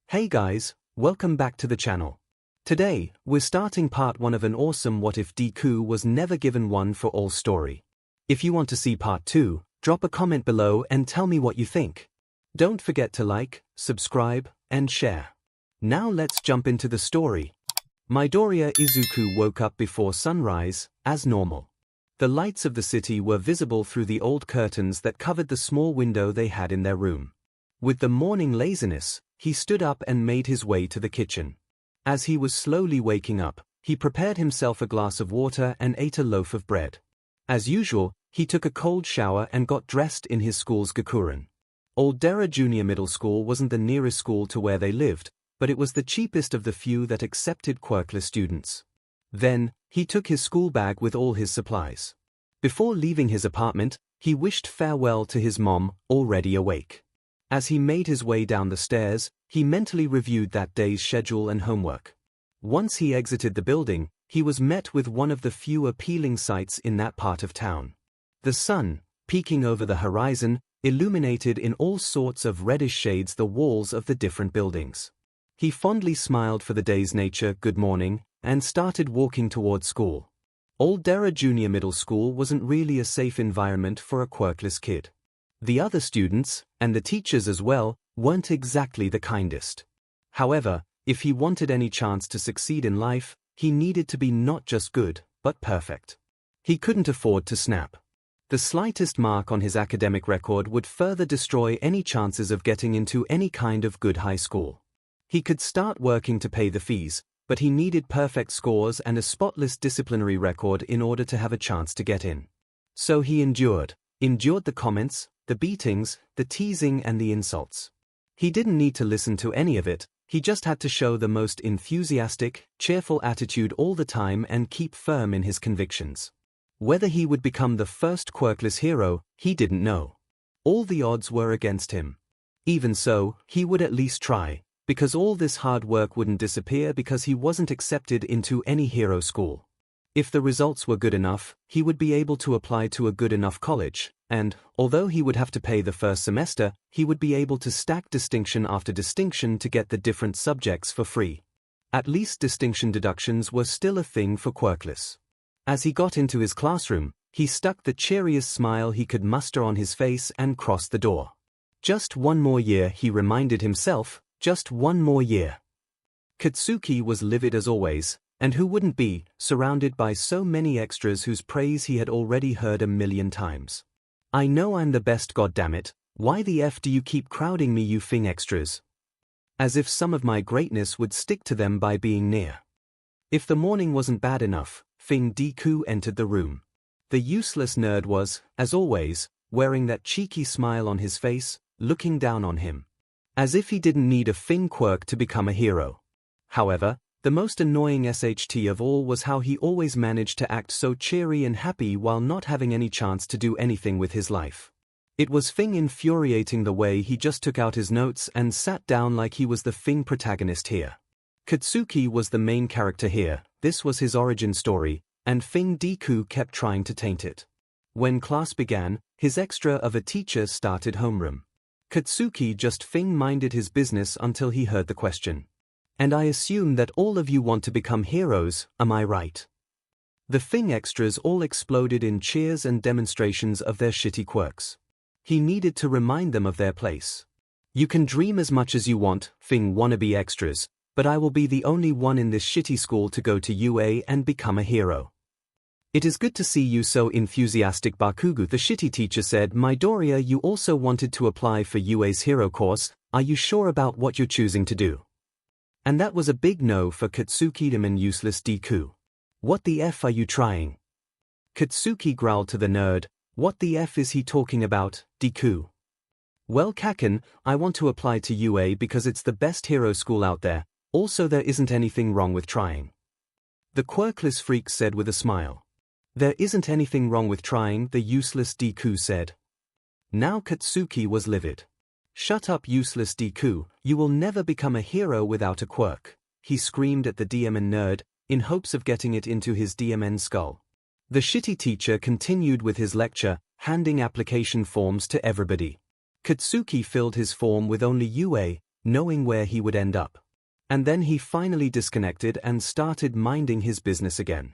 Hey guys, welcome back to the channel. Today, we're starting part 1 of an awesome What If Deku Was Never Given One for All story. If you want to see part 2, drop a comment below and tell me what you think. Don't forget to like, subscribe, and share. Now let's jump into the story. Midoriya Izuku woke up before sunrise, as normal. The lights of the city were visible through the old curtains that covered the small window they had in their room. With the morning laziness, he stood up and made his way to the kitchen. As he was slowly waking up, he prepared himself a glass of water and ate a loaf of bread. As usual, he took a cold shower and got dressed in his school's gakuren. 𝐷𝐻𝐸𝐷 Junior Middle School wasn't the nearest school to where they lived, but it was the cheapest of the few that accepted quirkless students. Then, he took his school bag with all his supplies. Before leaving his apartment, he wished farewell to his mom, already awake. As he made his way down the stairs, he mentally reviewed that day's schedule and homework. Once he exited the building, he was met with one of the few appealing sights in that part of town. The sun, peeking over the horizon, illuminated in all sorts of reddish shades the walls of the different buildings. He fondly smiled for the day's nature good morning, and started walking towards school. 𝐷𝐻𝐸𝐷 Junior Middle School wasn't really a safe environment for a quirkless kid. The other students, and the teachers as well, weren't exactly the kindest. However, if he wanted any chance to succeed in life, he needed to be not just good, but perfect. He couldn't afford to snap. The slightest mark on his academic record would further destroy any chances of getting into any kind of good high school. He could start working to pay the fees, but he needed perfect scores and a spotless disciplinary record in order to have a chance to get in. So he endured the comments, the beatings, the teasing and the insults. He didn't need to listen to any of it, he just had to show the most enthusiastic, cheerful attitude all the time and keep firm in his convictions. Whether he would become the first quirkless hero, he didn't know. All the odds were against him. Even so, he would at least try, because all this hard work wouldn't disappear because he wasn't accepted into any hero school. If the results were good enough, he would be able to apply to a good enough college, and, although he would have to pay the first semester, he would be able to stack distinction after distinction to get the different subjects for free. At least distinction deductions were still a thing for quirkless. As he got into his classroom, he stuck the cheeriest smile he could muster on his face and crossed the door. Just one more year, he reminded himself, just one more year. Katsuki was livid as always, and who wouldn't be, surrounded by so many extras whose praise he had already heard a million times. I know I'm the best, goddammit, why the F do you keep crowding me, you Fing extras? As if some of my greatness would stick to them by being near. If the morning wasn't bad enough, Fing Deku entered the room. The useless nerd was, as always, wearing that cheeky smile on his face, looking down on him. As if he didn't need a Fing quirk to become a hero. However, the most annoying SHT of all was how he always managed to act so cheery and happy while not having any chance to do anything with his life. It was Fing infuriating the way he just took out his notes and sat down like he was the Fing protagonist here. Katsuki was the main character here, this was his origin story, and Fing Deku kept trying to taint it. When class began, his extra of a teacher started homeroom. Katsuki just Fing-minded his business until he heard the question. And I assume that all of you want to become heroes, am I right? The Fing extras all exploded in cheers and demonstrations of their shitty quirks. He needed to remind them of their place. You can dream as much as you want, Fing wannabe extras, but I will be the only one in this shitty school to go to UA and become a hero. It is good to see you so enthusiastic, Bakugo, the shitty teacher said. Midoriya, you also wanted to apply for UA's hero course, are you sure about what you're choosing to do? And that was a big no for Katsuki and useless Deku. What the F are you trying? Katsuki growled to the nerd, what the F is he talking about, Deku? Well Kaken, I want to apply to UA because it's the best hero school out there, also there isn't anything wrong with trying. The quirkless freak said with a smile. There isn't anything wrong with trying, the useless Deku said. Now Katsuki was livid. Shut up, useless Deku, you will never become a hero without a quirk, he screamed at the DMN nerd, in hopes of getting it into his DMN skull. The shitty teacher continued with his lecture, handing application forms to everybody. Katsuki filled his form with only UA, knowing where he would end up. And then he finally disconnected and started minding his business again.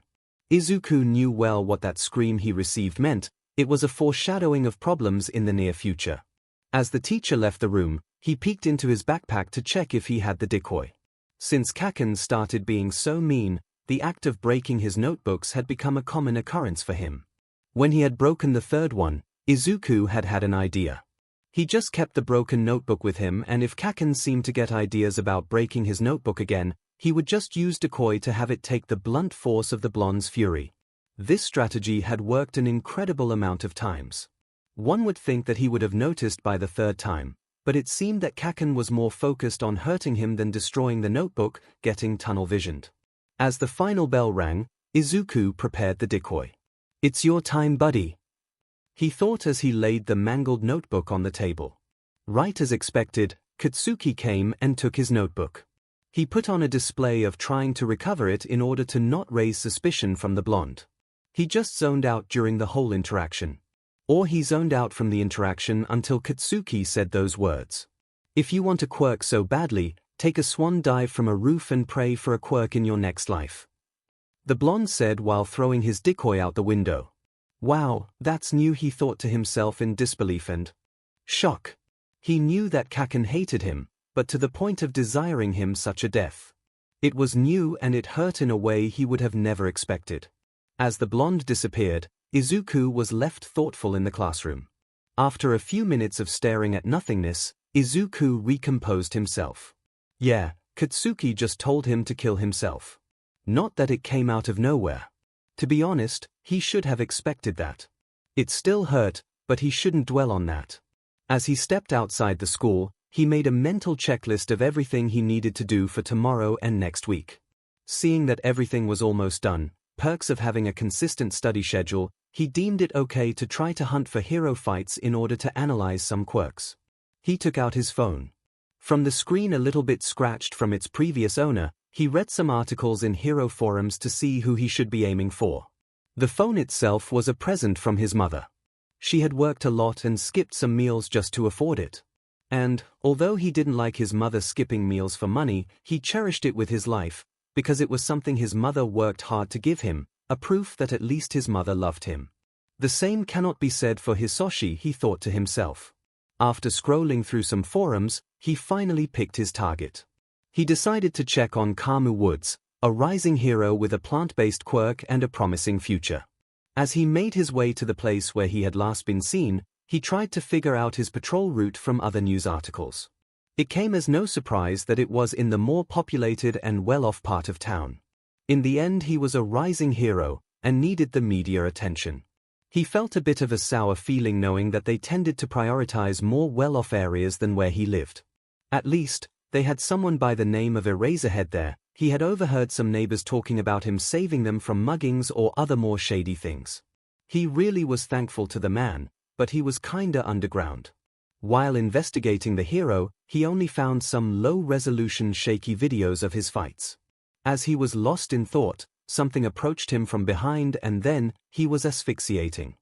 Izuku knew well what that scream he received meant. It was a foreshadowing of problems in the near future. As the teacher left the room, he peeked into his backpack to check if he had the decoy. Since 𝐭𝐿 started being so mean, the act of breaking his notebooks had become a common occurrence for him. When he had broken the third one, Izuku had had an idea. He just kept the broken notebook with him, and if 𝐭𝐿 seemed to get ideas about breaking his notebook again, he would just use decoy to have it take the blunt force of the blonde's fury. This strategy had worked an incredible amount of times. One would think that he would have noticed by the third time, but it seemed that 𝐭𝐿 was more focused on hurting him than destroying the notebook, getting tunnel-visioned. As the final bell rang, Izuku prepared the decoy. "It's your time, buddy," he thought as he laid the mangled notebook on the table. Right as expected, Katsuki came and took his notebook. He put on a display of trying to recover it in order to not raise suspicion from the blonde. He just zoned out during the whole interaction. Or he zoned out from the interaction until Katsuki said those words. "If you want a quirk so badly, take a swan dive from a roof and pray for a quirk in your next life," the blonde said while throwing his decoy out the window. Wow, that's new, he thought to himself in disbelief and shock. He knew that 𝐭𝐿 hated him, but to the point of desiring him such a death. It was new and it hurt in a way he would have never expected. As the blonde disappeared, Izuku was left thoughtful in the classroom. After a few minutes of staring at nothingness, Izuku recomposed himself. Yeah, Katsuki just told him to kill himself. Not that it came out of nowhere. To be honest, he should have expected that. It still hurt, but he shouldn't dwell on that. As he stepped outside the school, he made a mental checklist of everything he needed to do for tomorrow and next week. Seeing that everything was almost done, perks of having a consistent study schedule, he deemed it okay to try to hunt for hero fights in order to analyze some quirks. He took out his phone. From the screen a little bit scratched from its previous owner, he read some articles in hero forums to see who he should be aiming for. The phone itself was a present from his mother. She had worked a lot and skipped some meals just to afford it. And, although he didn't like his mother skipping meals for money, he cherished it with his life, because it was something his mother worked hard to give him, a proof that at least his mother loved him. The same cannot be said for Hisoshi, he thought to himself. After scrolling through some forums, he finally picked his target. He decided to check on Kamu Woods, a rising hero with a plant-based quirk and a promising future. As he made his way to the place where he had last been seen, he tried to figure out his patrol route from other news articles. It came as no surprise that it was in the more populated and well-off part of town. In the end, he was a rising hero and needed the media attention. He felt a bit of a sour feeling knowing that they tended to prioritize more well-off areas than where he lived. At least, they had someone by the name of Eraserhead there. He had overheard some neighbors talking about him saving them from muggings or other more shady things. He really was thankful to the man, but he was kinda underground. While investigating the hero, he only found some low-resolution shaky videos of his fights. As he was lost in thought, something approached him from behind and then, he was asphyxiating.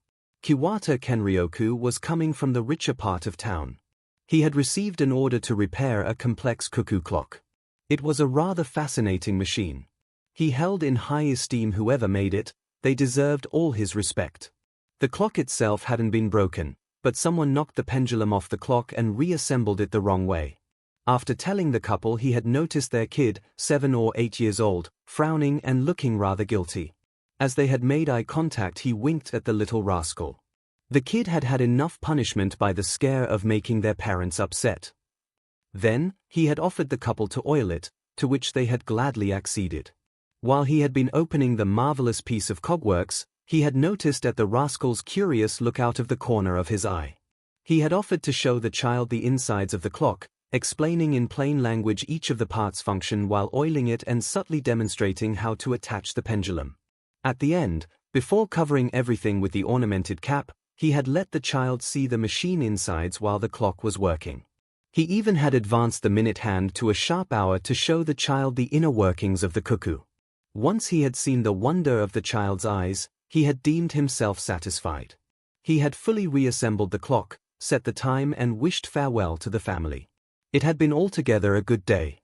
Kiwata Kenryoku was coming from the richer part of town. He had received an order to repair a complex cuckoo clock. It was a rather fascinating machine. He held in high esteem whoever made it. They deserved all his respect. The clock itself hadn't been broken, but someone knocked the pendulum off the clock and reassembled it the wrong way. After telling the couple he had noticed their kid, 7 or 8 years old, frowning and looking rather guilty. As they had made eye contact, he winked at the little rascal. The kid had had enough punishment by the scare of making their parents upset. Then, he had offered the couple to oil it, to which they had gladly acceded. While he had been opening the marvelous piece of cogworks, he had noticed at the rascal's curious look out of the corner of his eye. He had offered to show the child the insides of the clock, explaining in plain language each of the parts' function while oiling it and subtly demonstrating how to attach the pendulum. At the end, before covering everything with the ornamented cap, he had let the child see the machine insides while the clock was working. He even had advanced the minute hand to a sharp hour to show the child the inner workings of the cuckoo. Once he had seen the wonder of the child's eyes, he had deemed himself satisfied. He had fully reassembled the clock, set the time and wished farewell to the family. It had been altogether a good day.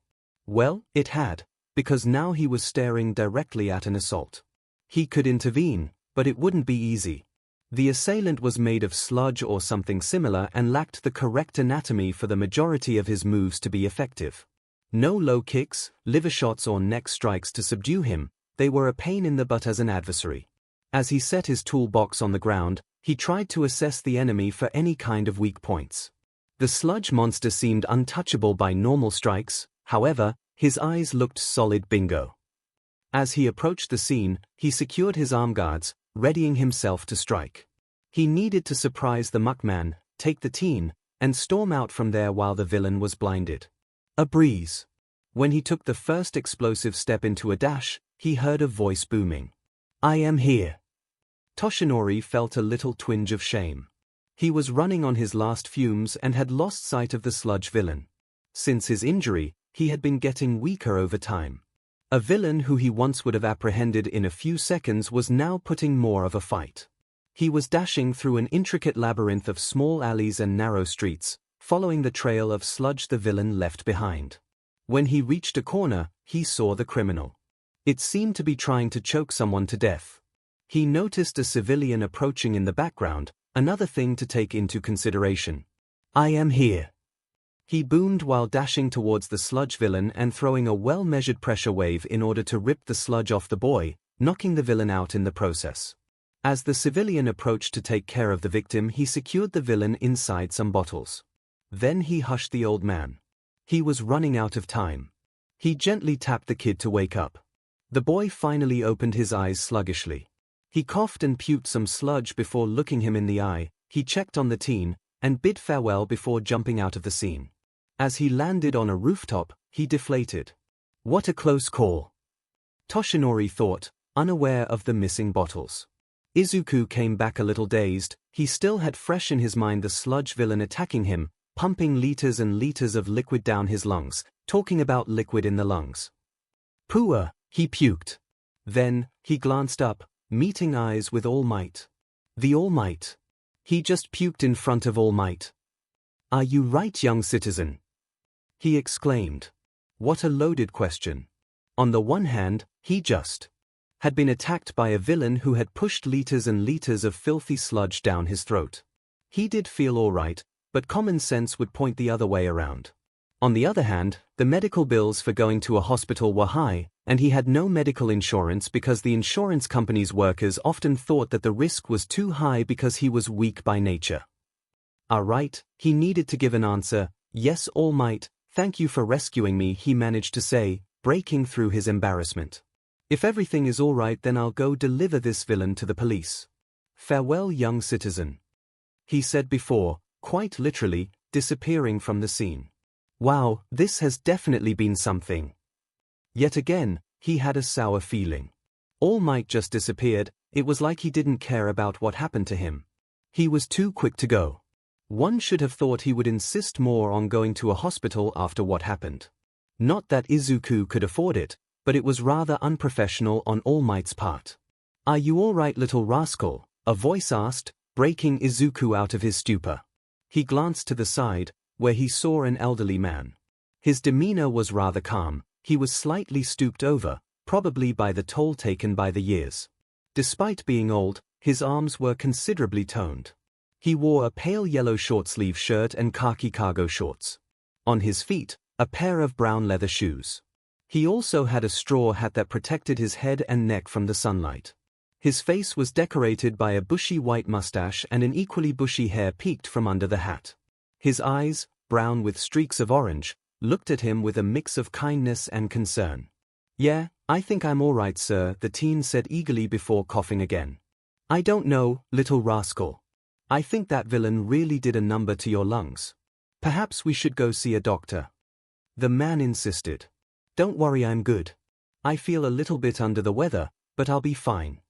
Well, it had, because now he was staring directly at an assault. He could intervene, but it wouldn't be easy. The assailant was made of sludge or something similar and lacked the correct anatomy for the majority of his moves to be effective. No low kicks, liver shots or neck strikes to subdue him, they were a pain in the butt as an adversary. As he set his toolbox on the ground, he tried to assess the enemy for any kind of weak points. The sludge monster seemed untouchable by normal strikes, however, his eyes looked solid bingo. As he approached the scene, he secured his arm guards, readying himself to strike. He needed to surprise the muckman, take the teen, and storm out from there while the villain was blinded. A breeze. When he took the first explosive step into a dash, he heard a voice booming. "I am here." Toshinori felt a little twinge of shame. He was running on his last fumes and had lost sight of the sludge villain. Since his injury, he had been getting weaker over time. A villain who he once would have apprehended in a few seconds was now putting more of a fight. He was dashing through an intricate labyrinth of small alleys and narrow streets, following the trail of sludge the villain left behind. When he reached a corner, he saw the criminal. It seemed to be trying to choke someone to death. He noticed a civilian approaching in the background, another thing to take into consideration. "I am here," he boomed while dashing towards the sludge villain and throwing a well-measured pressure wave in order to rip the sludge off the boy, knocking the villain out in the process. As the civilian approached to take care of the victim, he secured the villain inside some bottles. Then he hushed the old man. He was running out of time. He gently tapped the kid to wake up. The boy finally opened his eyes sluggishly. He coughed and puked some sludge before looking him in the eye. He checked on the teen, and bid farewell before jumping out of the scene. As he landed on a rooftop, he deflated. What a close call. Toshinori thought, unaware of the missing bottles. Izuku came back a little dazed. He still had fresh in his mind the sludge villain attacking him, pumping liters and liters of liquid down his lungs, talking about liquid in the lungs. "Pooah," he puked. Then, he glanced up, meeting eyes with All Might. The All Might. He just puked in front of All Might. "Are you right, young citizen?" he exclaimed. What a loaded question. On the one hand, he just had been attacked by a villain who had pushed liters and liters of filthy sludge down his throat. He did feel all right, but common sense would point the other way around. On the other hand, the medical bills for going to a hospital were high, and he had no medical insurance because the insurance company's workers often thought that the risk was too high because he was weak by nature. All right, he needed to give an answer. "Yes, All Might, thank you for rescuing me," he managed to say, breaking through his embarrassment. "If everything is all right, then I'll go deliver this villain to the police. Farewell, young citizen," he said before, quite literally, disappearing from the scene. Wow, this has definitely been something. Yet again, he had a sour feeling. All Might just disappeared. It was like he didn't care about what happened to him. He was too quick to go. One should have thought he would insist more on going to a hospital after what happened. Not that Izuku could afford it, but it was rather unprofessional on All Might's part. "Are you all right, little rascal?" a voice asked, breaking Izuku out of his stupor. He glanced to the side, where he saw an elderly man. His demeanor was rather calm. He was slightly stooped over, probably by the toll taken by the years. Despite being old, his arms were considerably toned. He wore a pale yellow short-sleeve shirt and khaki cargo shorts. On his feet, a pair of brown leather shoes. He also had a straw hat that protected his head and neck from the sunlight. His face was decorated by a bushy white mustache, and an equally bushy hair peeked from under the hat. His eyes, brown with streaks of orange, looked at him with a mix of kindness and concern. "Yeah, I think I'm all right, sir," the teen said eagerly before coughing again. "I don't know, little rascal. I think that villain really did a number to your lungs. Perhaps we should go see a doctor." The man insisted. "Don't worry, I'm good. I feel a little bit under the weather, but I'll be fine."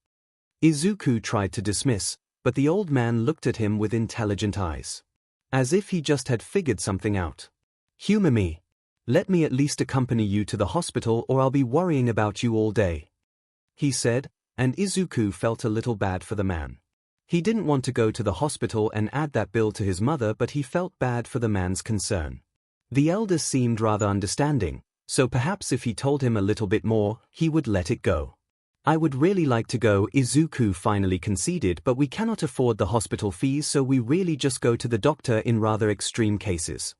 Izuku tried to dismiss, but the old man looked at him with intelligent eyes. As if he just had figured something out. "Humor me. Let me at least accompany you to the hospital or I'll be worrying about you all day," he said, and Izuku felt a little bad for the man. He didn't want to go to the hospital and add that bill to his mother, but he felt bad for the man's concern. The elder seemed rather understanding, so perhaps if he told him a little bit more, he would let it go. I would really like to go, Izuku finally conceded, but we cannot afford the hospital fees, so we really just go to the doctor in rather extreme cases.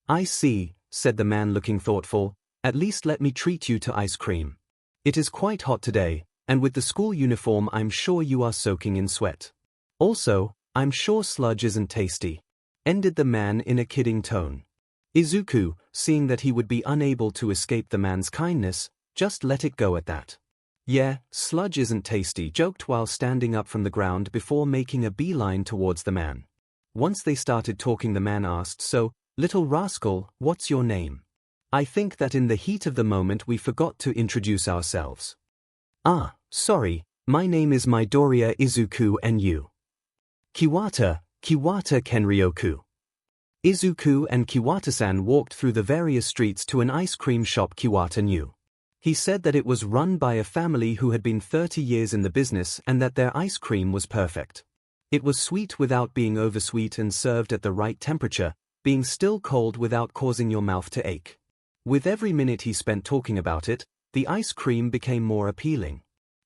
I see, said the man looking thoughtful, at least let me treat you to ice cream. It is quite hot today, and with the school uniform I'm sure you are soaking in sweat. Also, I'm sure sludge isn't tasty. Ended the man in a kidding tone. Izuku, seeing that he would be unable to escape the man's kindness, just let it go at that. Yeah, sludge isn't tasty, joked while standing up from the ground before making a beeline towards the man. Once they started talking, the man asked, so, little rascal, what's your name? I think that in the heat of the moment we forgot to introduce ourselves. Ah, sorry, my name is Midoriya Izuku and you? Kiwata Kenryoku. Izuku and Kiwata-san walked through the various streets to an ice cream shop Kiwata knew. He said that it was run by a family who had been 30 years in the business and that their ice cream was perfect. It was sweet without being oversweet and served at the right temperature, being still cold without causing your mouth to ache. With every minute he spent talking about it, the ice cream became more appealing.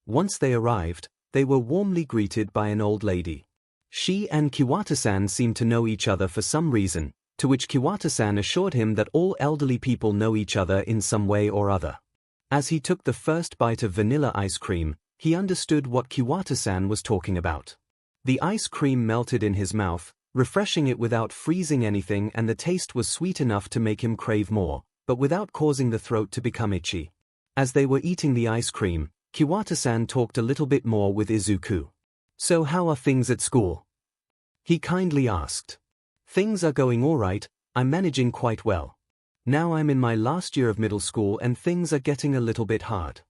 Once they arrived, they were warmly greeted by an old lady. She and Kiwata-san seemed to know each other for some reason, to which Kiwata-san assured him that all elderly people know each other in some way or other. As he took the first bite of vanilla ice cream, he understood what Kiwata-san was talking about. The ice cream melted in his mouth, refreshing it without freezing anything, and the taste was sweet enough to make him crave more, but without causing the throat to become itchy. As they were eating the ice cream, Kiwata-san talked a little bit more with Izuku. So how are things at school? He kindly asked. Things are going all right, I'm managing quite well. Now I'm in my last year of middle school and things are getting a little bit hard.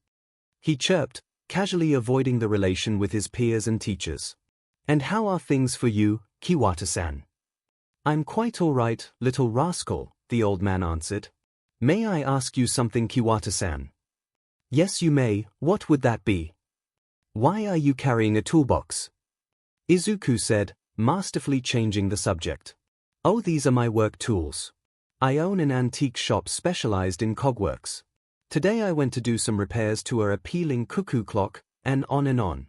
He chirped, casually avoiding the relation with his peers and teachers. And how are things for you, Kiwata-san? I'm quite all right, little rascal, the old man answered. May I ask you something, Kiwata-san? Yes, you may. What would that be? Why are you carrying a toolbox? Izuku said, masterfully changing the subject. Oh, these are my work tools. I own an antique shop specialized in cogworks. Today I went to do some repairs to a appealing cuckoo clock, and on and on.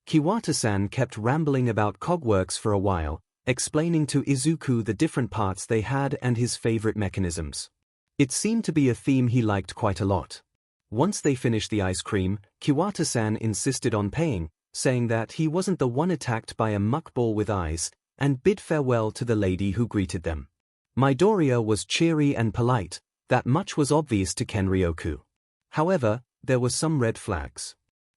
Kiwata-san kept rambling about cogworks for a while, explaining to Izuku the different parts they had and his favorite mechanisms. It seemed to be a theme he liked quite a lot. Once they finished the ice cream, Kiwata-san insisted on paying, saying that he wasn't the one attacked by a muckball with eyes, and bid farewell to the lady who greeted them. Midoriya was cheery and polite, that much was obvious to Kenryoku. However, there were some red flags.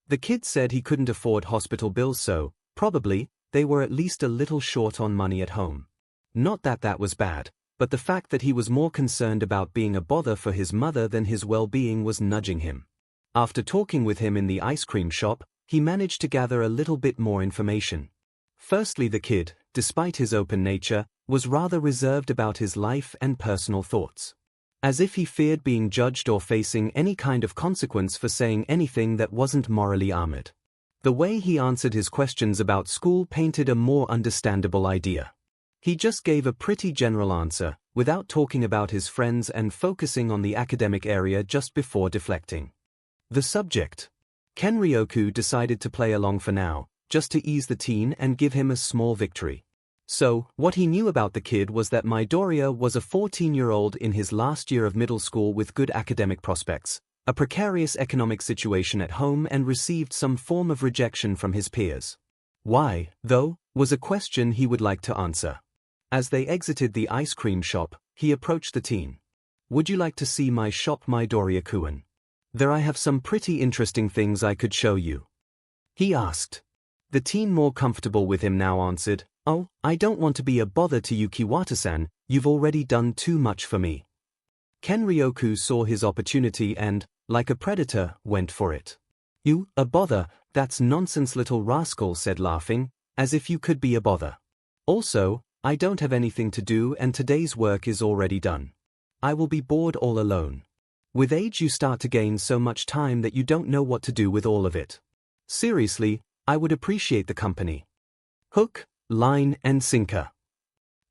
The kid said he couldn't afford hospital bills, so, probably, they were at least a little short on money at home. Not that that was bad, but the fact that he was more concerned about being a bother for his mother than his well-being was nudging him. After talking with him in the ice cream shop, he managed to gather a little bit more information. Firstly, the kid, despite his open nature, was rather reserved about his life and personal thoughts. As if he feared being judged or facing any kind of consequence for saying anything that wasn't morally armored. The way he answered his questions about school painted a more understandable idea. He just gave a pretty general answer, without talking about his friends and focusing on the academic area just before deflecting the subject. Kenryoku decided to play along for now, just to ease the teen and give him a small victory. So, what he knew about the kid was that Midoriya was a 14-year-old in his last year of middle school with good academic prospects, a precarious economic situation at home, and received some form of rejection from his peers. Why, though, was a question he would like to answer. As they exited the ice cream shop, he approached the teen. Would you like to see my shop, Midoriya-kun? There I have some pretty interesting things I could show you. He asked. The teen, more comfortable with him now, answered, Oh, I don't want to be a bother to you, Kiwata-san, you've already done too much for me. Kenryoku saw his opportunity and, like a predator, went for it. You, a bother, that's nonsense, little rascal said, laughing, as if you could be a bother. Also, I don't have anything to do and today's work is already done. I will be bored all alone. With age you start to gain so much time that you don't know what to do with all of it. Seriously, I would appreciate the company. Hook, line and sinker.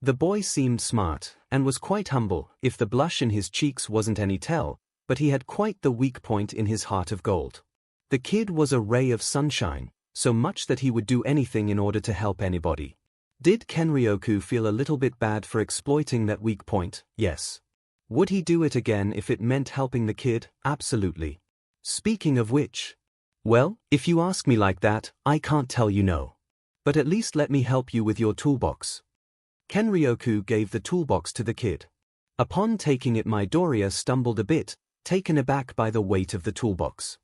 The boy seemed smart, and was quite humble, if the blush in his cheeks wasn't any tell, but he had quite the weak point in his heart of gold. The kid was a ray of sunshine, so much that he would do anything in order to help anybody. Did Kenryoku feel a little bit bad for exploiting that weak point? Yes. Would he do it again if it meant helping the kid? Absolutely. Speaking of which, well, if you ask me like that, I can't tell you no. But at least let me help you with your toolbox. Kenryoku gave the toolbox to the kid. Upon taking it, Midoriya stumbled a bit, taken aback by the weight of the toolbox.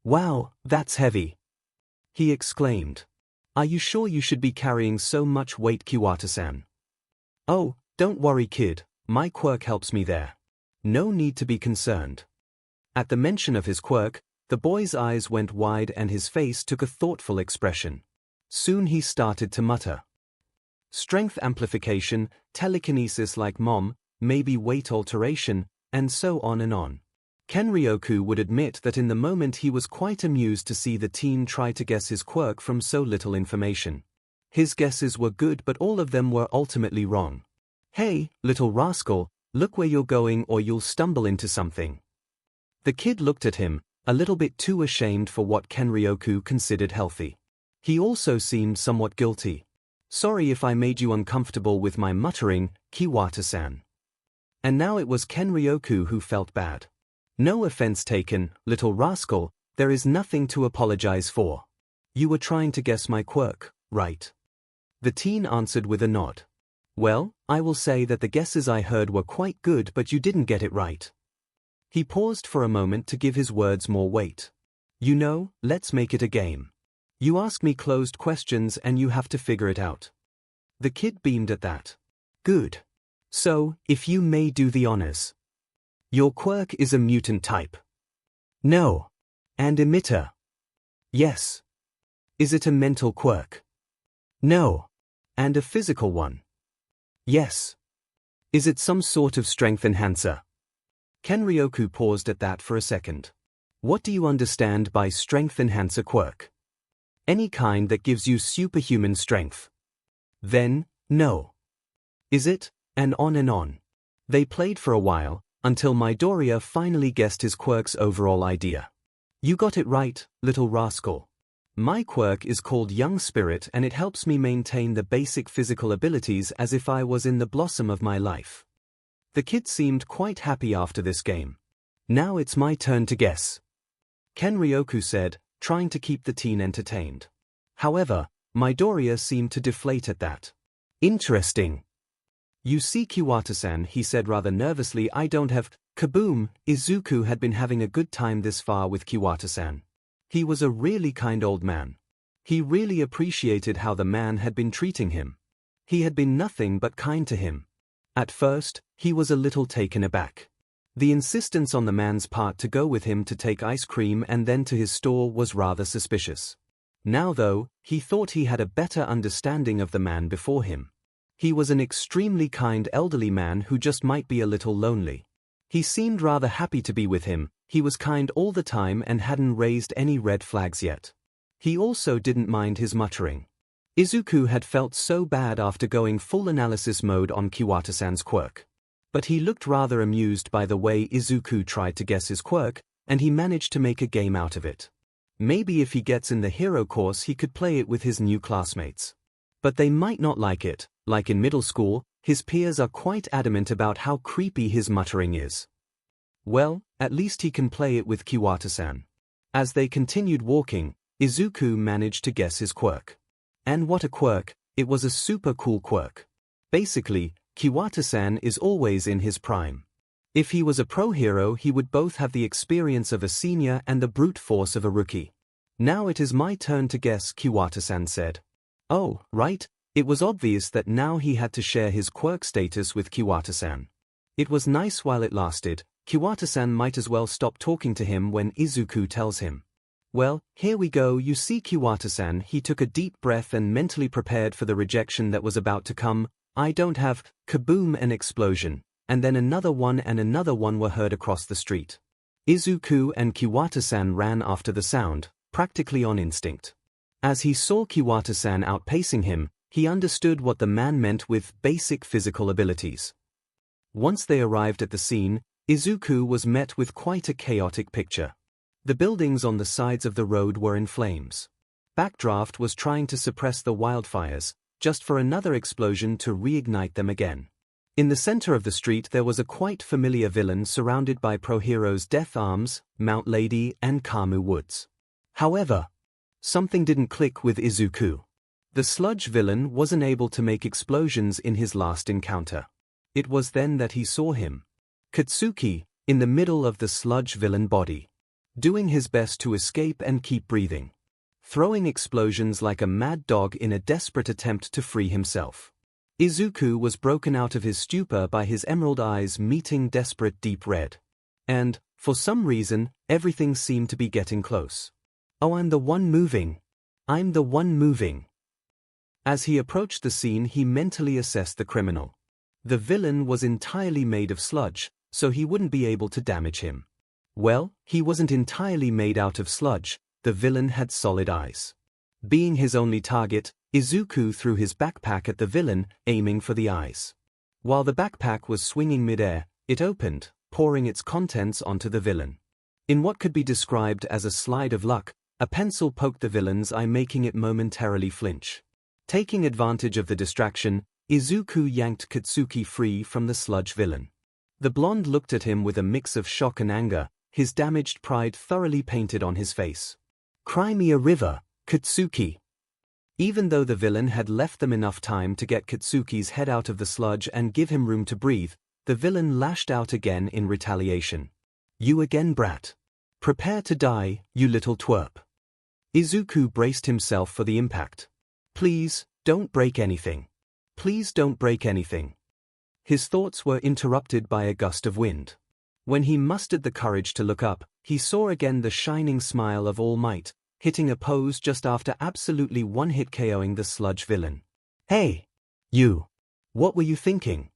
Wow, that's heavy, he exclaimed. Are you sure you should be carrying so much weight, Kiwata-san? Oh, don't worry kid, my quirk helps me there. No need to be concerned. At the mention of his quirk, the boy's eyes went wide and his face took a thoughtful expression. Soon he started to mutter. Strength amplification, telekinesis like mom, maybe weight alteration, and so on and on. Kenryoku would admit that in the moment he was quite amused to see the teen try to guess his quirk from so little information. His guesses were good, but all of them were ultimately wrong. Hey, little rascal, look where you're going or you'll stumble into something. The kid looked at him, a little bit too ashamed for what Kenryoku considered healthy. He also seemed somewhat guilty. Sorry if I made you uncomfortable with my muttering, Kiwata-san. And now it was Kenryoku who felt bad. No offense taken, little rascal, there is nothing to apologize for. You were trying to guess my quirk, right? The teen answered with a nod. Well, I will say that the guesses I heard were quite good, but you didn't get it right. He paused for a moment to give his words more weight. You know, let's make it a game. You ask me closed questions and you have to figure it out. The kid beamed at that. Good. So, if you may do the honors. Your quirk is a mutant type. No. And emitter. Yes. Is it a mental quirk? No. And a physical one? Yes. Is it some sort of strength enhancer? Kenryoku paused at that for a second. What do you understand by strength enhancer quirk? Any kind that gives you superhuman strength. Then, no. Is it? And on and on. They played for a while, until Midoriya finally guessed his quirk's overall idea. You got it right, little rascal. My quirk is called Young Spirit and it helps me maintain the basic physical abilities as if I was in the blossom of my life. The kid seemed quite happy after this game. Now it's my turn to guess, Kenryoku said, trying to keep the teen entertained. However, Midoriya seemed to deflate at that. Interesting. You see, Kiwata-san, he said rather nervously, I don't have. Kaboom! Izuku had been having a good time this far with Kiwata-san. He was a really kind old man. He really appreciated how the man had been treating him. He had been nothing but kind to him. At first, he was a little taken aback. The insistence on the man's part to go with him to take ice cream and then to his store was rather suspicious. Now though, he thought he had a better understanding of the man before him. He was an extremely kind elderly man who just might be a little lonely. He seemed rather happy to be with him, he was kind all the time and hadn't raised any red flags yet. He also didn't mind his muttering. Izuku had felt so bad after going full analysis mode on Kiwata-san's quirk. But he looked rather amused by the way Izuku tried to guess his quirk, and he managed to make a game out of it. Maybe if he gets in the hero course he could play it with his new classmates. But they might not like it. Like in middle school, his peers are quite adamant about how creepy his muttering is. Well, at least he can play it with Kiwata-san. As they continued walking, Izuku managed to guess his quirk. And what a quirk, it was a super cool quirk. Basically, Kiwata-san is always in his prime. If he was a pro hero he would both have the experience of a senior and the brute force of a rookie. Now it is my turn to guess, Kiwata-san said. Oh, right. It was obvious that now he had to share his quirk status with Kiwata-san. It was nice while it lasted. Kiwata-san might as well stop talking to him when Izuku tells him. Well, here we go. You see, Kiwata-san, he took a deep breath and mentally prepared for the rejection that was about to come. I don't have. Kaboom, an explosion, and then another one were heard across the street. Izuku and Kiwata-san ran after the sound, practically on instinct. As he saw Kiwata-san outpacing him, He understood what the man meant with basic physical abilities. Once they arrived at the scene, Izuku was met with quite a chaotic picture. The buildings on the sides of the road were in flames. Backdraft was trying to suppress the wildfires, just for another explosion to reignite them again. In the center of the street there was a quite familiar villain surrounded by pro-heroes Death Arms, Mount Lady, and Kamu Woods. However, something didn't click with Izuku. The sludge villain wasn't able to make explosions in his last encounter. It was then that he saw him, Katsuki, in the middle of the sludge villain body, doing his best to escape and keep breathing, throwing explosions like a mad dog in a desperate attempt to free himself. Izuku was broken out of his stupor by his emerald eyes meeting desperate deep red. And, for some reason, everything seemed to be getting close. "Oh, I'm the one moving. I'm the one moving." As he approached the scene, he mentally assessed the criminal. The villain was entirely made of sludge, so he wouldn't be able to damage him. Well, he wasn't entirely made out of sludge, the villain had solid eyes. Being his only target, Izuku threw his backpack at the villain, aiming for the eyes. While the backpack was swinging midair, it opened, pouring its contents onto the villain. In what could be described as a slide of luck, a pencil poked the villain's eye, making it momentarily flinch. Taking advantage of the distraction, Izuku yanked Katsuki free from the sludge villain. The blonde looked at him with a mix of shock and anger, his damaged pride thoroughly painted on his face. "Cry me a river, Katsuki." Even though the villain had left them enough time to get Katsuki's head out of the sludge and give him room to breathe, the villain lashed out again in retaliation. "You again, brat. Prepare to die, you little twerp." Izuku braced himself for the impact. "Please, don't break anything. Please don't break anything." His thoughts were interrupted by a gust of wind. When he mustered the courage to look up, he saw again the shining smile of All Might, hitting a pose just after absolutely one-hit KOing the sludge villain. "Hey! You! What were you thinking?"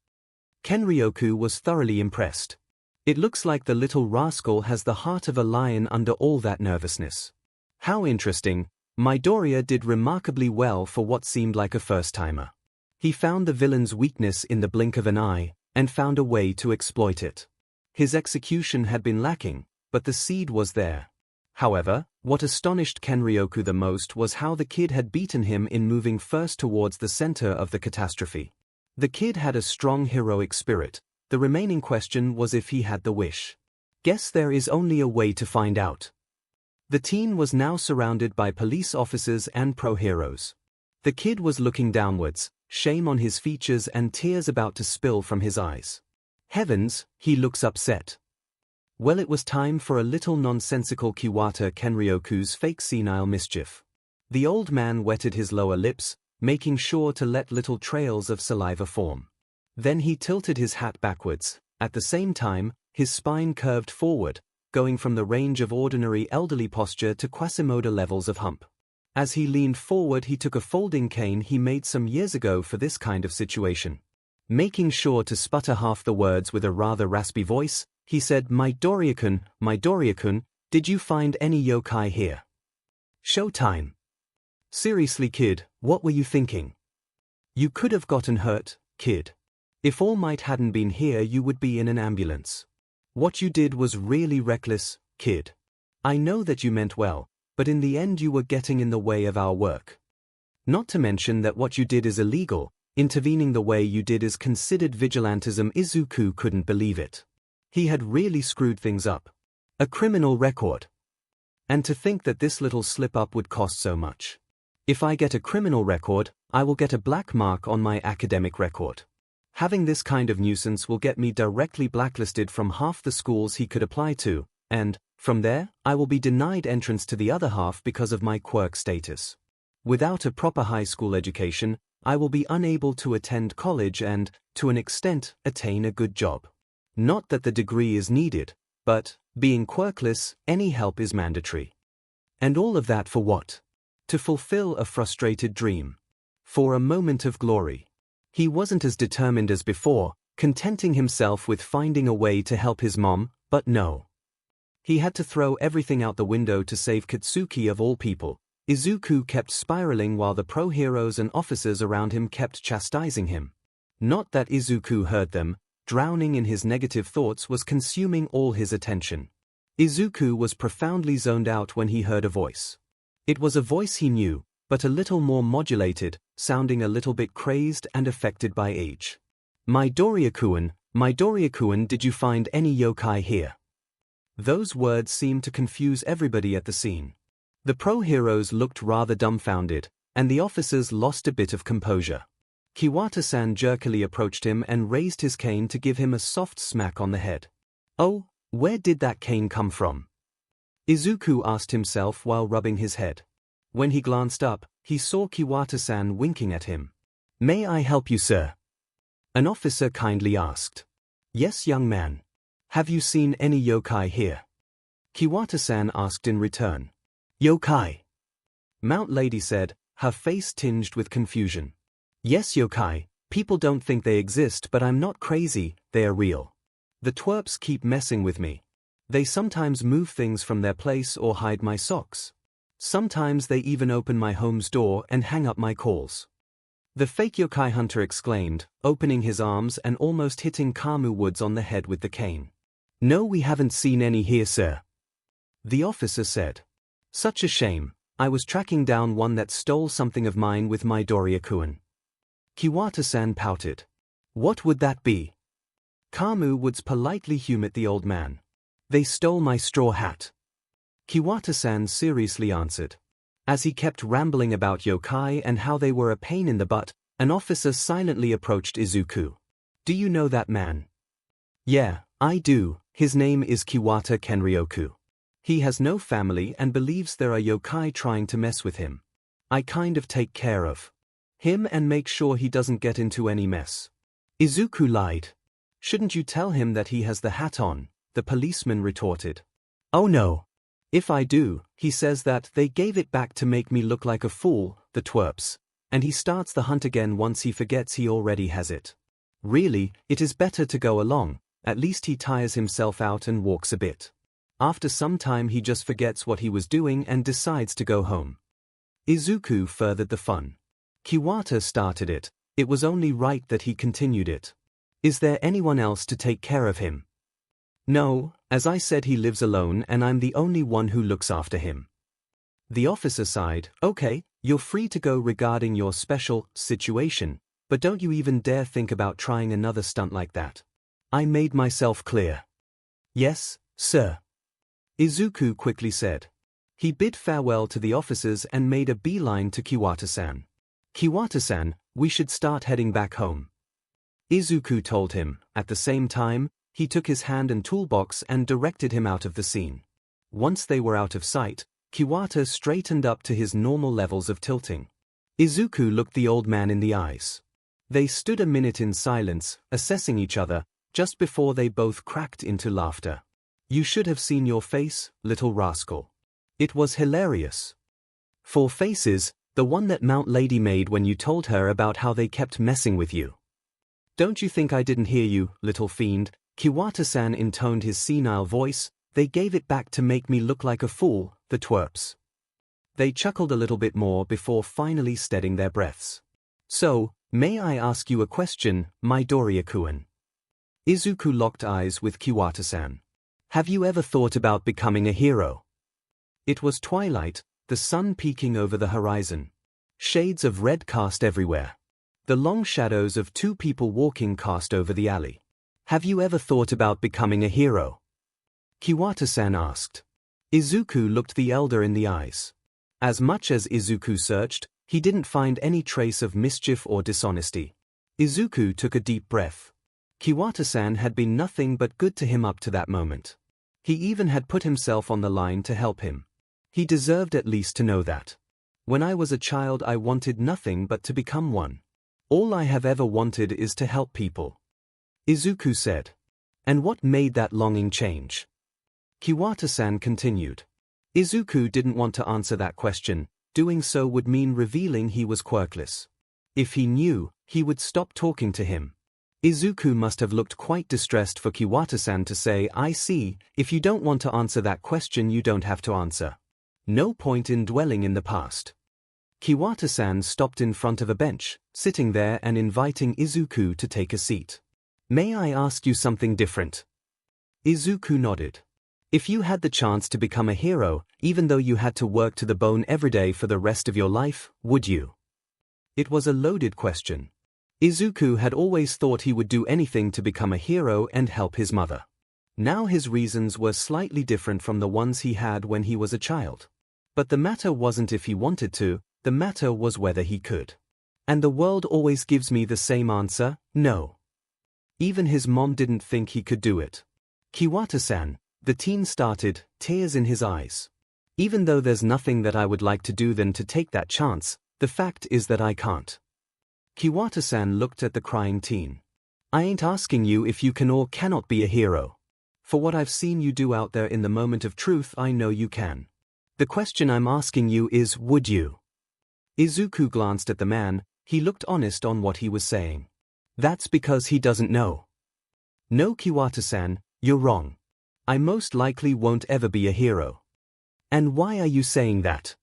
Kenryoku was thoroughly impressed. "It looks like the little rascal has the heart of a lion under all that nervousness." How interesting. Midoriya did remarkably well for what seemed like a first-timer. He found the villain's weakness in the blink of an eye, and found a way to exploit it. His execution had been lacking, but the seed was there. However, what astonished Kenryoku the most was how the kid had beaten him in moving first towards the center of the catastrophe. The kid had a strong heroic spirit. The remaining question was if he had the wish. Guess there is only a way to find out. The teen was now surrounded by police officers and pro-heroes. The kid was looking downwards, shame on his features and tears about to spill from his eyes. Heavens, he looks upset. Well, it was time for a little nonsensical Kiwata Kenryoku's fake senile mischief. The old man wetted his lower lips, making sure to let little trails of saliva form. Then he tilted his hat backwards. At the same time, his spine curved forward, going from the range of ordinary elderly posture to Quasimodo levels of hump. As he leaned forward, he took a folding cane he made some years ago for this kind of situation. Making sure to sputter half the words with a rather raspy voice, he said, Midoriya-kun, did you find any yokai here?" "Showtime." "Seriously, kid, what were you thinking? You could have gotten hurt, kid. If All Might hadn't been here, you would be in an ambulance. What you did was really reckless, kid. I know that you meant well, but in the end you were getting in the way of our work. Not to mention that what you did is illegal. Intervening the way you did is considered vigilantism." Izuku couldn't believe it. He had really screwed things up. A criminal record. And to think that this little slip-up would cost so much. If I get a criminal record, I will get a black mark on my academic record. Having this kind of nuisance will get me directly blacklisted from half the schools he could apply to, and, from there, I will be denied entrance to the other half because of my quirk status. Without a proper high school education, I will be unable to attend college and, to an extent, attain a good job. Not that the degree is needed, but, being quirkless, any help is mandatory. And all of that for what? To fulfill a frustrated dream. For a moment of glory. He wasn't as determined as before, contenting himself with finding a way to help his mom, but no. He had to throw everything out the window to save Katsuki of all people. 𝐒𝐿 kept spiraling while the pro-heroes and officers around him kept chastising him. Not that 𝐒𝐿 heard them, drowning in his negative thoughts was consuming all his attention. 𝐒𝐿 was profoundly zoned out when he heard a voice. It was a voice he knew, but a little more modulated, sounding a little bit crazed and affected by age. Midoriya-kun, did you find any yokai here? Those words seemed to confuse everybody at the scene. The pro-heroes looked rather dumbfounded, and the officers lost a bit of composure. Kiwata-san jerkily approached him and raised his cane to give him a soft smack on the head. Oh, where did that cane come from? 𝐒𝐿 asked himself while rubbing his head. When he glanced up, he saw Kiwata-san winking at him. May I help you, sir? An officer kindly asked. Yes, young man. Have you seen any yokai here? Kiwata-san asked in return. Yokai? Mount Lady said, her face tinged with confusion. Yes, yokai, people don't think they exist, but I'm not crazy, they are real. The twerps keep messing with me. They sometimes move things from their place or hide my socks. Sometimes they even open my home's door and hang up my calls. The fake yokai hunter exclaimed, opening his arms and almost hitting Kamu Woods on the head with the cane. No, we haven't seen any here, sir. The officer said. Such a shame, I was tracking down one that stole something of mine with Midoriya-kun. Kiwata-san pouted. What would that be? Kamu Woods politely humoured the old man. They stole my straw hat. Kiwata-san seriously answered. As he kept rambling about yokai and how they were a pain in the butt, an officer silently approached 𝐒𝐿. Do you know that man? Yeah, I do, his name is Kiwata Kenryoku. He has no family and believes there are yokai trying to mess with him. I kind of take care of him and make sure he doesn't get into any mess. 𝐒𝐿 lied. Shouldn't you tell him that he has the hat on? The policeman retorted. Oh no. If I do, he says that they gave it back to make me look like a fool, the twerps, and he starts the hunt again once he forgets he already has it. Really, it is better to go along, at least he tires himself out and walks a bit. After some time he just forgets what he was doing and decides to go home. 𝐒𝐿 furthered the fun. Kiwata started it, it was only right that he continued it. Is there anyone else to take care of him? No, as I said, he lives alone and I'm the only one who looks after him. The officer sighed. Okay, you're free to go regarding your special situation, but don't you even dare think about trying another stunt like that. I made myself clear. Yes, sir. 𝐒𝐿 quickly said. He bid farewell to the officers and made a beeline to Kiwata-san. Kiwata-san, we should start heading back home. 𝐒𝐿 told him. At the same time, he took his hand and toolbox and directed him out of the scene. Once they were out of sight, Kiwata straightened up to his normal levels of tilting. 𝐒𝐿 looked the old man in the eyes. They stood a minute in silence, assessing each other, just before they both cracked into laughter. You should have seen your face, little rascal. It was hilarious. 4 faces, the one that Mount Lady made when you told her about how they kept messing with you. Don't you think I didn't hear you, little fiend? Kiwata-san intoned his senile voice. They gave it back to make me look like a fool, the twerps. They chuckled a little bit more before finally steadying their breaths. So, may I ask you a question, Midoriya-kun? 𝐒𝐿 locked eyes with Kiwata-san. Have you ever thought about becoming a hero? It was twilight, the sun peeking over the horizon. Shades of red cast everywhere. The long shadows of 2 people walking cast over the alley. Have you ever thought about becoming a hero? Kiwata-san asked. 𝐒𝐿 looked the elder in the eyes. As much as 𝐒𝐿 searched, he didn't find any trace of mischief or dishonesty. 𝐒𝐿 took a deep breath. Kiwata-san had been nothing but good to him up to that moment. He even had put himself on the line to help him. He deserved at least to know that. When I was a child I wanted nothing but to become one. All I have ever wanted is to help people. 𝐒𝐿 said. And what made that longing change? Kiwata-san continued. 𝐒𝐿 didn't want to answer that question, doing so would mean revealing he was quirkless. If he knew, he would stop talking to him. 𝐒𝐿 must have looked quite distressed for Kiwata-san to say, I see, if you don't want to answer that question you don't have to answer. No point in dwelling in the past. Kiwata-san stopped in front of a bench, sitting there and inviting Izuku to take a seat. May I ask you something different? Izuku nodded. If you had the chance to become a hero, even though you had to work to the bone every day for the rest of your life, would you? It was a loaded question. Izuku had always thought he would do anything to become a hero and help his mother. Now his reasons were slightly different from the ones he had when he was a child. But the matter wasn't if he wanted to, the matter was whether he could. And the world always gives me the same answer, no. Even his mom didn't think he could do it. Kiwata-san, the teen started, tears in his eyes. Even though there's nothing that I would like to do than to take that chance, the fact is that I can't. Kiwata-san looked at the crying teen. I ain't asking you if you can or cannot be a hero. For what I've seen you do out there in the moment of truth, I know you can. The question I'm asking you is, would you? Izuku glanced at the man. He looked honest on what he was saying. That's because he doesn't know. No, Kiwata-san, you're wrong. I most likely won't ever be a hero. And why are you saying that?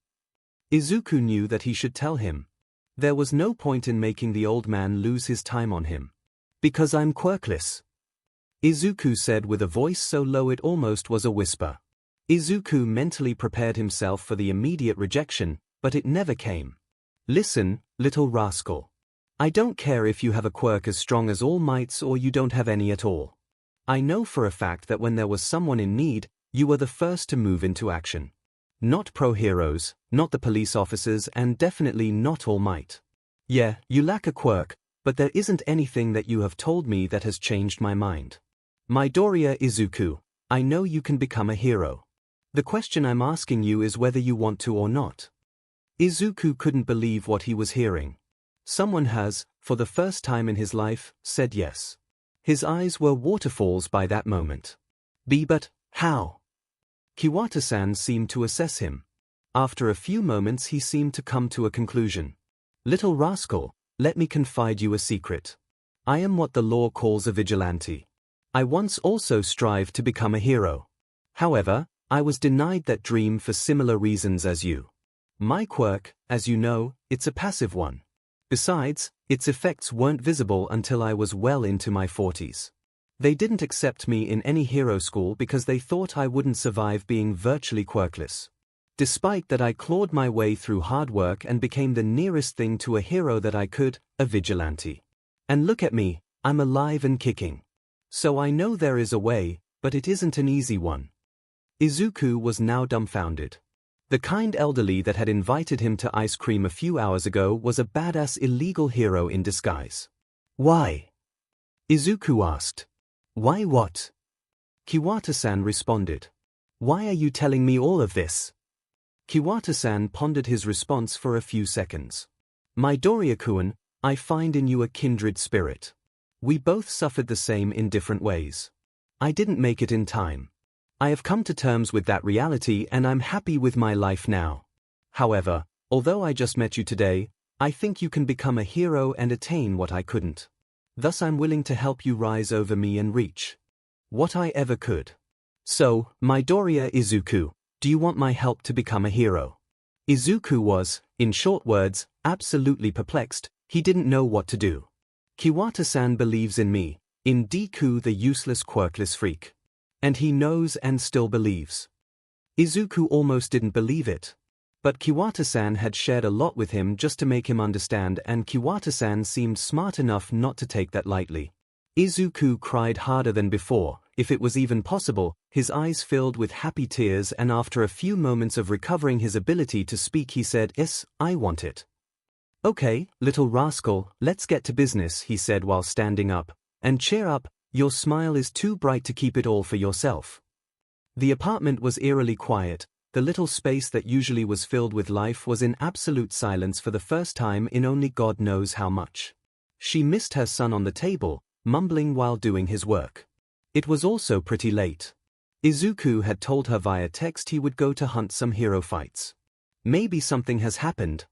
Izuku knew that he should tell him. There was no point in making the old man lose his time on him. Because I'm quirkless. Izuku said with a voice so low it almost was a whisper. Izuku mentally prepared himself for the immediate rejection, but it never came. Listen, little rascal. I don't care if you have a quirk as strong as All Might's or you don't have any at all. I know for a fact that when there was someone in need, you were the first to move into action. Not pro-heroes, not the police officers, and definitely not All Might. Yeah, you lack a quirk, but there isn't anything that you have told me that has changed my mind. Midoriya Izuku, I know you can become a hero. The question I'm asking you is whether you want to or not. Izuku couldn't believe what he was hearing. Someone has, for the first time in his life, said yes. His eyes were waterfalls by that moment. But how? Kiwata-san seemed to assess him. After a few moments he seemed to come to a conclusion. Little rascal, let me confide you a secret. I am what the law calls a vigilante. I once also strived to become a hero. However, I was denied that dream for similar reasons as you. My quirk, as you know, it's a passive one. Besides, its effects weren't visible until I was well into my 40s. They didn't accept me in any hero school because they thought I wouldn't survive being virtually quirkless. Despite that, I clawed my way through hard work and became the nearest thing to a hero that I could, a vigilante. And look at me, I'm alive and kicking. So I know there is a way, but it isn't an easy one. Izuku was now dumbfounded. The kind elderly that had invited him to ice cream a few hours ago was a badass illegal hero in disguise. Why? Izuku asked. Why what? Kiwata-san responded. Why are you telling me all of this? Kiwata-san pondered his response for a few seconds. Midoriya-kun, I find in you a kindred spirit. We both suffered the same in different ways. I didn't make it in time. I have come to terms with that reality and I'm happy with my life now. However, although I just met you today, I think you can become a hero and attain what I couldn't. Thus I'm willing to help you rise over me and reach what I ever could. So, Midoriya Izuku, do you want my help to become a hero? Izuku was, in short words, absolutely perplexed. He didn't know what to do. Kiwata-san believes in me, in Deku the useless quirkless freak. And he knows and still believes. Izuku almost didn't believe it. But Kiwata-san had shared a lot with him just to make him understand, and Kiwata-san seemed smart enough not to take that lightly. Izuku cried harder than before, if it was even possible. His eyes filled with happy tears, and after a few moments of recovering his ability to speak he said, Yes, I want it. Okay, little rascal, let's get to business, he said while standing up. And cheer up, your smile is too bright to keep it all for yourself. The apartment was eerily quiet. The little space that usually was filled with life was in absolute silence for the first time in only God knows how much. She missed her son on the table, mumbling while doing his work. It was also pretty late. Izuku had told her via text he would go to hunt some hero fights. Maybe something has happened.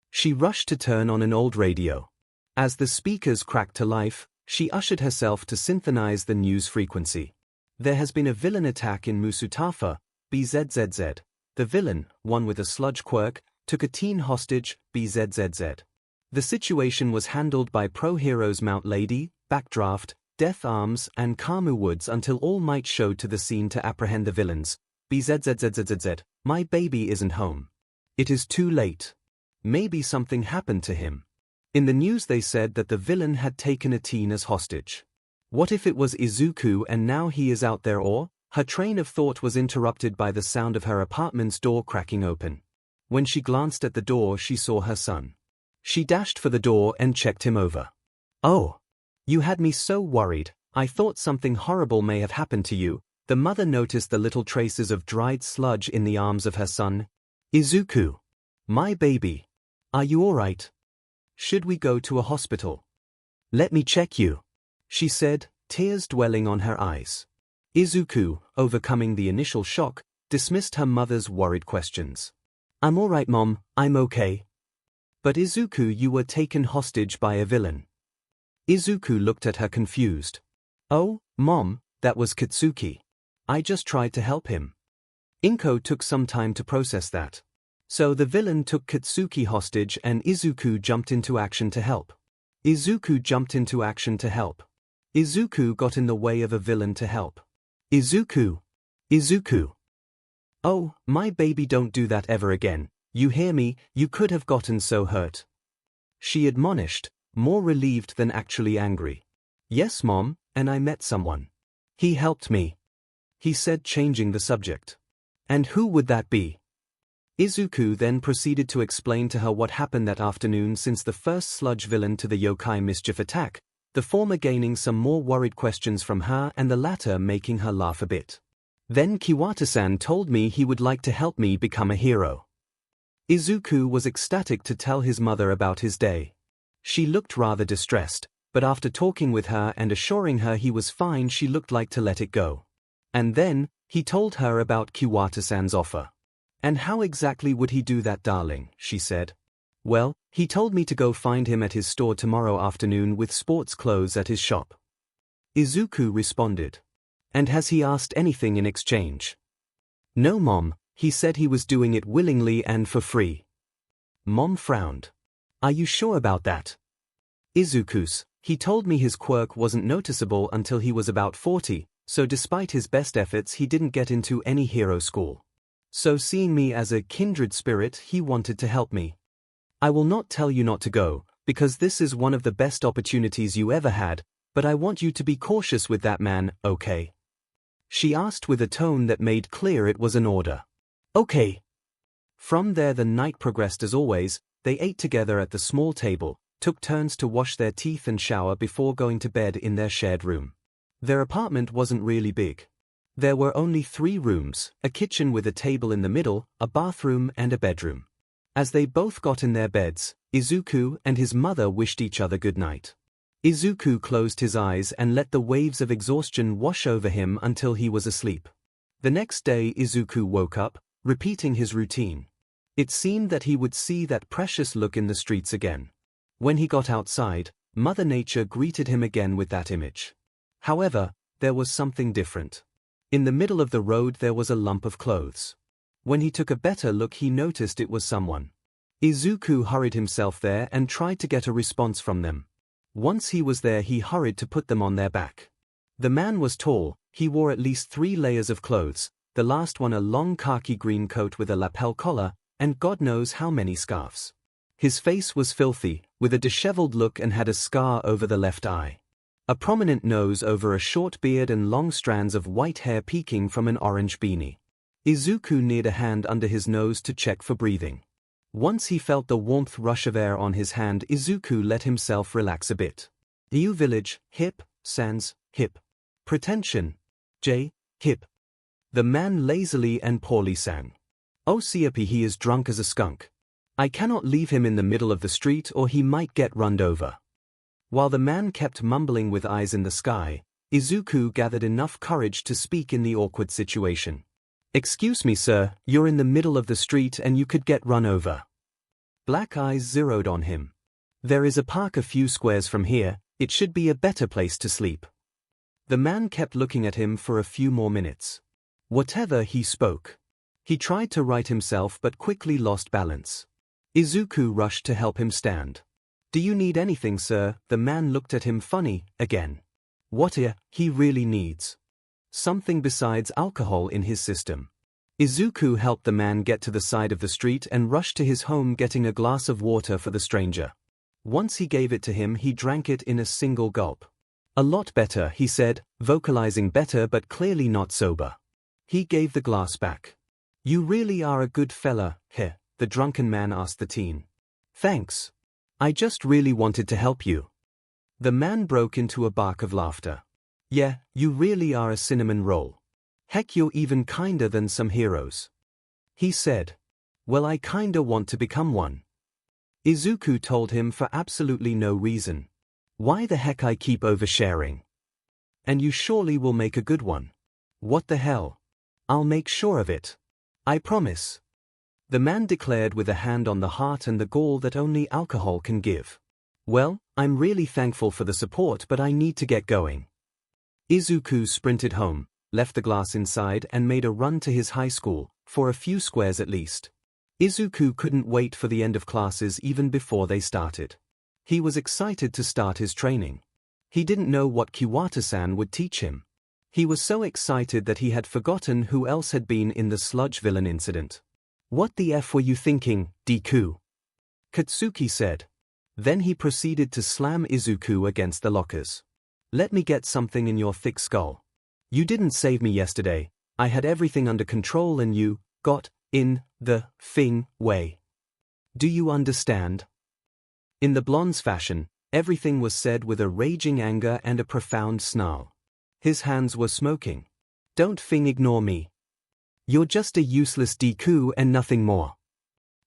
She rushed to turn on an old radio. As the speakers cracked to life, she ushered herself to synchronize the news frequency. There has been a villain attack in Musutafa, BZZZ. the villain, one with a sludge quirk, took a teen hostage, 𝐵𝐵𝐷𝐵. The situation was handled by pro-heroes Mount Lady, Backdraft, Death Arms, and Kamu Woods until All Might showed to the scene to apprehend the villains. 𝐵𝐵𝐷𝐵. My baby isn't home. It is too late. Maybe something happened to him. In the news they said that the villain had taken a teen as hostage. What if it was Izuku and now he is out there, or? Her train of thought was interrupted by the sound of her apartment's door cracking open. When she glanced at the door she saw her son. She dashed for the door and checked him over. Oh. You had me so worried, I thought something horrible may have happened to you. The mother noticed the little traces of dried sludge in the arms of her son. Izuku. My baby. Are you alright? Should we go to a hospital? Let me check you, she said, tears dwelling on her eyes. Izuku, overcoming the initial shock, dismissed her mother's worried questions. I'm alright, Mom, I'm okay. But Izuku, you were taken hostage by a villain. Izuku looked at her confused. Oh, Mom, that was Katsuki. I just tried to help him. Inko took some time to process that. So the villain took Katsuki hostage and Izuku jumped into action to help. Izuku jumped into action to help. Izuku got in the way of a villain to help. Izuku. Izuku. Oh, my baby, don't do that ever again. You hear me? You could have gotten so hurt. She admonished, more relieved than actually angry. Yes, Mom, and I met someone. He helped me, he said, changing the subject. And who would that be? Izuku then proceeded to explain to her what happened that afternoon since the first sludge villain to the yokai mischief attack, the former gaining some more worried questions from her and the latter making her laugh a bit. Then Kiwata-san told me he would like to help me become a hero. Izuku was ecstatic to tell his mother about his day. She looked rather distressed, but after talking with her and assuring her he was fine, she looked like to let it go. And then, he told her about Kiwata-san's offer. And how exactly would he do that, darling? She said. Well, he told me to go find him at his store tomorrow afternoon with sports clothes at his shop. Izuku responded. And has he asked anything in exchange? No, Mom, he said he was doing it willingly and for free. Mom frowned. Are you sure about that? Izuku's, he told me his quirk wasn't noticeable until he was about 40, so despite his best efforts he didn't get into any hero school. So seeing me as a kindred spirit, he wanted to help me. I will not tell you not to go, because this is one of the best opportunities you ever had, but I want you to be cautious with that man, okay? She asked with a tone that made clear it was an order. Okay. From there the night progressed as always. They ate together at the small table, took turns to wash their teeth and shower before going to bed in their shared room. Their apartment wasn't really big. There were only 3 rooms, a kitchen with a table in the middle, a bathroom and a bedroom. As they both got in their beds, Izuku and his mother wished each other good night. Izuku closed his eyes and let the waves of exhaustion wash over him until he was asleep. The next day Izuku woke up, repeating his routine. It seemed that he would see that precious look in the streets again. When he got outside, Mother Nature greeted him again with that image. However, there was something different. In the middle of the road there was a lump of clothes. When he took a better look he noticed it was someone. Izuku hurried himself there and tried to get a response from them. Once he was there he hurried to put them on their back. The man was tall, he wore at least 3 layers of clothes, the last one a long khaki green coat with a lapel collar, and God knows how many scarves. His face was filthy, with a disheveled look and had a scar over the left eye. A prominent nose over a short beard and long strands of white hair peeking from an orange beanie. Izuku neared a hand under his nose to check for breathing. Once he felt the warmth rush of air on his hand, Izuku let himself relax a bit. EU village, hip, sans, hip. Pretension. J, hip. The man lazily and poorly sang. Oh Siapi, he is drunk as a skunk. I cannot leave him in the middle of the street or he might get run over. While the man kept mumbling with eyes in the sky, Izuku gathered enough courage to speak in the awkward situation. Excuse me sir, you're in the middle of the street and you could get run over. Black eyes zeroed on him. There is a park a few squares from here, it should be a better place to sleep. The man kept looking at him for a few more minutes. Whatever, he spoke. He tried to right himself but quickly lost balance. Izuku rushed to help him stand. "Do you need anything, sir?" The man looked at him funny, again. What he really needs? Something besides alcohol in his system. Izuku helped the man get to the side of the street and rushed to his home, getting a glass of water for the stranger. Once he gave it to him, he drank it in a single gulp. "A lot better," he said, vocalizing better but clearly not sober. He gave the glass back. "You really are a good fella, the drunken man asked the teen. "Thanks. I just really wanted to help you." The man broke into a bark of laughter. "Yeah, you really are a cinnamon roll. Heck, you're even kinder than some heroes," he said. "Well, I kinda want to become one," Izuku told him for absolutely no reason. "Why the heck I keep oversharing? And you surely will make a good one." "What the hell? I'll make sure of it. I promise," the man declared with a hand on the heart and the gall that only alcohol can give. "Well, I'm really thankful for the support, but I need to get going." Izuku sprinted home, left the glass inside and made a run to his high school, for a few squares at least. Izuku couldn't wait for the end of classes even before they started. He was excited to start his training. He didn't know what Kiwata-san would teach him. He was so excited that he had forgotten who else had been in the sludge villain incident. "What the F were you thinking, Deku?" Katsuki said. Then he proceeded to slam Izuku against the lockers. "Let me get something in your thick skull. You didn't save me yesterday. I had everything under control and you got in the way. Do you understand?" In the blonde's fashion, everything was said with a raging anger and a profound snarl. His hands were smoking. "Don't ignore me. You're just a useless Deku and nothing more."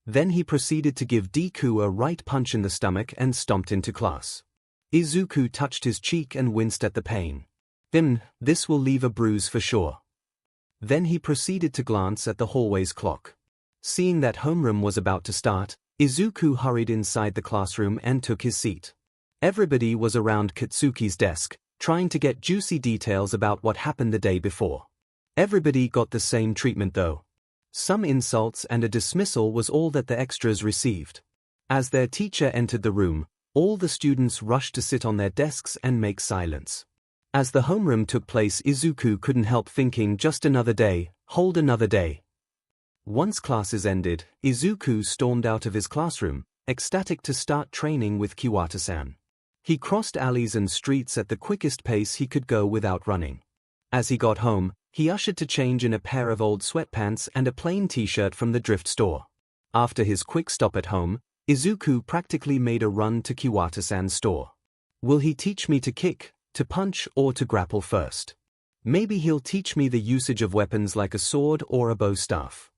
Then he proceeded to give Deku a right punch in the stomach and stomped into class. Izuku touched his cheek and winced at the pain. This will leave a bruise for sure." Then he proceeded to glance at the hallway's clock. Seeing that homeroom was about to start, Izuku hurried inside the classroom and took his seat. Everybody was around Katsuki's desk, trying to get juicy details about what happened the day before. Everybody got the same treatment though. Some insults and a dismissal was all that the extras received. As their teacher entered the room, all the students rushed to sit on their desks and make silence. As the homeroom took place, Izuku couldn't help thinking, just another day, hold another day. Once classes ended, Izuku stormed out of his classroom, ecstatic to start training with Kiwata-san. He crossed alleys and streets at the quickest pace he could go without running. As he got home, he ushered to change in a pair of old sweatpants and a plain t-shirt from the thrift store. After his quick stop at home, Izuku practically made a run to Kiwata-san's store. Will he teach me to kick, to punch, or to grapple first? Maybe he'll teach me the usage of weapons like a sword or a bow staff.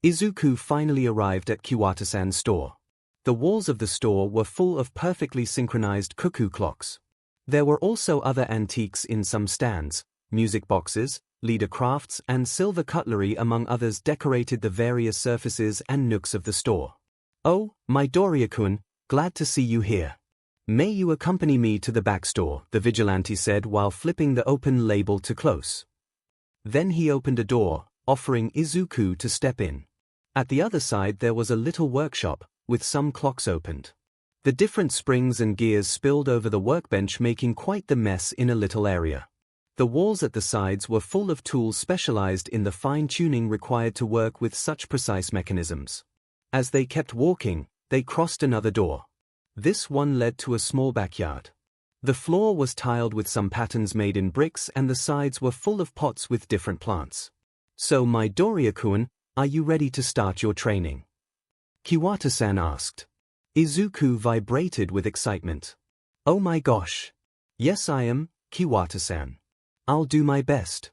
Izuku finally arrived at Kiwata-san's store. The walls of the store were full of perfectly synchronized cuckoo clocks. There were also other antiques in some stands. Music boxes, leader crafts, and silver cutlery among others decorated the various surfaces and nooks of the store. "Oh, Midoriya-kun, glad to see you here. May you accompany me to the back store," the vigilante said while flipping the open label to close. Then he opened a door, offering Izuku to step in. At the other side there was a little workshop, with some clocks opened. The different springs and gears spilled over the workbench, making quite the mess in a little area. The walls at the sides were full of tools specialized in the fine-tuning required to work with such precise mechanisms. As they kept walking, they crossed another door. This one led to a small backyard. The floor was tiled with some patterns made in bricks and the sides were full of pots with different plants. "So Midoriya-kun, are you ready to start your training?" Kiwata-san asked. Izuku vibrated with excitement. "Oh my gosh. Yes, I am, Kiwata-san. I'll do my best."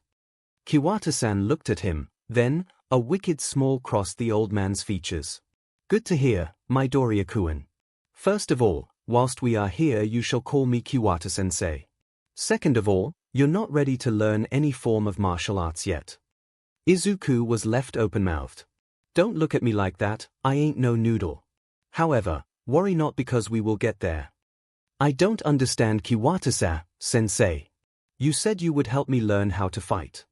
Kiwata-san looked at him, then, a wicked smile crossed the old man's features. "Good to hear, Midoriya-kun. First of all, whilst we are here you shall call me Kiwata-sensei. Second of all, you're not ready to learn any form of martial arts yet." Izuku was left open-mouthed. "Don't look at me like that, I ain't no noodle. However, worry not because we will get there." "I don't understand, Kiwata-sensei. You said you would help me learn how to fight."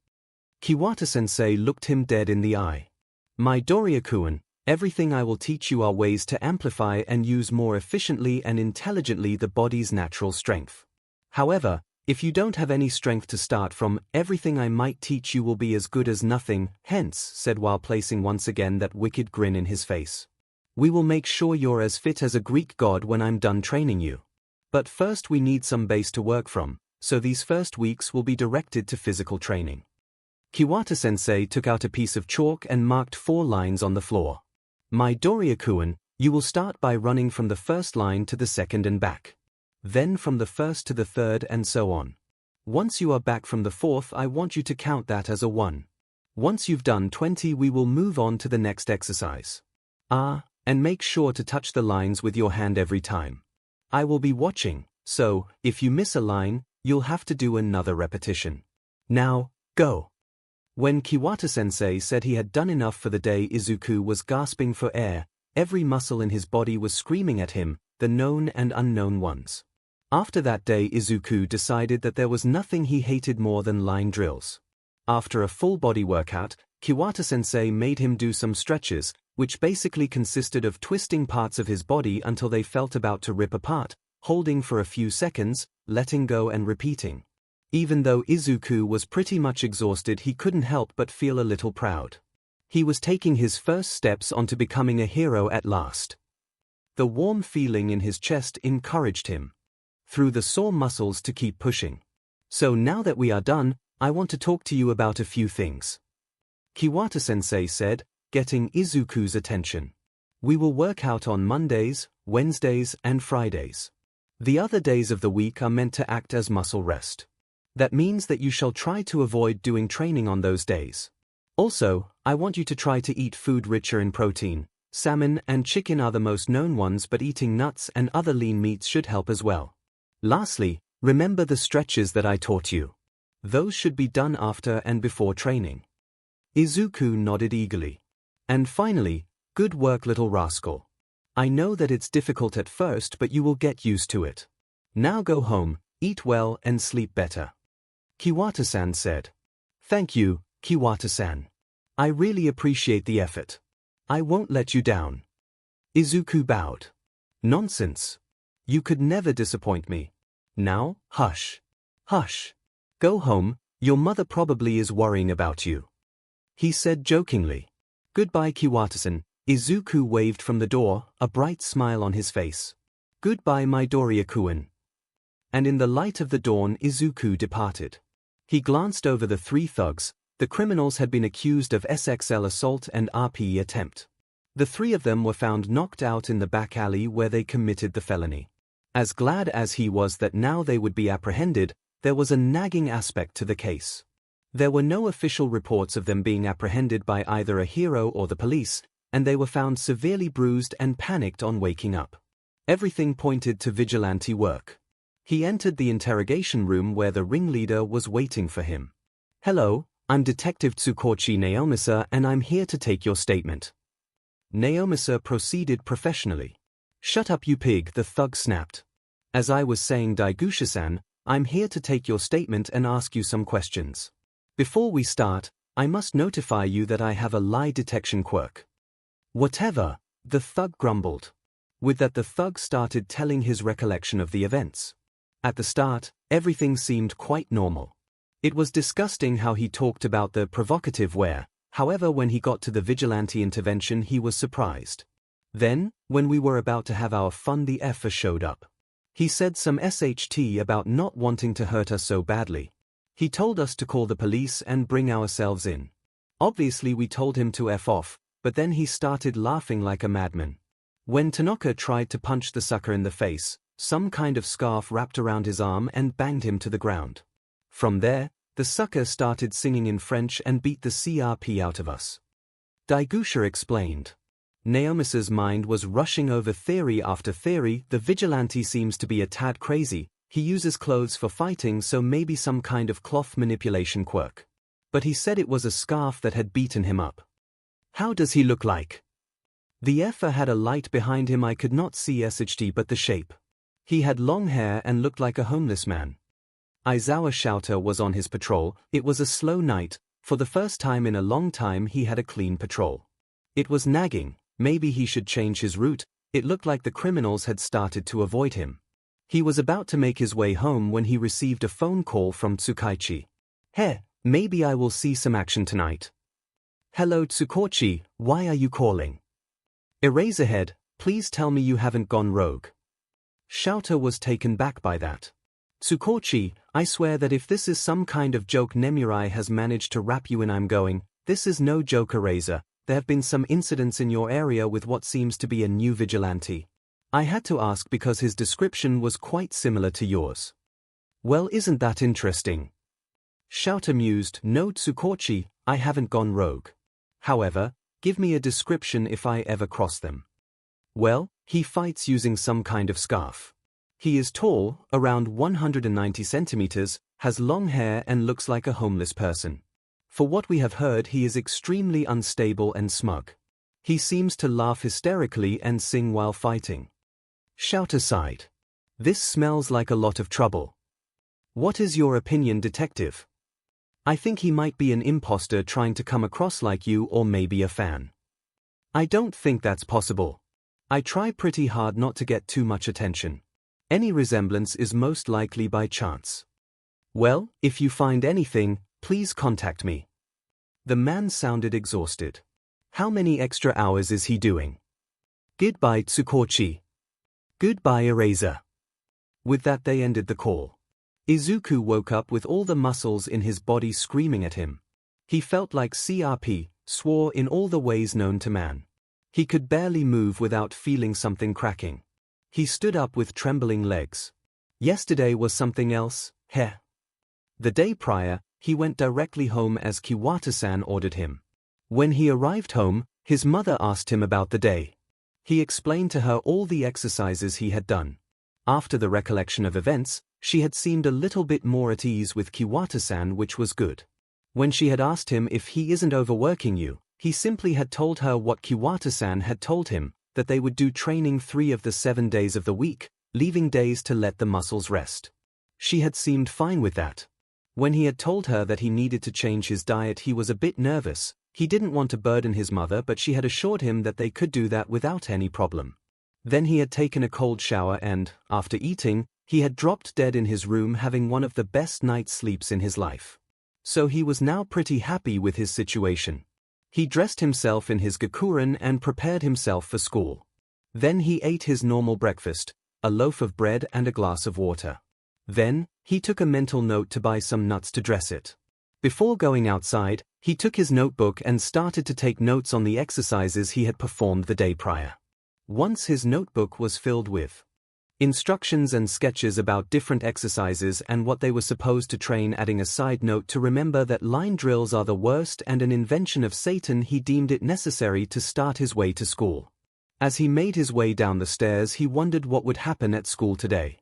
Kiwata-sensei looked him dead in the eye. Midoriya-kun, everything I will teach you are ways to amplify and use more efficiently and intelligently the body's natural strength. However, if you don't have any strength to start from, everything I might teach you will be as good as nothing, hence, said while placing once again that wicked grin in his face. We will make sure you're as fit as a Greek god when I'm done training you. But first we need some base to work from, so these first weeks will be directed to physical training. Kiwata-sensei took out a piece of chalk and marked 4 lines on the floor. Midoriya-kun, you will start by running from the first line to the second and back. Then from the first to the third and so on. Once you are back from the fourth, I want you to count that as a 1. Once you've done 20, we will move on to the next exercise. And make sure to touch the lines with your hand every time. I will be watching, so, if you miss a line, you'll have to do another repetition. Now, go. When Kiwata-sensei said he had done enough for the day, Izuku was gasping for air, every muscle in his body was screaming at him, the known and unknown ones. After that day, Izuku decided that there was nothing he hated more than line drills. After a full body workout, Kiwata-sensei made him do some stretches, which basically consisted of twisting parts of his body until they felt about to rip apart, holding for a few seconds, letting go and repeating. Even though Izuku was pretty much exhausted, he couldn't help but feel a little proud. He was taking his first steps onto becoming a hero at last. The warm feeling in his chest encouraged him through the sore muscles to keep pushing. So now that we are done, I want to talk to you about a few things. Kiwata-sensei said, getting Izuku's attention. We will work out on Mondays, Wednesdays, and Fridays. The other days of the week are meant to act as muscle rest. That means that you shall try to avoid doing training on those days. Also, I want you to try to eat food richer in protein. Salmon and chicken are the most known ones, but eating nuts and other lean meats should help as well. Lastly, remember the stretches that I taught you. Those should be done after and before training. Izuku nodded eagerly. And finally, good work, little rascal. I know that it's difficult at first, but you will get used to it. Now go home, eat well and sleep better. Kiwata-san said. Thank you, Kiwata-san. I really appreciate the effort. I won't let you down. Izuku bowed. Nonsense. You could never disappoint me. Now, hush. Hush. Go home, your mother probably is worrying about you. He said jokingly. Goodbye, Kiwata-san. Izuku waved from the door, a bright smile on his face. Goodbye, Midoriya-kun. And in the light of the dawn, Izuku departed. He glanced over the 3 thugs. The criminals had been accused of SXL assault and RPE attempt. The 3 of them were found knocked out in the back alley where they committed the felony. As glad as he was that now they would be apprehended, there was a nagging aspect to the case. There were no official reports of them being apprehended by either a hero or the police, and they were found severely bruised and panicked on waking up. Everything pointed to vigilante work. He entered the interrogation room where the ringleader was waiting for him. Hello, I'm Detective Tsukochi Naomasa and I'm here to take your statement. Naomasa proceeded professionally. Shut up, you pig, the thug snapped. As I was saying, Daigusha-san, I'm here to take your statement and ask you some questions. Before we start, I must notify you that I have a lie detection quirk. Whatever, the thug grumbled. With that, the thug started telling his recollection of the events. At the start, everything seemed quite normal. It was disgusting how he talked about the provocative wear, however when he got to the vigilante intervention he was surprised. Then, when we were about to have our fun, the effer showed up. He said some SHT about not wanting to hurt us so badly. He told us to call the police and bring ourselves in. Obviously we told him to F off, but then he started laughing like a madman. When Tanaka tried to punch the sucker in the face, some kind of scarf wrapped around his arm and banged him to the ground. From there, the sucker started singing in French and beat the CRP out of us. Daigusha explained. Naomisa's mind was rushing over theory after theory. The vigilante seems to be a tad crazy. He uses clothes for fighting, so maybe some kind of cloth manipulation quirk. But he said it was a scarf that had beaten him up. How does he look like? The effer had a light behind him. I could not see SHT but the shape. He had long hair and looked like a homeless man. Aizawa Shouter was on his patrol. It was a slow night. For the first time in a long time he had a clean patrol. It was nagging. Maybe he should change his route. It looked like the criminals had started to avoid him. He was about to make his way home when he received a phone call from Tsukoichi. Hey, maybe I will see some action tonight. Hello Tsukoichi, why are you calling? Eraserhead, please tell me you haven't gone rogue. 𝐿𝐴 was taken back by that. Tsukoichi, I swear that if this is some kind of joke Nemurai has managed to wrap you in. I'm going. This is no joke Eraser. There have been some incidents in your area with what seems to be a new vigilante. I had to ask because his description was quite similar to yours. Well, isn't that interesting? 𝐿𝐴 mused, no Tsukoichi, I haven't gone rogue. However, give me a description if I ever cross them. Well, he fights using some kind of scarf. He is tall, around 190 centimeters, has long hair and looks like a homeless person. For what we have heard, he is extremely unstable and smug. He seems to laugh hysterically and sing while fighting. 𝐿𝐴 sighed. This smells like a lot of trouble. What is your opinion, detective? I think he might be an imposter trying to come across like you, or maybe a fan. I don't think that's possible. I try pretty hard not to get too much attention. Any resemblance is most likely by chance. Well, if you find anything, please contact me. The man sounded exhausted. How many extra hours is he doing? Goodbye Tsukoichi. Goodbye Eraser. With that they ended the call. Izuku woke up with all the muscles in his body screaming at him. He felt like CRP, swore in all the ways known to man. He could barely move without feeling something cracking. He stood up with trembling legs. Yesterday was something else, heh. The day prior, he went directly home as Kiwata-san ordered him. When he arrived home, his mother asked him about the day. He explained to her all the exercises he had done. After the recollection of events, she had seemed a little bit more at ease with Kiwata-san, which was good. When she had asked him if he isn't overworking you, he simply had told her what Kiwata-san had told him, that they would do training 3 of the 7 days of the week, leaving days to let the muscles rest. She had seemed fine with that. When he had told her that he needed to change his diet, he was a bit nervous. He didn't want to burden his mother, but she had assured him that they could do that without any problem. Then he had taken a cold shower and, after eating, he had dropped dead in his room, having one of the best night's sleeps in his life. So he was now pretty happy with his situation. He dressed himself in his gakuren and prepared himself for school. Then he ate his normal breakfast, a loaf of bread and a glass of water. Then, he took a mental note to buy some nuts to dress it. Before going outside, he took his notebook and started to take notes on the exercises he had performed the day prior. Once his notebook was filled with instructions and sketches about different exercises and what they were supposed to train, adding a side note to remember that line drills are the worst and an invention of Satan, he deemed it necessary to start his way to school. As he made his way down the stairs, he wondered what would happen at school today.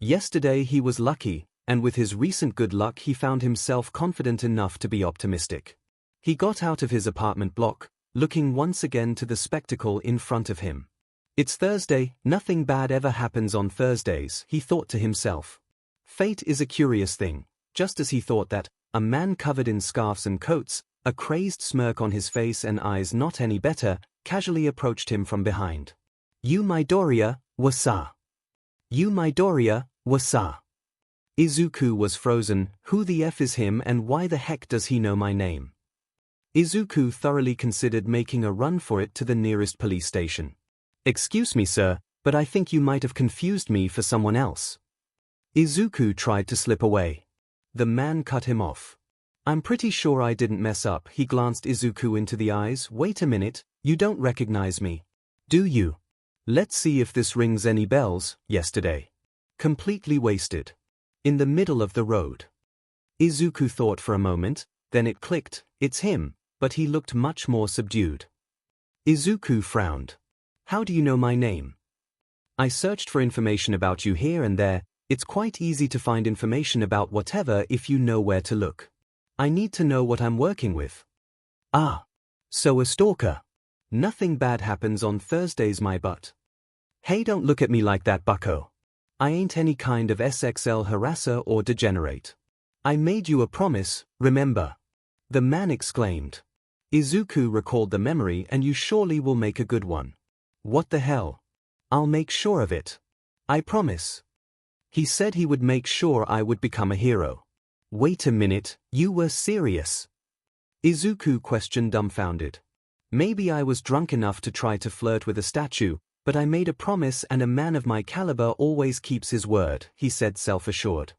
Yesterday he was lucky, and with his recent good luck he found himself confident enough to be optimistic. He got out of his apartment block, looking once again to the spectacle in front of him. It's Thursday, nothing bad ever happens on Thursdays, he thought to himself. Fate is a curious thing. Just as he thought that, a man covered in scarves and coats, a crazed smirk on his face and eyes not any better, casually approached him from behind. You Midoriya, wasa. You Midoriya, wasa. Izuku was frozen. Who the F is him and why the heck does he know my name? Izuku thoroughly considered making a run for it to the nearest police station. Excuse me sir, but I think you might have confused me for someone else. Izuku tried to slip away. The man cut him off. I'm pretty sure I didn't mess up. He glanced Izuku into the eyes. Wait a minute, you don't recognize me, do you? Let's see if this rings any bells. Yesterday. Completely wasted. In the middle of the road. Izuku thought for a moment, then it clicked, it's him, but he looked much more subdued. Izuku frowned. How do you know my name? I searched for information about you here and there. It's quite easy to find information about whatever if you know where to look. I need to know what I'm working with. Ah. So a stalker. Nothing bad happens on Thursdays, my butt. Hey, don't look at me like that, bucko. I ain't any kind of SXL harasser or degenerate. I made you a promise, remember? The man exclaimed. Izuku recalled the memory, and you surely will make a good one. What the hell? I'll make sure of it. I promise. He said he would make sure I would become a hero. Wait a minute, you were serious? Izuku questioned, dumbfounded. Maybe I was drunk enough to try to flirt with a statue, but I made a promise, and a man of my caliber always keeps his word, he said, self-assured.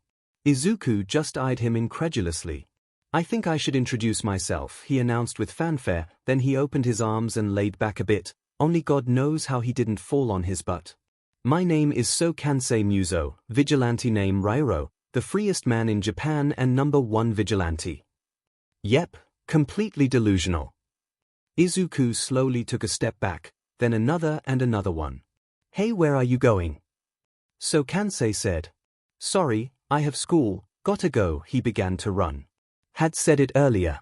Izuku just eyed him incredulously. I think I should introduce myself, he announced with fanfare. Then he opened his arms and laid back a bit. Only God knows how he didn't fall on his butt. My name is 𝐒𝐭𝐚𝐲, vigilante name Rairo, the freest man in Japan and #1 vigilante. Yep, completely delusional. Izuku slowly took a step back, then another and another one. Hey, where are you going? 𝐒𝐭𝐚𝐲 said. Sorry, I have school, gotta go. He began to run. Had said it earlier.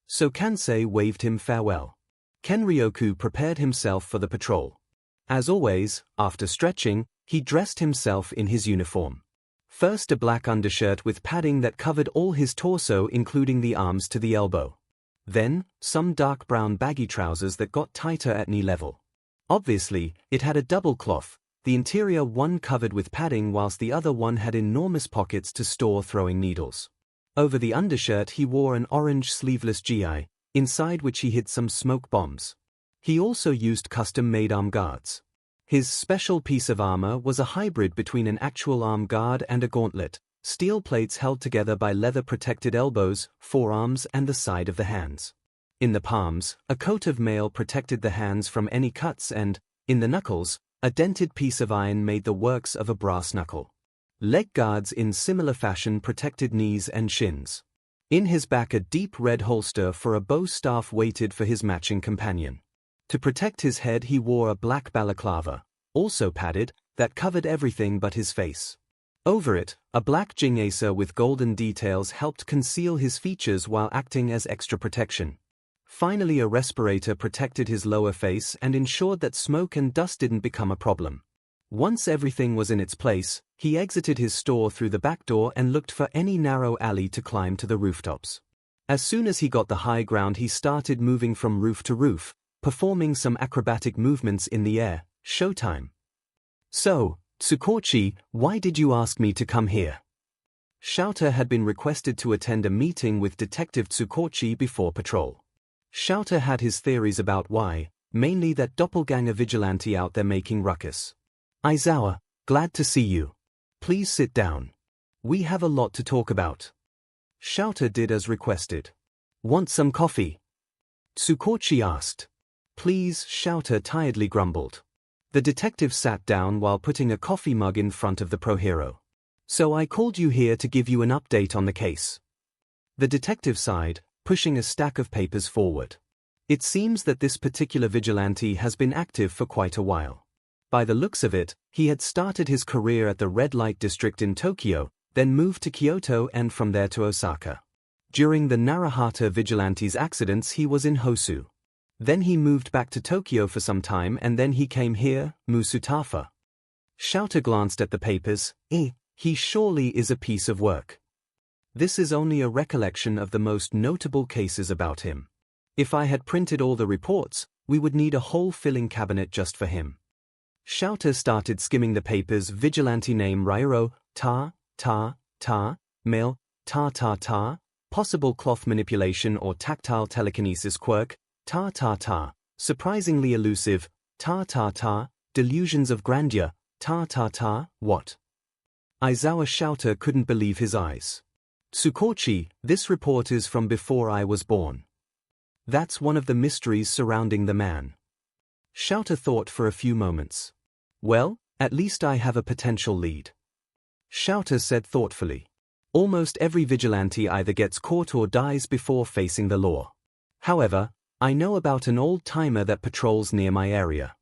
𝐒𝐭𝐚𝐲 waved him farewell. Kenryoku prepared himself for the patrol. As always, after stretching, he dressed himself in his uniform. First, a black undershirt with padding that covered all his torso, including the arms to the elbow. Then, some dark brown baggy trousers that got tighter at knee level. Obviously, it had a double cloth, the interior one covered with padding whilst the other one had enormous pockets to store throwing needles. Over the undershirt he wore an orange sleeveless gi, inside which he hid some smoke bombs. He also used custom-made arm guards. His special piece of armor was a hybrid between an actual arm guard and a gauntlet, steel plates held together by leather-protected elbows, forearms and the side of the hands. In the palms, a coat of mail protected the hands from any cuts and, in the knuckles, a dented piece of iron made the works of a brass knuckle. Leg guards in similar fashion protected knees and shins. In his back a deep red holster for a bow staff waited for his matching companion. To protect his head he wore a black balaclava, also padded, that covered everything but his face. Over it, a black 𝐔𝐬𝐴𝐶 with golden details helped conceal his features while acting as extra protection. Finally, a respirator protected his lower face and ensured that smoke and dust didn't become a problem. Once everything was in its place, he exited his store through the back door and looked for any narrow alley to climb to the rooftops. As soon as he got the high ground he started moving from roof to roof, performing some acrobatic movements in the air. Showtime. So, Tsukochi, why did you ask me to come here? 𝐿𝐴 had been requested to attend a meeting with Detective Tsukochi before patrol. 𝐿𝐴 had his theories about why, mainly that doppelganger vigilante out there making ruckus. Aizawa, glad to see you. Please sit down. We have a lot to talk about. 𝐿𝐴 did as requested. Want some coffee? Tsukochi asked. Please, 𝐿𝐴 tiredly grumbled. The detective sat down while putting a coffee mug in front of the pro-hero. So I called you here to give you an update on the case. The detective sighed, pushing a stack of papers forward. It seems that this particular vigilante has been active for quite a while. By the looks of it, he had started his career at the red light district in Tokyo, then moved to Kyoto and from there to Osaka. During the Narahata vigilantes accidents he was in Hosu. Then he moved back to Tokyo for some time and then he came here, Musutafa. 𝐿𝐴 glanced at the papers. He surely is a piece of work. This is only a recollection of the most notable cases about him. If I had printed all the reports, we would need a whole filing cabinet just for him. 𝐿𝐴 started skimming the papers. Vigilante name Rairo, male, possible cloth manipulation or tactile telekinesis quirk, surprisingly elusive, delusions of grandeur, what? Aizawa 𝐿𝐴 couldn't believe his eyes. Tsukochi, this report is from before I was born. That's one of the mysteries surrounding the man. 𝐿𝐴 thought for a few moments. Well, at least I have a potential lead. 𝐿𝐴 said thoughtfully. Almost every vigilante either gets caught or dies before facing the law. However, I know about an old-timer that patrols near my area.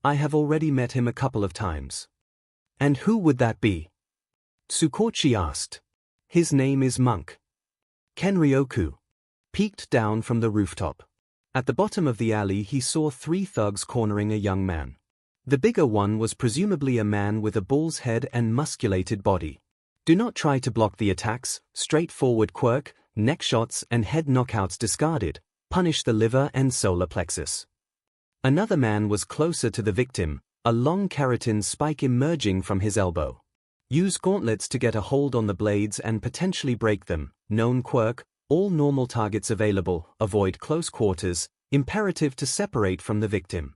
I have already met him a couple of times. And who would that be? Tsukochi asked. His name is Monk. Kenryoku peeked down from the rooftop. At the bottom of the alley he saw 3 thugs cornering a young man. The bigger one was presumably a man with a bull's head and musculated body. Do not try to block the attacks, straightforward quirk, neck shots and head knockouts discarded, punish the liver and solar plexus. Another man was closer to the victim, a long keratin spike emerging from his elbow. Use gauntlets to get a hold on the blades and potentially break them. Known quirk, all normal targets available, avoid close quarters, imperative to separate from the victim.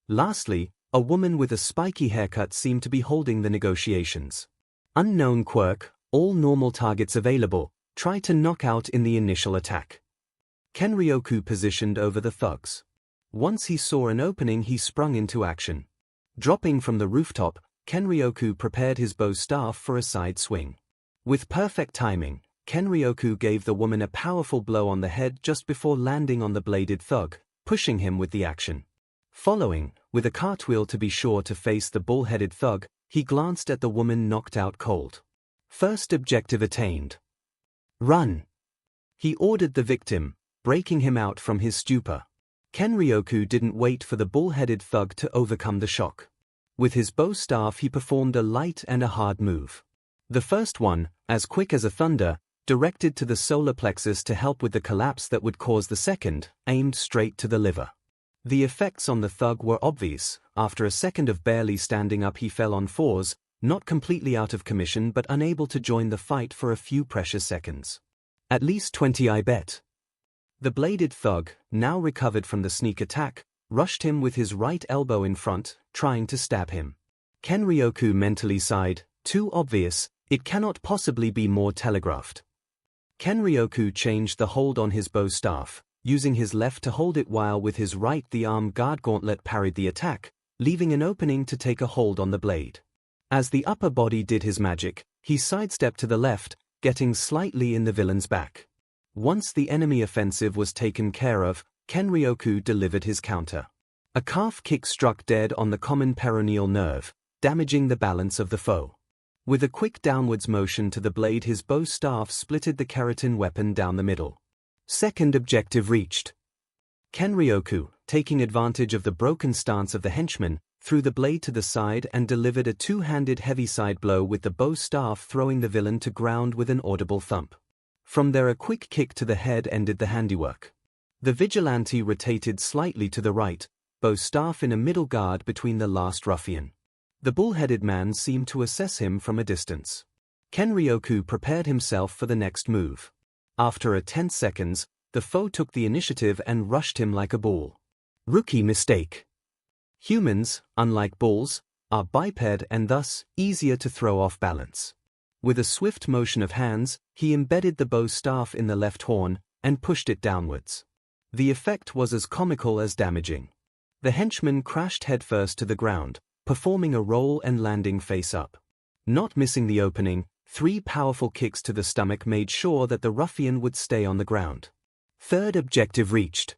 Lastly, a woman with a spiky haircut seemed to be holding the negotiations. Unknown quirk, all normal targets available, try to knock out in the initial attack. Kenryoku positioned over the thugs. Once he saw an opening, he sprung into action. Dropping from the rooftop, Kenryoku prepared his bow staff for a side swing. With perfect timing, Kenryoku gave the woman a powerful blow on the head just before landing on the bladed thug, pushing him with the action. Following, with a cartwheel to be sure to face the bull-headed thug, he glanced at the woman knocked out cold. First objective attained. Run! He ordered the victim, breaking him out from his stupor. Kenryoku didn't wait for the bull-headed thug to overcome the shock. With his bow staff he performed a light and a hard move. The first one, as quick as a thunder, directed to the solar plexus to help with the collapse that would cause the second, aimed straight to the liver. The effects on the thug were obvious. After a second of barely standing up he fell on fours, not completely out of commission but unable to join the fight for a few precious seconds. At least 20 I bet. The bladed thug, now recovered from the sneak attack, rushed him with his right elbow in front, trying to stab him. Kenryoku mentally sighed, too obvious, it cannot possibly be more telegraphed. Kenryoku changed the hold on his bow staff, using his left to hold it while with his right the arm guard gauntlet parried the attack, leaving an opening to take a hold on the blade. As the upper body did his magic, he sidestepped to the left, getting slightly in the villain's back. Once the enemy offensive was taken care of, Kenryoku delivered his counter. A calf kick struck dead on the common peroneal nerve, damaging the balance of the foe. With a quick downwards motion to the blade his bow staff splitted the keratin weapon down the middle. Second objective reached. Kenryoku, taking advantage of the broken stance of the henchman, threw the blade to the side and delivered a two-handed heavy side blow with the bow staff throwing the villain to ground with an audible thump. From there a quick kick to the head ended the handiwork. The vigilante rotated slightly to the right, bow staff in a middle guard between the last ruffian. The bull-headed man seemed to assess him from a distance. Kenryoku prepared himself for the next move. After a tense seconds, the foe took the initiative and rushed him like a bull. Rookie mistake. Humans, unlike bulls, are biped and thus easier to throw off balance. With a swift motion of hands, he embedded the bow staff in the left horn and pushed it downwards. The effect was as comical as damaging. The henchman crashed headfirst to the ground, performing a roll and landing face up. Not missing the opening, 3 powerful kicks to the stomach made sure that the ruffian would stay on the ground. Third objective reached.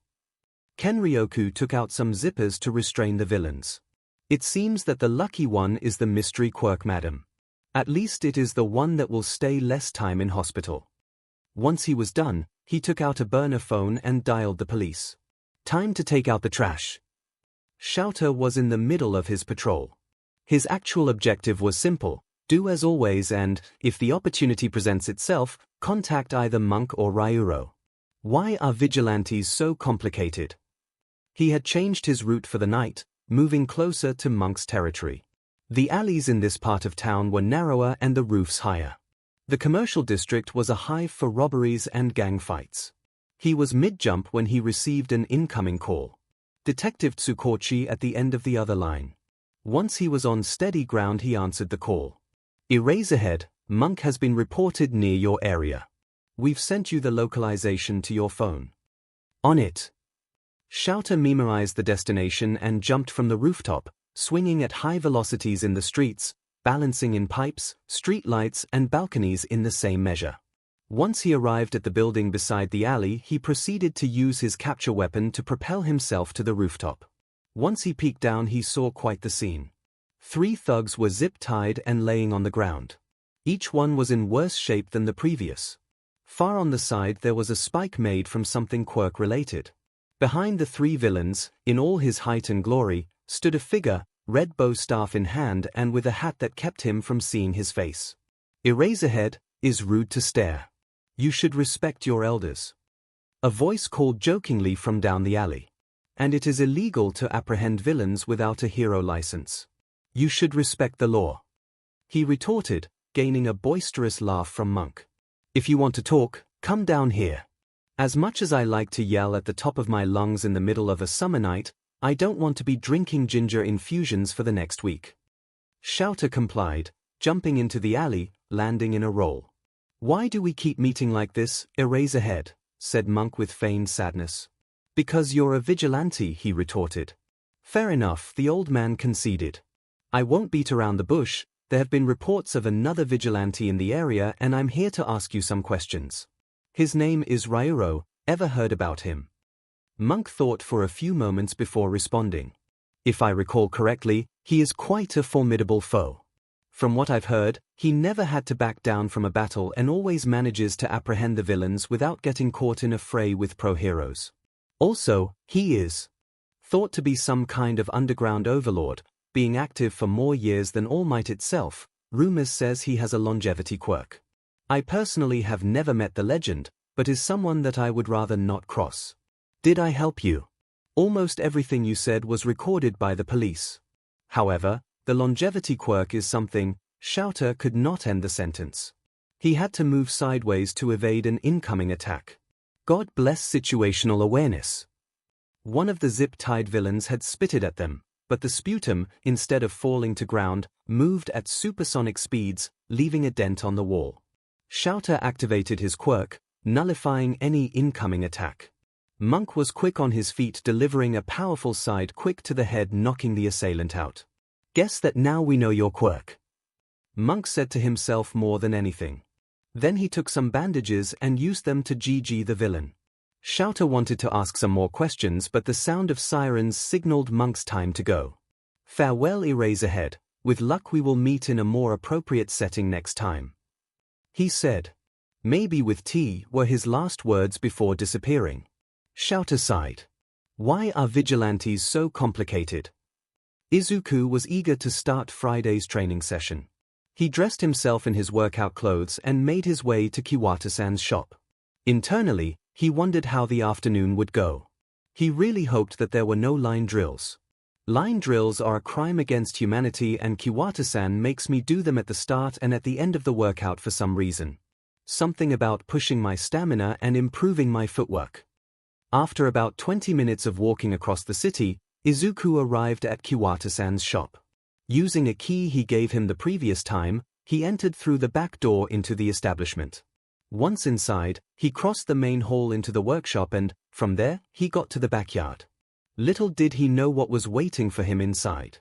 Kenryoku took out some zippers to restrain the villains. It seems that the lucky one is the mystery quirk madam. At least it is the one that will stay less time in hospital. Once he was done, he took out a burner phone and dialed the police. Time to take out the trash. Shouter was in the middle of his patrol. His actual objective was simple: do as always and, if the opportunity presents itself, contact either Monk or Ryuro. Why are vigilantes so complicated? He had changed his route for the night, moving closer to Monk's territory. The alleys in this part of town were narrower and the roofs higher. The commercial district was a hive for robberies and gang fights. He was mid-jump when he received an incoming call. Detective Tsukochi at the end of the other line. Once he was on steady ground he answered the call. Eraserhead, Monk has been reported near your area. We've sent you the localization to your phone. On it. Shouter memorized the destination and jumped from the rooftop, swinging at high velocities in the streets, balancing in pipes, street lights and balconies in the same measure. Once he arrived at the building beside the alley, he proceeded to use his capture weapon to propel himself to the rooftop. Once he peeked down he saw quite the scene. 3 thugs were zip-tied and laying on the ground. Each one was in worse shape than the previous. Far on the side there was a spike made from something quirk-related. Behind the 3 villains, in all his height and glory, stood a figure, red bow staff in hand and with a hat that kept him from seeing his face. Eraserhead, is rude to stare. You should respect your elders. A voice called jokingly from down the alley. And it is illegal to apprehend villains without a hero license. You should respect the law. He retorted, gaining a boisterous laugh from Monk. If you want to talk, come down here. As much as I like to yell at the top of my lungs in the middle of a summer night, I don't want to be drinking ginger infusions for the next week. 𝐤𝐻𝐻 complied, jumping into the alley, landing in a roll. Why do we keep meeting like this, Eraserhead? Said Monk with feigned sadness. Because you're a vigilante, he retorted. Fair enough, the old man conceded. I won't beat around the bush, there have been reports of another vigilante in the area and I'm here to ask you some questions. His name is Ryuro, ever heard about him? Monk thought for a few moments before responding. If I recall correctly, he is quite a formidable foe. From what I've heard, he never had to back down from a battle and always manages to apprehend the villains without getting caught in a fray with pro-heroes. Also, he is thought to be some kind of underground overlord, being active for more years than All Might itself. Rumors says he has a longevity quirk. I personally have never met the legend, but is someone that I would rather not cross. Did I help you? Almost everything you said was recorded by the police. However, the longevity quirk is something. 𝐤𝐻𝐻 could not end the sentence. He had to move sideways to evade an incoming attack. God bless situational awareness. One of the zip-tied villains had spitted at them, but the sputum, instead of falling to ground, moved at supersonic speeds, leaving a dent on the wall. 𝐤𝐻𝐻 activated his quirk, nullifying any incoming attack. Monk was quick on his feet, delivering a powerful side quick to the head, knocking the assailant out. Guess that now we know your quirk. Monk said to himself more than anything. Then he took some bandages and used them to GG the villain. 𝐤𝐻𝐻 wanted to ask some more questions, but the sound of sirens signaled Monk's time to go. Farewell, Eraserhead, with luck we will meet in a more appropriate setting next time. He said. Maybe with tea, were his last words before disappearing. 𝐤𝐻𝐻 sighed. Why are vigilantes so complicated? Izuku was eager to start Friday's training session. He dressed himself in his workout clothes and made his way to Kiwata-san's shop. Internally, he wondered how the afternoon would go. He really hoped that there were no line drills. Line drills are a crime against humanity and Kiwata-san makes me do them at the start and at the end of the workout for some reason. Something about pushing my stamina and improving my footwork. After about 20 minutes of walking across the city, Izuku arrived at Kiwata-san's shop. Using a key he gave him the previous time, he entered through the back door into the establishment. Once inside, he crossed the main hall into the workshop and, from there, he got to the backyard. Little did he know what was waiting for him inside.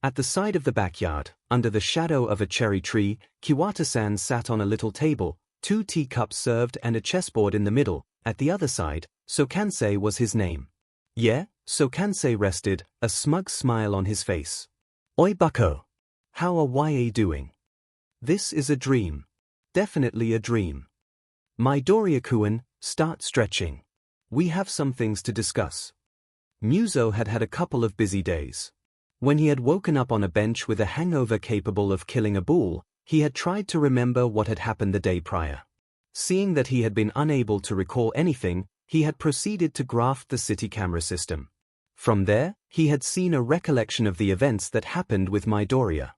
At the side of the backyard, under the shadow of a cherry tree, Kiwata-san sat on a little table, 2 teacups served and a chessboard in the middle. At the other side, 𝐒𝐭𝐚𝐻 was his name. Yeah, 𝐒𝐭𝐚𝐻 rested, a smug smile on his face. Oi bucko. How are ya doing? This is a dream. Definitely a dream. Midoriya-kun, start stretching. We have some things to discuss. 𝐒𝐿 had had a couple of busy days. When he had woken up on a bench with a hangover capable of killing a bull, he had tried to remember what had happened the day prior. Seeing that he had been unable to recall anything, he had proceeded to graft the city camera system. From there, he had seen a recollection of the events that happened with Midoriya.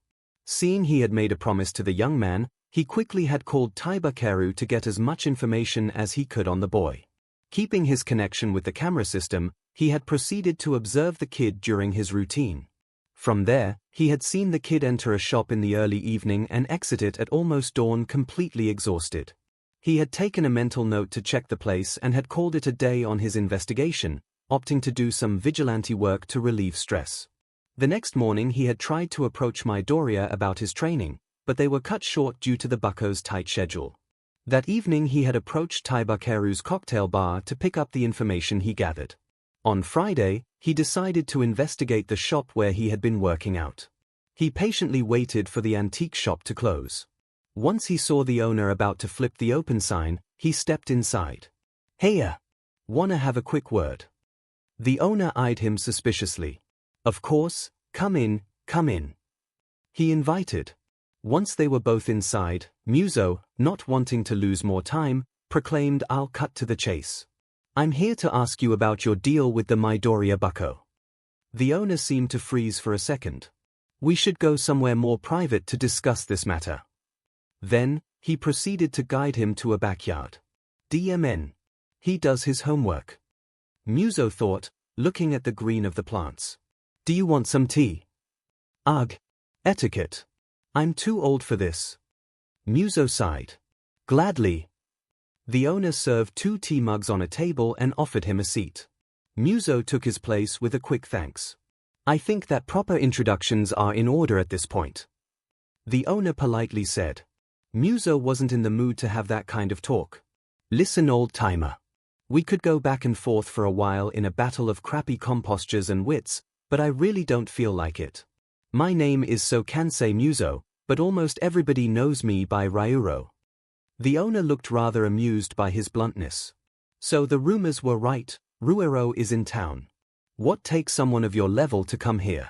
Seeing he had made a promise to the young man, he quickly had called Taibakeru to get as much information as he could on the boy. Keeping his connection with the camera system, he had proceeded to observe the kid during his routine. From there, he had seen the kid enter a shop in the early evening and exit it at almost dawn completely exhausted. He had taken a mental note to check the place and had called it a day on his investigation, opting to do some vigilante work to relieve stress. The next morning he had tried to approach Midoriya about his training, but they were cut short due to the bucko's tight schedule. That evening he had approached Taibakeru's cocktail bar to pick up the information he gathered. On Friday, he decided to investigate the shop where he had been working out. He patiently waited for the antique shop to close. Once he saw the owner about to flip the open sign, he stepped inside. Heya! Wanna have a quick word? The owner eyed him suspiciously. Of course, come in, come in. He invited. Once they were both inside, 𝐒𝐿, not wanting to lose more time, proclaimed, I'll cut to the chase. I'm here to ask you about your deal with the Midoriya bucko. The owner seemed to freeze for a second. We should go somewhere more private to discuss this matter. Then, he proceeded to guide him to a backyard. DMN. He does his homework. 𝐒𝐿 thought, looking at the green of the plants. Do you want some tea? Ugh. Etiquette. I'm too old for this. 𝐒𝐿 sighed. Gladly. The owner served 2 tea mugs on a table and offered him a seat. 𝐒𝐿 took his place with a quick thanks. I think that proper introductions are in order at this point. The owner politely said. 𝐒𝐿 wasn't in the mood to have that kind of talk. Listen, old-timer. We could go back and forth for a while in a battle of crappy compostures and wits, but I really don't feel like it. My name is 𝐭𝐚𝐲, but almost everybody knows me by Ryuro. The owner looked rather amused by his bluntness. So the rumors were right, Ryuro is in town. What takes someone of your level to come here?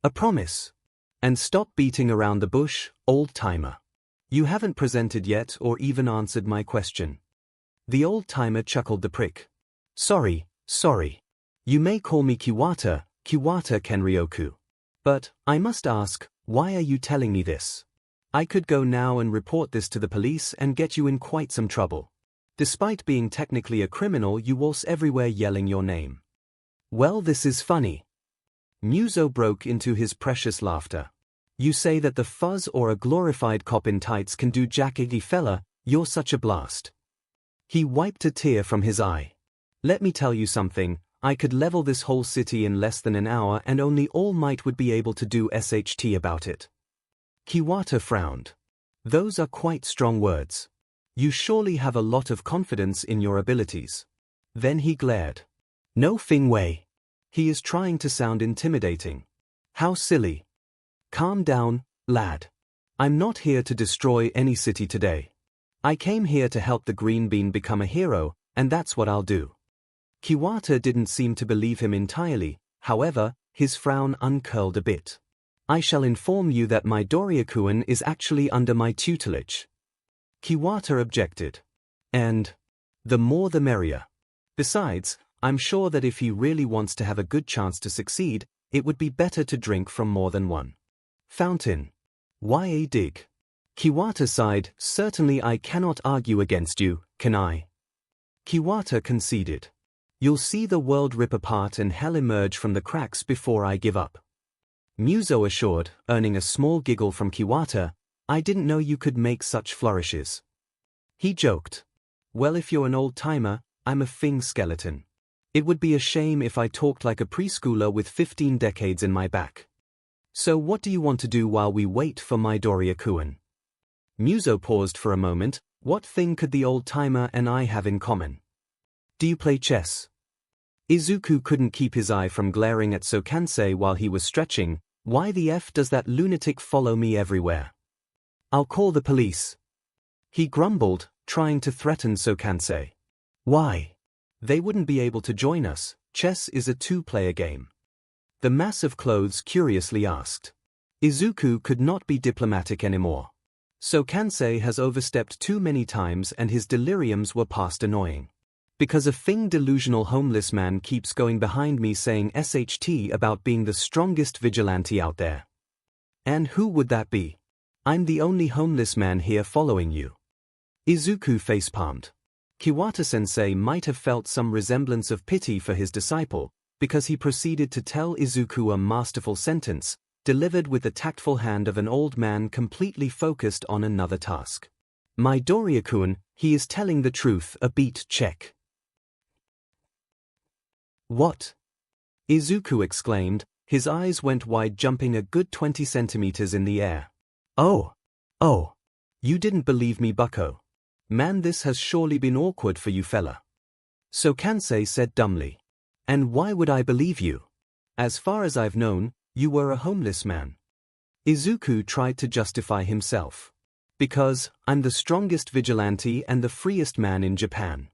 A promise. And stop beating around the bush, old-timer. You haven't presented yet or even answered my question. The old-timer chuckled the prick. Sorry. You may call me Kiwata Kenryoku. But, I must ask, why are you telling me this? I could go now and report this to the police and get you in quite some trouble. Despite being technically a criminal, you waltz everywhere yelling your name. Well, this is funny. 𝐒𝐿 broke into his precious laughter. You say that the fuzz or a glorified cop in tights can do jackety fella, you're such a blast. He wiped a tear from his eye. Let me tell you something, I could level this whole city in less than an hour and only All Might would be able to do SHT about it. Kiwata frowned. Those are quite strong words. You surely have a lot of confidence in your abilities. Then he glared. No Fing Wei. He is trying to sound intimidating. How silly. Calm down, lad. I'm not here to destroy any city today. I came here to help the Green Bean become a hero, and that's what I'll do. Kiwata didn't seem to believe him entirely, however, his frown uncurled a bit. I shall inform you that Midoriya-kun is actually under my tutelage. Kiwata objected. And? The more the merrier. Besides, I'm sure that if he really wants to have a good chance to succeed, it would be better to drink from more than one fountain. Why a dig? Kiwata sighed. Certainly I cannot argue against you, can I? Kiwata conceded. You'll see the world rip apart and hell emerge from the cracks before I give up. 𝐒𝐿 assured, earning a small giggle from Kiwata. I didn't know you could make such flourishes. He joked. Well, if you're an old-timer, I'm a Fing skeleton. It would be a shame if I talked like a preschooler with 15 decades in my back. So what do you want to do while we wait for Midoriya-kun? 𝐒𝐿 paused for a moment. What thing could the old-timer and I have in common? Do you play chess? Izuku couldn't keep his eye from glaring at 𝐒𝐭𝐚𝐲 while he was stretching. Why the F does that lunatic follow me everywhere? I'll call the police. He grumbled, trying to threaten 𝐒𝐭𝐚𝐲. Why? They wouldn't be able to join us. Chess is a 2-player game. The mass of clothes curiously asked. Izuku could not be diplomatic anymore. 𝐒𝐭𝐚𝐲 has overstepped too many times and his deliriums were past annoying. Because a Fing delusional homeless man keeps going behind me saying SHT about being the strongest vigilante out there. And who would that be? I'm the only homeless man here following you. Izuku facepalmed. Kiwata-sensei might have felt some resemblance of pity for his disciple, because he proceeded to tell Izuku a masterful sentence, delivered with the tactful hand of an old man completely focused on another task. Midoriya-kun, he is telling the truth. A beat check. What? Izuku exclaimed, his eyes went wide, jumping a good 20 centimeters in the air. Oh, you didn't believe me, bucko. Man, this has surely been awkward for you fella. 𝐒𝐭𝐚𝐲 said dumbly. And why would I believe you? As far as I've known, you were a homeless man. Izuku tried to justify himself. Because, I'm the strongest vigilante and the freest man in Japan.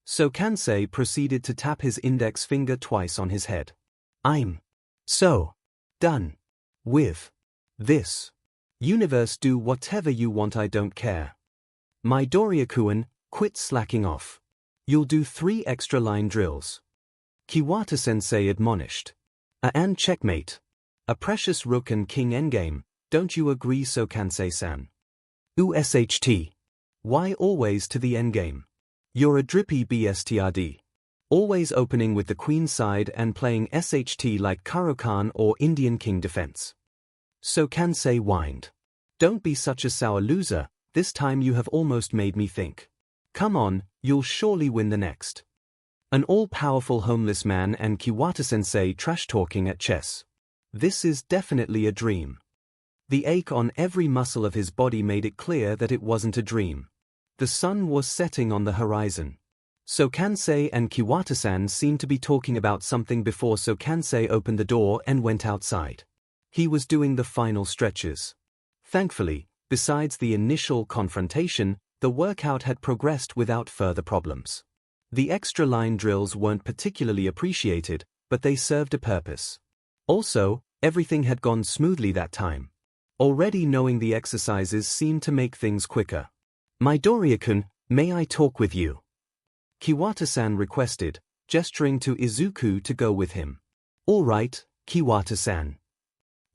𝐒𝐭𝐚𝐲 proceeded to tap his index finger twice on his head. I'm so done with this. Universe, do whatever you want, I don't care. Midoriya-kun, quit slacking off. You'll do 3 extra line drills. Kiwata-sensei admonished. And checkmate. A precious rook and king endgame, don't you agree 𝐒𝐭𝐚𝐲-san? USHT. Why always to the endgame? You're a drippy BSTRD. Always opening with the queen side and playing SHT like Caro-Kann or Indian king defense. 𝐒𝐭𝐚𝐲 whined. Don't be such a sour loser, this time you have almost made me think. Come on, you'll surely win the next. An all-powerful homeless man and Kiwata-sensei trash-talking at chess. This is definitely a dream. The ache on every muscle of his body made it clear that it wasn't a dream. The sun was setting on the horizon. 𝐒𝐭𝐚𝐲 and Kiwata-san seemed to be talking about something before 𝐒𝐭𝐚𝐲 opened the door and went outside. He was doing the final stretches. Thankfully, besides the initial confrontation, the workout had progressed without further problems. The extra line drills weren't particularly appreciated, but they served a purpose. Also, everything had gone smoothly that time. Already knowing the exercises seemed to make things quicker. Midoriya-kun, may I talk with you? Kiwata-san requested, gesturing to Izuku to go with him. All right, Kiwata-san.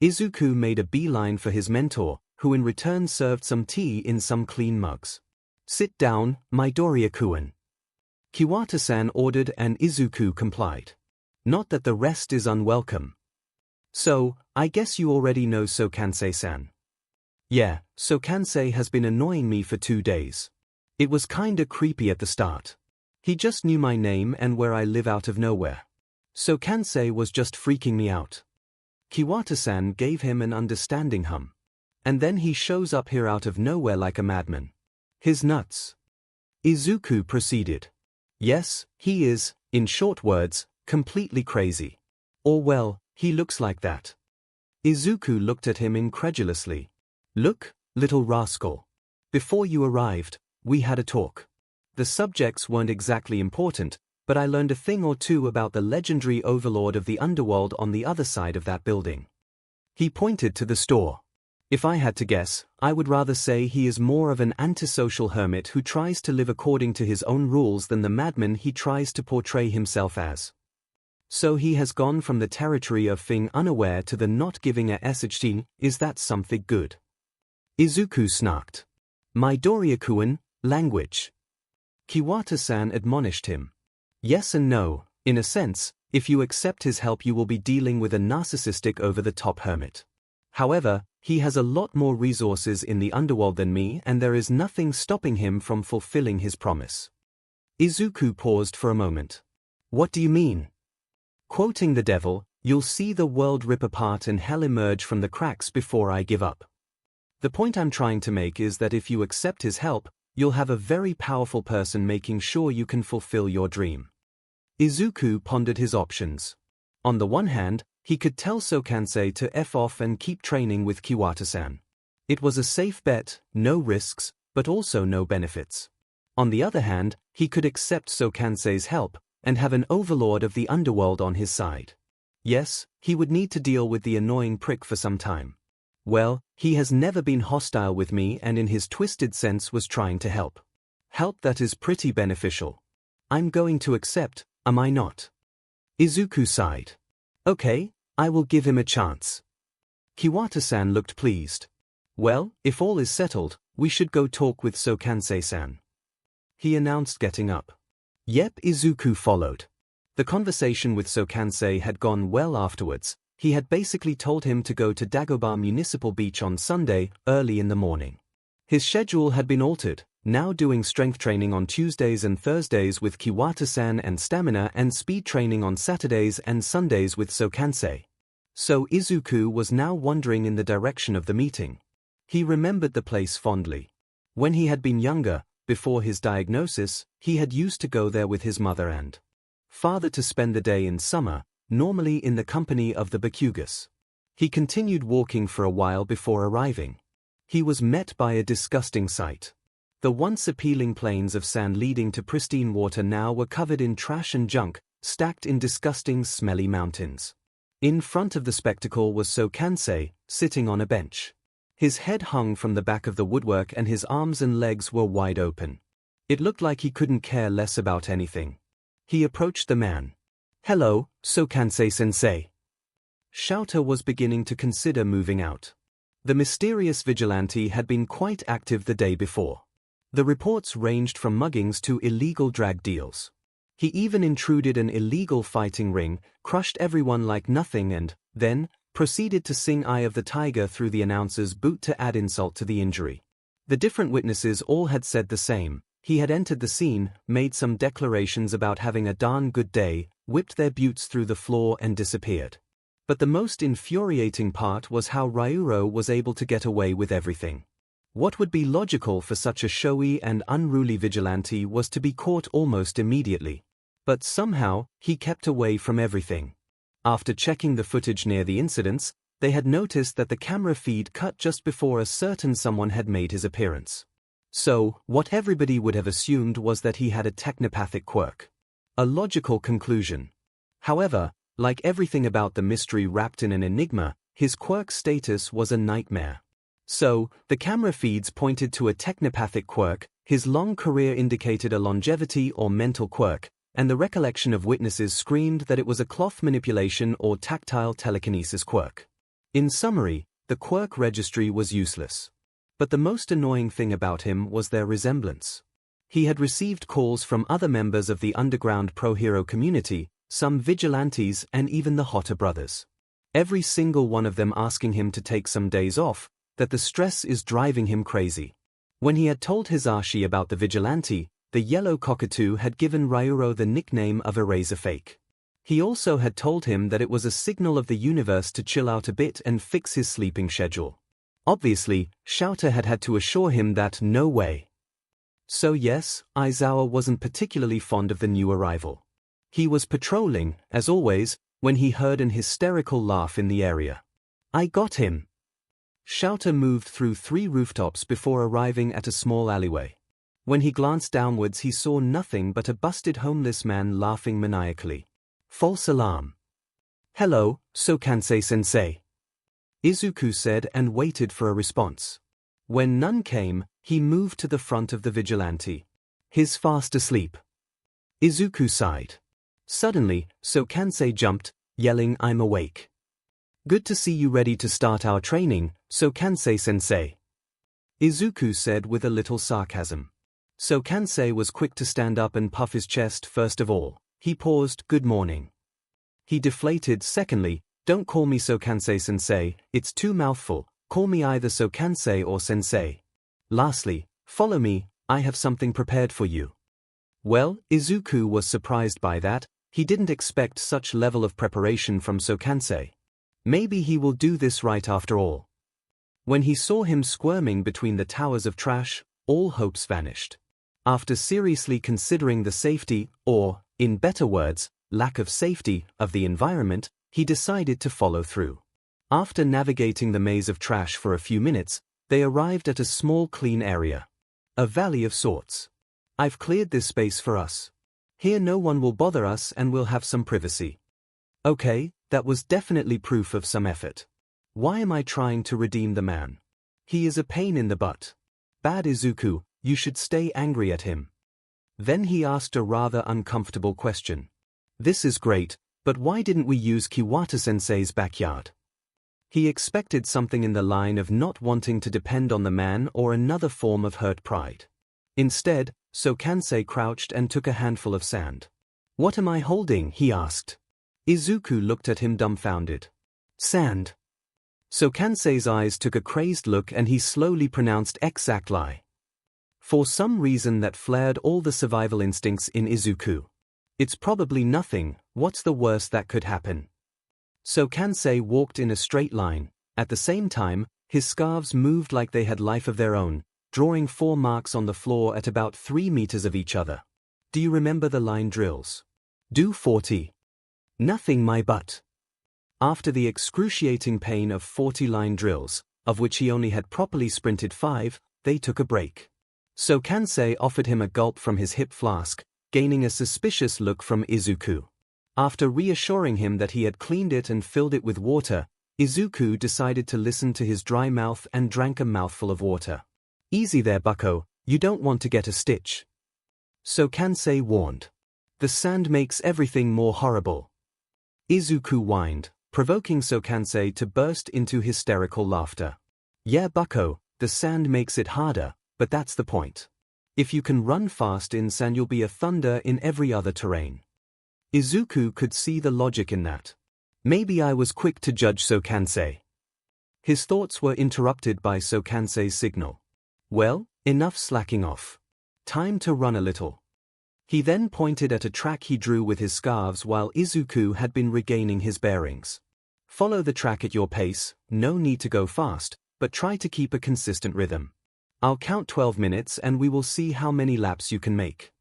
Izuku made a beeline for his mentor, who in return served some tea in some clean mugs. Sit down, Midoriya-kun. Kiwata-san ordered and Izuku complied. Not that the rest is unwelcome. So, I guess you already know 𝐒𝐭𝐚𝐲-san. Yeah, 𝐒𝐭𝐚𝐲 has been annoying me for 2 days. It was kinda creepy at the start. He just knew my name and where I live out of nowhere. 𝐒𝐭𝐚𝐲 was just freaking me out. Kiwata-san gave him an understanding hum. And then he shows up here out of nowhere like a madman. His nuts. Izuku proceeded. Yes, he is, in short words, completely crazy. Or well, he looks like that. Izuku looked at him incredulously. Look, little rascal. Before you arrived, we had a talk. The subjects weren't exactly important, but I learned a thing or two about the legendary overlord of the underworld on the other side of that building. He pointed to the store. If I had to guess, I would rather say he is more of an antisocial hermit who tries to live according to his own rules than the madman he tries to portray himself as. So he has gone from the territory of being unaware to the not giving a SHT, is that something good? Izuku snarked. Midoriya-kun, language. Kiwata-san admonished him. Yes and no, in a sense, if you accept his help you will be dealing with a narcissistic over-the-top hermit. However, he has a lot more resources in the underworld than me and there is nothing stopping him from fulfilling his promise. Izuku paused for a moment. What do you mean? Quoting the devil, you'll see the world rip apart and hell emerge from the cracks before I give up. The point I'm trying to make is that if you accept his help, you'll have a very powerful person making sure you can fulfill your dream. Izuku pondered his options. On the one hand, he could tell 𝐒𝐭𝐚𝐲 to F off and keep training with Kiwata-san. It was a safe bet, no risks, but also no benefits. On the other hand, he could accept 𝐒𝐭𝐚𝐲's help, and have an overlord of the underworld on his side. Yes, he would need to deal with the annoying prick for some time. Well, he has never been hostile with me and in his twisted sense was trying to help. Help that is pretty beneficial. I'm going to accept, am I not? Izuku sighed. Okay, I will give him a chance. Kiwata-san looked pleased. Well, if all is settled, we should go talk with 𝐒𝐭𝐚𝐲-san. He announced getting up. Yep, Izuku followed. The conversation with 𝐒𝐭𝐚𝐲 had gone well afterwards. He had basically told him to go to Dagobah Municipal Beach on Sunday, early in the morning. His schedule had been altered, now doing strength training on Tuesdays and Thursdays with Kiwata-san and stamina and speed training on Saturdays and Sundays with 𝐒𝐿𝐭𝐚𝐲. So Izuku was now wandering in the direction of the meeting. He remembered the place fondly. When he had been younger, before his diagnosis, he had used to go there with his mother and father to spend the day in summer, normally in the company of the Bakugas. He continued walking for a while before arriving. He was met by a disgusting sight. The once appealing plains of sand leading to pristine water now were covered in trash and junk, stacked in disgusting smelly mountains. In front of the spectacle was 𝐒𝐭𝐚𝐲, sitting on a bench. His head hung from the back of the woodwork and his arms and legs were wide open. It looked like he couldn't care less about anything. He approached the man. "Hello, 𝐒𝐭𝐚𝐲-sensei." 𝐶𝐻𝐿 was beginning to consider moving out. The mysterious vigilante had been quite active the day before. The reports ranged from muggings to illegal drug deals. He even intruded an illegal fighting ring, crushed everyone like nothing and, then, proceeded to sing Eye of the Tiger through the announcer's boot to add insult to the injury. The different witnesses all had said the same. He had entered the scene, made some declarations about having a darn good day, whipped their butts through the floor and disappeared. But the most infuriating part was how Ryuro was able to get away with everything. What would be logical for such a showy and unruly vigilante was to be caught almost immediately. But somehow, he kept away from everything. After checking the footage near the incidents, they had noticed that the camera feed cut just before a certain someone had made his appearance. So, what everybody would have assumed was that he had a technopathic quirk. A logical conclusion. However, like everything about the mystery wrapped in an enigma, his quirk status was a nightmare. So, the camera feeds pointed to a technopathic quirk, his long career indicated a longevity or mental quirk, and the recollection of witnesses screamed that it was a cloth manipulation or tactile telekinesis quirk. In summary, the quirk registry was useless. But the most annoying thing about him was their resemblance. He had received calls from other members of the underground pro-hero community, some vigilantes and even the Hotter brothers. Every single one of them asking him to take some days off, that the stress is driving him crazy. When he had told Hisashi about the vigilante, the yellow cockatoo had given Ryuro the nickname of Eraser Fake. He also had told him that it was a signal of the universe to chill out a bit and fix his sleeping schedule. Obviously, 𝐶𝐿 had had to assure him that no way. So yes, Aizawa wasn't particularly fond of the new arrival. He was patrolling, as always, when he heard an hysterical laugh in the area. "I got him." 𝐶𝐿 moved through 3 rooftops before arriving at a small alleyway. When he glanced downwards he saw nothing but a busted homeless man laughing maniacally. False alarm. "Hello, 𝐒𝐭𝐚𝐲-sensei," Izuku said and waited for a response. When none came, he moved to the front of the vigilante. "He's fast asleep." Izuku sighed. Suddenly, 𝐒𝐭𝐚𝐲 jumped, yelling, "I'm awake." "Good to see you ready to start our training, 𝐒𝐭𝐚𝐲-sensei," Izuku said with a little sarcasm. 𝐒𝐭𝐚𝐲 was quick to stand up and puff his chest first of all. He paused, "Good morning." He deflated secondly, "Don't call me 𝐒𝐭𝐚𝐲-sensei, it's too mouthful, call me either 𝐒𝐭𝐚𝐲 or sensei. Lastly, follow me, I have something prepared for you." Well, Izuku was surprised by that. He didn't expect such level of preparation from 𝐒𝐭𝐚𝐲. Maybe he will do this right after all. When he saw him squirming between the towers of trash, all hopes vanished. After seriously considering the safety, or, in better words, lack of safety, of the environment, he decided to follow through. After navigating the maze of trash for a few minutes, they arrived at a small clean area. A valley of sorts. "I've cleared this space for us. Here no one will bother us and we'll have some privacy." Okay, that was definitely proof of some effort. Why am I trying to redeem the man? He is a pain in the butt. Bad Izuku, you should stay angry at him. Then he asked a rather uncomfortable question. "This is great, but why didn't we use Kiwata-sensei's backyard?" He expected something in the line of not wanting to depend on the man or another form of hurt pride. Instead, 𝐒𝐭𝐚𝐲 crouched and took a handful of sand. "What am I holding?" he asked. Izuku looked at him dumbfounded. "Sand." 𝐒𝐭𝐚𝐲's eyes took a crazed look and he slowly pronounced exactly. For some reason that flared all the survival instincts in Izuku. "It's probably nothing, what's the worst that could happen?" 𝐒𝐭𝐚𝐲 walked in a straight line. At the same time, his scarves moved like they had life of their own, drawing 4 marks on the floor at about 3 meters of each other. "Do you remember the line drills? Do 40. Nothing my butt." After the excruciating pain of 40 line drills, of which he only had properly sprinted 5, they took a break. 𝐒𝐭𝐚𝐲 offered him a gulp from his hip flask, gaining a suspicious look from Izuku. After reassuring him that he had cleaned it and filled it with water, Izuku decided to listen to his dry mouth and drank a mouthful of water. "Easy there, bucko, you don't want to get a stitch." 𝐂𝐭𝐚𝐲 warned. The sand makes everything more horrible. Izuku whined, provoking 𝐂𝐭𝐚𝐲 to burst into hysterical laughter. Yeah, bucko, the sand makes it harder, but that's the point. If you can run fast in sand, you'll be a thunder in every other terrain. Izuku could see the logic in that. Maybe I was quick to judge 𝐂𝐭𝐚𝐲. His thoughts were interrupted by 𝐂𝐭𝐚𝐲's signal. Well, enough slacking off. Time to run a little. He then pointed at a track he drew with his scarves while Izuku had been regaining his bearings. Follow the track at your pace, no need to go fast, but try to keep a consistent rhythm. I'll count 12 minutes and we will see how many laps you can make.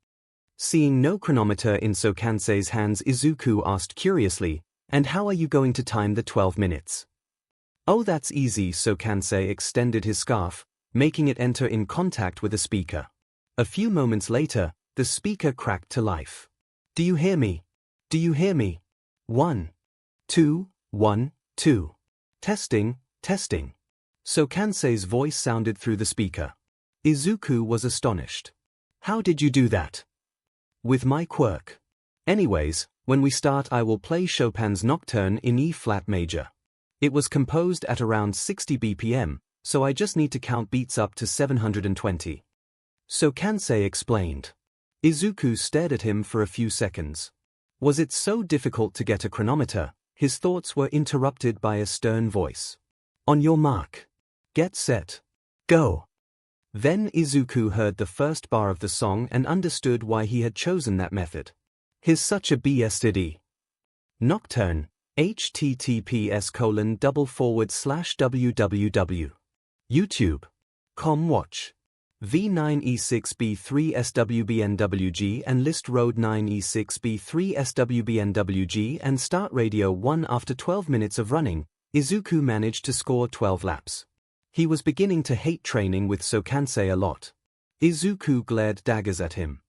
Seeing no chronometer in 𝐂𝐭𝐚𝐲's hands, Izuku asked curiously, and how are you going to time the 12 minutes? Oh, that's easy. 𝐂𝐭𝐚𝐲 extended his scarf, making it enter in contact with the speaker. A few moments later, the speaker cracked to life. Do you hear me? Do you hear me? 1, 2, 1, 2. Testing, testing. 𝐂𝐭𝐚𝐲's voice sounded through the speaker. Izuku was astonished. How did you do that? With my quirk. Anyways, when we start I will play Chopin's Nocturne in E-flat major. It was composed at around 60 BPM, so I just need to count beats up to 720. 𝐂𝐭𝐚𝐲 explained. Izuku stared at him for a few seconds. Was it so difficult to get a chronometer? His thoughts were interrupted by a stern voice. On your mark. Get set. Go. Then Izuku heard the first bar of the song and understood why he had chosen that method. He's such a BSTD. Nocturne. https://www. YouTube.com watch. V9E6B3SWBNWG and list road 9E6B3SWBNWG and start radio 1. After 12 minutes of running, Izuku managed to score 12 laps. He was beginning to hate training with 𝐂𝐭𝐚𝐲 a lot. Izuku glared daggers at him.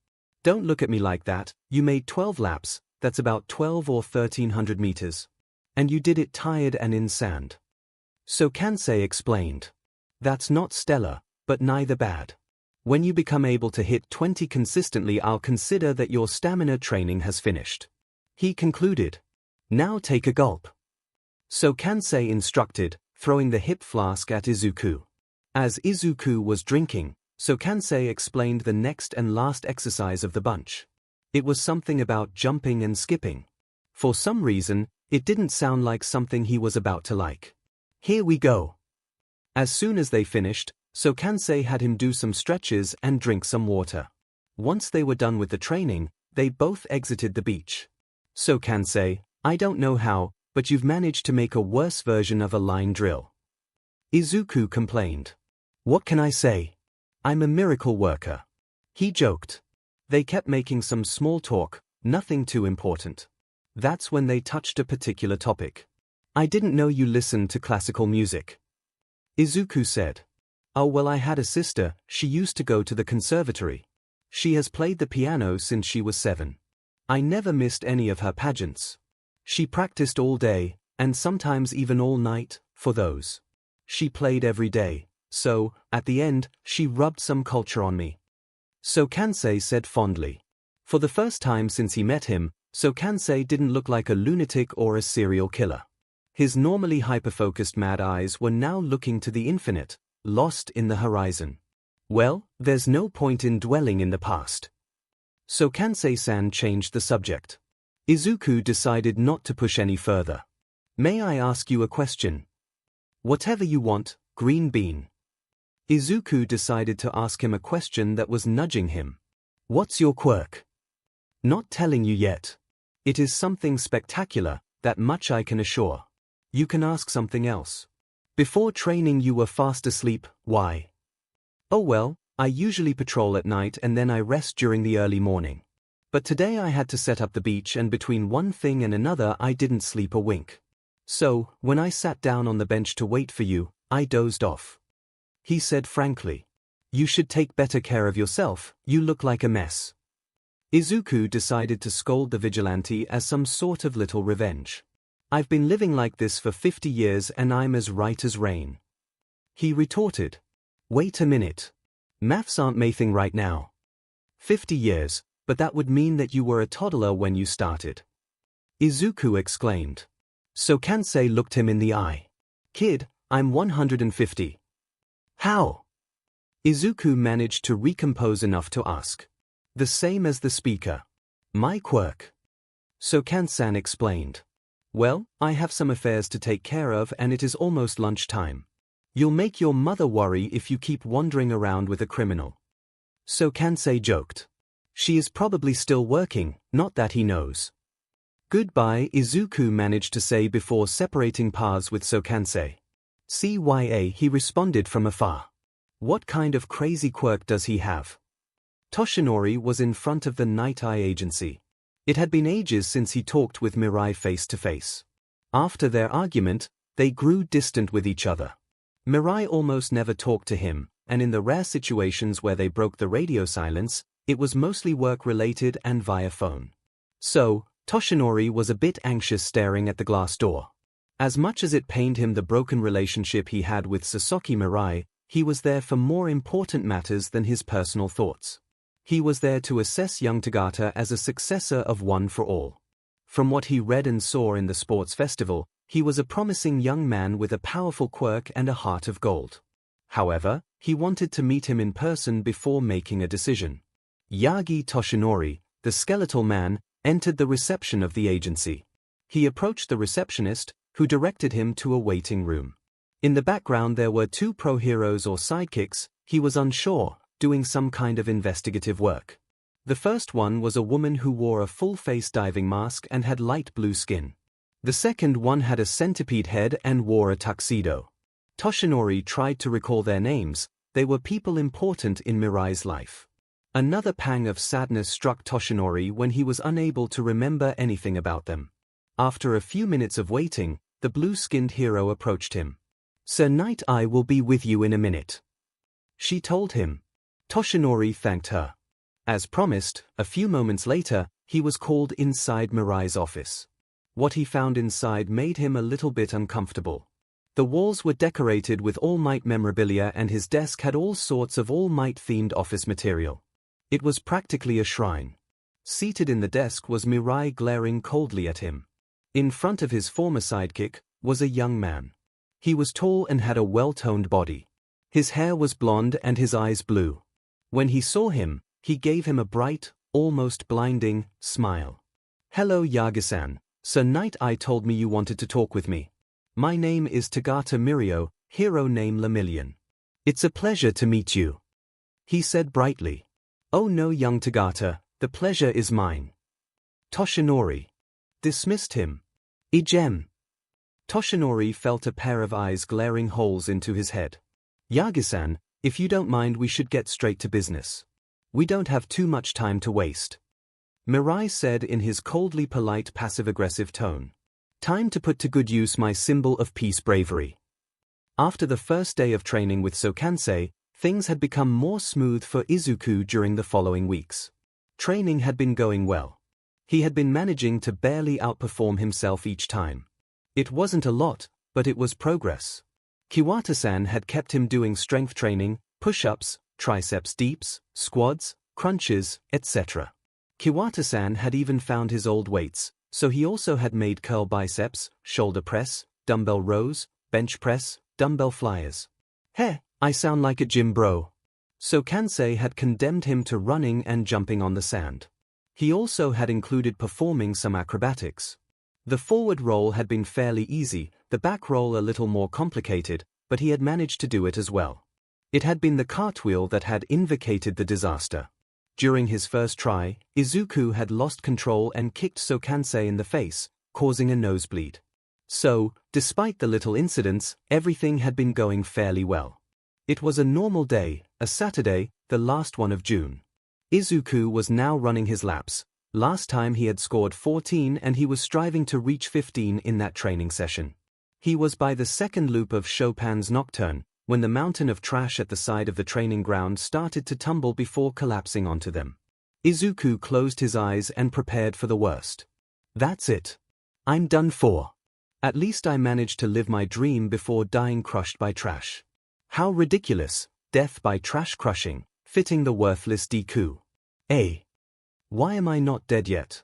Don't look at me like that, you made 12 laps, that's about 12 or 1300 meters. And you did it tired and in sand. 𝐂𝐭𝐚𝐲 explained. That's not stellar, but neither bad. When you become able to hit 20 consistently, I'll consider that your stamina training has finished. He concluded. Now take a gulp. 𝐂𝐭𝐚𝐲 instructed, throwing the hip flask at Izuku. As Izuku was drinking, 𝐂𝐭𝐚𝐲 explained the next and last exercise of the bunch. It was something about jumping and skipping. For some reason, it didn't sound like something he was about to like. Here we go. As soon as they finished, 𝐂𝐭𝐚𝐲 had him do some stretches and drink some water. Once they were done with the training, they both exited the beach. 𝐂𝐭𝐚𝐲, I don't know how, but you've managed to make a worse version of a line drill. Izuku complained. What can I say? I'm a miracle worker. He joked. They kept making some small talk, nothing too important. That's when they touched a particular topic. I didn't know you listened to classical music. Izuku said. Oh well, I had a sister, she used to go to the conservatory. She has played the piano since she was 7. I never missed any of her pageants. She practiced all day, and sometimes even all night, for those. She played every day, so, at the end, she rubbed some culture on me. 𝐂𝐭𝐚𝐲 said fondly. For the first time since he met him, 𝐂𝐭𝐚𝐲 didn't look like a lunatic or a serial killer. His normally hyper-focused mad eyes were now looking to the infinite, lost in the horizon. Well, there's no point in dwelling in the past. 𝐂𝐭𝐚𝐲-san changed the subject. Izuku decided not to push any further. May I ask you a question? Whatever you want, green bean. Izuku decided to ask him a question that was nudging him. What's your quirk? Not telling you yet. It is something spectacular, that much I can assure. You can ask something else. Before training you were fast asleep, why? Oh well, I usually patrol at night and then I rest during the early morning. But today I had to set up the beach and between one thing and another I didn't sleep a wink. So, when I sat down on the bench to wait for you, I dozed off. He said frankly. You should take better care of yourself, you look like a mess. Izuku decided to scold the vigilante as some sort of little revenge. I've been living like this for 50 years and I'm as right as rain. He retorted. Wait a minute. Maths aren't my thing right now. 50 years, but that would mean that you were a toddler when you started. Izuku exclaimed. 𝐂𝐭𝐚𝐲 looked him in the eye. Kid, I'm 150. How? Izuku managed to recompose enough to ask. The same as the speaker. My quirk. 𝐂𝐭𝐚-san explained. Well, I have some affairs to take care of and it is almost lunchtime. You'll make your mother worry if you keep wandering around with a criminal. 𝐂𝐭𝐚𝐲 joked. She is probably still working, not that he knows. Goodbye, Izuku managed to say before separating paths with 𝐂𝐭𝐚𝐲. CYA, he responded from afar. What kind of crazy quirk does he have? Toshinori was in front of the Night Eye agency. It had been ages since he talked with Mirai face to face. After their argument, they grew distant with each other. Mirai almost never talked to him, and in the rare situations where they broke the radio silence, it was mostly work-related and via phone. So, Toshinori was a bit anxious staring at the glass door. As much as it pained him the broken relationship he had with Sasaki Mirai, he was there for more important matters than his personal thoughts. He was there to assess young Tagata as a successor of One for All. From what he read and saw in the sports festival, he was a promising young man with a powerful quirk and a heart of gold. However, he wanted to meet him in person before making a decision. Yagi Toshinori, the skeletal man, entered the reception of the agency. He approached the receptionist, who directed him to a waiting room. In the background there were two pro-heroes or sidekicks, he was unsure, doing some kind of investigative work. The first one was a woman who wore a full-face diving mask and had light blue skin. The second one had a centipede head and wore a tuxedo. Toshinori tried to recall their names, they were people important in Mirai's life. Another pang of sadness struck Toshinori when he was unable to remember anything about them. After a few minutes of waiting, the blue-skinned hero approached him. Sir Night Eye will be with you in a minute. She told him. Toshinori thanked her. As promised, a few moments later, he was called inside Mirai's office. What he found inside made him a little bit uncomfortable. The walls were decorated with All Might memorabilia and his desk had all sorts of All Might-themed office material. It was practically a shrine. Seated in the desk was Mirai glaring coldly at him. In front of his former sidekick was a young man. He was tall and had a well-toned body. His hair was blonde and his eyes blue. When he saw him, he gave him a bright, almost blinding, smile. Hello Yagi-san, Sir Night Eye told me you wanted to talk with me. My name is Tagata Mirio, hero name Lemillion. It's a pleasure to meet you. He said brightly. Oh no young Tagata, the pleasure is mine. Toshinori dismissed him. Ijem. Toshinori felt a pair of eyes glaring holes into his head. Yagi-san, if you don't mind we should get straight to business. We don't have too much time to waste. Mirai said in his coldly polite passive-aggressive tone. Time to put to good use my symbol of peace bravery. After the first day of training with 𝐒𝐭𝐚𝐲, things had become more smooth for Izuku during the following weeks. Training had been going well. He had been managing to barely outperform himself each time. It wasn't a lot, but it was progress. Kiwata-san had kept him doing strength training, push-ups, triceps deeps, squats, crunches, etc. Kiwata-san had even found his old weights, so he also had made curl biceps, shoulder press, dumbbell rows, bench press, dumbbell flyers. Heh, I sound like a gym bro. 𝐒𝐭𝐚𝐲 had condemned him to running and jumping on the sand. He also had included performing some acrobatics. The forward roll had been fairly easy, the back roll a little more complicated, but he had managed to do it as well. It had been the cartwheel that had invocated the disaster. During his first try, Izuku had lost control and kicked 𝐒𝐭𝐚𝐲 in the face, causing a nosebleed. So, despite the little incidents, everything had been going fairly well. It was a normal day, a Saturday, the last one of June. Izuku was now running his laps. Last time he had scored 14 and he was striving to reach 15 in that training session. He was by the second loop of Chopin's Nocturne, when the mountain of trash at the side of the training ground started to tumble before collapsing onto them. Izuku closed his eyes and prepared for the worst. That's it. I'm done for. At least I managed to live my dream before dying crushed by trash. How ridiculous, death by trash crushing, fitting the worthless Deku. Why am I not dead yet?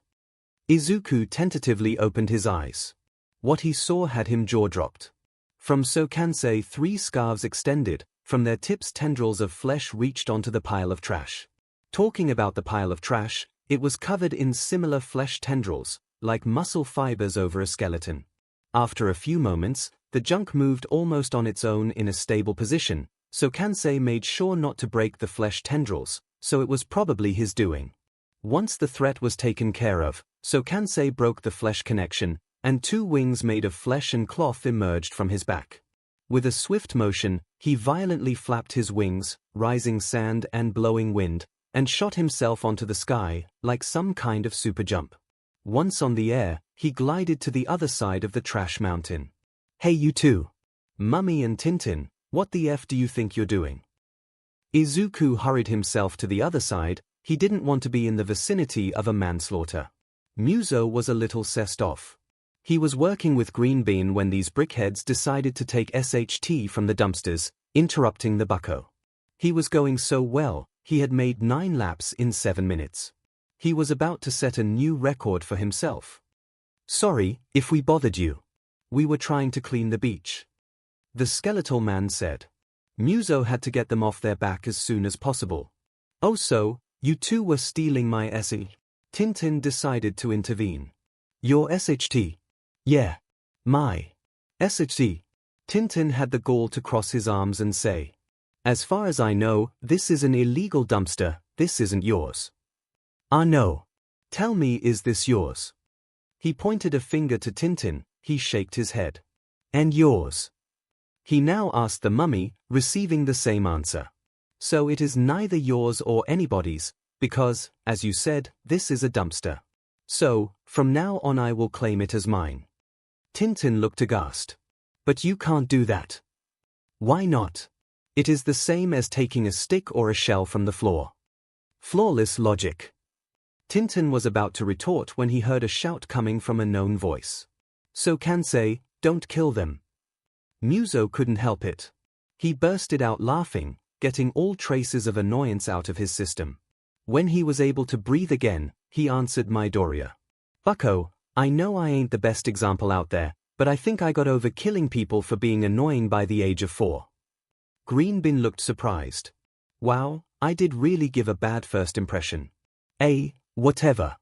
Izuku tentatively opened his eyes. What he saw had him jaw-dropped. From 𝐭𝐚𝐲 3 scarves extended, from their tips tendrils of flesh reached onto the pile of trash. Talking about the pile of trash, it was covered in similar flesh tendrils, like muscle fibers over a skeleton. After a few moments, the junk moved almost on its own in a stable position, 𝐭𝐚𝐲 made sure not to break the flesh tendrils, so it was probably his doing. Once the threat was taken care of, 𝐭𝐚𝐲 broke the flesh connection, and 2 wings made of flesh and cloth emerged from his back. With a swift motion, he violently flapped his wings, rising sand and blowing wind, and shot himself onto the sky, like some kind of super jump. Once on the air, he glided to the other side of the trash mountain. Hey you two! Mummy and Tintin, what the F do you think you're doing? Izuku hurried himself to the other side. He didn't want to be in the vicinity of a manslaughter. 𝐒𝐽 was a little sessed off. He was working with Green Bean when these brickheads decided to take SHT from the dumpsters, interrupting the bucko. He was going so well, he had made 9 laps in 7 minutes. He was about to set a new record for himself. Sorry, if we bothered you. We were trying to clean the beach. The skeletal man said. 𝐒𝐽 had to get them off their back as soon as possible. Oh so, you two were stealing my SE? Tintin decided to intervene. Your SHT? Yeah. My SHT. Tintin had the gall to cross his arms and say. As far as I know, this is an illegal dumpster, this isn't yours. Ah no. Tell me, is this yours? He pointed a finger to Tintin, he shaked his head. And yours? He now asked the mummy, receiving the same answer. So it is neither yours or anybody's, because, as you said, this is a dumpster. So, from now on I will claim it as mine. Tintin looked aghast. But you can't do that. Why not? It is the same as taking a stick or a shell from the floor. Flawless logic. Tintin was about to retort when he heard a shout coming from a known voice. 𝐭𝐚𝐲, don't kill them. 𝐒𝐽 couldn't help it. He bursted out laughing, getting all traces of annoyance out of his system. When he was able to breathe again, he answered Midoriya. Bucko, I know I ain't the best example out there, but I think I got over killing people for being annoying by the age of 4. Green Bean looked surprised. Wow, I did really give a bad first impression. Whatever.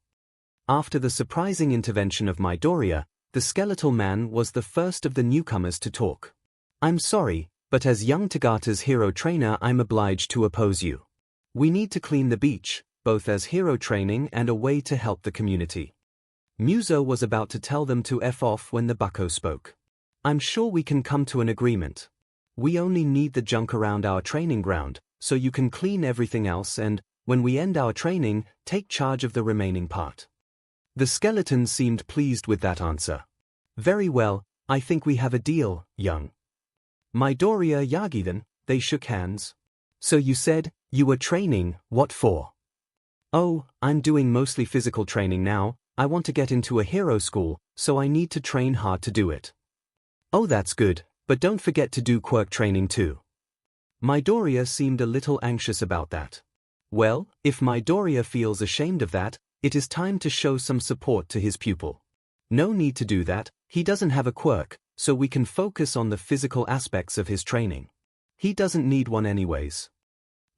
After the surprising intervention of Midoriya, the skeletal man was the first of the newcomers to talk. I'm sorry, but as young Tagata's hero trainer I'm obliged to oppose you. We need to clean the beach, both as hero training and a way to help the community. 𝐒𝐽 was about to tell them to F off when the bucko spoke. I'm sure we can come to an agreement. We only need the junk around our training ground, so you can clean everything else and, when we end our training, take charge of the remaining part. The skeleton seemed pleased with that answer. Very well, I think we have a deal, young. Midoriya Yagi then, they shook hands. So you said, you were training, what for? Oh, I'm doing mostly physical training now. I want to get into a hero school, so I need to train hard to do it. Oh, that's good, but don't forget to do quirk training too. Midoriya seemed a little anxious about that. Well, if Midoriya feels ashamed of that, it is time to show some support to his pupil. No need to do that, he doesn't have a quirk, so we can focus on the physical aspects of his training. He doesn't need one anyways.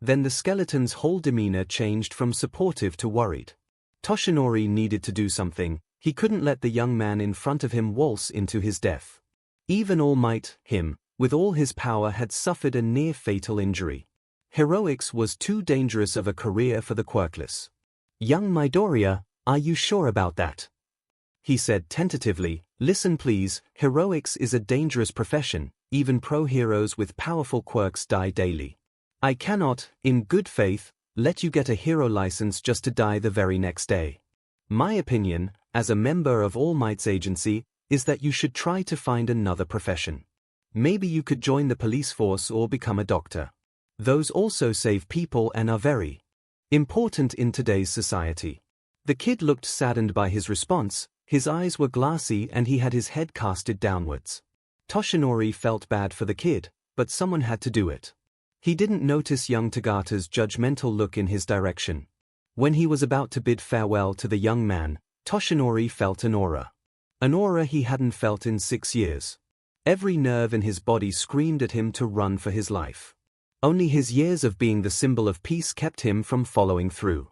Then the skeleton's whole demeanor changed from supportive to worried. Toshinori needed to do something. He couldn't let the young man in front of him waltz into his death. Even All Might, him, with all his power had suffered a near-fatal injury. Heroics was too dangerous of a career for the quirkless. Young Midoriya, are you sure about that? He said tentatively, listen please, heroics is a dangerous profession, even pro-heroes with powerful quirks die daily. I cannot, in good faith, let you get a hero license just to die the very next day. My opinion, as a member of All Might's agency, is that you should try to find another profession. Maybe you could join the police force or become a doctor. Those also save people and are very important in today's society. The kid looked saddened by his response, his eyes were glassy and he had his head casted downwards. Toshinori felt bad for the kid, but someone had to do it. He didn't notice young Tagata's judgmental look in his direction. When he was about to bid farewell to the young man, Toshinori felt an aura. An aura he hadn't felt in 6 years. Every nerve in his body screamed at him to run for his life. Only his years of being the symbol of peace kept him from following through.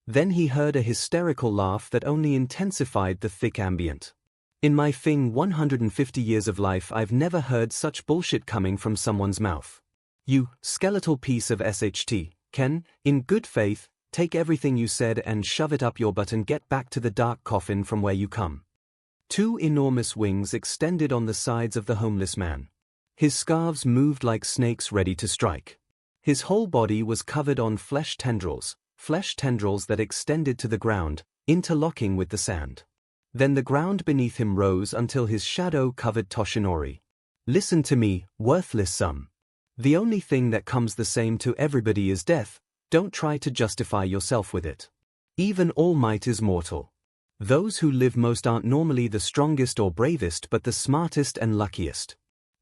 Then he heard a hysterical laugh that only intensified the thick ambient. In my 150 years of life, I've never heard such bullshit coming from someone's mouth. You, skeletal piece of SHT, Ken, in good faith, take everything you said and shove it up your butt and get back to the dark coffin from where you come. 2 enormous wings extended on the sides of the homeless man. His scarves moved like snakes ready to strike. His whole body was covered on flesh tendrils that extended to the ground, interlocking with the sand. Then the ground beneath him rose until his shadow covered Toshinori. Listen to me, worthless sum. The only thing that comes the same to everybody is death. Don't try to justify yourself with it. Even all might is mortal. Those who live most aren't normally the strongest or bravest but the smartest and luckiest.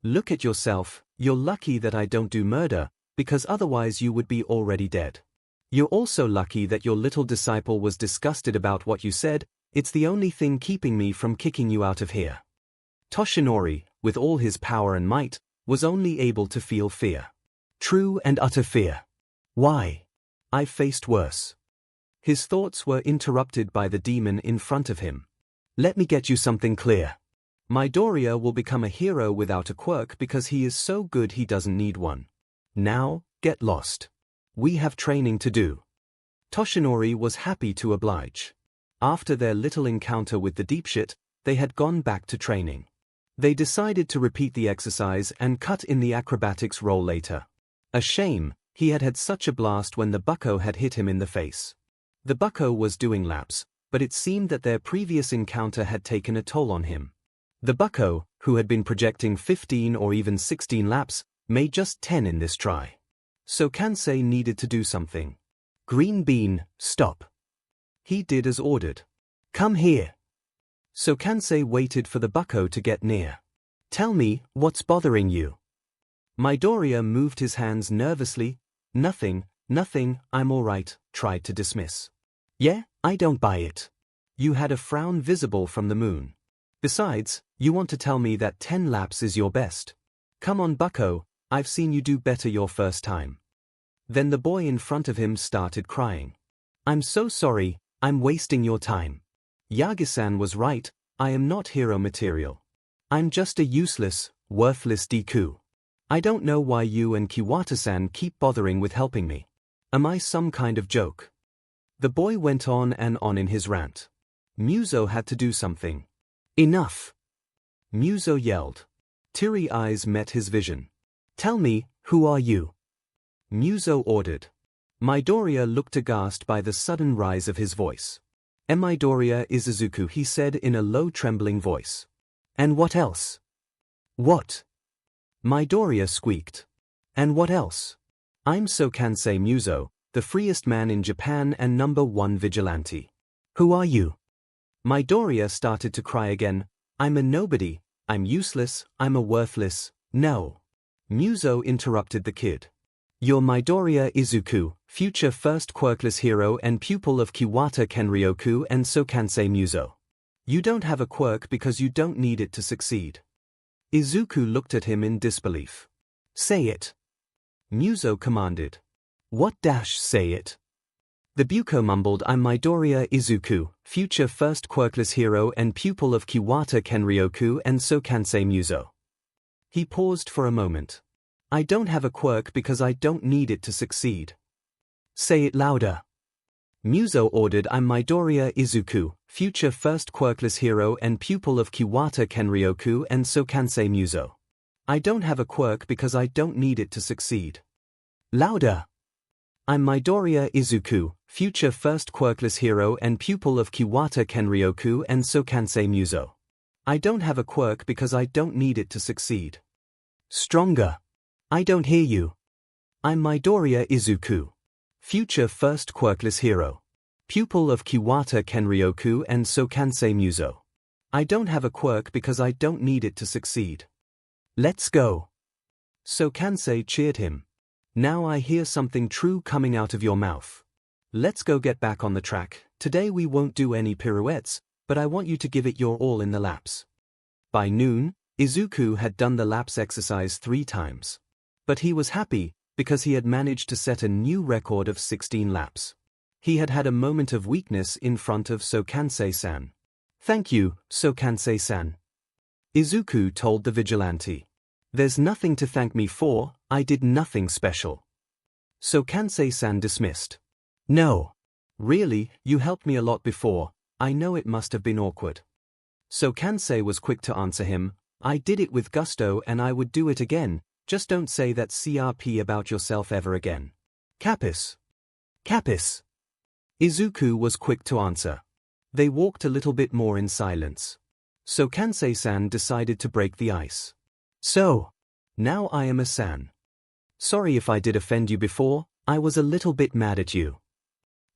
Look at yourself. You're lucky that I don't do murder, because otherwise you would be already dead. You're also lucky that your little disciple was disgusted about what you said. It's the only thing keeping me from kicking you out of here. Toshinori, with all his power and might, was only able to feel fear. True and utter fear. Why? I've faced worse. His thoughts were interrupted by the demon in front of him. Let me get you something clear. Midoriya will become a hero without a quirk because he is so good he doesn't need one. Now, get lost. We have training to do. Toshinori was happy to oblige. After their little encounter with the deepshit, they had gone back to training. They decided to repeat the exercise and cut in the acrobatics role later. A shame, he had had such a blast when the bucko had hit him in the face. The bucko was doing laps, but it seemed that their previous encounter had taken a toll on him. The bucko, who had been projecting 15 or even 16 laps, made just 10 in this try. So Kansei needed to do something. Green bean, stop. He did as ordered. Come here. So Kansei waited for the bucko to get near. Tell me, what's bothering you? Midoriya moved his hands nervously. Nothing, I'm all right, tried to dismiss. Yeah, I don't buy it. You had a frown visible from the moon. Besides, you want to tell me that 10 laps is your best. Come on, bucko, I've seen you do better your first time. Then the boy in front of him started crying. I'm so sorry, I'm wasting your time. Yagi-san was right, I am not hero material. I'm just a useless, worthless Deku. I don't know why you and Kiwata-san keep bothering with helping me. Am I some kind of joke? The boy went on and on in his rant. Muzo had to do something. Enough! Muzo yelled. Teary eyes met his vision. Tell me, who are you? Muzo ordered. Midoriya looked aghast by the sudden rise of his voice. Midoriya Izuku, he said in a low trembling voice. And what else? What? Midoriya squeaked. And what else? I'm So Kansei Muzo, the freest man in Japan and #1 vigilante. Who are you? Midoriya started to cry again. I'm a nobody, I'm useless, I'm a worthless, no. Muzo interrupted the kid. You're Midoriya Izuku, future first quirkless hero and pupil of Kiwata Kenryoku and So Kansei Muzo. You don't have a quirk because you don't need it to succeed. Izuku looked at him in disbelief. Say it. Muzo commanded. What say it? The bucko mumbled, I'm Midoriya Izuku, future first quirkless hero and pupil of Kiwata Kenryoku and So Kansei Muzo. He paused for a moment. I don't have a quirk because I don't need it to succeed. Say it louder. Muzo ordered, I'm Midoriya Izuku, future first quirkless hero and pupil of Kiwata Kenryoku and So Kansei Muzo. I don't have a quirk because I don't need it to succeed. Louder. I'm Midoriya Izuku, future first quirkless hero and pupil of Kiwata Kenryoku and So Kansei Muzo. I don't have a quirk because I don't need it to succeed. Stronger. I don't hear you. I'm Midoriya Izuku, future first quirkless hero, pupil of Kiwata Kenryoku and So Kansei Muzo. I don't have a quirk because I don't need it to succeed. Let's go. So Kansei cheered him. Now I hear something true coming out of your mouth. Let's go get back on the track. Today we won't do any pirouettes, but I want you to give it your all in the laps. By noon, Izuku had done the laps exercise 3 times. But he was happy, because he had managed to set a new record of 16 laps. He had had a moment of weakness in front of 𝐒𝐭𝐚𝐲-san. "Thank you, 𝐒𝐭𝐚𝐲-san," Izuku told the vigilante. "There's nothing to thank me for, I did nothing special." 𝐒𝐭𝐚𝐲-san dismissed. "No. Really, you helped me a lot before, I know it must have been awkward." 𝐒𝐭𝐚𝐲 was quick to answer him, "I did it with gusto and I would do it again, just don't say that CRP about yourself ever again." "Capis. Capis." Izuku was quick to answer. They walked a little bit more in silence. 𝐒𝐭𝐚𝐲-san decided to break the ice. "So, now I am a san. Sorry if I did offend you before, I was a little bit mad at you."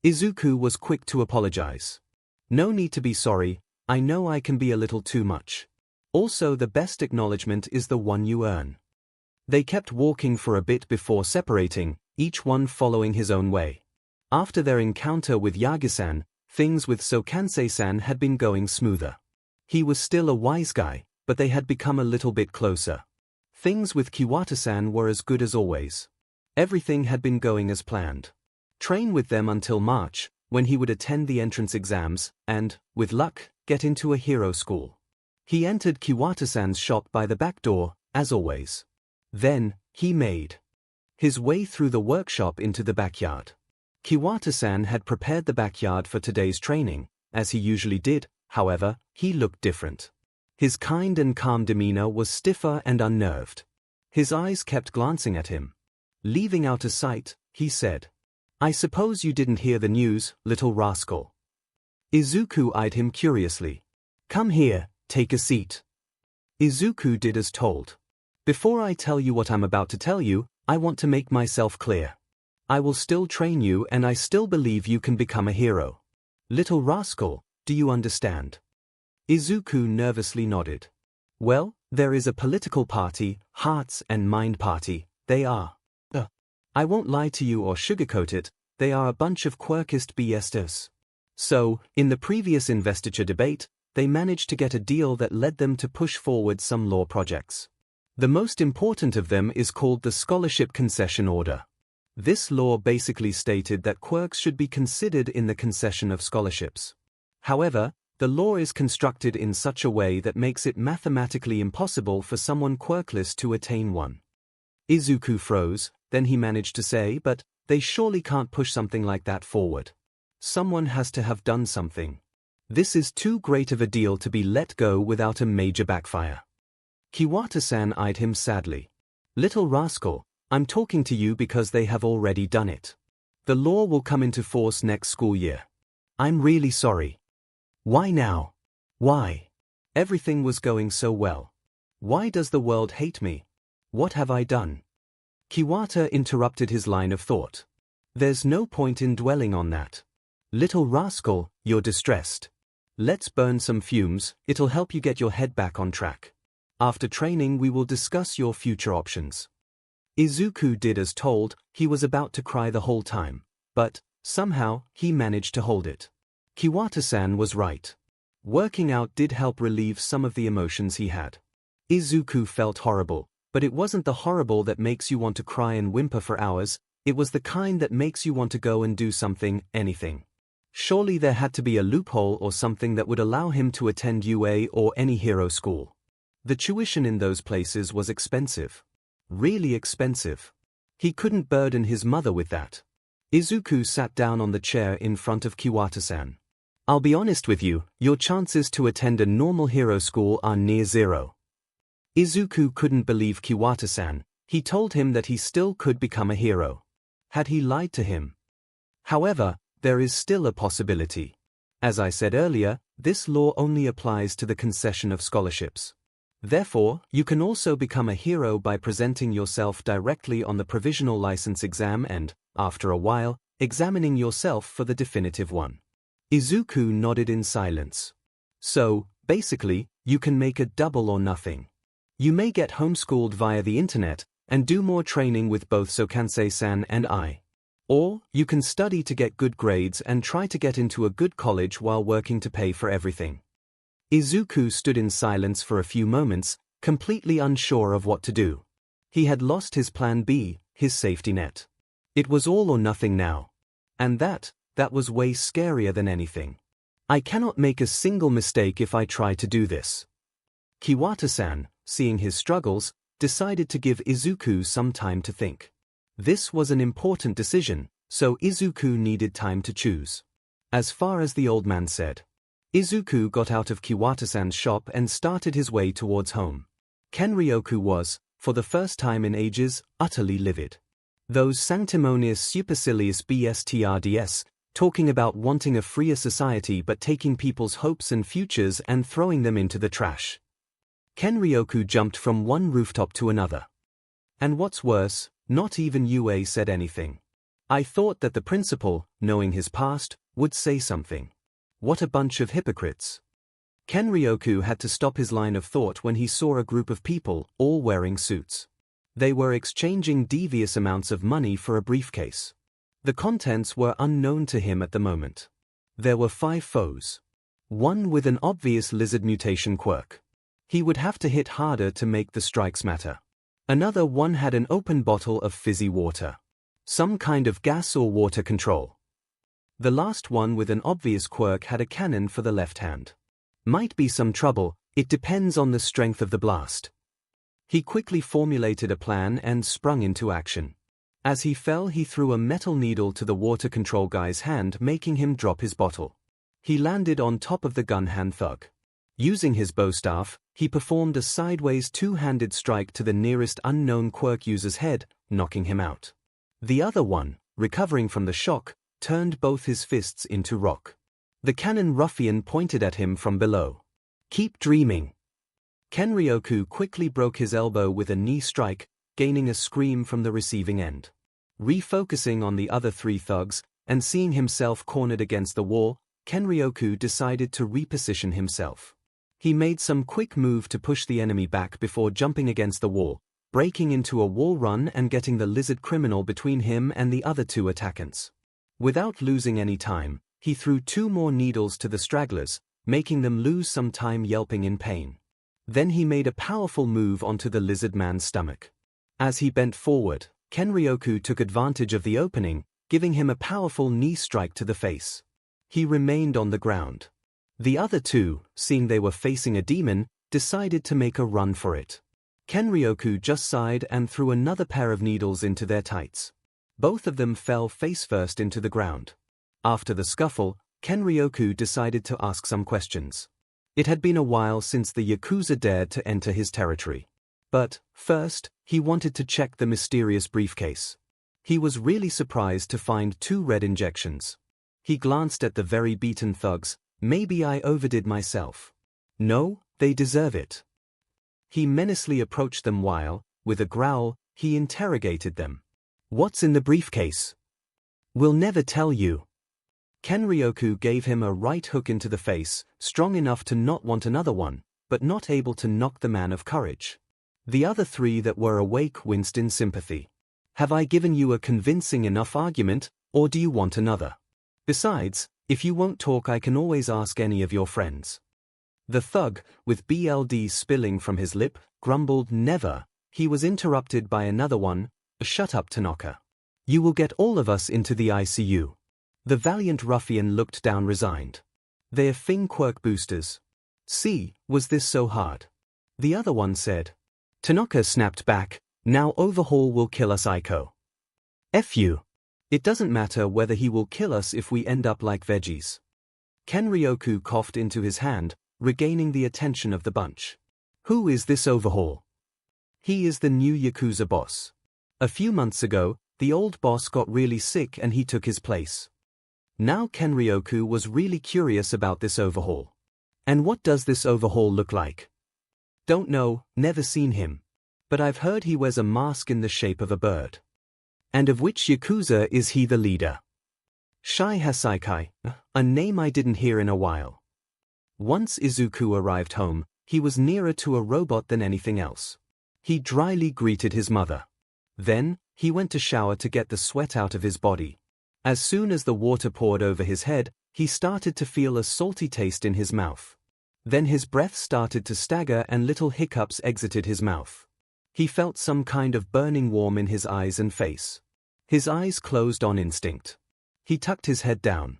Izuku was quick to apologize. "No need to be sorry, I know I can be a little too much. Also, the best acknowledgement is the one you earn." They kept walking for a bit before separating, each one following his own way. After their encounter with Yagi-san, things with 𝐒𝐭𝐚𝐲-san had been going smoother. He was still a wise guy, but they had become a little bit closer. Things with Kiwata-san were as good as always. Everything had been going as planned. Train with them until March, when he would attend the entrance exams, and, with luck, get into a hero school. He entered Kiwata-san's shop by the back door, as always. Then, he made his way through the workshop into the backyard. Kiwata-san had prepared the backyard for today's training, as he usually did, however, he looked different. His kind and calm demeanor was stiffer and unnerved. His eyes kept glancing at him. Leaving out of sight, he said, "I suppose you didn't hear the news, little rascal." Izuku eyed him curiously. "Come here, take a seat." Izuku did as told. "Before I tell you what I'm about to tell you, I want to make myself clear. I will still train you and I still believe you can become a hero. Little rascal, do you understand?" Izuku nervously nodded. "Well, there is a political party, Hearts and Mind Party, they are. I won't lie to you or sugarcoat it, they are a bunch of quirkist BSers. So, in the previous investiture debate, they managed to get a deal that led them to push forward some law projects. The most important of them is called the Scholarship Concession Order. This law basically stated that quirks should be considered in the concession of scholarships. However, the law is constructed in such a way that makes it mathematically impossible for someone quirkless to attain one." Izuku froze, then he managed to say, "But they surely can't push something like that forward. Someone has to have done something. This is too great of a deal to be let go without a major backfire." Kiwata-san eyed him sadly. "Little rascal, I'm talking to you because they have already done it. The law will come into force next school year. I'm really sorry." "Why now? Why? Everything was going so well. Why does the world hate me? What have I done?" Kiwata interrupted his line of thought. "There's no point in dwelling on that. Little rascal, you're distressed. Let's burn some fumes, it'll help you get your head back on track. After training we will discuss your future options." Izuku did as told, he was about to cry the whole time, but, somehow, he managed to hold it. Kiwata-san was right. Working out did help relieve some of the emotions he had. Izuku felt horrible, but it wasn't the horrible that makes you want to cry and whimper for hours, it was the kind that makes you want to go and do something, anything. Surely there had to be a loophole or something that would allow him to attend UA or any hero school. The tuition in those places was expensive. Really expensive. He couldn't burden his mother with that. Izuku sat down on the chair in front of Kiwata-san. "I'll be honest with you, your chances to attend a normal hero school are near zero." Izuku couldn't believe Kiwata-san. He told him that he still could become a hero. Had he lied to him? However, there is still a possibility. As I said earlier, this law only applies to the concession of scholarships. Therefore, you can also become a hero by presenting yourself directly on the provisional license exam and, after a while, examining yourself for the definitive one. Izuku nodded in silence. "So, basically, you can make a double or nothing. You may get homeschooled via the internet, and do more training with both 𝐒𝐭𝐚𝐲-san and I." Or, you can study to get good grades and try to get into a good college while working to pay for everything. Izuku stood in silence for a few moments, completely unsure of what to do. He had lost his plan B, his safety net. It was all or nothing now. And that was way scarier than anything. I cannot make a single mistake if I try to do this. Kiwata-san, seeing his struggles, decided to give Izuku some time to think. This was an important decision, so Izuku needed time to choose. As far as the old man said. Izuku got out of Kiwata-san's shop and started his way towards home. Kenryoku was, for the first time in ages, utterly livid. Those sanctimonious supercilious BSTRDS, talking about wanting a freer society but taking people's hopes and futures and throwing them into the trash. Kenryoku jumped from one rooftop to another. And what's worse, not even UA said anything. I thought that the principal, knowing his past, would say something. What a bunch of hypocrites. Kenryoku had to stop his line of thought when he saw a group of people, all wearing suits. They were exchanging devious amounts of money for a briefcase. The contents were unknown to him at the moment. There were 5 foes. One with an obvious lizard mutation quirk. He would have to hit harder to make the strikes matter. Another one had an open bottle of fizzy water. Some kind of gas or water control. The last one with an obvious quirk had a cannon for the left hand. Might be some trouble, it depends on the strength of the blast. He quickly formulated a plan and sprung into action. As he fell, he threw a metal needle to the water control guy's hand, making him drop his bottle. He landed on top of the gun hand thug. Using his bow staff, he performed a sideways two-handed strike to the nearest unknown quirk user's head, knocking him out. The other one, recovering from the shock, turned both his fists into rock. The cannon ruffian pointed at him from below. Keep dreaming. Kenryoku quickly broke his elbow with a knee strike, gaining a scream from the receiving end. Refocusing on the other 3 thugs, and seeing himself cornered against the wall, Kenryoku decided to reposition himself. He made some quick move to push the enemy back before jumping against the wall, breaking into a wall run and getting the lizard criminal between him and the other 2 attackants. Without losing any time, he threw 2 more needles to the stragglers, making them lose some time yelping in pain. Then he made a powerful move onto the lizard man's stomach. As he bent forward, Kenryoku took advantage of the opening, giving him a powerful knee strike to the face. He remained on the ground. The other 2, seeing they were facing a demon, decided to make a run for it. Kenryoku just sighed and threw another pair of needles into their tights. Both of them fell face first into the ground. After the scuffle, Kenryoku decided to ask some questions. It had been a while since the Yakuza dared to enter his territory. But, first, he wanted to check the mysterious briefcase. He was really surprised to find 2 red injections. He glanced at the very beaten thugs. Maybe I overdid myself. No, they deserve it. He menacingly approached them while, with a growl, he interrogated them. What's in the briefcase? We'll never tell you. Kenryoku gave him a right hook into the face, strong enough to not want another one, but not able to knock the man of courage. The other 3 that were awake winced in sympathy. Have I given you a convincing enough argument, or do you want another? Besides, if you won't talk, I can always ask any of your friends. The thug, with BLD spilling from his lip, grumbled never. He was interrupted by another one. Shut up, Tanaka. You will get all of us into the ICU. The valiant ruffian looked down resigned. They're Fing quirk boosters. See, was this so hard? The other one said. Tanaka snapped back, now overhaul will kill us, Aiko. F you. It doesn't matter whether he will kill us if we end up like veggies. Kenryoku coughed into his hand, regaining the attention of the bunch. Who is this overhaul? He is the new Yakuza boss. A few months ago, the old boss got really sick and he took his place. Now Kenryoku was really curious about this overhaul. And what does this overhaul look like? Don't know, never seen him. But I've heard he wears a mask in the shape of a bird. And of which Yakuza is he the leader? Shai Hasaikai, a name I didn't hear in a while. Once Izuku arrived home, he was nearer to a robot than anything else. He dryly greeted his mother. Then, He went to shower to get the sweat out of his body. As soon as the water poured over his head, he started to feel a salty taste in his mouth. Then his breath started to stagger and little hiccups exited his mouth. He felt some kind of burning warm in his eyes and face. His eyes closed on instinct. He tucked his head down.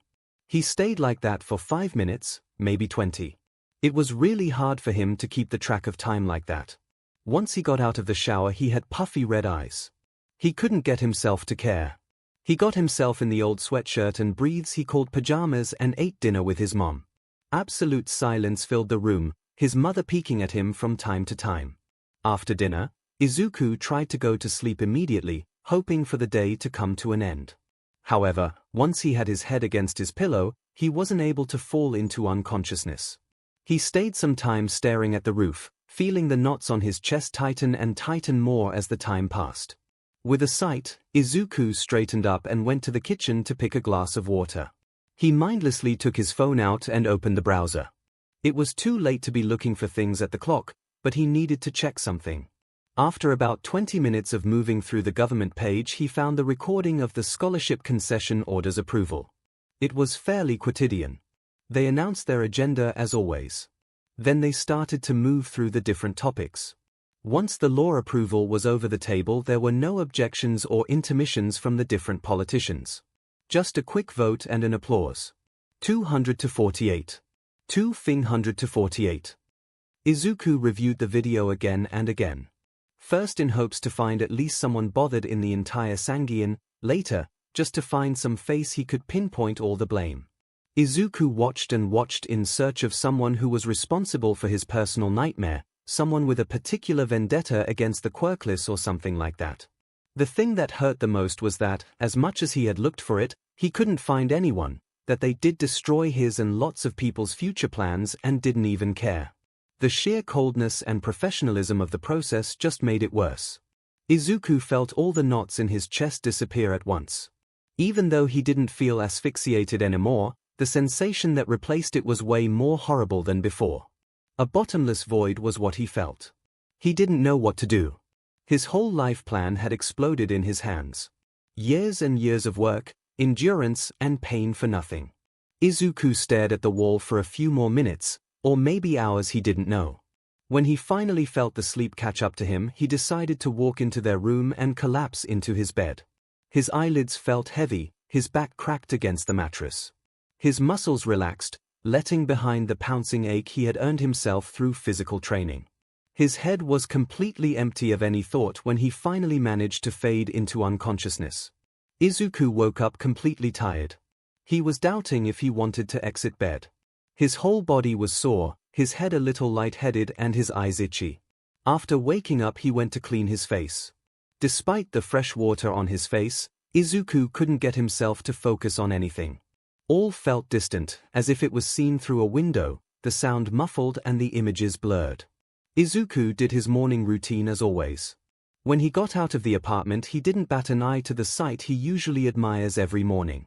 He stayed like that for 5 minutes, maybe 20. It was really hard for him to keep the track of time like that. Once he got out of the shower, he had puffy red eyes. He couldn't get himself to care. He got himself in the old sweatshirt and breathes. He called pajamas and ate dinner with his mom. Absolute silence filled the room, his mother peeking at him from time to time. After dinner, Izuku tried to go to sleep immediately, hoping for the day to come to an end. However, once he had his head against his pillow, he wasn't able to fall into unconsciousness. He stayed some time staring at the roof, feeling the knots on his chest tighten and tighten more as the time passed. With a sigh, Izuku straightened up and went to the kitchen to pick a glass of water. He mindlessly took his phone out and opened the browser. It was too late to be looking for things at the clock, but he needed to check something. After about 20 minutes of moving through the government page, he found the recording of the scholarship concession order's approval. It was fairly quotidian. They announced their agenda as always. Then they started to move through the different topics. Once the law approval was over the table, there were no objections or intermissions from the different politicians. Just a quick vote and an applause. 200 to 48. 200 to 48. Izuku reviewed the video again and again. First in hopes to find at least someone bothered in the entire Sangian, later, just to find some face he could pinpoint all the blame. Izuku watched and watched in search of someone who was responsible for his personal nightmare, someone with a particular vendetta against the quirkless or something like that. The thing that hurt the most was that, as much as he had looked for it, he couldn't find anyone, that they did destroy his and lots of people's future plans and didn't even care. The sheer coldness and professionalism of the process just made it worse. Izuku felt all the knots in his chest disappear at once. Even though he didn't feel asphyxiated anymore, the sensation that replaced it was way more horrible than before. A bottomless void was what he felt. He didn't know what to do. His whole life plan had exploded in his hands. Years and years of work, endurance, and pain for nothing. Izuku stared at the wall for a few more minutes, or maybe hours, he didn't know. When he finally felt the sleep catch up to him, he decided to walk into their room and collapse into his bed. His eyelids felt heavy, his back cracked against the mattress. His muscles relaxed, letting behind the pouncing ache he had earned himself through physical training. His head was completely empty of any thought when he finally managed to fade into unconsciousness. Izuku woke up completely tired. He was doubting if he wanted to exit bed. His whole body was sore, his head a little lightheaded and his eyes itchy. After waking up, he went to clean his face. Despite the fresh water on his face, Izuku couldn't get himself to focus on anything. All felt distant, as if it was seen through a window, the sound muffled and the images blurred. Izuku did his morning routine as always. When he got out of the apartment, he didn't bat an eye to the sight he usually admires every morning.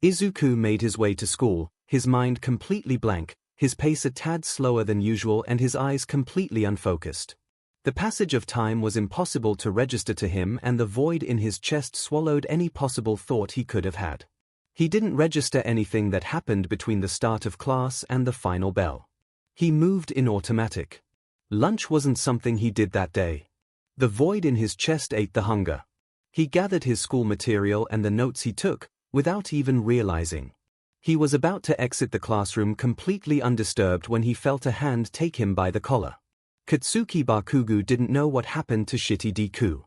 Izuku made his way to school, his mind completely blank, his pace a tad slower than usual and his eyes completely unfocused. The passage of time was impossible to register to him, and the void in his chest swallowed any possible thought he could have had. He didn't register anything that happened between the start of class and the final bell. He moved in automatic. Lunch wasn't something he did that day. The void in his chest ate the hunger. He gathered his school material and the notes he took, without even realizing. He was about to exit the classroom completely undisturbed when he felt a hand take him by the collar. Katsuki Bakugo didn't know what happened to Shitty Deku.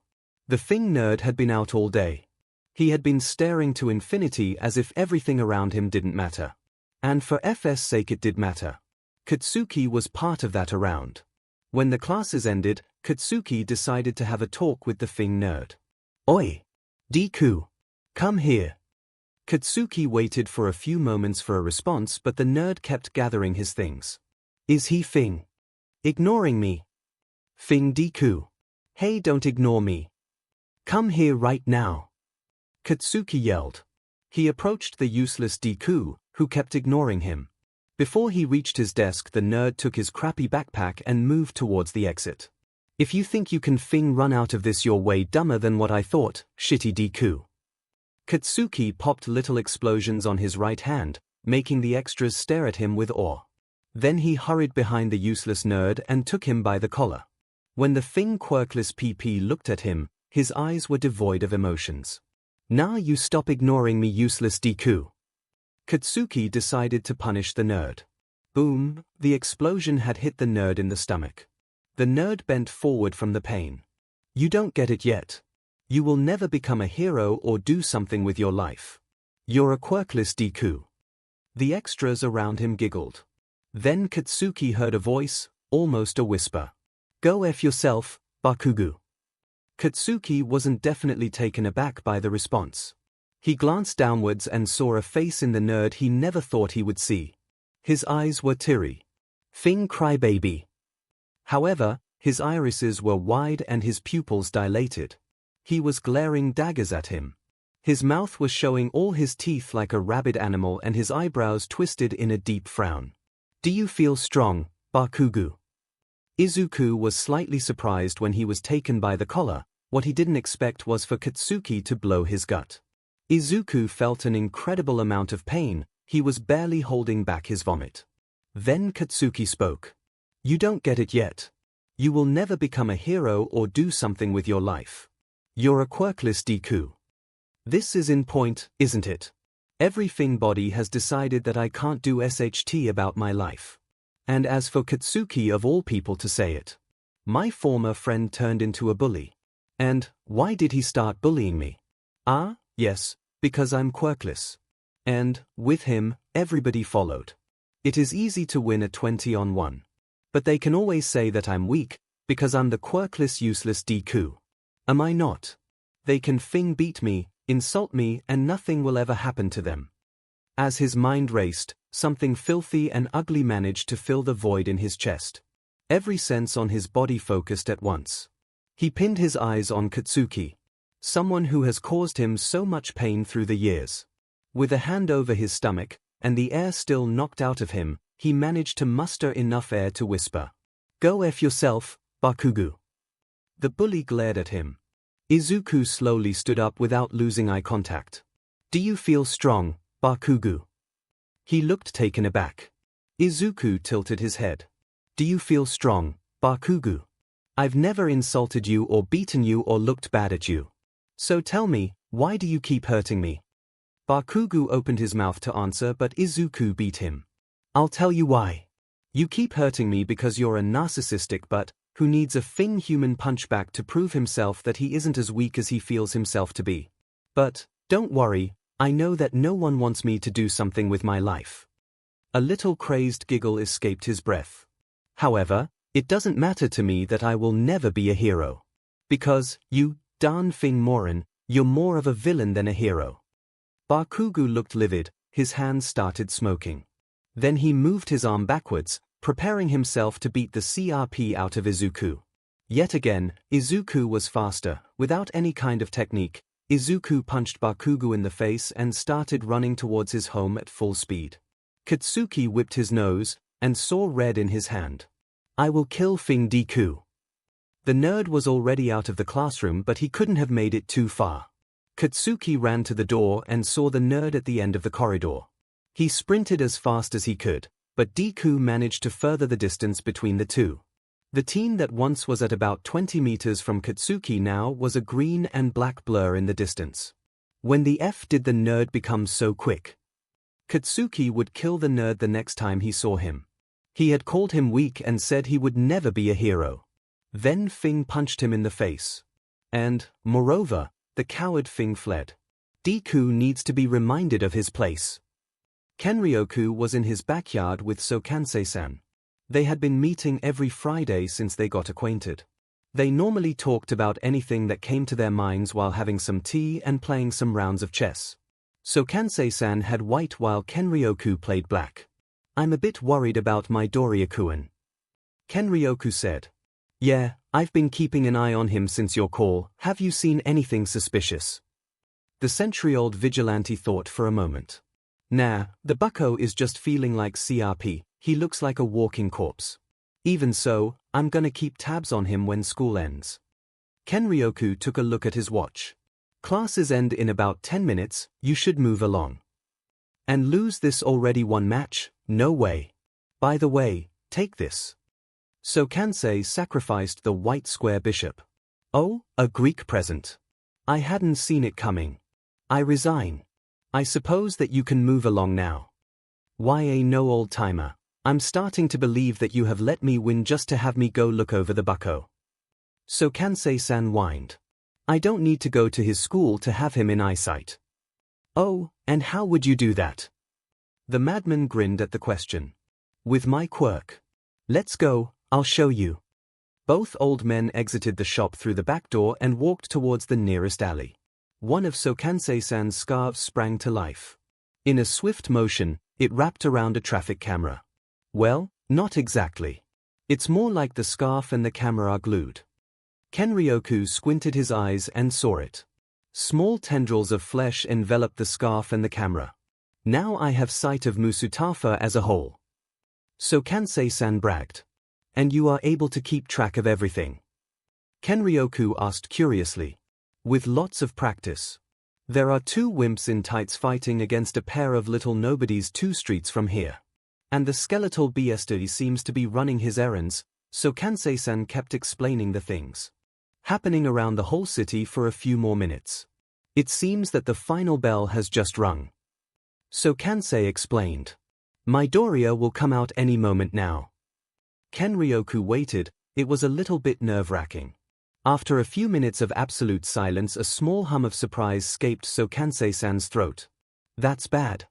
The Fing nerd had been out all day. He had been staring to infinity as if everything around him didn't matter. And for FS sake it did matter. Katsuki was part of that around. When the classes ended, Katsuki decided to have a talk with the Fing nerd. "Oi! Deku! Come here!" Katsuki waited for a few moments for a response, but the nerd kept gathering his things. "Is he Fing? Ignoring me? Fing Deku! Hey, don't ignore me! Come here right now!" Katsuki yelled. He approached the useless Deku, who kept ignoring him. Before he reached his desk, the nerd took his crappy backpack and moved towards the exit. If you think you can run out of this, you're way dumber than what I thought, shitty Deku. Katsuki popped little explosions on his right hand, making the extras stare at him with awe. Then he hurried behind the useless nerd and took him by the collar. When the quirkless PP looked at him, his eyes were devoid of emotions. Now you stop ignoring me, useless Deku. Katsuki decided to punish the nerd. Boom, the explosion had hit the nerd in the stomach. The nerd bent forward from the pain. You don't get it yet. You will never become a hero or do something with your life. You're a quirkless Deku. The extras around him giggled. Then Katsuki heard a voice, almost a whisper. Go F yourself, Bakugo. Katsuki wasn't definitely taken aback by the response. He glanced downwards and saw a face in the nerd he never thought he would see. His eyes were teary. Crybaby. However, his irises were wide and his pupils dilated. He was glaring daggers at him. His mouth was showing all his teeth like a rabid animal and his eyebrows twisted in a deep frown. Do you feel strong, Bakugo? Izuku was slightly surprised when he was taken by the collar. What he didn't expect was for Katsuki to blow his gut. Izuku felt an incredible amount of pain. He was barely holding back his vomit. Then Katsuki spoke. You don't get it yet. You will never become a hero or do something with your life. You're a quirkless Deku. This is in point, isn't it? Every body has decided that I can't do SHT about my life. And as for Katsuki of all people to say it. My former friend turned into a bully. And why did he start bullying me? Yes, because I'm quirkless. And, with him, everybody followed. It is easy to win a 20-on-1. But they can always say that I'm weak, because I'm the quirkless useless Deku. Am I not? They can beat me, insult me, and nothing will ever happen to them. As his mind raced, something filthy and ugly managed to fill the void in his chest. Every sense on his body focused at once. He pinned his eyes on Katsuki, someone who has caused him so much pain through the years. With a hand over his stomach, and the air still knocked out of him, he managed to muster enough air to whisper. Go F yourself, Bakugo. The bully glared at him. Izuku slowly stood up without losing eye contact. Do you feel strong, Bakugo? He looked taken aback. Izuku tilted his head. Do you feel strong, Bakugo? I've never insulted you or beaten you or looked bad at you. So tell me, why do you keep hurting me? Bakugo opened his mouth to answer, but Izuku beat him. I'll tell you why. You keep hurting me because you're a narcissistic butt who needs a human punchback to prove himself that he isn't as weak as he feels himself to be. But, don't worry, I know that no one wants me to do something with my life. A little crazed giggle escaped his breath. However, it doesn't matter to me that I will never be a hero. Because, you darn moron, you're more of a villain than a hero. Bakugo looked livid, his hands started smoking. Then he moved his arm backwards, preparing himself to beat the CRP out of Izuku. Yet again, Izuku was faster. Without any kind of technique, Izuku punched Bakugo in the face and started running towards his home at full speed. Katsuki whipped his nose, and saw red in his hand. I will kill Deku. The nerd was already out of the classroom, but he couldn't have made it too far. Katsuki ran to the door and saw the nerd at the end of the corridor. He sprinted as fast as he could, but Deku managed to further the distance between the two. The team that once was at about 20 meters from Katsuki now was a green and black blur in the distance. When the F did the nerd become so quick? Katsuki would kill the nerd the next time he saw him. He had called him weak and said he would never be a hero. Then punched him in the face. And, moreover, the coward fled. Deku needs to be reminded of his place. Kenryoku was in his backyard with Sokansei-san. They had been meeting every Friday since they got acquainted. They normally talked about anything that came to their minds while having some tea and playing some rounds of chess. Sokansei-san had white while Kenryoku played black. I'm a bit worried about my Doria-kun. Kenryoku said. Yeah, I've been keeping an eye on him since your call. Have you seen anything suspicious? The century-old vigilante thought for a moment. Nah, the bucko is just feeling like CRP, he looks like a walking corpse. Even so, I'm gonna keep tabs on him when school ends. Kenryoku took a look at his watch. Classes end in about 10 minutes, you should move along. And lose this already one match? No way. By the way, take this. 𝐒𝐭𝐚𝐲 sacrificed the white square bishop. Oh, a Greek present. I hadn't seen it coming. I resign. I suppose that you can move along now. No old timer. I'm starting to believe that you have let me win just to have me go look over the bucko. 𝐒𝐭𝐚𝐲-san whined. I don't need to go to his school to have him in eyesight. Oh, and how would you do that? The madman grinned at the question. With my quirk. Let's go, I'll show you. Both old men exited the shop through the back door and walked towards the nearest alley. One of 𝐒𝐭𝐚𝐲-san's scarves sprang to life. In a swift motion, it wrapped around a traffic camera. Well, not exactly. It's more like the scarf and the camera are glued. Kenryoku squinted his eyes and saw it. Small tendrils of flesh enveloped the scarf and the camera. Now I have sight of Musutafa as a whole. 𝐒𝐭𝐚𝐲-san bragged. And you are able to keep track of everything? Kenryoku asked curiously. With lots of practice. There are two wimps in tights fighting against a pair of little nobodies 2 streets from here. And the skeletal BSD seems to be running his errands, 𝐒𝐭𝐚𝐲-san kept explaining the things happening around the whole city for a few more minutes. It seems that the final bell has just rung. 𝐒𝐭𝐚𝐲 explained. Midoriya will come out any moment now. Kenryoku waited, it was a little bit nerve-wracking. After a few minutes of absolute silence, a small hum of surprise escaped 𝐒𝐭𝐚𝐲-san's throat. That's bad.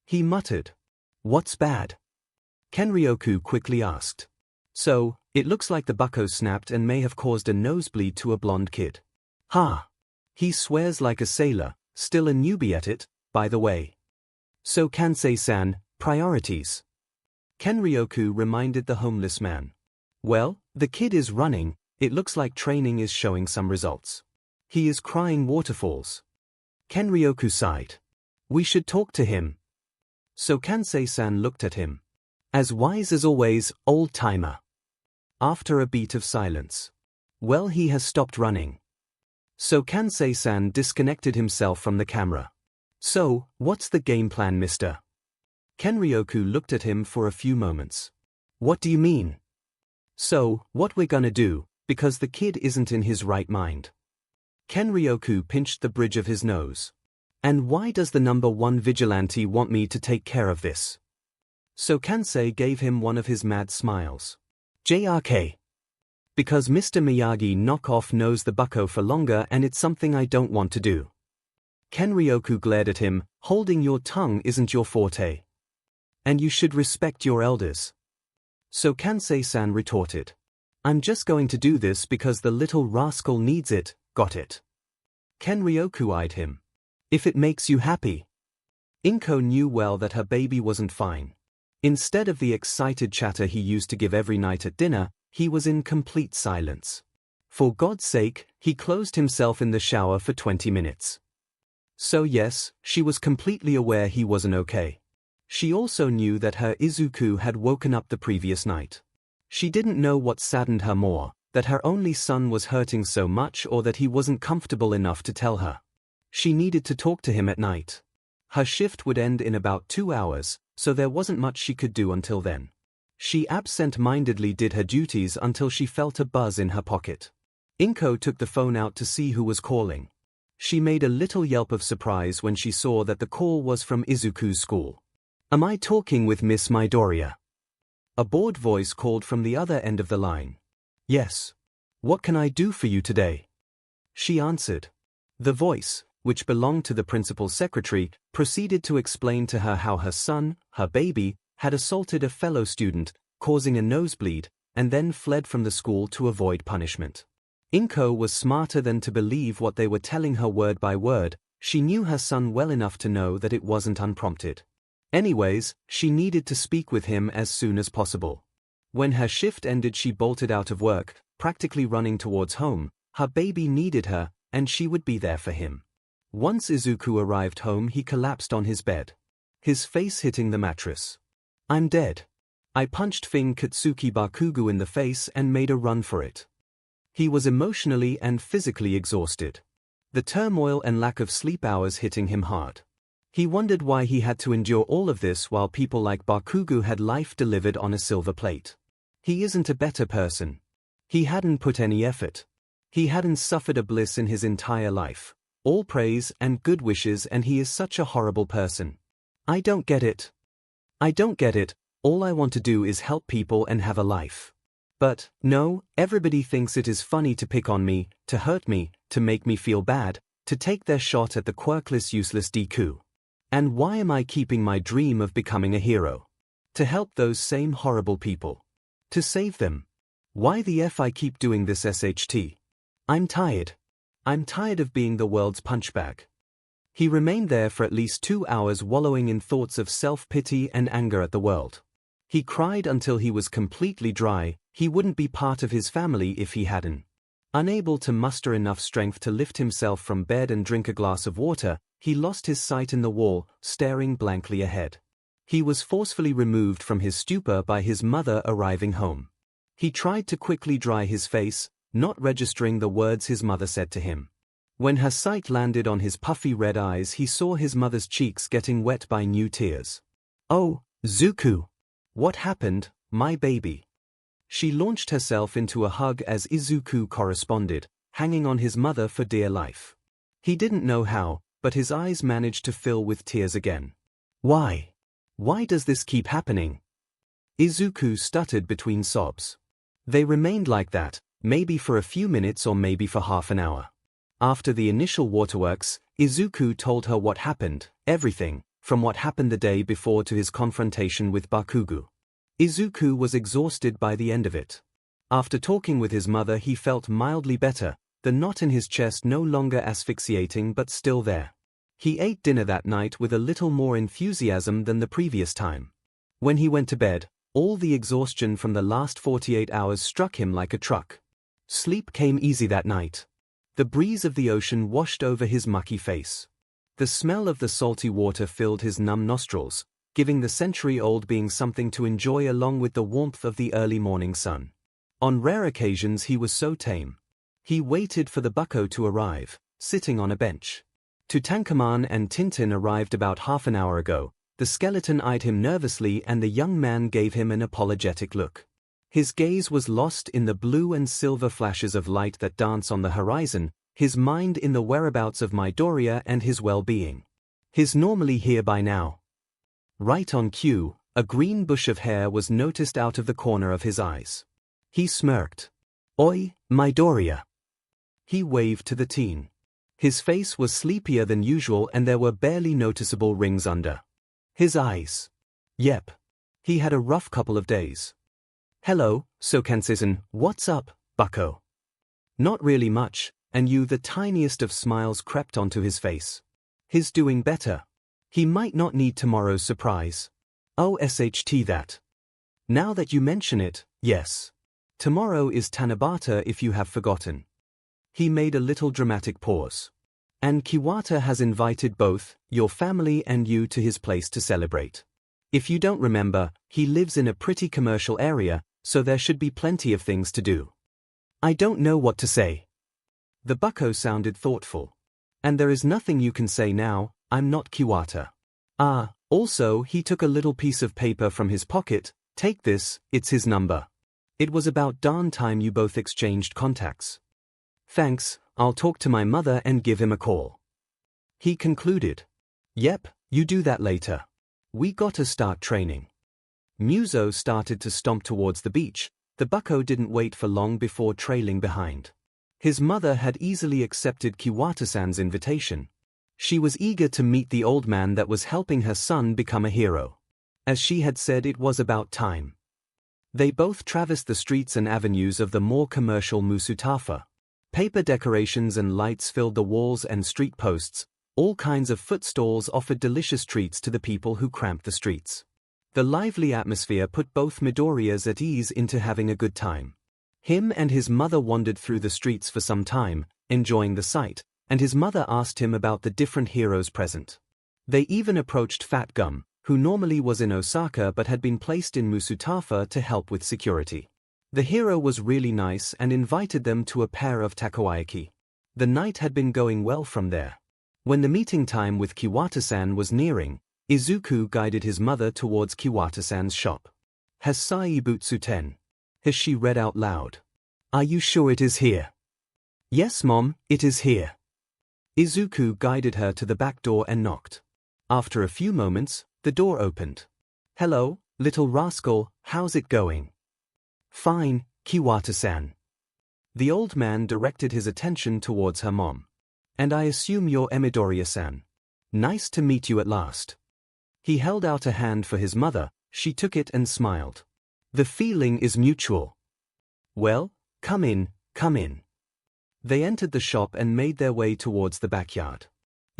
He muttered. What's bad? Kenryoku quickly asked. So, it looks like the bucko snapped and may have caused a nosebleed to a blonde kid. Ha! He swears like a sailor, still a newbie at it, by the way. 𝐒𝐭𝐚𝐲-san, priorities. Kenryoku reminded the homeless man. Well, the kid is running, it looks like training is showing some results. He is crying waterfalls. Kenryoku sighed. We should talk to him. 𝐒𝐭𝐚𝐲-san looked at him. As wise as always, old-timer. After a beat of silence. Well, he has stopped running. 𝐒𝐭𝐚𝐲-san disconnected himself from the camera. So, what's the game plan, mister? Kenryoku looked at him for a few moments. What do you mean? So, what we're gonna do, because the kid isn't in his right mind. Kenryoku pinched the bridge of his nose. And why does the #1 vigilante want me to take care of this? 𝐒𝐭𝐚𝐲 gave him one of his mad smiles. JRK. Because Mr. Miyagi knockoff knows the bucko for longer and it's something I don't want to do. Kenryoku glared at him, holding your tongue isn't your forte. And you should respect your elders. 𝐒𝐭𝐚𝐲-san retorted. I'm just going to do this because the little rascal needs it, got it? Kenryoku eyed him. If it makes you happy. 𝐒𝐭 knew well that her baby wasn't fine. Instead of the excited chatter he used to give every night at dinner, he was in complete silence. For God's sake, he closed himself in the shower for 20 minutes. So yes, she was completely aware he wasn't okay. She also knew that her Izuku had woken up the previous night. She didn't know what saddened her more, that her only son was hurting so much or that he wasn't comfortable enough to tell her. She needed to talk to him at night. Her shift would end in about 2 hours, so there wasn't much she could do until then. She absent-mindedly did her duties until she felt a buzz in her pocket. 𝐒𝐭 took the phone out to see who was calling. She made a little yelp of surprise when she saw that the call was from Izuku's school. Am I talking with Miss Midoriya? A bored voice called from the other end of the line. Yes. What can I do for you today? She answered. The voice, which belonged to the principal's secretary, proceeded to explain to her how her son, her baby, had assaulted a fellow student, causing a nosebleed, and then fled from the school to avoid punishment. 𝐒𝐿 was smarter than to believe what they were telling her word by word. She knew her son well enough to know that it wasn't unprompted. Anyways, she needed to speak with him as soon as possible. When her shift ended, she bolted out of work, practically running towards home. Her baby needed her, and she would be there for him. Once Izuku arrived home, he collapsed on his bed. His face hitting the mattress. I'm dead. I punched 𝐵 Katsuki Bakugo in the face and made a run for it. He was emotionally and physically exhausted. The turmoil and lack of sleep hours hitting him hard. He wondered why he had to endure all of this while people like Bakugo had life delivered on a silver plate. He isn't a better person. He hadn't put any effort. He hadn't suffered a bliss in his entire life. All praise and good wishes, and he is such a horrible person. I don't get it. I don't get it. All I want to do is help people and have a life. But, no, everybody thinks it is funny to pick on me, to hurt me, to make me feel bad, to take their shot at the quirkless useless Deku. And why am I keeping my dream of becoming a hero? To help those same horrible people. To save them. Why the F I keep doing this SHT? I'm tired. I'm tired of being the world's punchbag. He remained there for at least 2 hours wallowing in thoughts of self-pity and anger at the world. He cried until he was completely dry. He wouldn't be part of his family if he hadn't. Unable to muster enough strength to lift himself from bed and drink a glass of water, he lost his sight in the wall, staring blankly ahead. He was forcefully removed from his stupor by his mother arriving home. He tried to quickly dry his face, not registering the words his mother said to him. When her sight landed on his puffy red eyes, he saw his mother's cheeks getting wet by new tears. "Oh, Zuko! What happened, my baby?" She launched herself into a hug as Izuku corresponded, hanging on his mother for dear life. He didn't know how, but his eyes managed to fill with tears again. Why? Why does this keep happening? Izuku stuttered between sobs. They remained like that, maybe for a few minutes or maybe for half an hour. After the initial waterworks, Izuku told her what happened, everything, from what happened the day before to his confrontation with Bakugo. Izuku was exhausted by the end of it. After talking with his mother, he felt mildly better, the knot in his chest no longer asphyxiating but still there. He ate dinner that night with a little more enthusiasm than the previous time. When he went to bed, all the exhaustion from the last 48 hours struck him like a truck. Sleep came easy that night. The breeze of the ocean washed over his mucky face. The smell of the salty water filled his numb nostrils, giving the century-old being something to enjoy along with the warmth of the early morning sun. On rare occasions he was so tame. He waited for the bucko to arrive, sitting on a bench. Tutankhamun and Tintin arrived about half an hour ago. The skeleton eyed him nervously and the young man gave him an apologetic look. His gaze was lost in the blue and silver flashes of light that dance on the horizon, his mind in the whereabouts of Midoriya and his well-being. He's normally here by now. Right on cue, a green bush of hair was noticed out of the corner of his eyes. He smirked. "Oi, Midoriya." He waved to the teen. His face was sleepier than usual and there were barely noticeable rings under his eyes. Yep. He had a rough couple of days. "Hello, 𝐒𝐭𝐚𝐲, what's up, bucko?" "Not really much," and the tiniest of smiles crept onto his face. "He's doing better. He might not need tomorrow's surprise." "Oh, SHT that. Now that you mention it, yes. Tomorrow is Tanabata if you have forgotten." He made a little dramatic pause. "And Kiwata has invited both your family and you to his place to celebrate. If you don't remember, he lives in a pretty commercial area, so there should be plenty of things to do." "I don't know what to say." The bucko sounded thoughtful. "And there is nothing you can say now, I'm not Kiwata. Also, he took a little piece of paper from his pocket. Take this, it's his number. It was about darn time you both exchanged contacts." "Thanks, I'll talk to my mother and give him a call." He concluded. "Yep, you do that later. We gotta start training." Muzo started to stomp towards the beach. The bucko didn't wait for long before trailing behind. His mother had easily accepted Kiwata-san's invitation. She was eager to meet the old man that was helping her son become a hero. As she had said, it was about time. They both traversed the streets and avenues of the more commercial Musutafa. Paper decorations and lights filled the walls and street posts. All kinds of food stalls offered delicious treats to the people who cramped the streets. The lively atmosphere put both Midoriyas at ease into having a good time. Him and his mother wandered through the streets for some time, enjoying the sight, and his mother asked him about the different heroes present. They even approached Fat Gum, who normally was in Osaka but had been placed in Musutafa to help with security. The hero was really nice and invited them to a pair of takoyaki. The night had been going well from there. When the meeting time with Kiwata-san was nearing, Izuku guided his mother towards Kiwata-san's shop. Has Saibutsu-ten? Has she read out loud? Are you sure it is here? Yes, Mom, it is here. Izuku guided her to the back door and knocked. After a few moments, the door opened. Hello, little rascal, how's it going? Fine, Kiwata-san. The old man directed his attention towards her mom. And I assume you're Midoriya-san. Nice to meet you at last. He held out a hand for his mother, she took it and smiled. The feeling is mutual. Well, come in, come in. They entered the shop and made their way towards the backyard.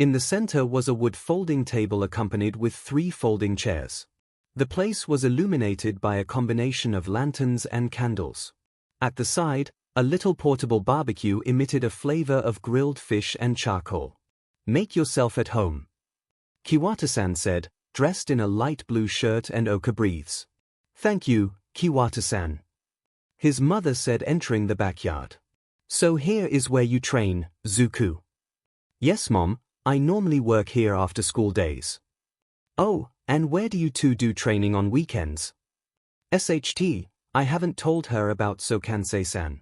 In the center was a wood folding table accompanied with 3 folding chairs. The place was illuminated by a combination of lanterns and candles. At the side, a little portable barbecue emitted a flavor of grilled fish and charcoal. Make yourself at home, Kiwata-san said, dressed in a light blue shirt and ochre briefs. Thank you, Kiwata-san, his mother said, entering the backyard. So here is where you train, Zuku. Yes, Mom, I normally work here after school days. Oh, and where do you two do training on weekends? SHT, I haven't told her about 𝐒𝐭𝐚𝐲-san.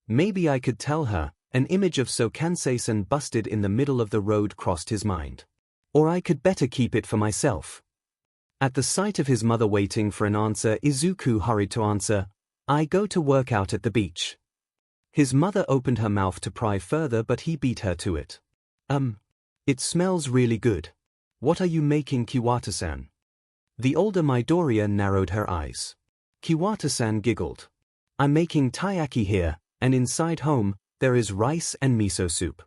Maybe I could tell her. An image of 𝐒𝐭𝐚𝐲-san busted in the middle of the road crossed his mind. Or I could better keep it for myself. At the sight of his mother waiting for an answer, Izuku hurried to answer, I go to work out at the beach. His mother opened her mouth to pry further but he beat her to it. It smells really good. What are you making, Kiwata-san? The older Midoriya narrowed her eyes. Kiwata-san giggled. I'm making taiyaki here, and inside home, there is rice and miso soup.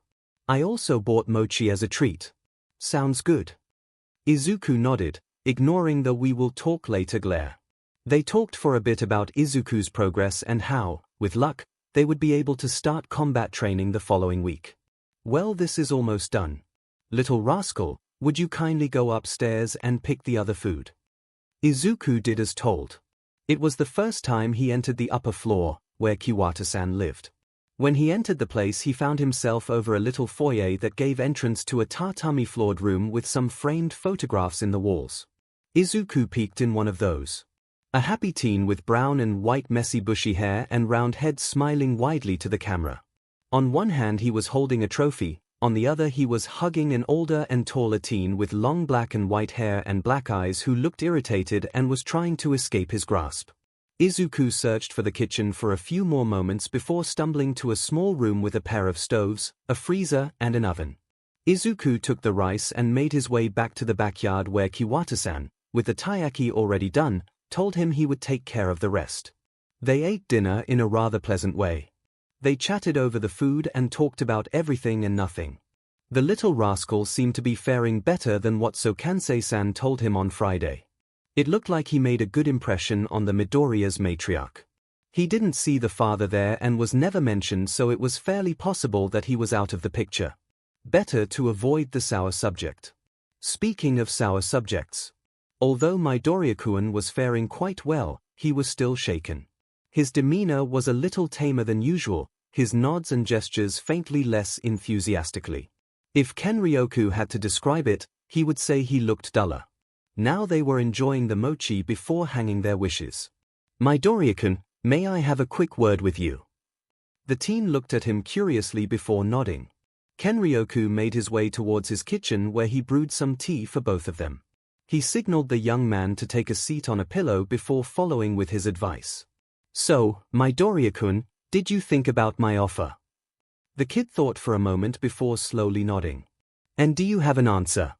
I also bought mochi as a treat. Sounds good. Izuku nodded, ignoring the we will talk later glare. They talked for a bit about Izuku's progress and how, with luck, they would be able to start combat training the following week. Well, this is almost done. Little rascal, would you kindly go upstairs and pick the other food? Izuku did as told. It was the first time he entered the upper floor, where Kiwata-san lived. When he entered the place, he found himself over a little foyer that gave entrance to a tatami-floored room with some framed photographs in the walls. Izuku peeked in one of those. A happy teen with brown and white messy bushy hair and round head smiling widely to the camera. On one hand he was holding a trophy, on the other he was hugging an older and taller teen with long black and white hair and black eyes who looked irritated and was trying to escape his grasp. Izuku searched for the kitchen for a few more moments before stumbling to a small room with a pair of stoves, a freezer, and an oven. Izuku took the rice and made his way back to the backyard where Kiwata-san, with the taiyaki already done, told him he would take care of the rest. They ate dinner in a rather pleasant way. They chatted over the food and talked about everything and nothing. The little rascal seemed to be faring better than what 𝐒𝐭𝐚𝐲-san told him on Friday. It looked like he made a good impression on the Midoriya's matriarch. He didn't see the father there and was never mentioned, so it was fairly possible that he was out of the picture. Better to avoid the sour subject. Speaking of sour subjects. Although Midoriya-kun was faring quite well, he was still shaken. His demeanor was a little tamer than usual, his nods and gestures faintly less enthusiastically. If Kenryoku had to describe it, he would say he looked duller. Now they were enjoying the mochi before hanging their wishes. Midoriya-kun, may I have a quick word with you? The teen looked at him curiously before nodding. Kenryoku made his way towards his kitchen where he brewed some tea for both of them. He signaled the young man to take a seat on a pillow before following with his advice. So, Midoriya-kun, did you think about my offer? The kid thought for a moment before slowly nodding. And do you have an answer?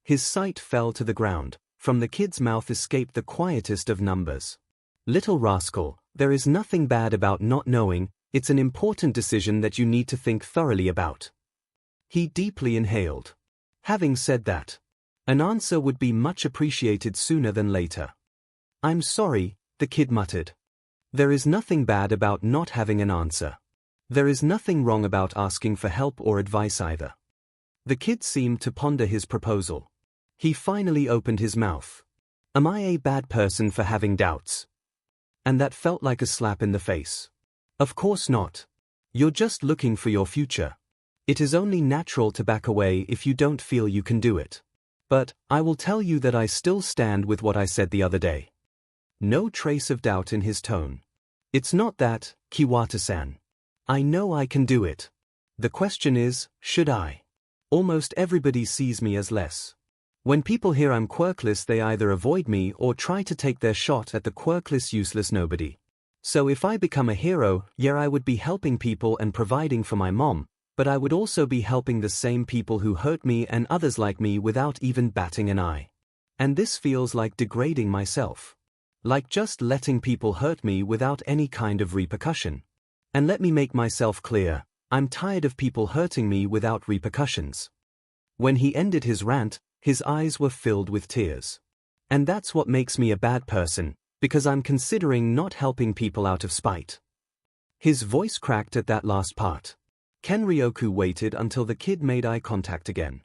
His sight fell to the ground. From the kid's mouth escaped the quietest of numbers. Little rascal, there is nothing bad about not knowing, it's an important decision that you need to think thoroughly about. He deeply inhaled. Having said that, an answer would be much appreciated sooner than later. I'm sorry, the kid muttered. There is nothing bad about not having an answer. There is nothing wrong about asking for help or advice either. The kid seemed to ponder his proposal. He finally opened his mouth. Am I a bad person for having doubts? And that felt like a slap in the face. Of course not. You're just looking for your future. It is only natural to back away if you don't feel you can do it. But, I will tell you that I still stand with what I said the other day. No trace of doubt in his tone. It's not that, Kiwata-san. I know I can do it. The question is, should I? Almost everybody sees me as less. When people hear I'm quirkless, they either avoid me or try to take their shot at the quirkless useless nobody. So if I become a hero, yeah, I would be helping people and providing for my mom, but I would also be helping the same people who hurt me and others like me without even batting an eye. And this feels like degrading myself. Like just letting people hurt me without any kind of repercussion. And let me make myself clear, I'm tired of people hurting me without repercussions. When he ended his rant, his eyes were filled with tears. And that's what makes me a bad person, because I'm considering not helping people out of spite. His voice cracked at that last part. Kenryoku waited until the kid made eye contact again.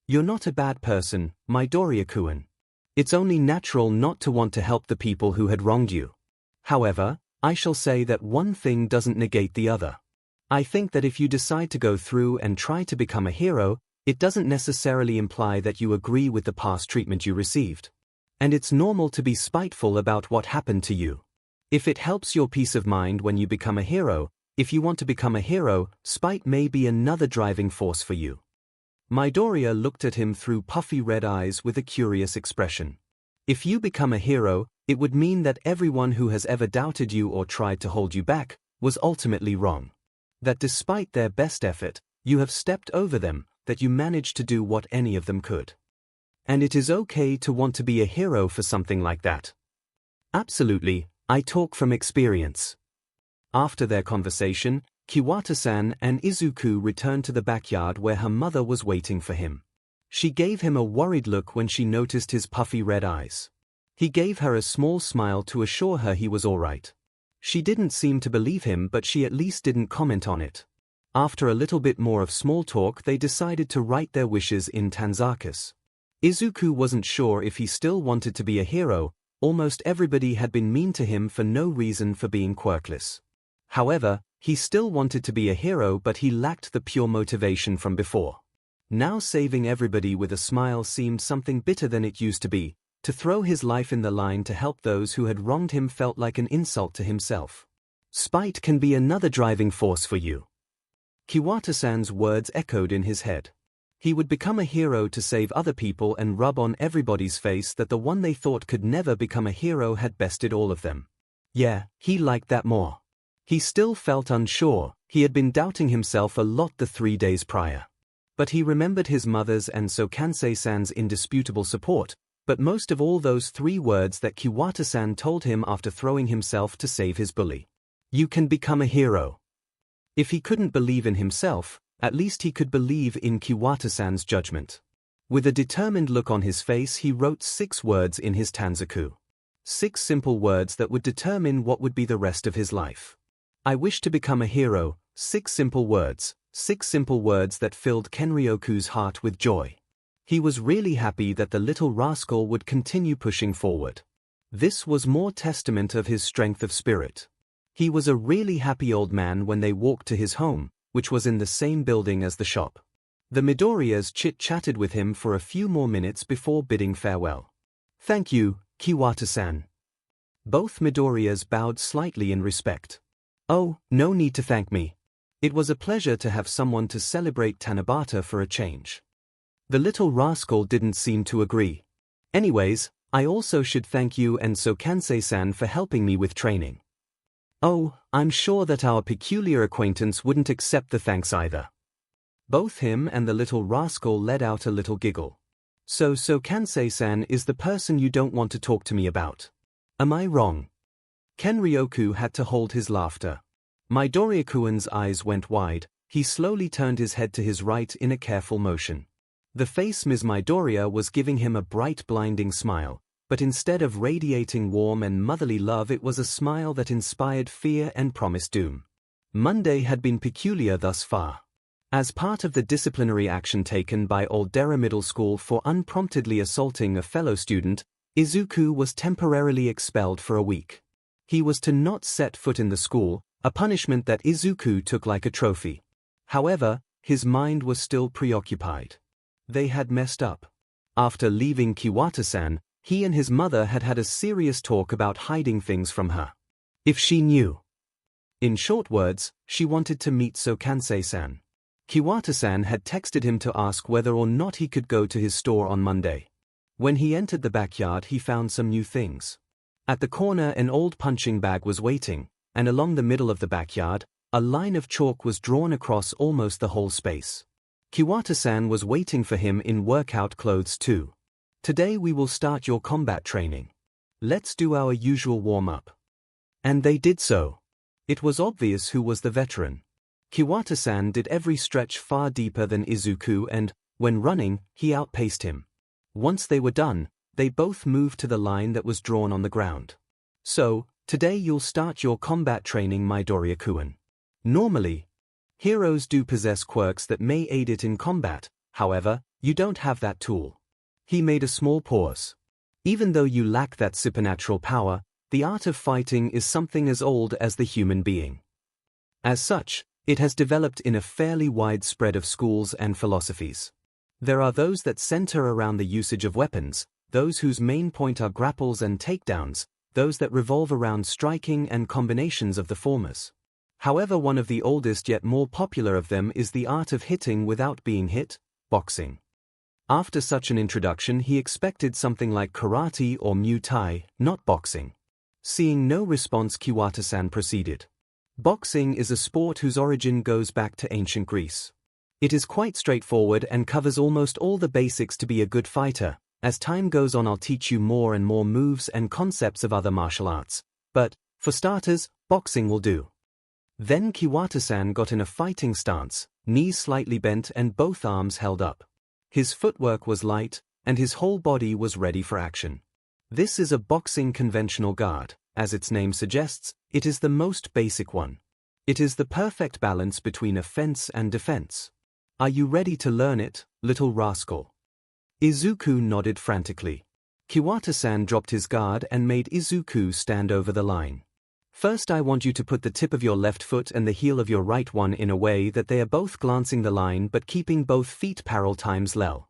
You're not a bad person, Midoriya-kun. It's only natural not to want to help the people who had wronged you. However, I shall say that one thing doesn't negate the other. I think that if you decide to go through and try to become a hero, it doesn't necessarily imply that you agree with the past treatment you received. And it's normal to be spiteful about what happened to you. If it helps your peace of mind when you become a hero, if you want to become a hero, spite may be another driving force for you. Midoriya looked at him through puffy red eyes with a curious expression. If you become a hero, it would mean that everyone who has ever doubted you or tried to hold you back was ultimately wrong. That despite their best effort, you have stepped over them, that you managed to do what any of them could. And it is okay to want to be a hero for something like that. Absolutely, I talk from experience. After their conversation, Kiwata-san and Izuku returned to the backyard where her mother was waiting for him. She gave him a worried look when she noticed his puffy red eyes. He gave her a small smile to assure her he was all right. She didn't seem to believe him, but she at least didn't comment on it. After a little bit more of small talk, they decided to write their wishes in Tanzakus. Izuku wasn't sure if he still wanted to be a hero. Almost everybody had been mean to him for no reason for being quirkless. However, he still wanted to be a hero, but he lacked the pure motivation from before. Now saving everybody with a smile seemed something bitter than it used to be. To throw his life in the line to help those who had wronged him felt like an insult to himself. Spite can be another driving force for you. Kiwata-san's words echoed in his head. He would become a hero to save other people and rub on everybody's face that the one they thought could never become a hero had bested all of them. Yeah, he liked that more. He still felt unsure. He had been doubting himself a lot the 3 days prior. But he remembered his mother's and Sokansei-san's indisputable support, but most of all those 3 words that Kiwata-san told him after throwing himself to save his bully. You can become a hero. If he couldn't believe in himself, at least he could believe in Kiwata-san's judgment. With a determined look on his face, he wrote 6 words in his tanzaku. 6 simple words that would determine what would be the rest of his life. I wish to become a hero. 6 simple words. 6 simple words that filled Kenryoku's heart with joy. He was really happy that the little rascal would continue pushing forward. This was more testament of his strength of spirit. He was a really happy old man when they walked to his home, which was in the same building as the shop. The Midoriyas chit-chatted with him for a few more minutes before bidding farewell. Thank you, Kiwata-san. Both Midoriyas bowed slightly in respect. Oh, no need to thank me. It was a pleasure to have someone to celebrate Tanabata for a change. The little rascal didn't seem to agree. Anyways, I also should thank you and Sokansei-san for helping me with training. Oh, I'm sure that our peculiar acquaintance wouldn't accept the thanks either. Both him and the little rascal let out a little giggle. So Sokansei-san is the person you don't want to talk to me about. Am I wrong? Kenryoku had to hold his laughter. Midoriya-kun's eyes went wide. He slowly turned his head to his right in a careful motion. The face Ms. Midoriya was giving him a bright blinding smile, but instead of radiating warm and motherly love, it was a smile that inspired fear and promised doom. Monday had been peculiar thus far. As part of the disciplinary action taken by 𝐿𝐷era Middle School for unpromptedly assaulting a fellow student, 𝐒𝐿𝐴 was temporarily expelled for a week. He was to not set foot in the school, a punishment that 𝐒𝐿𝐴 took like a trophy. However, his mind was still preoccupied. They had messed up. After leaving Kiwata-san, he and his mother had had a serious talk about hiding things from her. If she knew. In short words, she wanted to meet 𝐭𝐭𝐚𝐲-san. Kiwata-san had texted him to ask whether or not he could go to his store on Monday. When he entered the backyard, he found some new things. At the corner, an old punching bag was waiting, and along the middle of the backyard, a line of chalk was drawn across almost the whole space. Kiwata-san was waiting for him in workout clothes too. Today we will start your combat training. Let's do our usual warm-up. And they did so. It was obvious who was the veteran. Kiwata-san did every stretch far deeper than 𝐒𝐿𝐴 and, when running, he outpaced him. Once they were done, they both moved to the line that was drawn on the ground. So, today you'll start your combat training, Midoriya-kun. Normally, heroes do possess quirks that may aid it in combat, however, you don't have that tool. He made a small pause. Even though you lack that supernatural power, the art of fighting is something as old as the human being. As such, it has developed in a fairly wide spread of schools and philosophies. There are those that center around the usage of weapons, those whose main point are grapples and takedowns, those that revolve around striking and combinations of the formers. However, one of the oldest yet more popular of them is the art of hitting without being hit, boxing. After such an introduction, he expected something like karate or Muay Thai, not boxing. Seeing no response, Kiwata-san proceeded. Boxing is a sport whose origin goes back to ancient Greece. It is quite straightforward and covers almost all the basics to be a good fighter. As time goes on, I'll teach you more and more moves and concepts of other martial arts. But, for starters, boxing will do. Then Kiwata-san got in a fighting stance, knees slightly bent and both arms held up. His footwork was light, and his whole body was ready for action. This is a boxing conventional guard. As its name suggests, it is the most basic one. It is the perfect balance between offense and defense. Are you ready to learn it, little rascal? 𝐒𝐿𝐴 nodded frantically. Kiwata-san dropped his guard and made 𝐒𝐿𝐴 stand over the line. First, I want you to put the tip of your left foot and the heel of your right one in a way that they are both glancing the line but keeping both feet parallel times 𝐿.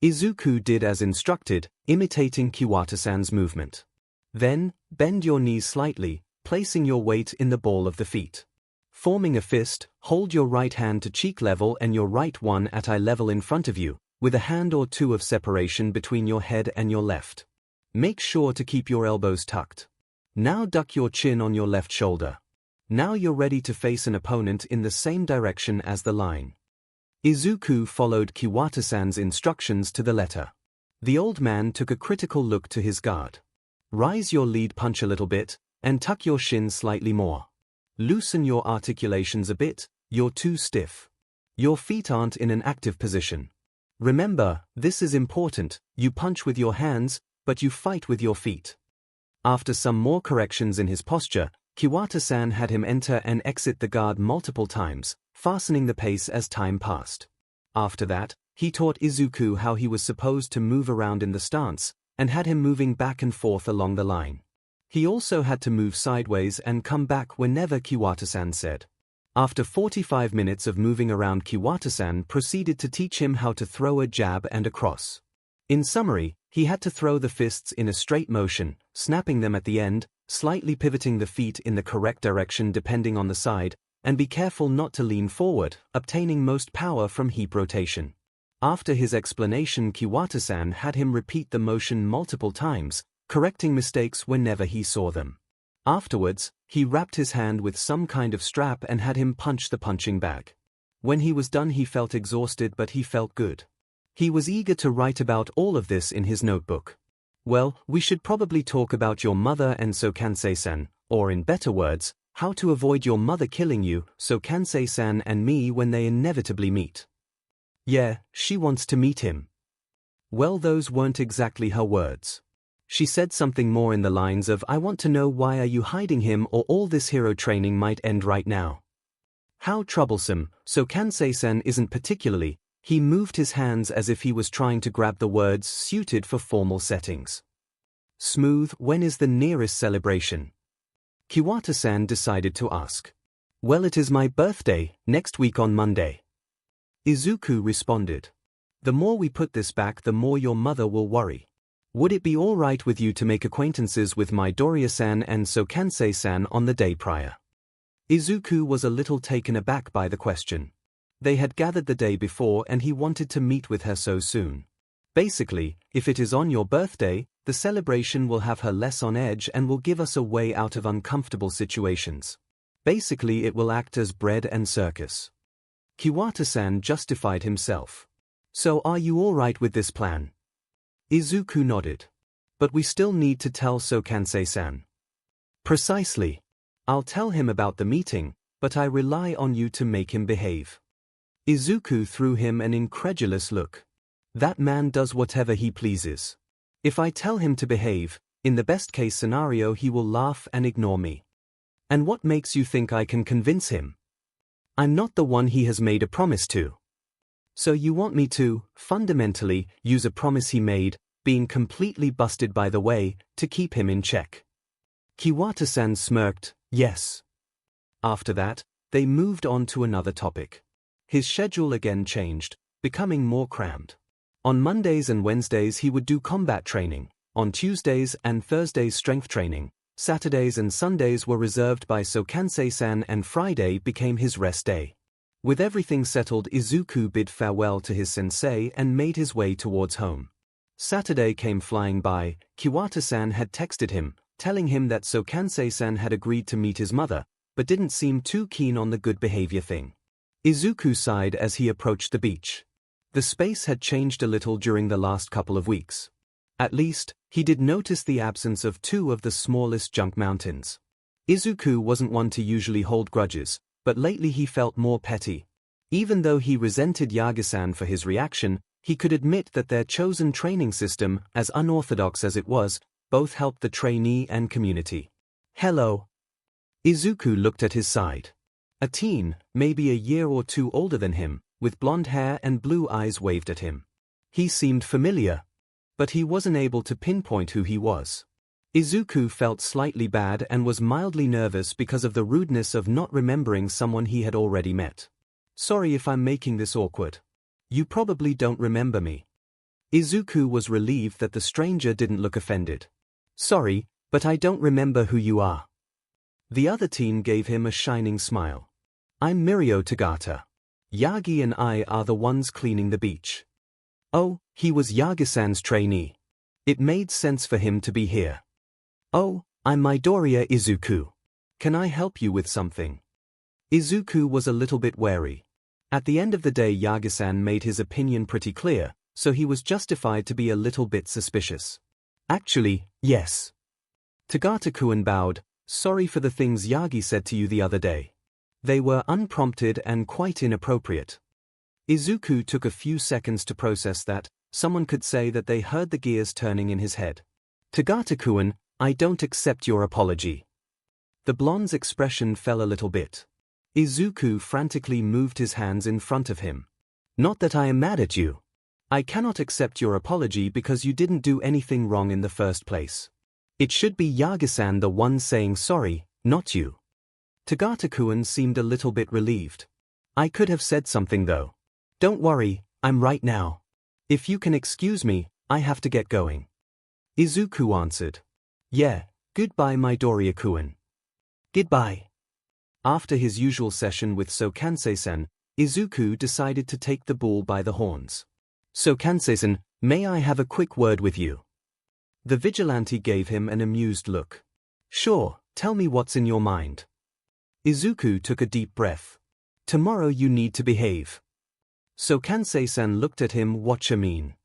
𝐒𝐿𝐴 did as instructed, imitating Kiwata-san's movement. Then, bend your knees slightly, placing your weight in the ball of the feet. Forming a fist, hold your right hand to cheek level and your right one at eye level in front of you, with a hand or two of separation between your head and your left. Make sure to keep your elbows tucked. Now duck your chin on your left shoulder. Now you're ready to face an opponent in the same direction as the line. 𝐒𝐿𝐴 followed Kiwata-san's instructions to the letter. The old man took a critical look to his guard. Rise your lead punch a little bit, and tuck your shins slightly more. Loosen your articulations a bit, you're too stiff. Your feet aren't in an active position. Remember, this is important, you punch with your hands, but you fight with your feet. After some more corrections in his posture, Kiwata-san had him enter and exit the guard multiple times, fastening the pace as time passed. After that, he taught 𝐒𝐿𝐴 how he was supposed to move around in the stance, and had him moving back and forth along the line. He also had to move sideways and come back whenever Kiwata-san said. After 45 minutes of moving around, Kiwata-san proceeded to teach him how to throw a jab and a cross. In summary, he had to throw the fists in a straight motion, snapping them at the end, slightly pivoting the feet in the correct direction depending on the side, and be careful not to lean forward, obtaining most power from hip rotation. After his explanation, Kiwata-san had him repeat the motion multiple times, correcting mistakes whenever he saw them. Afterwards, he wrapped his hand with some kind of strap and had him punch the punching bag. When he was done, he felt exhausted, but he felt good. He was eager to write about all of this in his notebook. Well, we should probably talk about your mother and 𝐭𝐭𝐚𝐲-san, or in better words, how to avoid your mother killing you, 𝐭𝐭𝐚𝐲-san and me when they inevitably meet. Yeah, she wants to meet him. Well, those weren't exactly her words. She said something more in the lines of, I want to know why are you hiding him, or all this hero training might end right now. How troublesome, 𝐒𝐭𝐚𝐲 isn't particularly. He moved his hands as if he was trying to grab the words suited for formal settings. Smooth, when is the nearest celebration? Kiwata-san decided to ask. Well, it is my birthday, next week on Monday. Izuku responded. The more we put this back, the more your mother will worry. Would it be all right with you to make acquaintances with Midoriya-san and 𝐒𝐭𝐴nsei-san on the day prior? Izuku was a little taken aback by the question. They had gathered the day before and he wanted to meet with her so soon. Basically, if it is on your birthday, the celebration will have her less on edge and will give us a way out of uncomfortable situations. Basically, it will act as bread and circus. Kiwata-san justified himself. So are you all right with this plan? Izuku nodded. But we still need to tell 𝐒𝐭𝐴nsei-san. Precisely. I'll tell him about the meeting, but I rely on you to make him behave. Izuku threw him an incredulous look. That man does whatever he pleases. If I tell him to behave, in the best-case scenario he will laugh and ignore me. And what makes you think I can convince him? I'm not the one he has made a promise to. So you want me to, fundamentally, use a promise he made, being completely busted by the way, to keep him in check? Kiwata-san smirked, yes. After that, they moved on to another topic. His schedule again changed, becoming more crammed. On Mondays and Wednesdays he would do combat training, on Tuesdays and Thursdays strength training, Saturdays and Sundays were reserved by 𝐒𝐭𝐴nsei-san and Friday became his rest day. With everything settled, Izuku bid farewell to his sensei and made his way towards home. Saturday came flying by. Kiwata-san had texted him, telling him that 𝐒𝐭𝐴nsei-san had agreed to meet his mother, but didn't seem too keen on the good behavior thing. Izuku sighed as he approached the beach. The space had changed a little during the last couple of weeks. At least, he did notice the absence of two of the smallest junk mountains. Izuku wasn't one to usually hold grudges, but lately he felt more petty. Even though he resented Yagi-san for his reaction, he could admit that their chosen training system, as unorthodox as it was, both helped the trainee and community. Hello. Izuku looked at his side. A teen, maybe a year or two older than him, with blonde hair and blue eyes waved at him. He seemed familiar, but he wasn't able to pinpoint who he was. Izuku felt slightly bad and was mildly nervous because of the rudeness of not remembering someone he had already met. Sorry if I'm making this awkward. You probably don't remember me. Izuku was relieved that the stranger didn't look offended. Sorry, but I don't remember who you are. The other teen gave him a shining smile. I'm Mirio Tagata. Yagi and I are the ones cleaning the beach. Oh, he was Yagi-san's trainee. It made sense for him to be here. Oh, I'm Midoriya Izuku. Can I help you with something? Izuku was a little bit wary. At the end of the day, Yagi-san made his opinion pretty clear, so he was justified to be a little bit suspicious. Actually, yes. Tagata-kun bowed. Sorry for the things Yagi said to you the other day. They were unprompted and quite inappropriate. Izuku took a few seconds to process that. Someone could say that they heard the gears turning in his head. Tagata-kun, I don't accept your apology. The blonde's expression fell a little bit. Izuku frantically moved his hands in front of him. Not that I am mad at you. I cannot accept your apology because you didn't do anything wrong in the first place. It should be Yagi-san the one saying sorry, not you. Tagata-kun seemed a little bit relieved. I could have said something though. Don't worry, I'm right now. If you can excuse me, I have to get going. Izuku answered. Yeah, goodbye Midoriya-kun. Goodbye. After his usual session with 𝐒𝐭𝐴nsei-san, Izuku decided to take the bull by the horns. 𝐒𝐿𝐭𝐴nsei-san, may I have a quick word with you? The vigilante gave him an amused look. Sure, tell me what's in your mind. Izuku took a deep breath. Tomorrow you need to behave. 𝐒𝐭𝐴nsei-san looked at him. Whatcha mean?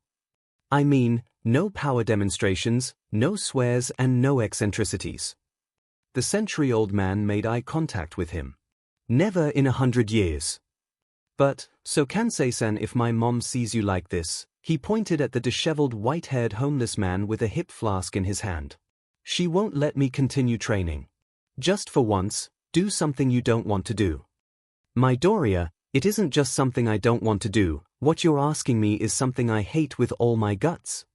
I mean, no power demonstrations, no swears and no eccentricities. The century-old man made eye contact with him. Never in 100 years. But, 𝐒𝐭𝐴nsei-san, if my mom sees you like this, he pointed at the disheveled white-haired homeless man with a hip flask in his hand. She won't let me continue training. Just for once, do something you don't want to do. Midoriya, it isn't just something I don't want to do, what you're asking me is something I hate with all my guts.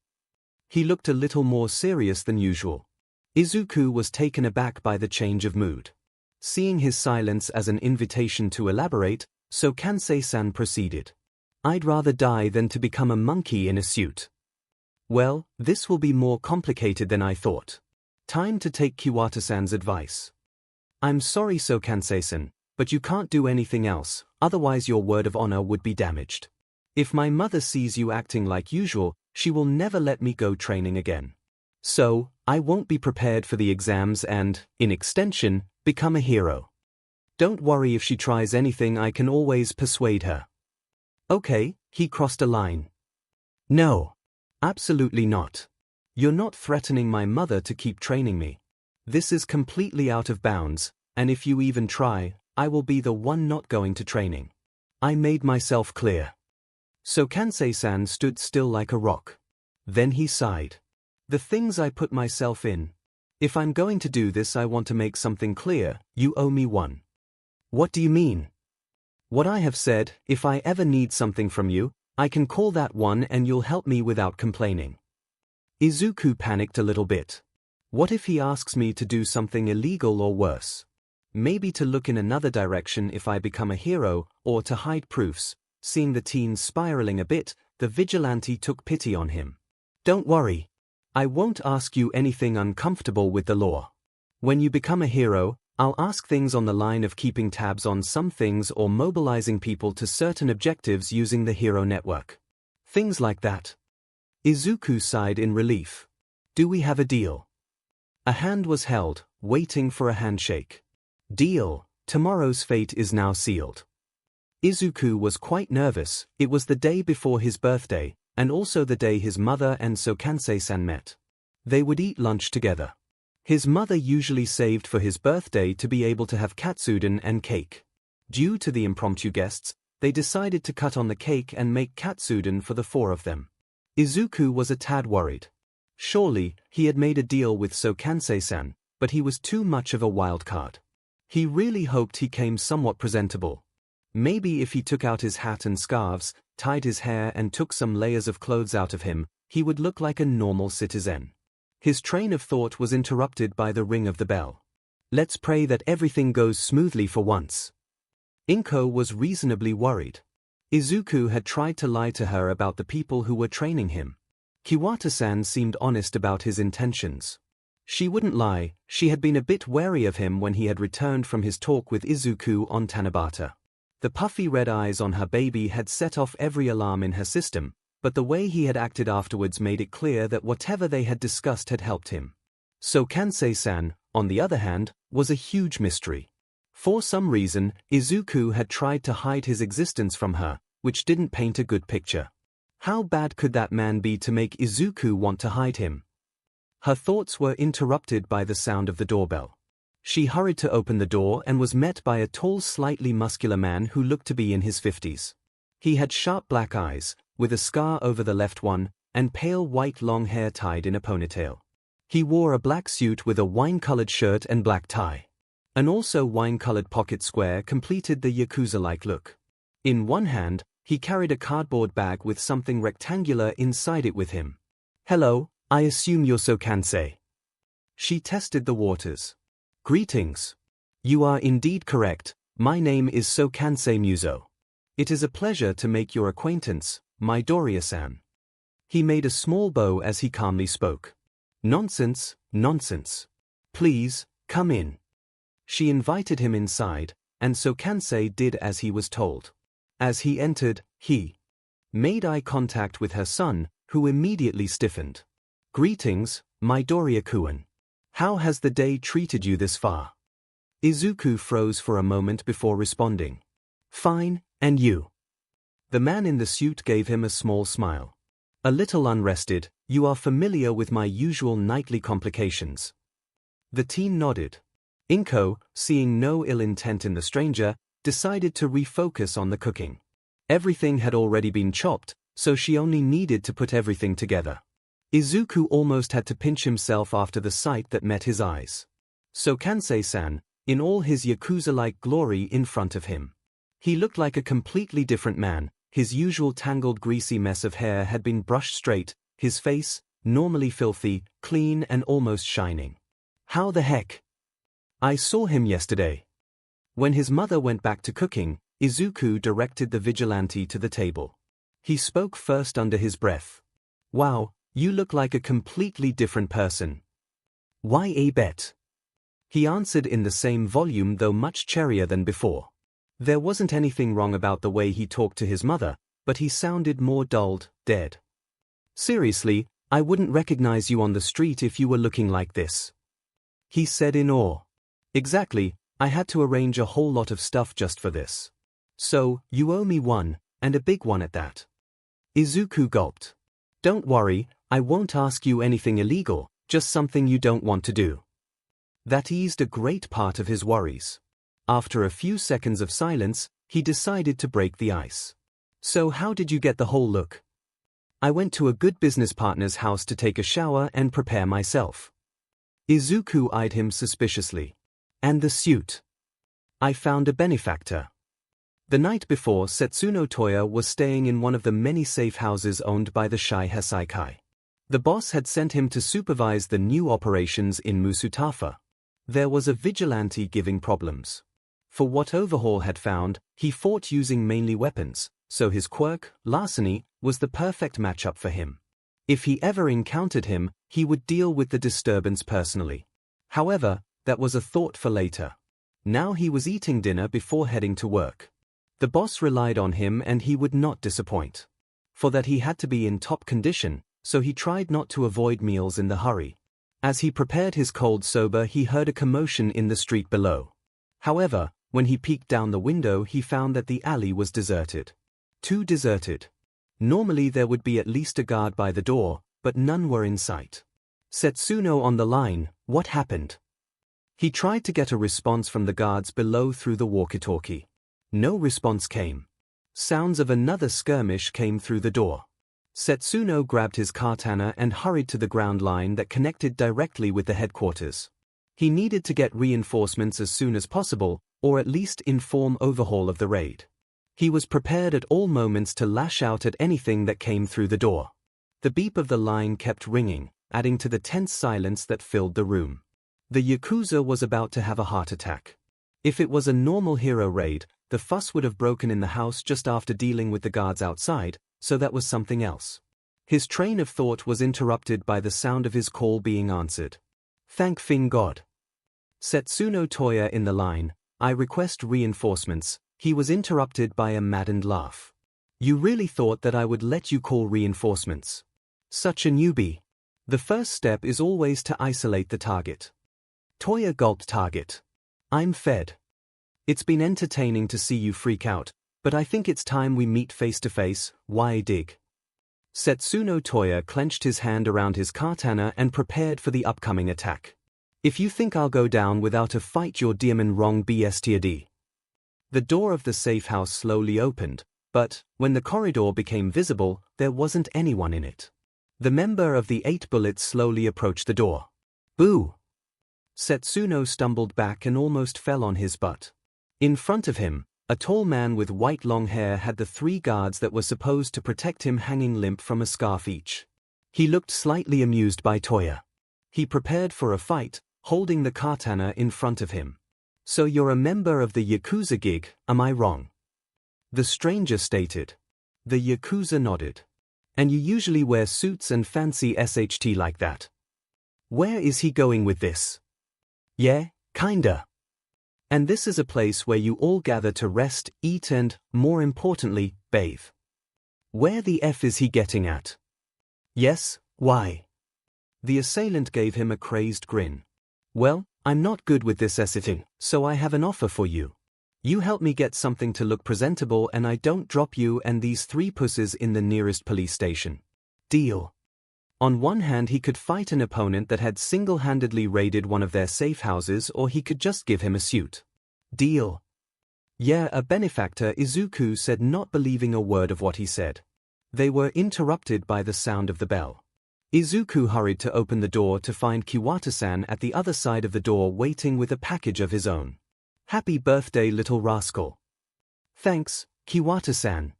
He looked a little more serious than usual. Izuku was taken aback by the change of mood. Seeing his silence as an invitation to elaborate, 𝐒𝐭𝐚𝐲-san proceeded. I'd rather die than to become a monkey in a suit. Well, this will be more complicated than I thought. Time to take Kiwata-san's advice. I'm sorry 𝐒𝐭𝐚𝐲-san, but you can't do anything else, otherwise your word of honor would be damaged. If my mother sees you acting like usual, she will never let me go training again. So, I won't be prepared for the exams and, in extension, become a hero. Don't worry if she tries anything, I can always persuade her. Okay, he crossed a line. No. Absolutely not. You're not threatening my mother to keep training me. This is completely out of bounds, and if you even try, I will be the one not going to training. I made myself clear. 𝐒𝐭𝐚𝐲-san stood still like a rock. Then he sighed. The things I put myself in. If I'm going to do this, I want to make something clear, you owe me one. What do you mean? What I have said, if I ever need something from you, I can call that one and you'll help me without complaining. Izuku panicked a little bit. What if he asks me to do something illegal or worse? Maybe to look in another direction if I become a hero, or to hide proofs. Seeing the teen spiraling a bit, the vigilante took pity on him. Don't worry. I won't ask you anything uncomfortable with the law. When you become a hero, I'll ask things on the line of keeping tabs on some things or mobilizing people to certain objectives using the hero network. Things like that. Izuku sighed in relief. Do we have a deal? A hand was held, waiting for a handshake. Deal. Tomorrow's fate is now sealed. Izuku was quite nervous. It was the day before his birthday, and also the day his mother and 𝐒𝐭𝐚𝐲-san met. They would eat lunch together. His mother usually saved for his birthday to be able to have katsudon and cake. Due to the impromptu guests, they decided to cut on the cake and make katsudon for the four of them. Izuku was a tad worried. Surely, he had made a deal with 𝐒𝐭𝐚𝐲-san, but he was too much of a wild card. He really hoped he came somewhat presentable. Maybe if he took out his hat and scarves, tied his hair and took some layers of clothes out of him, he would look like a normal citizen. His train of thought was interrupted by the ring of the bell. Let's pray that everything goes smoothly for once. 𝐒𝐭 was reasonably worried. Izuku had tried to lie to her about the people who were training him. Kiwata-san seemed honest about his intentions. She wouldn't lie, she had been a bit wary of him when he had returned from his talk with Izuku on Tanabata. The puffy red eyes on her baby had set off every alarm in her system, but the way he had acted afterwards made it clear that whatever they had discussed had helped him. 𝐒𝐭𝐚𝐲-san, on the other hand, was a huge mystery. For some reason, Izuku had tried to hide his existence from her, which didn't paint a good picture. How bad could that man be to make Izuku want to hide him? Her thoughts were interrupted by the sound of the doorbell. She hurried to open the door and was met by a tall, slightly muscular man who looked to be in his 50s. He had sharp black eyes, with a scar over the left one, and pale white long hair tied in a ponytail. He wore a black suit with a wine-colored shirt and black tie. An also wine-colored pocket square completed the Yakuza-like look. In one hand, he carried a cardboard bag with something rectangular inside it with him. Hello, I assume you're 𝐒𝐭𝐚𝐲. She tested the waters. Greetings. You are indeed correct, my name is 𝐒𝐭𝐚𝐲. It is a pleasure to make your acquaintance, Midoriya-san. He made a small bow as he calmly spoke. Nonsense, nonsense. Please, come in. She invited him inside, and 𝐒𝐭𝐚𝐲 did as he was told. As he entered, he made eye contact with her son, who immediately stiffened. Greetings, Midoriya-kun. How has the day treated you this far? Izuku froze for a moment before responding. Fine, and you? The man in the suit gave him a small smile. A little unrested, you are familiar with my usual nightly complications. The teen nodded. 𝐒𝐭, seeing no ill intent in the stranger, decided to refocus on the cooking. Everything had already been chopped, so she only needed to put everything together. Izuku almost had to pinch himself after the sight that met his eyes. 𝐒𝐭𝐚𝐲-san, in all his Yakuza-like glory in front of him. He looked like a completely different man. His usual tangled greasy mess of hair had been brushed straight, his face, normally filthy, clean and almost shining. How the heck? I saw him yesterday. When his mother went back to cooking, Izuku directed the vigilante to the table. He spoke first under his breath. Wow, you look like a completely different person. Why a bet? He answered in the same volume though much cheerier than before. There wasn't anything wrong about the way he talked to his mother, but he sounded more dulled, dead. Seriously, I wouldn't recognize you on the street if you were looking like this. He said in awe. Exactly, I had to arrange a whole lot of stuff just for this. So, you owe me one, and a big one at that. Izuku gulped. Don't worry, I won't ask you anything illegal, just something you don't want to do. That eased a great part of his worries. After a few seconds of silence, he decided to break the ice. So how did you get the whole look? I went to a good business partner's house to take a shower and prepare myself. Izuku eyed him suspiciously. And the suit? I found a benefactor. The night before, Setsuno Toya was staying in one of the many safe houses owned by the Shai Hasaikai. The boss had sent him to supervise the new operations in Musutafa. There was a vigilante giving problems. For what Overhaul had found, he fought using mainly weapons, so his quirk, larceny, was the perfect matchup for him. If he ever encountered him, he would deal with the disturbance personally. However, that was a thought for later. Now he was eating dinner before heading to work. The boss relied on him and he would not disappoint. For that he had to be in top condition, so he tried not to avoid meals in the hurry. As he prepared his cold soba, he heard a commotion in the street below. However, when he peeked down the window, he found that the alley was deserted. Too deserted. Normally there would be at least a guard by the door, but none were in sight. Setsuno on the line, what happened? He tried to get a response from the guards below through the walkie-talkie. No response came. Sounds of another skirmish came through the door. Setsuno grabbed his katana and hurried to the ground line that connected directly with the headquarters. He needed to get reinforcements as soon as possible, or at least inform Overhaul of the raid. He was prepared at all moments to lash out at anything that came through the door. The beep of the line kept ringing, adding to the tense silence that filled the room. The Yakuza was about to have a heart attack. If it was a normal hero raid, the fuss would have broken in the house just after dealing with the guards outside, so that was something else. His train of thought was interrupted by the sound of his call being answered. Thank Fing God. Setsuno Toya in the line, I request reinforcements. He was interrupted by a maddened laugh. You really thought that I would let you call reinforcements? Such a newbie. The first step is always to isolate the target. Toya gulped. Target. I'm fed. It's been entertaining to see you freak out, but I think it's time we meet face to face. Why dig? Setsuno Toya clenched his hand around his katana and prepared for the upcoming attack. If you think I'll go down without a fight, you're diamond wrong bstd. The door of the safe house slowly opened, but, when the corridor became visible, there wasn't anyone in it. The member of the 8 Bullets slowly approached the door. Boo! Setsuno stumbled back and almost fell on his butt. In front of him, a tall man with white long hair had the 3 guards that were supposed to protect him hanging limp from a scarf each. He looked slightly amused by Toya. He prepared for a fight, holding the katana in front of him. So you're a member of the Yakuza gig, am I wrong? The stranger stated. The Yakuza nodded. And you usually wear suits and fancy SHT like that. Where is he going with this? Yeah, kinda. And this is a place where you all gather to rest, eat and, more importantly, bathe. Where the F is he getting at? Yes, why? The assailant gave him a crazed grin. Well, I'm not good with this thing, so I have an offer for you. You help me get something to look presentable and I don't drop you and these 3 pussies in the nearest police station. Deal. On one hand, he could fight an opponent that had single-handedly raided one of their safe houses, or he could just give him a suit. Deal. Yeah, a benefactor, Izuku said, not believing a word of what he said. They were interrupted by the sound of the bell. Izuku hurried to open the door to find Kiwata-san at the other side of the door waiting with a package of his own. Happy birthday, little rascal. Thanks, Kiwata-san.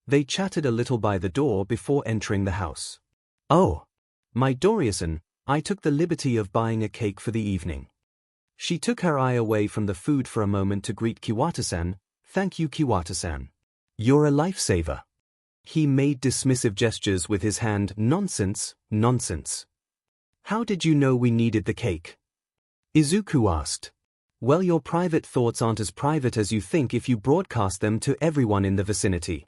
They chatted a little by the door before entering the house. Oh. Midoriya-san, I took the liberty of buying a cake for the evening. She took her eye away from the food for a moment to greet Kiwata-san. Thank you, Kiwata-san. You're a lifesaver. He made dismissive gestures with his hand. Nonsense, nonsense. How did you know we needed the cake? Izuku asked. Well, your private thoughts aren't as private as you think if you broadcast them to everyone in the vicinity.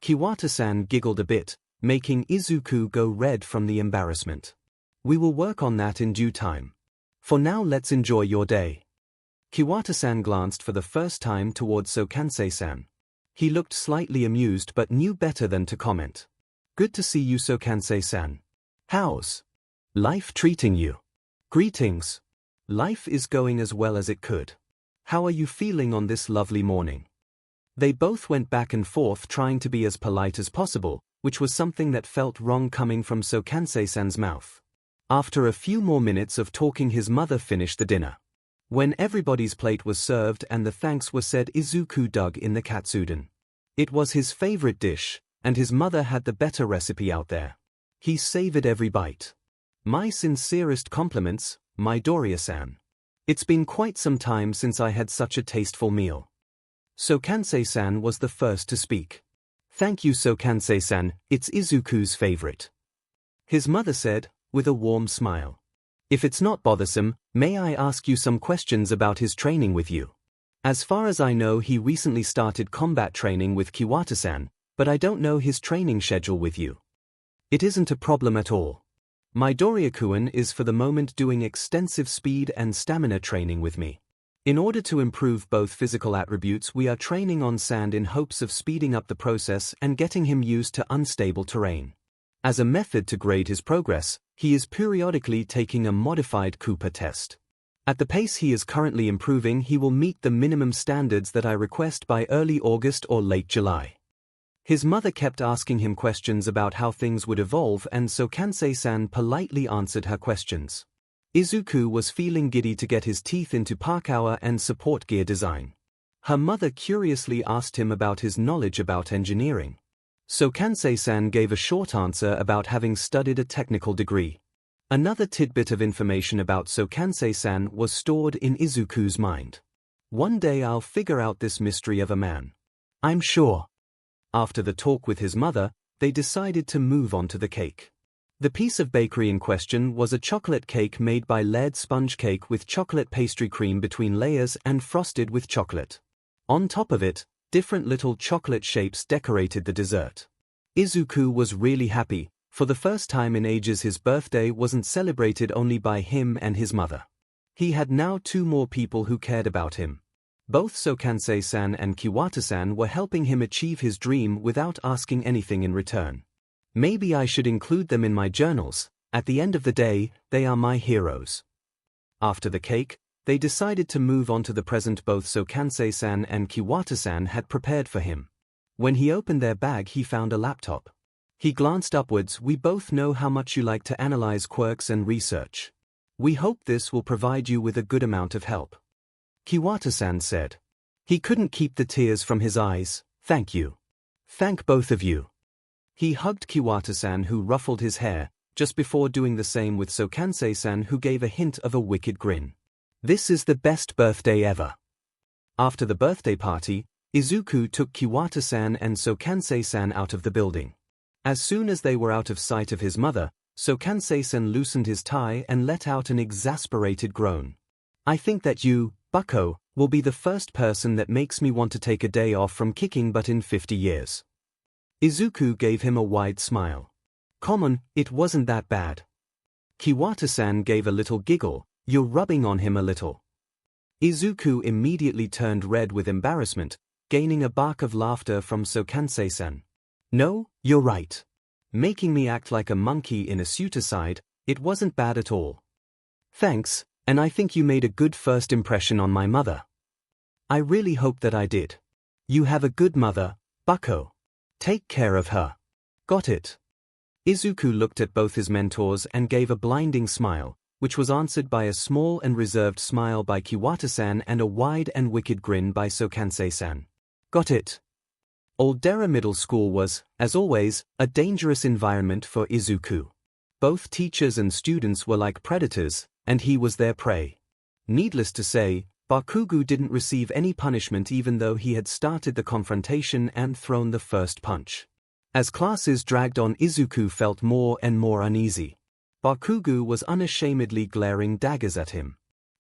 Kiwata-san giggled a bit, making Izuku go red from the embarrassment. We will work on that in due time. For now, let's enjoy your day. Kiwata-san glanced for the first time towards 𝐒𝐭𝐴nsei-san. He looked slightly amused but knew better than to comment. Good to see you, 𝐒𝐭𝐴nsei-san. How's life treating you? Greetings. Life is going as well as it could. How are you feeling on this lovely morning? They both went back and forth trying to be as polite as possible, which was something that felt wrong coming from 𝐒𝐭𝐴nsei-san's mouth. After a few more minutes of talking, his mother finished the dinner. When everybody's plate was served and the thanks were said, Izuku dug in the katsudon. It was his favorite dish, and his mother had the better recipe out there. He savored every bite. My sincerest compliments, Midoriya-san. It's been quite some time since I had such a tasteful meal. 𝐒𝐭𝐴nsei-san was the first to speak. Thank you, 𝐒𝐿𝐭𝐴nsei-san, it's Izuku's favorite. His mother said, with a warm smile. If it's not bothersome, may I ask you some questions about his training with you? As far as I know, he recently started combat training with Kiwata-san, but I don't know his training schedule with you. It isn't a problem at all. Midoriya-kun is for the moment doing extensive speed and stamina training with me. In order to improve both physical attributes, we are training on sand in hopes of speeding up the process and getting him used to unstable terrain. As a method to grade his progress, he is periodically taking a modified Cooper test. At the pace he is currently improving, he will meet the minimum standards that I request by early August or late July. His mother kept asking him questions about how things would evolve, and 𝐒𝐭𝐴nsei-san politely answered her questions. Izuku was feeling giddy to get his teeth into parkour and support gear design. Her mother curiously asked him about his knowledge about engineering. 𝐒𝐭𝐴nsei-san gave a short answer about having studied a technical degree. Another tidbit of information about 𝐒𝐭𝐴nsei-san was stored in Izuku's mind. One day I'll figure out this mystery of a man. I'm sure. After the talk with his mother, they decided to move on to the cake. The piece of bakery in question was a chocolate cake made by layered sponge cake with chocolate pastry cream between layers and frosted with chocolate. On top of it, different little chocolate shapes decorated the dessert. Izuku was really happy. For the first time in ages, his birthday wasn't celebrated only by him and his mother. He had now two more people who cared about him. Both 𝐒𝐭𝐴nsei-san and Kiwata-san were helping him achieve his dream without asking anything in return. Maybe I should include them in my journals. At the end of the day, they are my heroes. After the cake, they decided to move on to the present both 𝐒𝐭𝐴nsei-san and Kiwata-san had prepared for him. When he opened their bag, he found a laptop. He glanced upwards. We both know how much you like to analyze quirks and research. We hope this will provide you with a good amount of help. Kiwata-san said. He couldn't keep the tears from his eyes. Thank you. Thank both of you. He hugged Kiwata-san, who ruffled his hair, just before doing the same with 𝐒𝐭𝐴nsei-san, who gave a hint of a wicked grin. This is the best birthday ever. After the birthday party, Izuku took Kiwata-san and 𝐒𝐭𝐴nsei-san out of the building. As soon as they were out of sight of his mother, 𝐒𝐿𝐭𝐴nsei-san loosened his tie and let out an exasperated groan. I think that you, bucko, will be the first person that makes me want to take a day off from kicking butt in 50 years. Izuku gave him a wide smile. Common, it wasn't that bad. Kiwata-san gave a little giggle. You're rubbing on him a little. Izuku immediately turned red with embarrassment, gaining a bark of laughter from 𝐒𝐿𝐴nsei-san. No, you're right. Making me act like a monkey in a suit aside, it wasn't bad at all. Thanks, and I think you made a good first impression on my mother. I really hope that I did. You have a good mother, bucko. Take care of her. Got it. Izuku looked at both his mentors and gave a blinding smile, which was answered by a small and reserved smile by Kiwata-san and a wide and wicked grin by 𝐒𝐿𝐴nsei-san. Got it. 𝐂𝐬𝐷 Middle School was, as always, a dangerous environment for Izuku. Both teachers and students were like predators, and he was their prey. Needless to say, Bakugo didn't receive any punishment even though he had started the confrontation and thrown the first punch. As classes dragged on, Izuku felt more and more uneasy. Bakugo was unashamedly glaring daggers at him.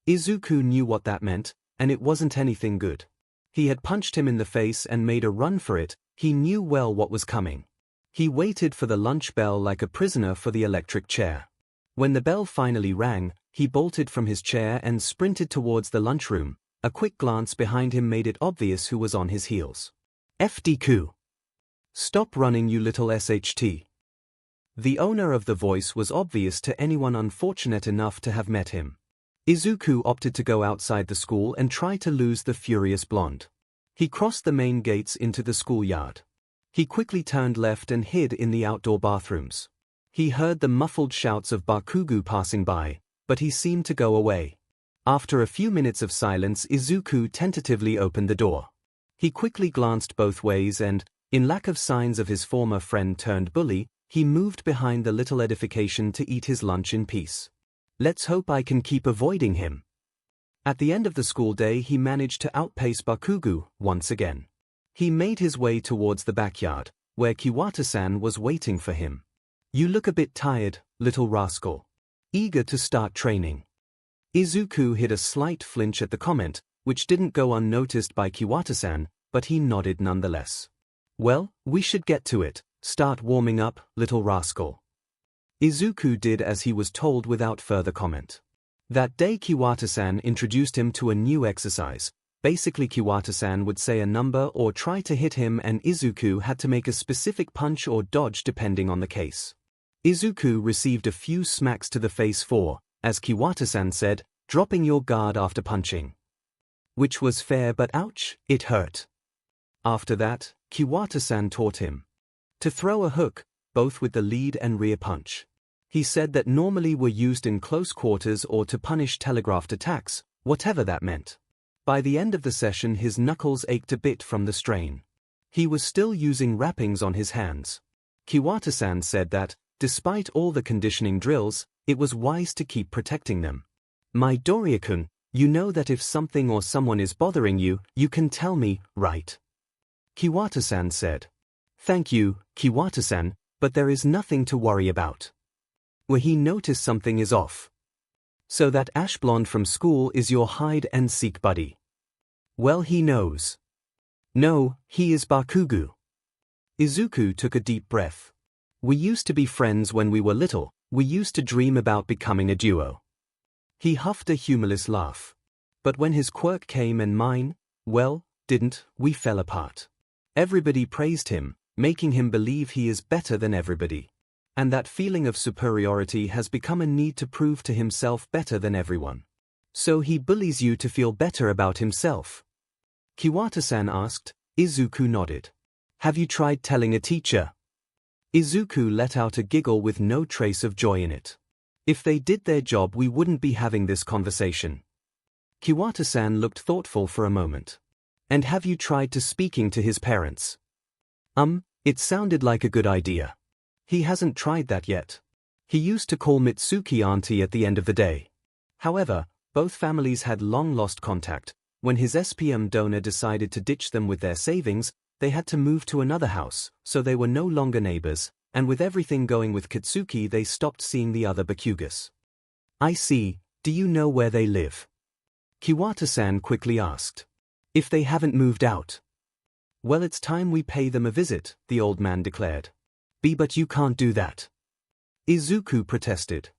Izuku knew what that meant, and it wasn't anything good. He had punched him in the face and made a run for it. He knew well what was coming. He waited for the lunch bell like a prisoner for the electric chair. When the bell finally rang, he bolted from his chair and sprinted towards the lunchroom. A quick glance behind him made it obvious who was on his heels. If Deku. Stop running, you little SHT. The owner of the voice was obvious to anyone unfortunate enough to have met him. Izuku opted to go outside the school and try to lose the furious blonde. He crossed the main gates into the schoolyard. He quickly turned left and hid in the outdoor bathrooms. He heard the muffled shouts of Bakugo passing by, but he seemed to go away. After a few minutes of silence, Izuku tentatively opened the door. He quickly glanced both ways and, in lack of signs of his former friend turned bully, he moved behind the little edification to eat his lunch in peace. Let's hope I can keep avoiding him. At the end of the school day, he managed to outpace Bakugo once again. He made his way towards the backyard, where Kiwata-san was waiting for him. You look a bit tired, little rascal. Eager to start training. Izuku hid a slight flinch at the comment, which didn't go unnoticed by Kiwata-san, but he nodded nonetheless. Well, we should get to it. Start warming up, little rascal. Izuku did as he was told without further comment. That day Kiwata-san introduced him to a new exercise. Basically, Kiwata-san would say a number or try to hit him and Izuku had to make a specific punch or dodge depending on the case. Izuku received a few smacks to the face for, as Kiwata-san said, dropping your guard after punching. Which was fair, but ouch, it hurt. After that, Kiwata-san taught him to throw a hook, both with the lead and rear punch. He said that normally were used in close quarters or to punish telegraphed attacks, whatever that meant. By the end of the session his knuckles ached a bit from the strain. He was still using wrappings on his hands. Kiwata-san said that, despite all the conditioning drills, it was wise to keep protecting them. Midoriya-kun, you know that if something or someone is bothering you, you can tell me, right? Kiwata-san said. Thank you, Kiwata-san, but there is nothing to worry about. Where he noticed something is off. So that ash blonde from school is your hide-and-seek buddy. Well, he knows. No, he is Bakugo. Izuku took a deep breath. We used to be friends when we were little, we used to dream about becoming a duo. He huffed a humorless laugh. But when his quirk came and mine, well, didn't, we fell apart. Everybody praised him, making him believe he is better than everybody. And that feeling of superiority has become a need to prove to himself better than everyone. So he bullies you to feel better about himself? Kiwata-san asked. Izuku nodded. Have you tried telling a teacher? Izuku let out a giggle with no trace of joy in it. If they did their job we wouldn't be having this conversation. Kiwata-san looked thoughtful for a moment. And have you tried to speaking to his parents? It sounded like a good idea. He hasn't tried that yet. He used to call Mitsuki auntie at the end of the day. However, both families had long lost contact. When his SPM donor decided to ditch them with their savings, they had to move to another house, so they were no longer neighbors, and with everything going with Katsuki they stopped seeing the other Bakugas. I see, do you know where they live? Kiwata-san quickly asked. If they haven't moved out. Well, it's time we pay them a visit, the old man declared. But you can't do that. Izuku protested.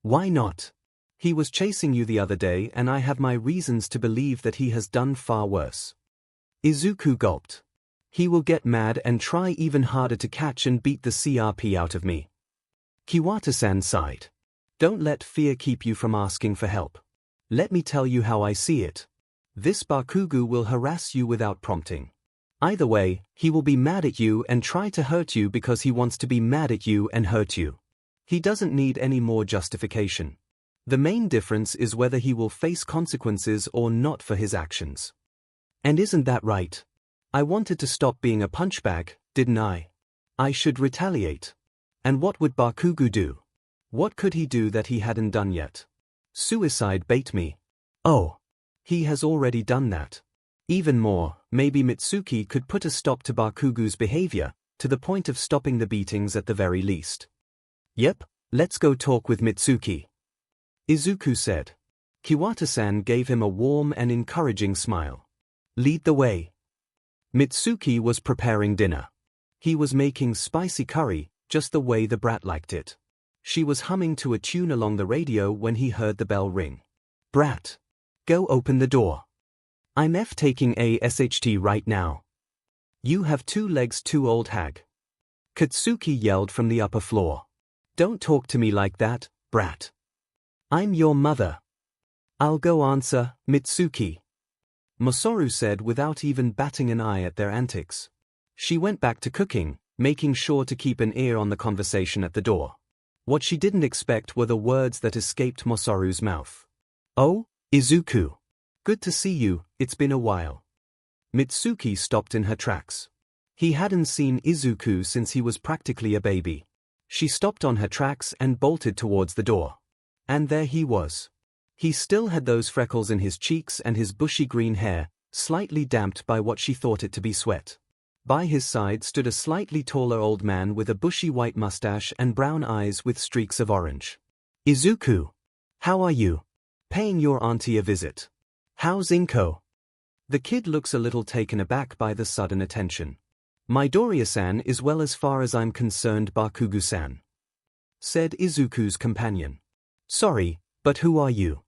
Why not? He was chasing you the other day and I have my reasons to believe that he has done far worse. Izuku gulped. He will get mad and try even harder to catch and beat the CRP out of me. Kiwata-san sighed. Don't let fear keep you from asking for help. Let me tell you how I see it. This Bakugo will harass you without prompting. Either way, he will be mad at you and try to hurt you because he wants to be mad at you and hurt you. He doesn't need any more justification. The main difference is whether he will face consequences or not for his actions. And isn't that right? I wanted to stop being a punchbag, didn't I? I should retaliate. And what would Bakugo do? What could he do that he hadn't done yet? Suicide bait me. Oh. He has already done that. Even more, maybe Mitsuki could put a stop to Bakugo's behavior, to the point of stopping the beatings at the very least. Yep, let's go talk with Mitsuki. Izuku said. Kiwata-san gave him a warm and encouraging smile. Lead the way. Mitsuki was preparing dinner. He was making spicy curry, just the way the brat liked it. She was humming to a tune along the radio when he heard the bell ring. Brat. Go open the door. I'm taking a SHT right now. You have 2 legs too, old hag. Katsuki yelled from the upper floor. Don't talk to me like that, brat. I'm your mother. I'll go answer, Mitsuki. Masaru said without even batting an eye at their antics. She went back to cooking, making sure to keep an ear on the conversation at the door. What she didn't expect were the words that escaped Masaru's mouth. Oh, Izuku. Good to see you, it's been a while. Mitsuki stopped in her tracks. He hadn't seen Izuku since he was practically a baby. She stopped on her tracks and bolted towards the door. And there he was. He still had those freckles in his cheeks and his bushy green hair, slightly damped by what she thought it to be sweat. By his side stood a slightly taller old man with a bushy white mustache and brown eyes with streaks of orange. Izuku. How are you? Paying your auntie a visit. How's Inko? The kid looks a little taken aback by the sudden attention. Midoriya-san is well as far as I'm concerned, Bakugo-san, said Izuku's companion. Sorry, but who are you?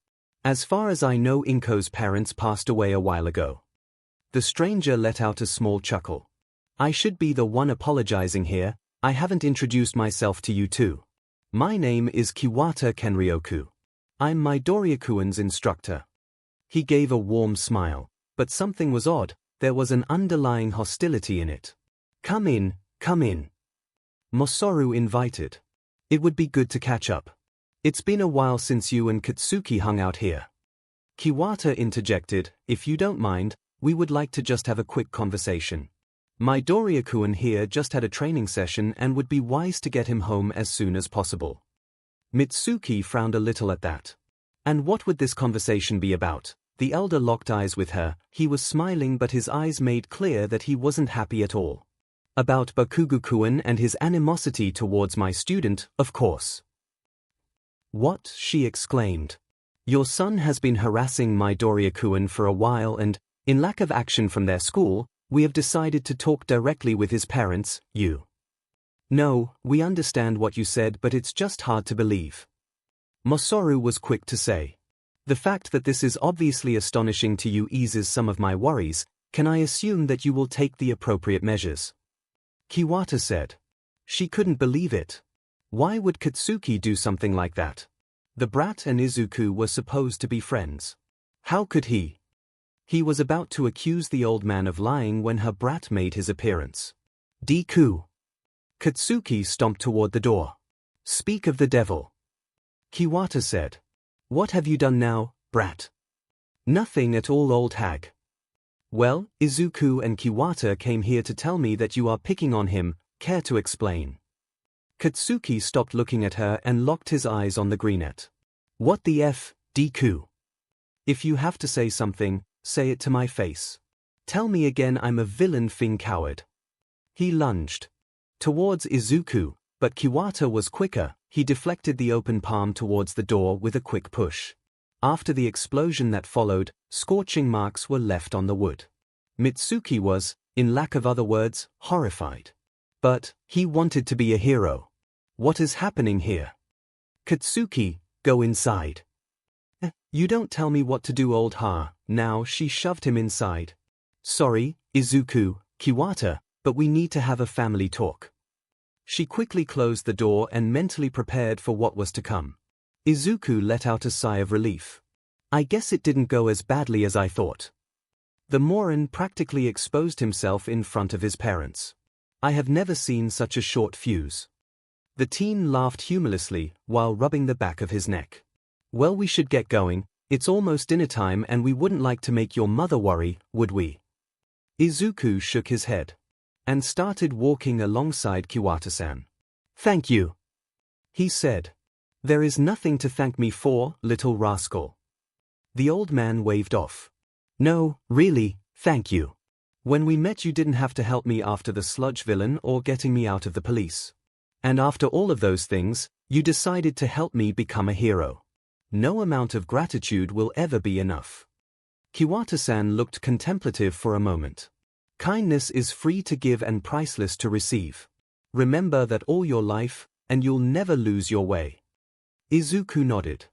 As far as I know, Inko's parents passed away a while ago. The stranger let out a small chuckle. I should be the one apologizing here, I haven't introduced myself to you too. My name is Kiwata Kenryoku. I'm Midoriya-kuen's instructor. He gave a warm smile, but something was odd, there was an underlying hostility in it. Come in, come in. Masaru invited. It would be good to catch up. It's been a while since you and Katsuki hung out here. Kiwata interjected, if you don't mind, we would like to just have a quick conversation. Midoriya-kuen here just had a training session and would be wise to get him home as soon as possible. Mitsuki frowned a little at that. And what would this conversation be about? The elder locked eyes with her, he was smiling but his eyes made clear that he wasn't happy at all. About Bakugo-kuen and his animosity towards my student, of course. What? She exclaimed. Your son has been harassing Midoriya-kuen for a while and, in lack of action from their school, we have decided to talk directly with his parents, you. No, we understand what you said but it's just hard to believe. Masaru was quick to say. The fact that this is obviously astonishing to you eases some of my worries, can I assume that you will take the appropriate measures? Kiwata said. She couldn't believe it. Why would Katsuki do something like that? The brat and Izuku were supposed to be friends. How could he? He was about to accuse the old man of lying when her brat made his appearance. Deku. Katsuki stomped toward the door. Speak of the devil. Kiwata said. What have you done now, brat? Nothing at all, old hag. Well, Izuku and Kiwata came here to tell me that you are picking on him, care to explain? Katsuki stopped looking at her and locked his eyes on the greenette. What the F, Deku? If you have to say something, say it to my face. Tell me again I'm a villain-fin coward. He lunged towards Izuku, but Kiwata was quicker, he deflected the open palm towards the door with a quick push. After the explosion that followed, scorching marks were left on the wood. Mitsuki was, in lack of other words, horrified. But, he wanted to be a hero. What is happening here? Katsuki, go inside. You don't tell me what to do, old ha. Now she shoved him inside. Sorry, Izuku, Kiwata, but we need to have a family talk. She quickly closed the door and mentally prepared for what was to come. Izuku let out a sigh of relief. I guess it didn't go as badly as I thought. The Morin practically exposed himself in front of his parents. I have never seen such a short fuse. The teen laughed humorlessly while rubbing the back of his neck. Well, we should get going, it's almost dinner time and we wouldn't like to make your mother worry, would we? Izuku shook his head and started walking alongside Kiwata-san. "Thank you," he said. "There is nothing to thank me for, little rascal." The old man waved off. "No, really, thank you. When we met you didn't have to help me after the sludge villain or getting me out of the police. And after all of those things, you decided to help me become a hero. No amount of gratitude will ever be enough." Kiwata-san looked contemplative for a moment. "Kindness is free to give and priceless to receive. Remember that all your life, and you'll never lose your way." Izuku nodded.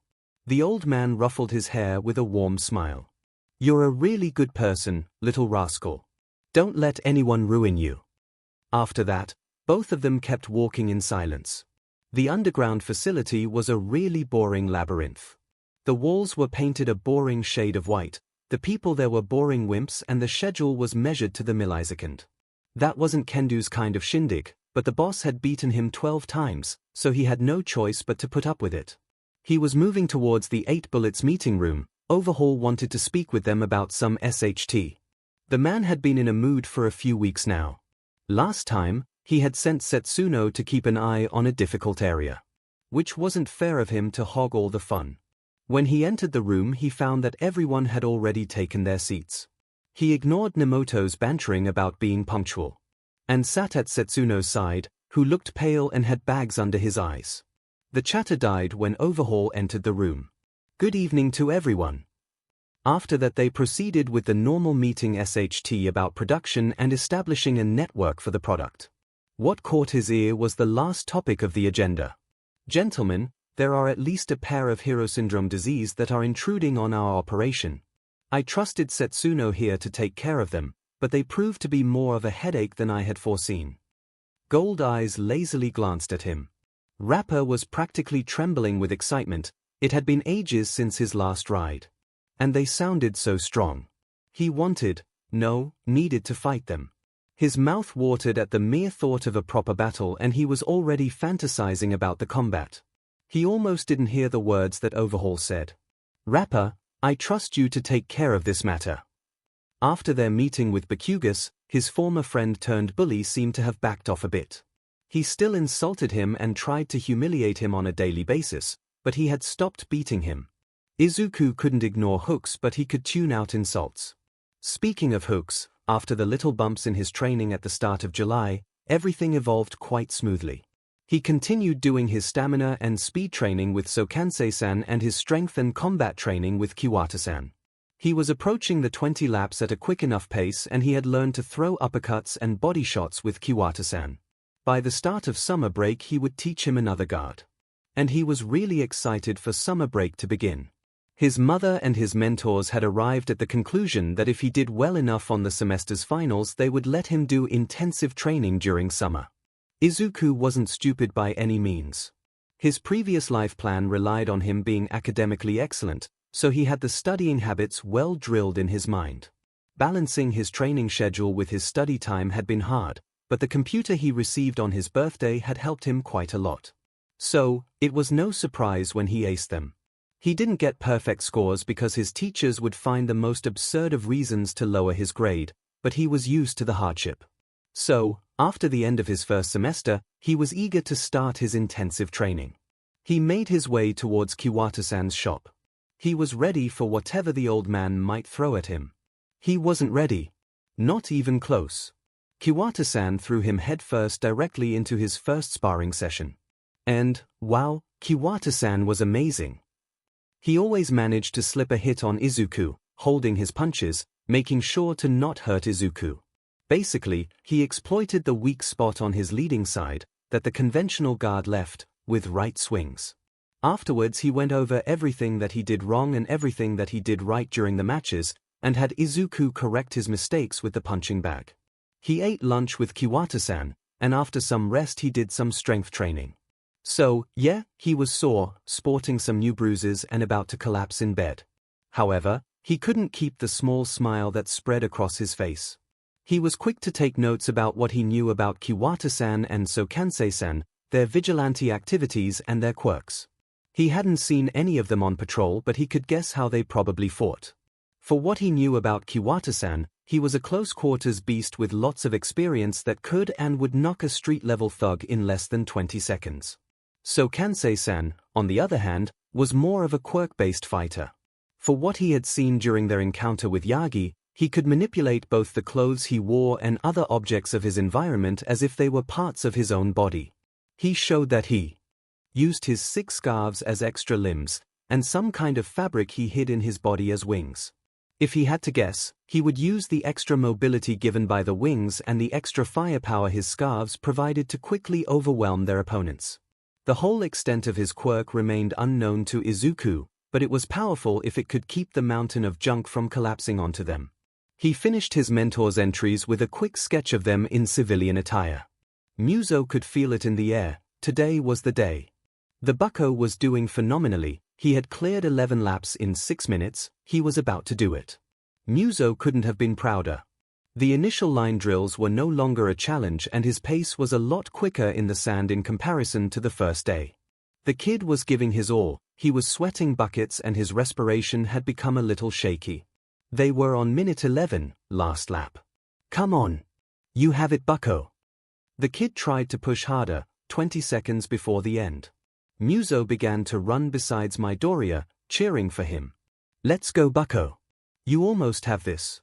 The old man ruffled his hair with a warm smile. "You're a really good person, little rascal. Don't let anyone ruin you." After that, both of them kept walking in silence. The underground facility was a really boring labyrinth. The walls were painted a boring shade of white, the people there were boring wimps, and the schedule was measured to the millisecond. That wasn't Kendo's kind of shindig, but the boss had beaten him 12 times, so he had no choice but to put up with it. He was moving towards the 8 Bullets meeting room. Overhaul wanted to speak with them about some SHT. The man had been in a mood for a few weeks now. Last time, he had sent Setsuno to keep an eye on a difficult area. Which wasn't fair of him to hog all the fun. When he entered the room he found that everyone had already taken their seats. He ignored Nemoto's bantering about being punctual. And sat at Setsuno's side, who looked pale and had bags under his eyes. The chatter died when Overhaul entered the room. "Good evening to everyone." After that they proceeded with the normal meeting SHT about production and establishing a network for the product. What caught his ear was the last topic of the agenda. "Gentlemen, there are at least a pair of hero syndrome disease that are intruding on our operation. I trusted Setsuno here to take care of them, but they proved to be more of a headache than I had foreseen." Gold Eyes lazily glanced at him. Rapper was practically trembling with excitement. It had been ages since his last ride. And they sounded so strong. He needed to fight them. His mouth watered at the mere thought of a proper battle, and he was already fantasizing about the combat. He almost didn't hear the words that Overhaul said. "Rapper, I trust you to take care of this matter." After their meeting with Bakugas, his former friend turned bully seemed to have backed off a bit. He still insulted him and tried to humiliate him on a daily basis, but he had stopped beating him. Izuku couldn't ignore hooks, but he could tune out insults. Speaking of hooks, after the little bumps in his training at the start of July, everything evolved quite smoothly. He continued doing his stamina and speed training with Sokansei-san and his strength and combat training with Kiwata-san. He was approaching the 20 laps at a quick enough pace, and he had learned to throw uppercuts and body shots with Kiwata-san. By the start of summer break he would teach him another guard. And he was really excited for summer break to begin. His mother and his mentors had arrived at the conclusion that if he did well enough on the semester's finals they would let him do intensive training during summer. Izuku wasn't stupid by any means. His previous life plan relied on him being academically excellent, so he had the studying habits well drilled in his mind. Balancing his training schedule with his study time had been hard, but the computer he received on his birthday had helped him quite a lot. So, it was no surprise when he aced them. He didn't get perfect scores because his teachers would find the most absurd of reasons to lower his grade, but he was used to the hardship. So, after the end of his first semester, he was eager to start his intensive training. He made his way towards Kiwata-san's shop. He was ready for whatever the old man might throw at him. He wasn't ready. Not even close. Kiwata-san threw him headfirst directly into his first sparring session. And, wow, Kiwata-san was amazing. He always managed to slip a hit on Izuku, holding his punches, making sure to not hurt Izuku. Basically, he exploited the weak spot on his leading side, that the conventional guard left, with right swings. Afterwards he went over everything that he did wrong and everything that he did right during the matches, and had Izuku correct his mistakes with the punching bag. He ate lunch with Kiwata-san, and after some rest he did some strength training. So, yeah, he was sore, sporting some new bruises and about to collapse in bed. However, he couldn't keep the small smile that spread across his face. He was quick to take notes about what he knew about Kiwata-san and Sokansei-san, their vigilante activities and their quirks. He hadn't seen any of them on patrol, but he could guess how they probably fought. For what he knew about Kiwata-san, he was a close-quarters beast with lots of experience that could and would knock a street-level thug in less than 20 seconds. So Kansei-san, on the other hand, was more of a quirk-based fighter. For what he had seen during their encounter with Yagi, he could manipulate both the clothes he wore and other objects of his environment as if they were parts of his own body. He showed that he used his 6 scarves as extra limbs, and some kind of fabric he hid in his body as wings. If he had to guess, he would use the extra mobility given by the wings and the extra firepower his scarves provided to quickly overwhelm their opponents. The whole extent of his quirk remained unknown to Izuku, but it was powerful if it could keep the mountain of junk from collapsing onto them. He finished his mentor's entries with a quick sketch of them in civilian attire. 𝐒𝐲 could feel it in the air. Today was the day. The bucko was doing phenomenally. He had cleared 11 laps in 6 minutes. He was about to do it. 𝐒𝐲 couldn't have been prouder. The initial line drills were no longer a challenge and his pace was a lot quicker in the sand in comparison to the first day. The kid was giving his all. He was sweating buckets and his respiration had become a little shaky. They were on minute 11, last lap. Come on. You have it, bucko. The kid tried to push harder, 20 seconds before the end. 𝐒𝐲 began to run beside Midoriya, cheering for him. Let's go, bucko. You almost have this.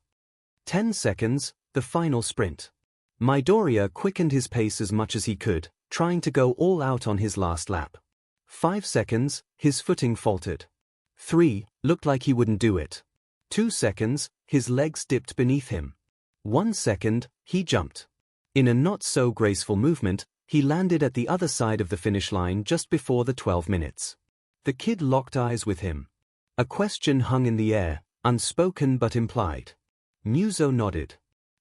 10 seconds, the final sprint. Midoriya quickened his pace as much as he could, trying to go all out on his last lap. 5 seconds, his footing faltered. 3, looked like he wouldn't do it. 2 seconds, his legs dipped beneath him. 1 second, he jumped. In a not-so-graceful movement, he landed at the other side of the finish line just before the 12 minutes. The kid locked eyes with him. A question hung in the air, unspoken but implied. 𝐒𝐲 nodded.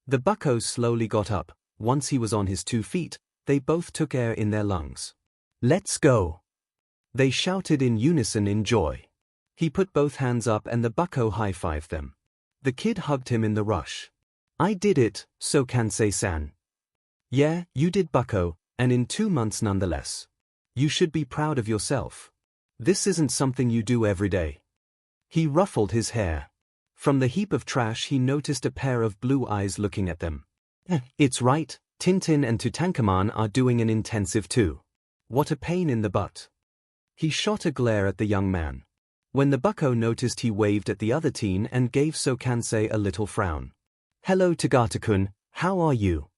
The bucko slowly got up. Once he was on his 2 feet, they both took air in their lungs. Let's go! They shouted in unison in joy. He put both hands up and the bucko high-fived them. The kid hugged him in the rush. I did it, so Kansei-san. Yeah, you did, bucko, and in 2 months nonetheless. You should be proud of yourself. This isn't something you do every day. He ruffled his hair. From the heap of trash he noticed a pair of blue eyes looking at them. It's right, Tintin and Tutankhamun are doing an intensive too. What a pain in the butt. He shot a glare at the young man. When the bucko noticed, he waved at the other teen and gave Kansei a little frown. Hello Tagata-kun, how are you?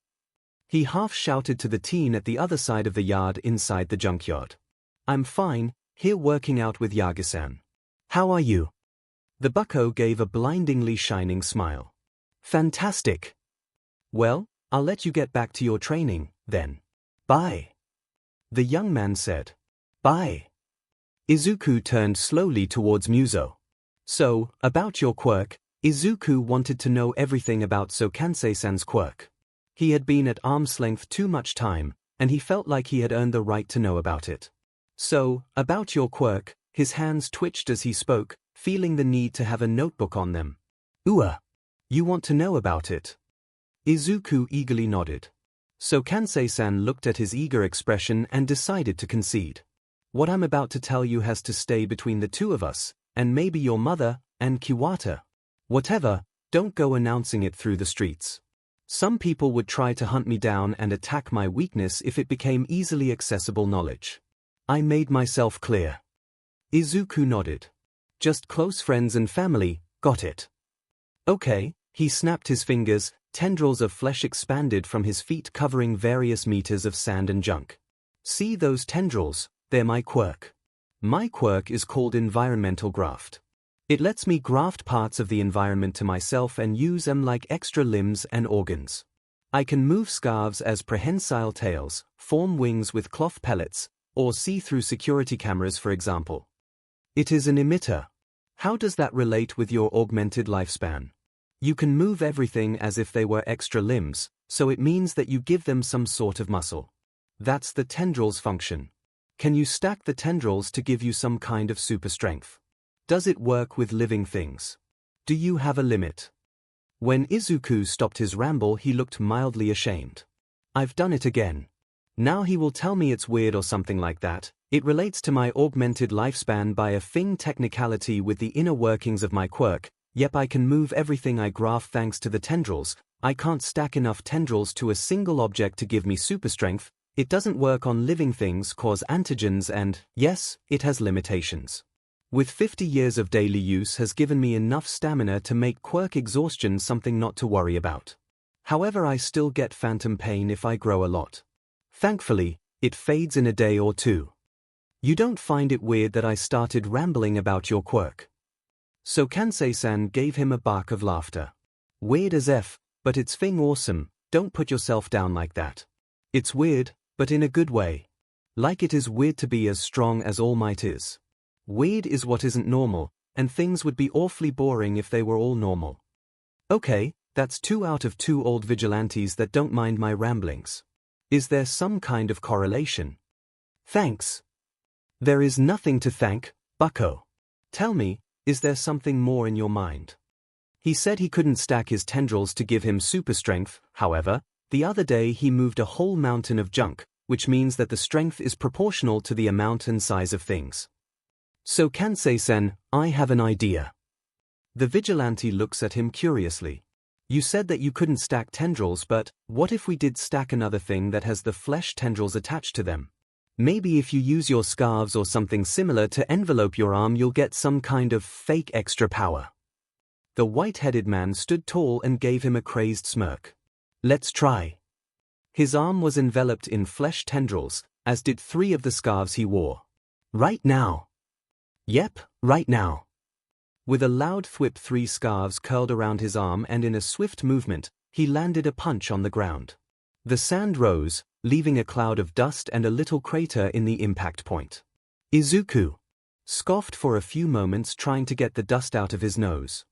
He half-shouted to the teen at the other side of the yard inside the junkyard. I'm fine, here working out with Yagi-san. How are you? The bucko gave a blindingly shining smile. Fantastic. Well, I'll let you get back to your training, then. Bye. The young man said. Bye. Izuku turned slowly towards 𝐒𝐲. So, about your quirk, Izuku wanted to know everything about Kansei-san's quirk. He had been at arm's length too much time, and he felt like he had earned the right to know about it. So, about your quirk, his hands twitched as he spoke, feeling the need to have a notebook on them. You want to know about it? Izuku eagerly nodded. Kansei-san looked at his eager expression and decided to concede. What I'm about to tell you has to stay between the two of us, and maybe your mother, and Kiwata. Whatever, don't go announcing it through the streets. Some people would try to hunt me down and attack my weakness if it became easily accessible knowledge. I made myself clear. Izuku nodded. Just close friends and family, got it. Okay, he snapped his fingers, tendrils of flesh expanded from his feet covering various meters of sand and junk. See those tendrils? They're my quirk. My quirk is called environmental graft. It lets me graft parts of the environment to myself and use them like extra limbs and organs. I can move scarves as prehensile tails, form wings with cloth pellets, or see through security cameras, for example. It is an emitter. How does that relate with your augmented lifespan? You can move everything as if they were extra limbs, so it means that you give them some sort of muscle. That's the tendrils function. Can you stack the tendrils to give you some kind of super strength? Does it work with living things? Do you have a limit? When Izuku stopped his ramble, he looked mildly ashamed. I've done it again. Now he will tell me it's weird or something like that. It relates to my augmented lifespan by a thing technicality with the inner workings of my quirk. Yep, I can move everything I graph thanks to the tendrils. I can't stack enough tendrils to a single object to give me super strength. It doesn't work on living things cause antigens and, yes, it has limitations. With 50 years of daily use has given me enough stamina to make quirk exhaustion something not to worry about. However, I still get phantom pain if I grow a lot. Thankfully, it fades in a day or two. You don't find it weird that I started rambling about your quirk? 𝐒𝐭𝐚𝐲 gave him a bark of laughter. Weird as F, but it's thing awesome, don't put yourself down like that. It's weird, but in a good way. Like it is weird to be as strong as All Might is. Weird is what isn't normal, and things would be awfully boring if they were all normal. Okay, that's 2 out of 2 old vigilantes that don't mind my ramblings. Is there some kind of correlation? Thanks. There is nothing to thank, bucko. Tell me, is there something more in your mind? He said he couldn't stack his tendrils to give him super strength, however, the other day he moved a whole mountain of junk, which means that the strength is proportional to the amount and size of things. 𝐒𝐭𝐚𝐲, I have an idea. The vigilante looks at him curiously. You said that you couldn't stack tendrils, but what if we did stack another thing that has the flesh tendrils attached to them? Maybe if you use your scarves or something similar to envelope your arm, you'll get some kind of fake extra power. The white-headed man stood tall and gave him a crazed smirk. Let's try. His arm was enveloped in flesh tendrils, as did 3 of the scarves he wore. Right now. Yep, right now. With a loud thwip, 3 scarves curled around his arm, and in a swift movement, he landed a punch on the ground. The sand rose, leaving a cloud of dust and a little crater in the impact point. Izuku scoffed for a few moments, trying to get the dust out of his nose.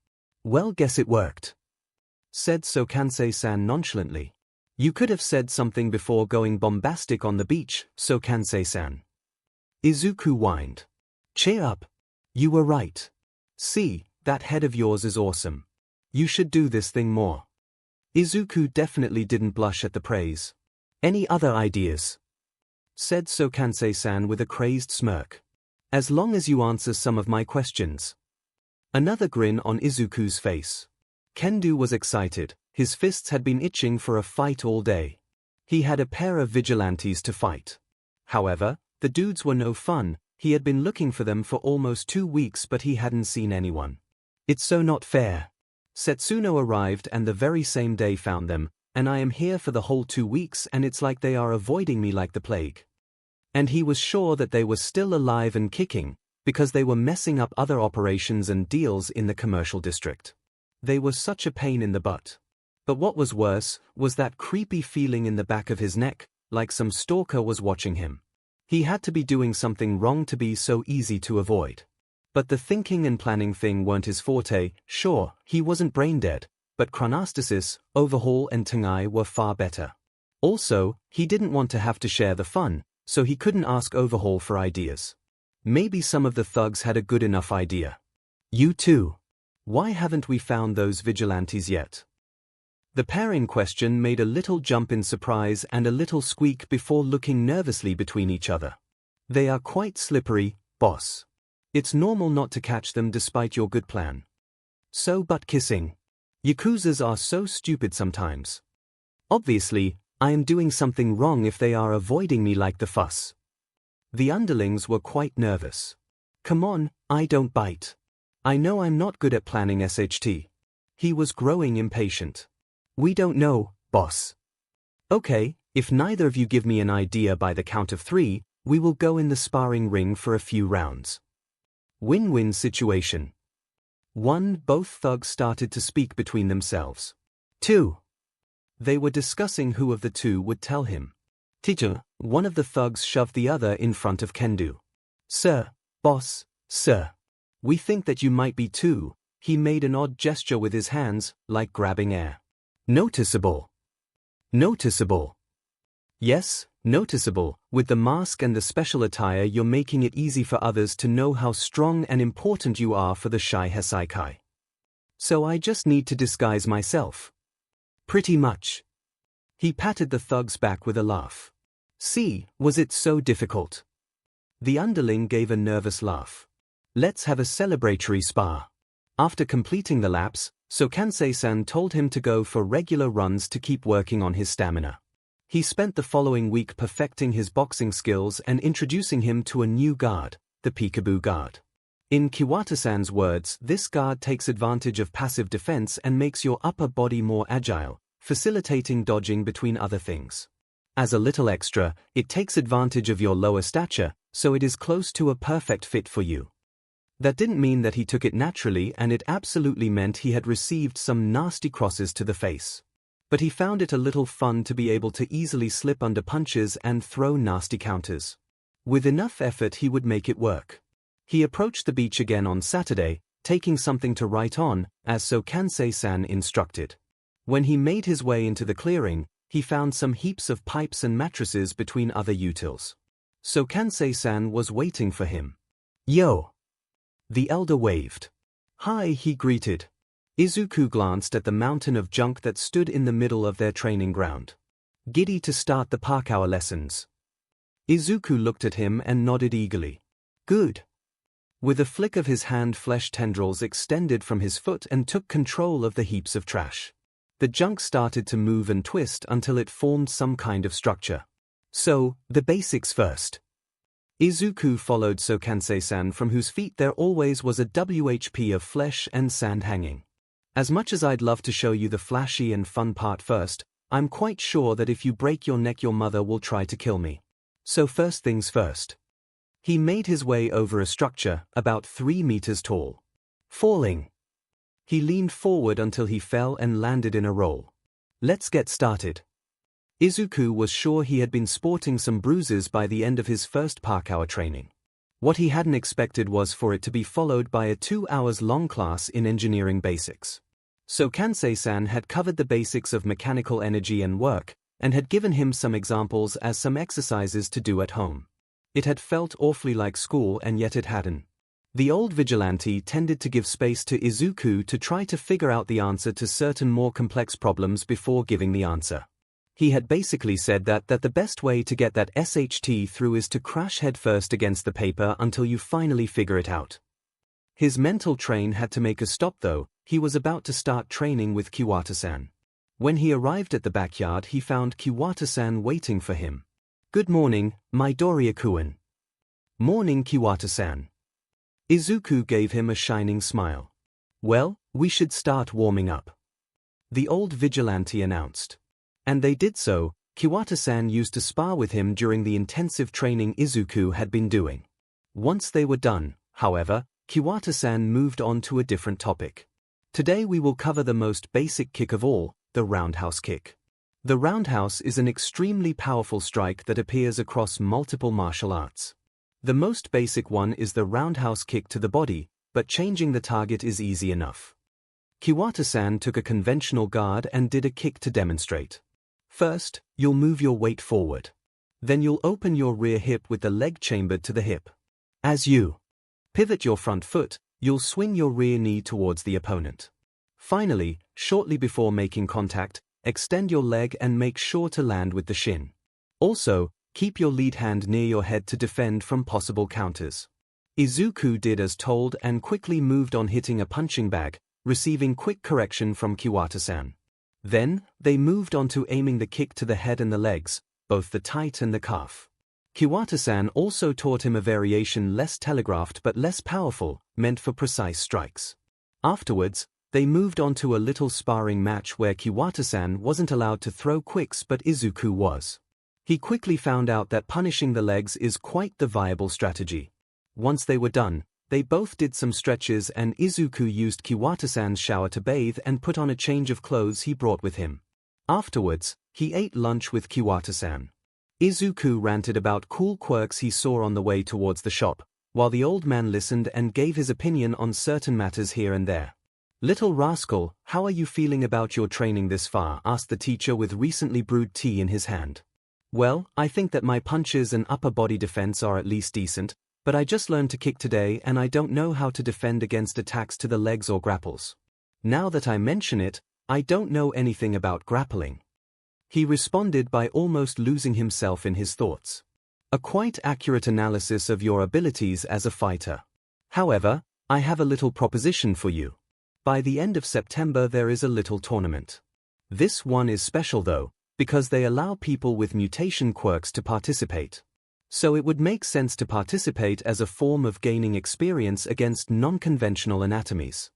Well, guess it worked, said 𝐒𝐭𝐚𝐲 nonchalantly. You could have said something before going bombastic on the beach, 𝐒𝐭𝐴𝐚𝐲. Izuku whined. Cheer up. You were right. See, that head of yours is awesome. You should do this thing more. Izuku definitely didn't blush at the praise. Any other ideas? Said 𝐒𝐭𝐴𝐚𝐲 with a crazed smirk. As long as you answer some of my questions. Another grin on Izuku's face. Kendo was excited. His fists had been itching for a fight all day. He had a pair of vigilantes to fight. However, the dudes were no fun. He had been looking for them for almost 2 weeks, but he hadn't seen anyone. It's so not fair. Setsuno arrived and the very same day found them, and I am here for the whole 2 weeks and it's like they are avoiding me like the plague. And he was sure that they were still alive and kicking, because they were messing up other operations and deals in the commercial district. They were such a pain in the butt. But what was worse was that creepy feeling in the back of his neck, like some stalker was watching him. He had to be doing something wrong to be so easy to avoid. But the thinking and planning thing weren't his forte. Sure, he wasn't brain dead, but chronostasis, overhaul and Tengai were far better. Also, he didn't want to have to share the fun, so he couldn't ask Overhaul for ideas. Maybe some of the thugs had a good enough idea. You too. Why haven't we found those vigilantes yet? The pair in question made a little jump in surprise and a little squeak before looking nervously between each other. They are quite slippery, boss. It's normal not to catch them despite your good plan. So butt kissing. Yakuzas are so stupid sometimes. Obviously, I am doing something wrong if they are avoiding me like the fuss. The underlings were quite nervous. Come on, I don't bite. I know I'm not good at planning SHT. He was growing impatient. We don't know, boss. Okay, if neither of you give me an idea by the count of 3, we will go in the sparring ring for a few rounds. Win-win situation. 1. Both thugs started to speak between themselves. 2. They were discussing who of the 2 would tell him. Teacher, one of the thugs shoved the other in front of Kendo. Sir, boss, sir. We think that you might be too. He made an odd gesture with his hands, like grabbing air. Noticeable. Noticeable. Yes, noticeable. With the mask and the special attire, you're making it easy for others to know how strong and important you are for the Shy Heisaikai. So I just need to disguise myself. Pretty much. He patted the thug's back with a laugh. See, was it so difficult? The underling gave a nervous laugh. Let's have a celebratory spar. After completing the laps, 𝐒𝐭𝐚𝐲 told him to go for regular runs to keep working on his stamina. He spent the following week perfecting his boxing skills and introducing him to a new guard, the peekaboo guard. In Kiwata-san's words, this guard takes advantage of passive defense and makes your upper body more agile, facilitating dodging between other things. As a little extra, it takes advantage of your lower stature, so it is close to a perfect fit for you. That didn't mean that he took it naturally, and it absolutely meant he had received some nasty crosses to the face. But he found it a little fun to be able to easily slip under punches and throw nasty counters. With enough effort he would make it work. He approached the beach again on Saturday, taking something to write on, as 𝐒𝐭𝐚𝐲 instructed. When he made his way into the clearing, he found some heaps of pipes and mattresses between other utils. 𝐒𝐭𝐚𝐲 was waiting for him. "Yo!" The elder waved. "Hi," he greeted. Izuku glanced at the mountain of junk that stood in the middle of their training ground. "Giddy to start the parkour lessons?" Izuku looked at him and nodded eagerly. "Good." With a flick of his hand, flesh tendrils extended from his foot and took control of the heaps of trash. The junk started to move and twist until it formed some kind of structure. "So, the basics first." Izuku followed 𝐒𝐭𝐚𝐲, from whose feet there always was a WHP of flesh and sand hanging. "As much as I'd love to show you the flashy and fun part first, I'm quite sure that if you break your neck your mother will try to kill me. So first things first." He made his way over a structure, about 3 meters tall. Falling. He leaned forward until he fell and landed in a roll. "Let's get started." Izuku was sure he had been sporting some bruises by the end of his first parkour training. What he hadn't expected was for it to be followed by a 2-hour-long class in engineering basics. 𝐒𝐭𝐚𝐲 had covered the basics of mechanical energy and work, and had given him some examples as some exercises to do at home. It had felt awfully like school, and yet it hadn't. The old vigilante tended to give space to Izuku to try to figure out the answer to certain more complex problems before giving the answer. He had basically said that the best way to get that SHT through is to crash headfirst against the paper until you finally figure it out. His mental train had to make a stop though. He was about to start training with Kiwata-san. When he arrived at the backyard he found Kiwata-san waiting for him. "Good morning, Midoriya-kun." "Morning, Kiwata-san." Izuku gave him a shining smile. "Well, we should start warming up," the old vigilante announced. And they did so. Kiwata-san used to spar with him during the intensive training Izuku had been doing. Once they were done, however, Kiwata-san moved on to a different topic. "Today we will cover the most basic kick of all, the roundhouse kick." The roundhouse is an extremely powerful strike that appears across multiple martial arts. The most basic one is the roundhouse kick to the body, but changing the target is easy enough. Kiwata-san took a conventional guard and did a kick to demonstrate. First, you'll move your weight forward. Then you'll open your rear hip with the leg chambered to the hip. As you pivot your front foot, you'll swing your rear knee towards the opponent. Finally, shortly before making contact, extend your leg and make sure to land with the shin. Also, keep your lead hand near your head to defend from possible counters. Izuku did as told and quickly moved on, hitting a punching bag, receiving quick correction from Kiwata-san. Then, they moved on to aiming the kick to the head and the legs, both the tight and the calf. Kiwata-san also taught him a variation less telegraphed but less powerful, meant for precise strikes. Afterwards, they moved on to a little sparring match where Kiwata-san wasn't allowed to throw quicks but Izuku was. He quickly found out that punishing the legs is quite the viable strategy. Once they were done, they both did some stretches and Izuku used Kiwata-san's shower to bathe and put on a change of clothes he brought with him. Afterwards, he ate lunch with Kiwata-san. Izuku ranted about cool quirks he saw on the way towards the shop, while the old man listened and gave his opinion on certain matters here and there. "Little rascal, how are you feeling about your training this far?" asked the teacher with recently brewed tea in his hand. "Well, I think that my punches and upper body defense are at least decent, but I just learned to kick today and I don't know how to defend against attacks to the legs or grapples. Now that I mention it, I don't know anything about grappling." He responded by almost losing himself in his thoughts. "A quite accurate analysis of your abilities as a fighter. However, I have a little proposition for you. By the end of September there is a little tournament. This one is special though, because they allow people with mutation quirks to participate. So it would make sense to participate as a form of gaining experience against non-conventional anatomies.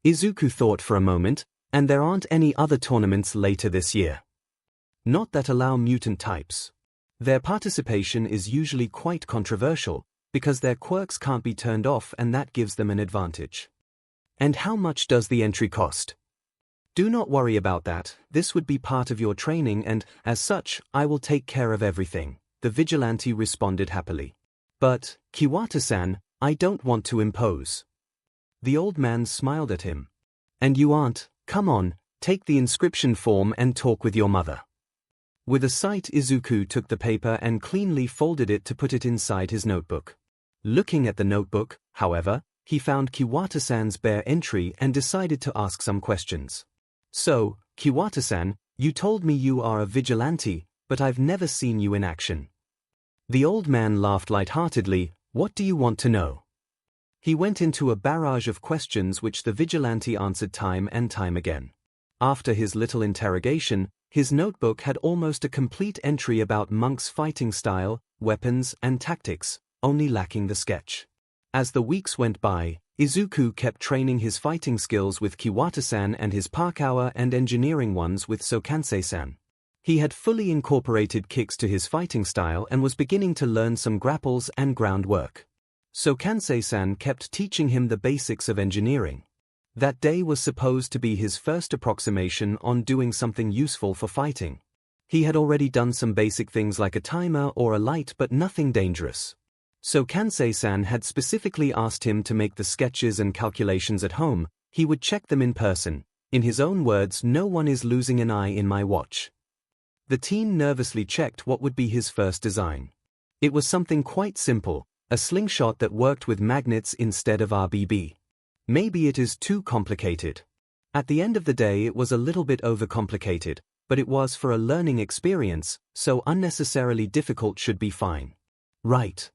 Izuku thought for a moment, and there aren't any other tournaments later this year. Not that allow mutant types. Their participation is usually quite controversial, because their quirks can't be turned off and that gives them an advantage. And how much does the entry cost? Do not worry about that, this would be part of your training and, as such, I will take care of everything, the vigilante responded happily. But, Kiwata-san, I don't want to impose. The old man smiled at him. And you aren't? Come on, take the inscription form and talk with your mother. With a sight, Izuku took the paper and cleanly folded it to put it inside his notebook. Looking at the notebook, however, he found Kiwata-san's bare entry and decided to ask some questions. So, Kiwata-san, you told me you are a vigilante, but I've never seen you in action. The old man laughed lightheartedly. What do you want to know? He went into a barrage of questions which the vigilante answered time and time again. After his little interrogation, his notebook had almost a complete entry about Monk's fighting style, weapons, and tactics, only lacking the sketch. As the weeks went by, Izuku kept training his fighting skills with Kiwata-san and his parkour and engineering ones with Ssō-kansei-san. He had fully incorporated kicks to his fighting style and was beginning to learn some grapples and groundwork. Ssō-kansei-san kept teaching him the basics of engineering. That day was supposed to be his first approximation on doing something useful for fighting. He had already done some basic things like a timer or a light, but nothing dangerous. Ssō-kansei-san had specifically asked him to make the sketches and calculations at home. He would check them in person. In his own words, no one is losing an eye in my watch. The teen nervously checked what would be his first design. It was something quite simple, a slingshot that worked with magnets instead of RBB. Maybe it is too complicated. At the end of the day it was a little bit overcomplicated, but it was for a learning experience, so unnecessarily difficult should be fine. Right.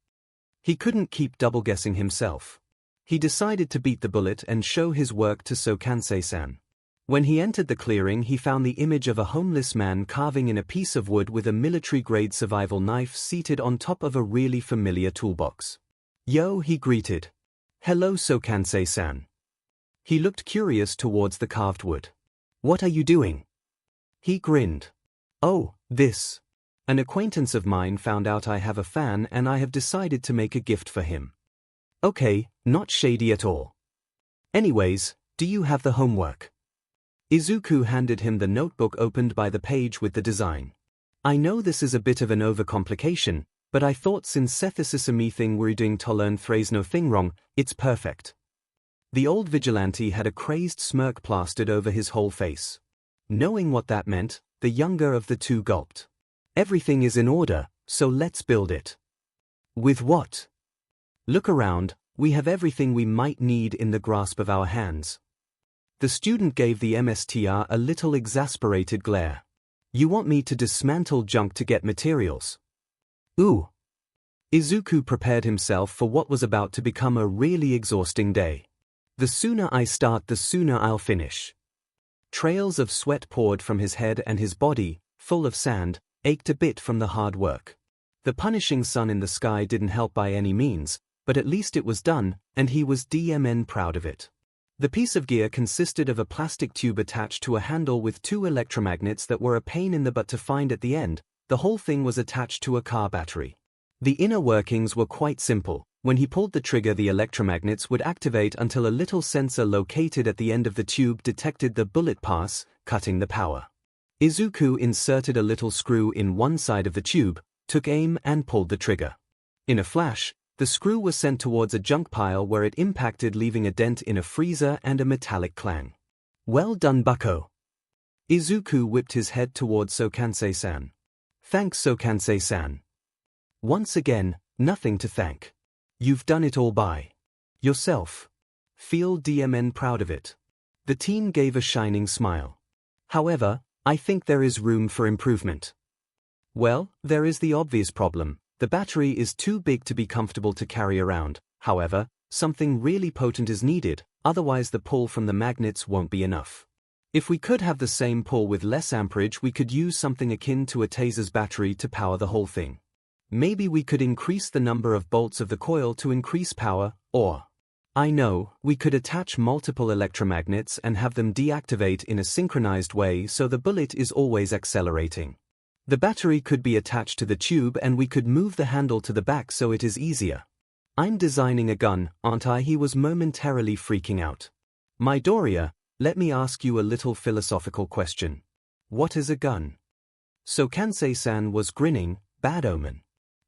He couldn't keep double-guessing himself. He decided to beat the bullet and show his work to Ssō-kansei-san. When he entered the clearing he found the image of a homeless man carving in a piece of wood with a military-grade survival knife seated on top of a really familiar toolbox. Yo, he greeted. Hello Ssō-kansei-san. He looked curious towards the carved wood. What are you doing? He grinned. Oh, this. An acquaintance of mine found out I have a fan and I have decided to make a gift for him. Okay, not shady at all. Anyways, do you have the homework? Izuku handed him the notebook opened by the page with the design. I know this is a bit of an overcomplication, but I thought since Sethasisami thing we're doing to learn phrase no thing wrong, it's perfect. The old vigilante had a crazed smirk plastered over his whole face. Knowing what that meant, the younger of the two gulped. Everything is in order, so let's build it. With what? Look around, we have everything we might need in the grasp of our hands. The student gave the MSTR a little exasperated glare. You want me to dismantle junk to get materials? Ooh. Izuku prepared himself for what was about to become a really exhausting day. The sooner I start, the sooner I'll finish. Trails of sweat poured from his head and his body, full of sand, ached a bit from the hard work. The punishing sun in the sky didn't help by any means, but at least it was done, and he was proud of it. The piece of gear consisted of a plastic tube attached to a handle with two electromagnets that were a pain in the butt to find at the end. The whole thing was attached to a car battery. The inner workings were quite simple. When he pulled the trigger, the electromagnets would activate until a little sensor located at the end of the tube detected the bullet pass, cutting the power. Izuku inserted a little screw in one side of the tube, took aim and pulled the trigger. In a flash, the screw was sent towards a junk pile where it impacted, leaving a dent in a freezer and a metallic clang. Well done, bucko. Izuku whipped his head towards Ssō-kansei-san. Thanks, Ssō-kansei-san. Once again, nothing to thank. You've done it all by yourself. Feel proud of it. The teen gave a shining smile. However, I think there is room for improvement. Well, there is the obvious problem. The battery is too big to be comfortable to carry around. However, something really potent is needed. otherwise the pull from the magnets won't be enough. If we could have the same pull with less amperage, we could use something akin to a taser's battery to power the whole thing. Maybe we could increase the number of bolts of the coil to increase power, or I know, we could attach multiple electromagnets and have them deactivate in a synchronized way so the bullet is always accelerating. The battery could be attached to the tube and we could move the handle to the back so it is easier. I'm designing a gun, aren't I? He was momentarily freaking out. Midoriya, let me ask you a little philosophical question. What is a gun? So Kansei-san was grinning, bad omen.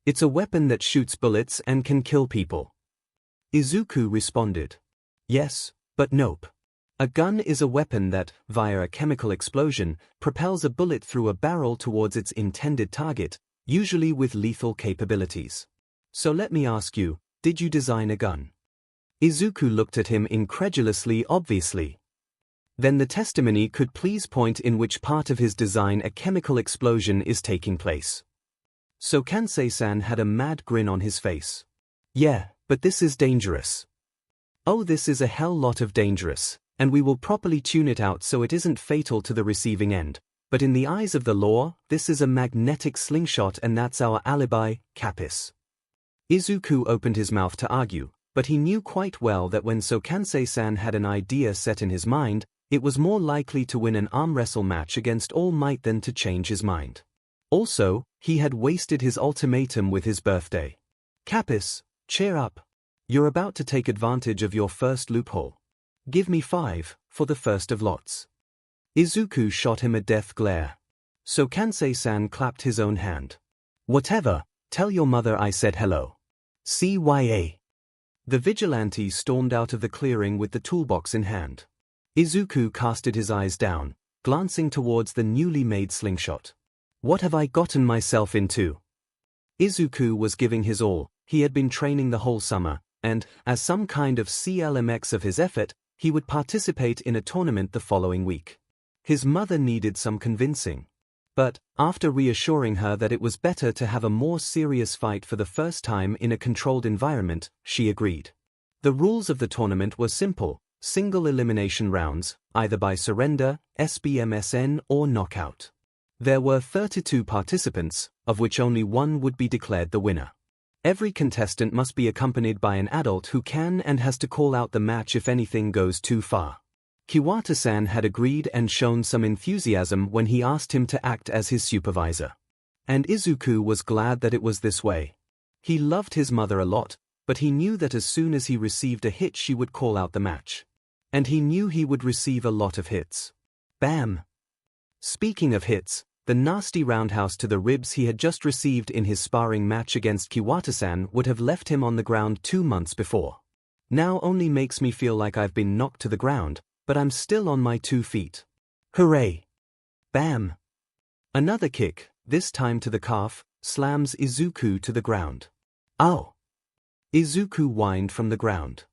It's a weapon that shoots bullets and can kill people. Izuku responded. Yes, but nope. A gun is a weapon that, via a chemical explosion, propels a bullet through a barrel towards its intended target, usually with lethal capabilities. So let me ask you, did you design a gun? Izuku looked at him incredulously. Obviously. Then the testimony could please point in which part of his design a chemical explosion is taking place. So Kansei-san had a mad grin on his face. Yeah, but this is dangerous. Oh, this is a hell lot of dangerous, and we will properly tune it out so it isn't fatal to the receiving end. But in the eyes of the law, this is a magnetic slingshot and that's our alibi, Capis. Izuku opened his mouth to argue, but he knew quite well that when So Kansei-san had an idea set in his mind, it was more likely to win an arm wrestle match against All Might than to change his mind. Also, he had wasted his ultimatum with his birthday. Capis, cheer up. You're about to take advantage of your first loophole. Give me 5, for the first of lots. Izuku shot him a death glare. So Kansei-san clapped his own hand. Whatever, tell your mother I said hello. CYA. The vigilante stormed out of the clearing with the toolbox in hand. Izuku casted his eyes down, glancing towards the newly made slingshot. What have I gotten myself into? Izuku was giving his all. He had been training the whole summer, and, as some kind of CLMX of his effort, he would participate in a tournament the following week. His mother needed some convincing. But, after reassuring her that it was better to have a more serious fight for the first time in a controlled environment, she agreed. The rules of the tournament were simple, single elimination rounds, either by surrender, SBMSN or knockout. There were 32 participants, of which only one would be declared the winner. Every contestant must be accompanied by an adult who can and has to call out the match if anything goes too far. Kiwata-san had agreed and shown some enthusiasm when he asked him to act as his supervisor. And Izuku was glad that it was this way. He loved his mother a lot, but he knew that as soon as he received a hit she would call out the match. And he knew he would receive a lot of hits. Bam! Speaking of hits, the nasty roundhouse to the ribs he had just received in his sparring match against Kiwata-san would have left him on the ground 2 months before. Now only makes me feel like I've been knocked to the ground, but I'm still on my 2 feet. Hooray! Bam! Another kick, this time to the calf, slams Izuku to the ground. Ow! Izuku whined from the ground.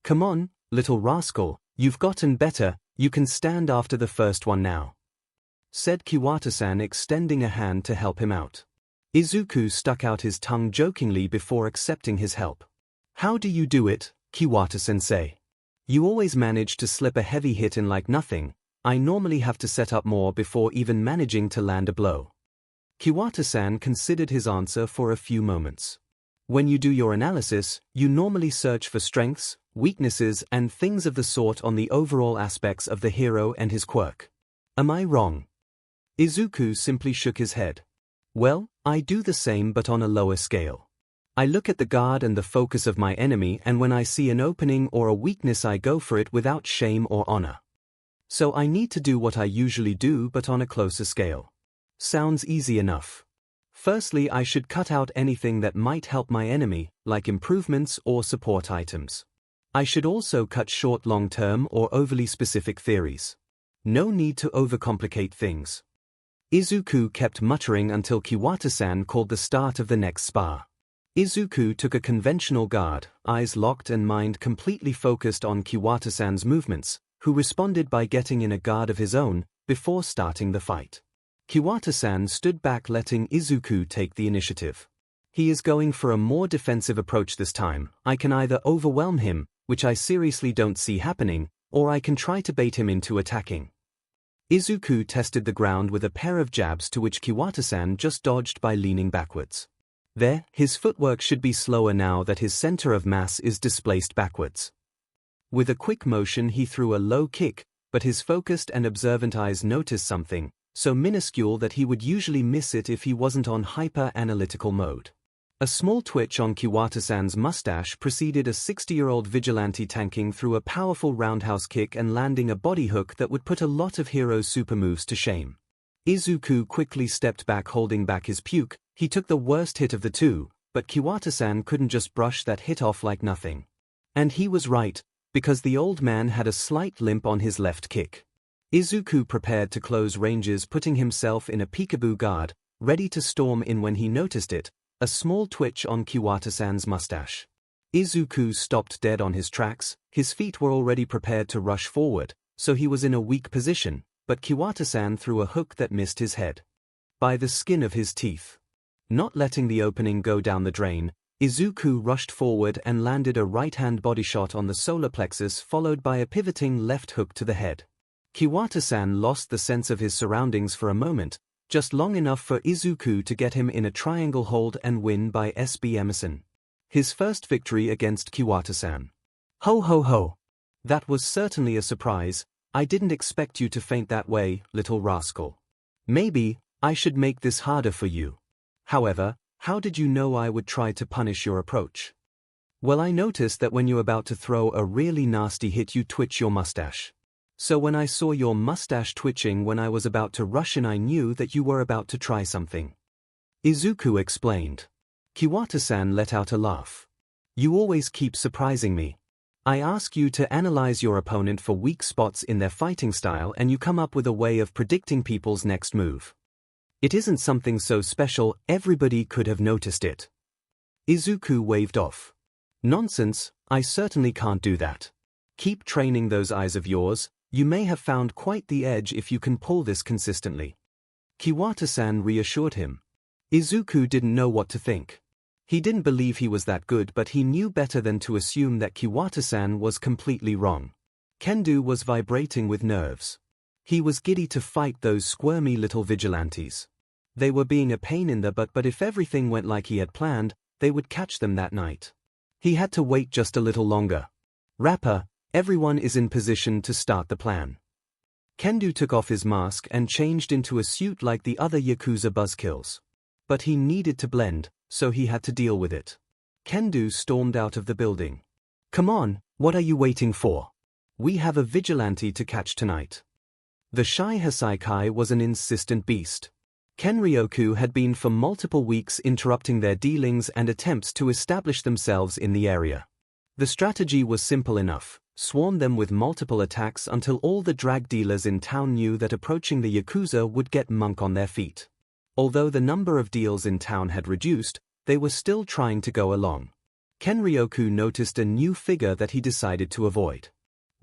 Come on, little rascal, you've gotten better, you can stand after the first one now, said Kiwata-san, extending a hand to help him out. Izuku stuck out his tongue jokingly before accepting his help. How do you do it, Kiwata-sensei? You always manage to slip a heavy hit in like nothing. I normally have to set up more before even managing to land a blow. Kiwata-san considered his answer for a few moments. When you do your analysis, you normally search for strengths, weaknesses and things of the sort on the overall aspects of the hero and his quirk. Am I wrong? Izuku simply shook his head. Well, I do the same but on a lower scale. I look at the guard and the focus of my enemy, and when I see an opening or a weakness I go for it without shame or honor. So I need to do what I usually do but on a closer scale. Sounds easy enough. Firstly, I should cut out anything that might help my enemy, like improvements or support items. I should also cut short long-term or overly specific theories. No need to overcomplicate things. Izuku kept muttering until Kiwata-san called the start of the next spar. Izuku took a conventional guard, eyes locked and mind completely focused on Kiwata-san's movements, who responded by getting in a guard of his own, before starting the fight. Kiwata-san stood back, letting Izuku take the initiative. He is going for a more defensive approach this time. I can either overwhelm him, which I seriously don't see happening, or I can try to bait him into attacking. Izuku tested the ground with a pair of jabs to which Kiwata-san just dodged by leaning backwards. There, his footwork should be slower now that his center of mass is displaced backwards. With a quick motion he threw a low kick, but his focused and observant eyes noticed something, so minuscule that he would usually miss it if he wasn't on hyper-analytical mode. A small twitch on Kiwata-san's mustache preceded a 60-year-old vigilante tanking through a powerful roundhouse kick and landing a body hook that would put a lot of heroes' super moves to shame. Izuku quickly stepped back holding back his puke. He took the worst hit of the two, but Kiwata-san couldn't just brush that hit off like nothing. And he was right, because the old man had a slight limp on his left kick. Izuku prepared to close ranges, putting himself in a peekaboo guard, ready to storm in when he noticed it. A small twitch on Kiwata-san's mustache. Izuku stopped dead on his tracks. His feet were already prepared to rush forward, so he was in a weak position, but Kiwata-san threw a hook that missed his head. By the skin of his teeth. Not letting the opening go down the drain, Izuku rushed forward and landed a right-hand body shot on the solar plexus followed by a pivoting left hook to the head. Kiwata-san lost the sense of his surroundings for a moment, just long enough for Izuku to get him in a triangle hold and win by SB Emerson. His first victory against Kiwata-san. Ho ho ho! That was certainly a surprise. I didn't expect you to faint that way, little rascal. Maybe I should make this harder for you. However, how did you know I would try to punish your approach? Well, I noticed that when you're about to throw a really nasty hit you twitch your mustache. So when I saw your mustache twitching when I was about to rush in I knew that you were about to try something. Izuku explained. Kiwata-san let out a laugh. You always keep surprising me. I ask you to analyze your opponent for weak spots in their fighting style and you come up with a way of predicting people's next move. It isn't something so special, everybody could have noticed it. Izuku waved off. Nonsense, I certainly can't do that. Keep training those eyes of yours. You may have found quite the edge if you can pull this consistently. Kiwata-san reassured him. Izuku didn't know what to think. He didn't believe he was that good, but he knew better than to assume that Kiwata-san was completely wrong. Kendo was vibrating with nerves. He was giddy to fight those squirmy little vigilantes. They were being a pain in the butt, but if everything went like he had planned, they would catch them that night. He had to wait just a little longer. Rapper, everyone is in position to start the plan. Kendo took off his mask and changed into a suit like the other Yakuza buzzkills. But he needed to blend, so he had to deal with it. Kendo stormed out of the building. Come on, what are you waiting for? We have a vigilante to catch tonight. The shy Hassaikai was an insistent beast. Kenryoku had been for multiple weeks interrupting their dealings and attempts to establish themselves in the area. The strategy was simple enough. Swarm them with multiple attacks until all the drag dealers in town knew that approaching the Yakuza would get monk on their feet. Although the number of deals in town had reduced, they were still trying to go along. Kenryoku noticed a new figure that he decided to avoid.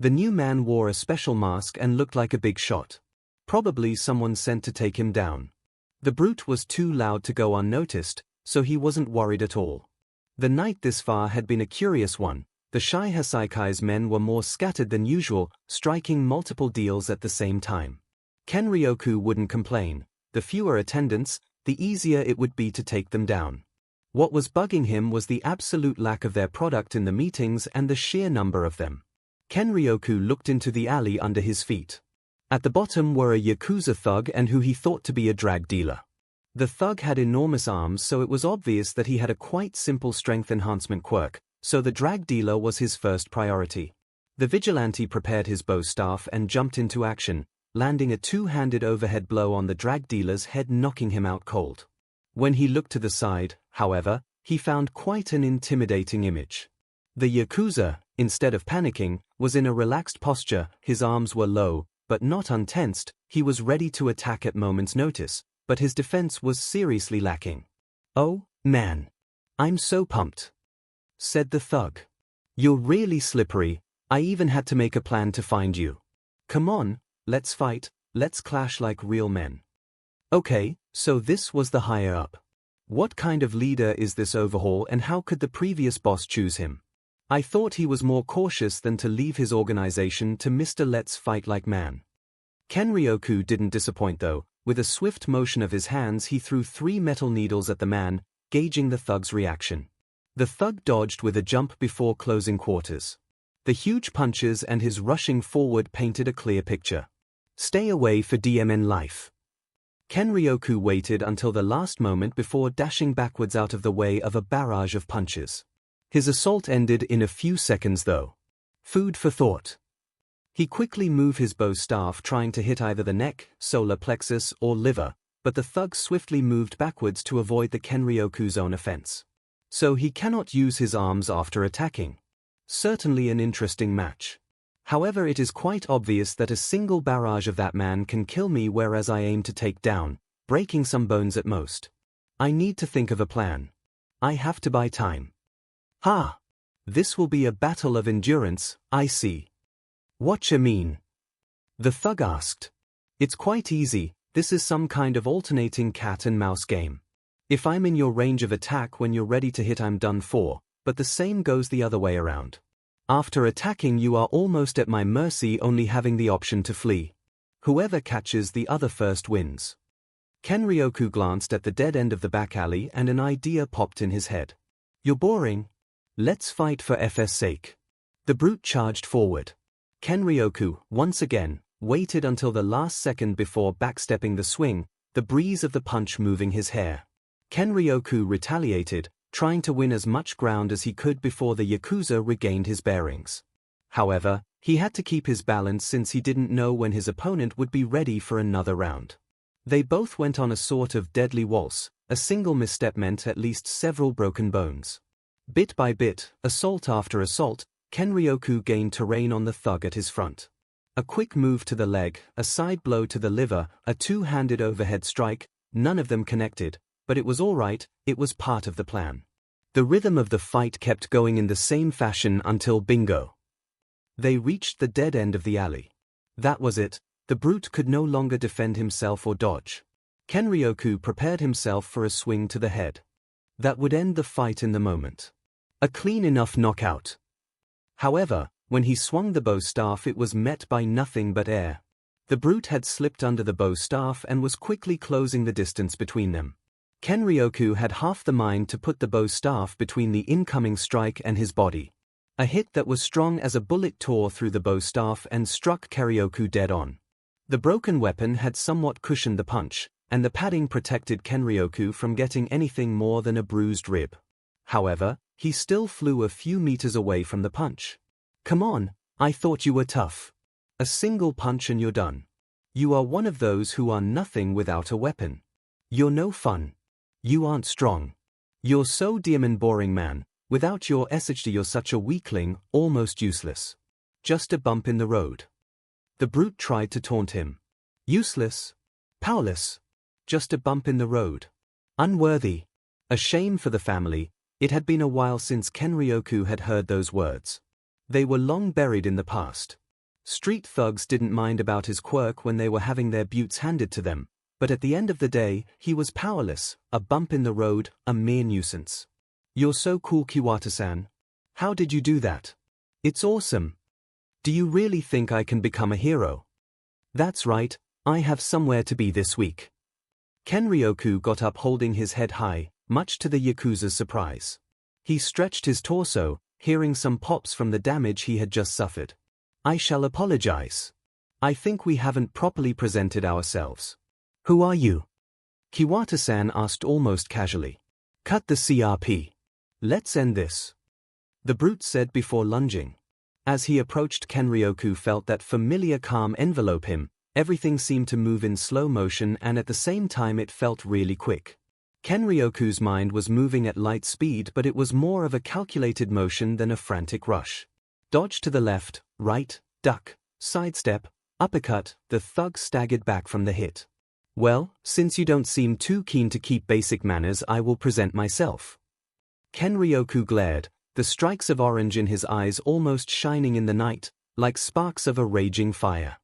The new man wore a special mask and looked like a big shot. Probably someone sent to take him down. The brute was too loud to go unnoticed, so he wasn't worried at all. The night this far had been a curious one. The shy Hasaikai's men were more scattered than usual, striking multiple deals at the same time. Kenryoku wouldn't complain. The fewer attendants, the easier it would be to take them down. What was bugging him was the absolute lack of their product in the meetings and the sheer number of them. Kenryoku looked into the alley under his feet. At the bottom were a Yakuza thug and who he thought to be a drag dealer. The thug had enormous arms, so it was obvious that he had a quite simple strength enhancement quirk. So the drag dealer was his first priority. The vigilante prepared his bow staff and jumped into action, landing a two-handed overhead blow on the drag dealer's head, knocking him out cold. When he looked to the side, however, he found quite an intimidating image. The Yakuza, instead of panicking, was in a relaxed posture. His arms were low, but not untensed. He was ready to attack at moment's notice, but his defense was seriously lacking. "Oh, man. I'm so pumped," said the thug. "You're really slippery. I even had to make a plan to find you. Come on, let's fight, let's clash like real men." Okay, so this was the higher up. What kind of leader is this overhaul and how could the previous boss choose him? I thought he was more cautious than to leave his organization to Mr. Let's Fight Like Man. Kenryoku didn't disappoint though. With a swift motion of his hands he threw 3 metal needles at the man, gauging the thug's reaction. The thug dodged with a jump before closing quarters. The huge punches and his rushing forward painted a clear picture. Stay away for DMN life. Kenryoku waited until the last moment before dashing backwards out of the way of a barrage of punches. His assault ended in a few seconds though. Food for thought. He quickly moved his bow staff trying to hit either the neck, solar plexus, or liver, but the thug swiftly moved backwards to avoid the Kenryoku's own offense. So he cannot use his arms after attacking. Certainly an interesting match. However, it is quite obvious that a single barrage of that man can kill me, whereas I aim to take down, breaking some bones at most. I need to think of a plan. I have to buy time. Ha! This will be a battle of endurance, I see. Whatcha mean? The thug asked. It's quite easy, this is some kind of alternating cat and mouse game. If I'm in your range of attack when you're ready to hit, I'm done for, but the same goes the other way around. After attacking you are almost at my mercy, only having the option to flee. Whoever catches the other first wins. Kenryoku glanced at the dead end of the back alley and an idea popped in his head. You're boring. Let's fight for FS sake. The brute charged forward. Kenryoku, once again, waited until the last second before backstepping the swing, the breeze of the punch moving his hair. Kenryoku retaliated, trying to win as much ground as he could before the Yakuza regained his bearings. However, he had to keep his balance since he didn't know when his opponent would be ready for another round. They both went on a sort of deadly waltz. A single misstep meant at least several broken bones. Bit by bit, assault after assault, Kenryoku gained terrain on the thug at his front. A quick move to the leg, a side blow to the liver, a two-handed overhead strike, none of them connected, but it was all right, it was part of the plan. The rhythm of the fight kept going in the same fashion until bingo. They reached the dead end of the alley. That was it, the brute could no longer defend himself or dodge. Kenryoku prepared himself for a swing to the head. That would end the fight in the moment. A clean enough knockout. However, when he swung the bow staff it was met by nothing but air. The brute had slipped under the bow staff and was quickly closing the distance between them. Kenryoku had half the mind to put the bow staff between the incoming strike and his body. A hit that was strong as a bullet tore through the bow staff and struck Kenryoku dead on. The broken weapon had somewhat cushioned the punch, and the padding protected Kenryoku from getting anything more than a bruised rib. However, he still flew a few meters away from the punch. Come on, I thought you were tough. A single punch and you're done. You are one of those who are nothing without a weapon. You're no fun. You aren't strong. You're so damn boring, man. Without your 𝐒𝐻𝐷 you're such a weakling, almost useless. Just a bump in the road. The brute tried to taunt him. Useless. Powerless. Just a bump in the road. Unworthy. A shame for the family. It had been a while since Kenryoku had heard those words. They were long buried in the past. Street thugs didn't mind about his quirk when they were having their buttes handed to them, but at the end of the day, he was powerless, a bump in the road, a mere nuisance. You're so cool, Kiwata-san. How did you do that? It's awesome. Do you really think I can become a hero? That's right, I have somewhere to be this week. Kenryoku got up holding his head high, much to the Yakuza's surprise. He stretched his torso, hearing some pops from the damage he had just suffered. I shall apologize. I think we haven't properly presented ourselves. Who are you? Kiwata-san asked almost casually. Cut the CRP. Let's end this. The brute said before lunging. As he approached, Kenryoku felt that familiar calm envelope him. Everything seemed to move in slow motion and at the same time it felt really quick. Kenryoku's mind was moving at light speed, but it was more of a calculated motion than a frantic rush. Dodge to the left, right, duck, sidestep, uppercut. The thug staggered back from the hit. Well, since you don't seem too keen to keep basic manners, I will present myself. Kenryoku glared, the strikes of orange in his eyes almost shining in the night, like sparks of a raging fire.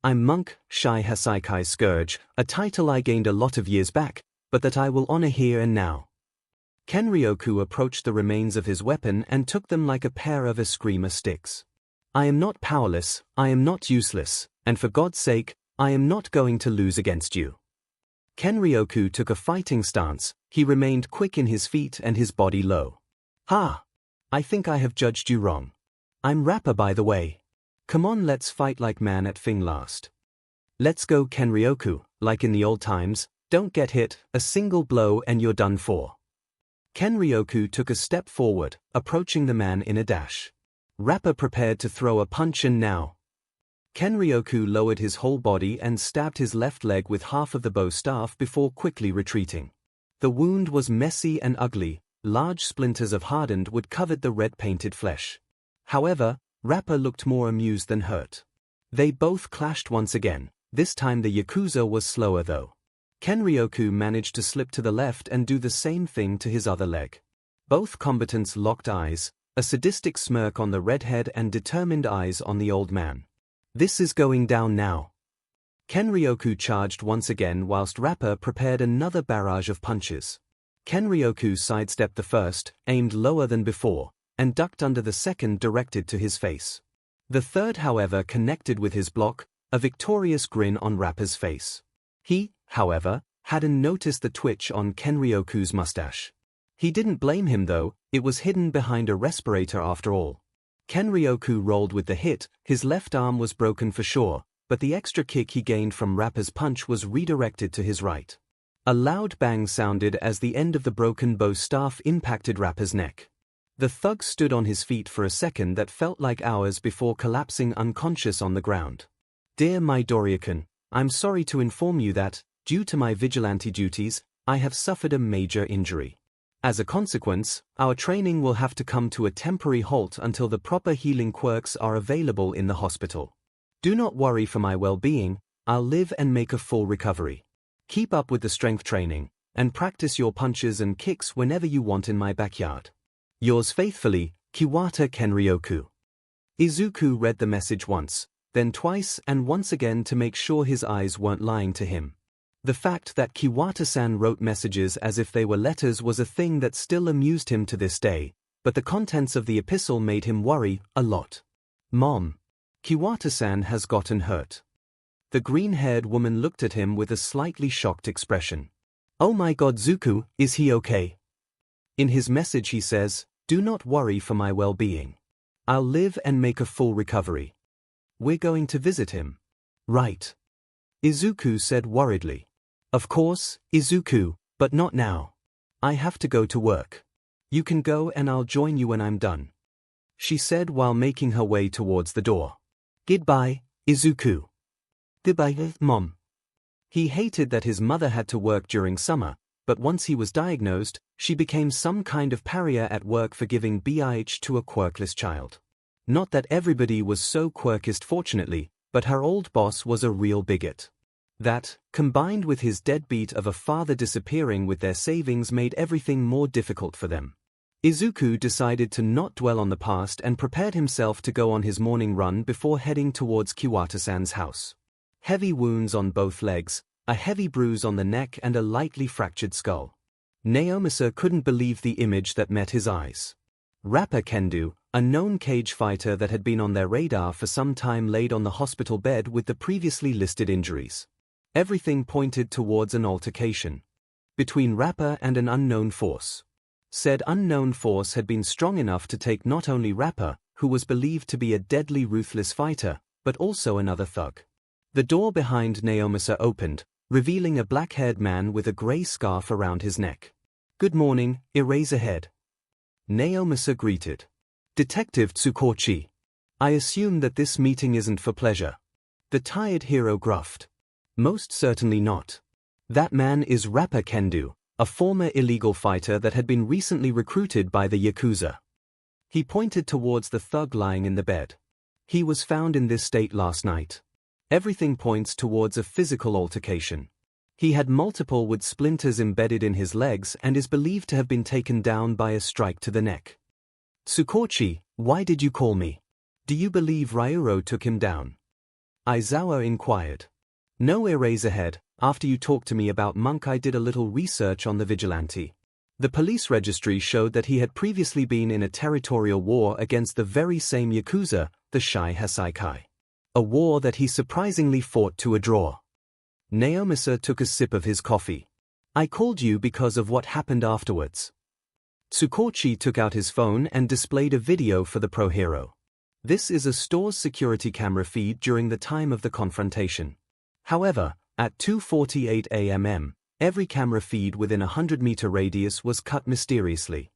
I'm Monk Shai Hasaikai Scourge, a title I gained a lot of years back, but that I will honor here and now. Kenryoku approached the remains of his weapon and took them like a pair of eskrima sticks. I am not powerless, I am not useless, and for God's sake, I am not going to lose against you. Kenryoku took a fighting stance, he remained quick in his feet and his body low. Ha! I think I have judged you wrong. I'm Rapper by the way. Come on, let's fight like man at Fing last. Let's go Kenryoku, like in the old times, don't get hit, a single blow and you're done for. Kenryoku took a step forward, approaching the man in a dash. Rapper prepared to throw a punch and now. Kenryoku lowered his whole body and stabbed his left leg with half of the bow staff before quickly retreating. The wound was messy and ugly, large splinters of hardened wood covered the red-painted flesh. However, Rapper looked more amused than hurt. They both clashed once again, this time the Yakuza was slower though. Kenryoku managed to slip to the left and do the same thing to his other leg. Both combatants locked eyes, a sadistic smirk on the redhead and determined eyes on the old man. This is going down now. Kenryoku charged once again whilst Rapper prepared another barrage of punches. Kenryoku sidestepped the first, aimed lower than before, and ducked under the second directed to his face. The third, however, connected with his block, a victorious grin on Rapper's face. He, however, hadn't noticed the twitch on Kenryoku's mustache. He didn't blame him though, it was hidden behind a respirator after all. Kenryoku rolled with the hit, his left arm was broken for sure, but the extra kick he gained from Rapper's punch was redirected to his right. A loud bang sounded as the end of the broken bow staff impacted Rapper's neck. The thug stood on his feet for a second that felt like hours before collapsing unconscious on the ground. Dear Midoriya-kun, I'm sorry to inform you that, due to my vigilante duties, I have suffered a major injury. As a consequence, our training will have to come to a temporary halt until the proper healing quirks are available in the hospital. Do not worry for my well-being, I'll live and make a full recovery. Keep up with the strength training, and practice your punches and kicks whenever you want in my backyard. Yours faithfully, Kiwata Kenryoku. Izuku read the message once, then twice and once again to make sure his eyes weren't lying to him. The fact that Kiwata-san wrote messages as if they were letters was a thing that still amused him to this day, but the contents of the epistle made him worry a lot. Mom. Kiwata-san has gotten hurt. The green-haired woman looked at him with a slightly shocked expression. Oh my God, Zuko, is he okay? In his message he says, do not worry for my well-being. I'll live and make a full recovery. We're going to visit him. Right. Izuku said worriedly. Of course, Izuku, but not now. I have to go to work. You can go and I'll join you when I'm done. She said while making her way towards the door. Goodbye, Izuku. Goodbye, Mom. He hated that his mother had to work during summer, but once he was diagnosed, she became some kind of pariah at work for giving BIH to a quirkless child. Not that everybody was so quirkist fortunately, but her old boss was a real bigot. That, combined with his deadbeat of a father disappearing with their savings, made everything more difficult for them. Izuku decided to not dwell on the past and prepared himself to go on his morning run before heading towards Kiwata-san's house. Heavy wounds on both legs, a heavy bruise on the neck and a lightly fractured skull. Naomasa couldn't believe the image that met his eyes. Rapper Kendo, a known cage fighter that had been on their radar for some time, laid on the hospital bed with the previously listed injuries. Everything pointed towards an altercation between Rapper and an unknown force. Said unknown force had been strong enough to take not only Rapper, who was believed to be a deadly ruthless fighter, but also another thug. The door behind Naomasa opened, revealing a black-haired man with a grey scarf around his neck. Good morning, Eraserhead. Naomasa greeted. Detective Tsukochi. I assume that this meeting isn't for pleasure. The tired hero gruffed. Most certainly not. That man is Rapper Kendo, a former illegal fighter that had been recently recruited by the Yakuza. He pointed towards the thug lying in the bed. He was found in this state last night. Everything points towards a physical altercation. He had multiple wood splinters embedded in his legs and is believed to have been taken down by a strike to the neck. Tsukochi, why did you call me? Do you believe Ryuro took him down? Aizawa inquired. No, Eraserhead, after you talked to me about Monk I did a little research on the vigilante. The police registry showed that he had previously been in a territorial war against the very same Yakuza, the 𝐒𝐻𝐻𝐼. A war that he surprisingly fought to a draw. Naomasa took a sip of his coffee. I called you because of what happened afterwards. Tsukochi took out his phone and displayed a video for the pro hero. This is a store's security camera feed during the time of the confrontation. However, at 2:48 a.m., every camera feed within a 100-meter radius was cut mysteriously.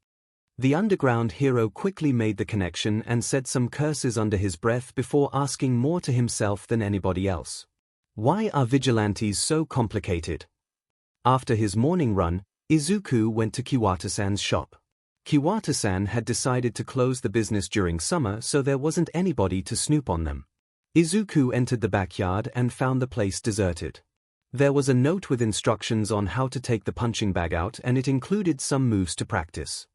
The underground hero quickly made the connection and said some curses under his breath before asking more to himself than anybody else. Why are vigilantes so complicated? After his morning run, Izuku went to Kiwata-san's shop. Kiwata-san had decided to close the business during summer, so there wasn't anybody to snoop on them. Izuku entered the backyard and found the place deserted. There was a note with instructions on how to take the punching bag out, and it included some moves to practice.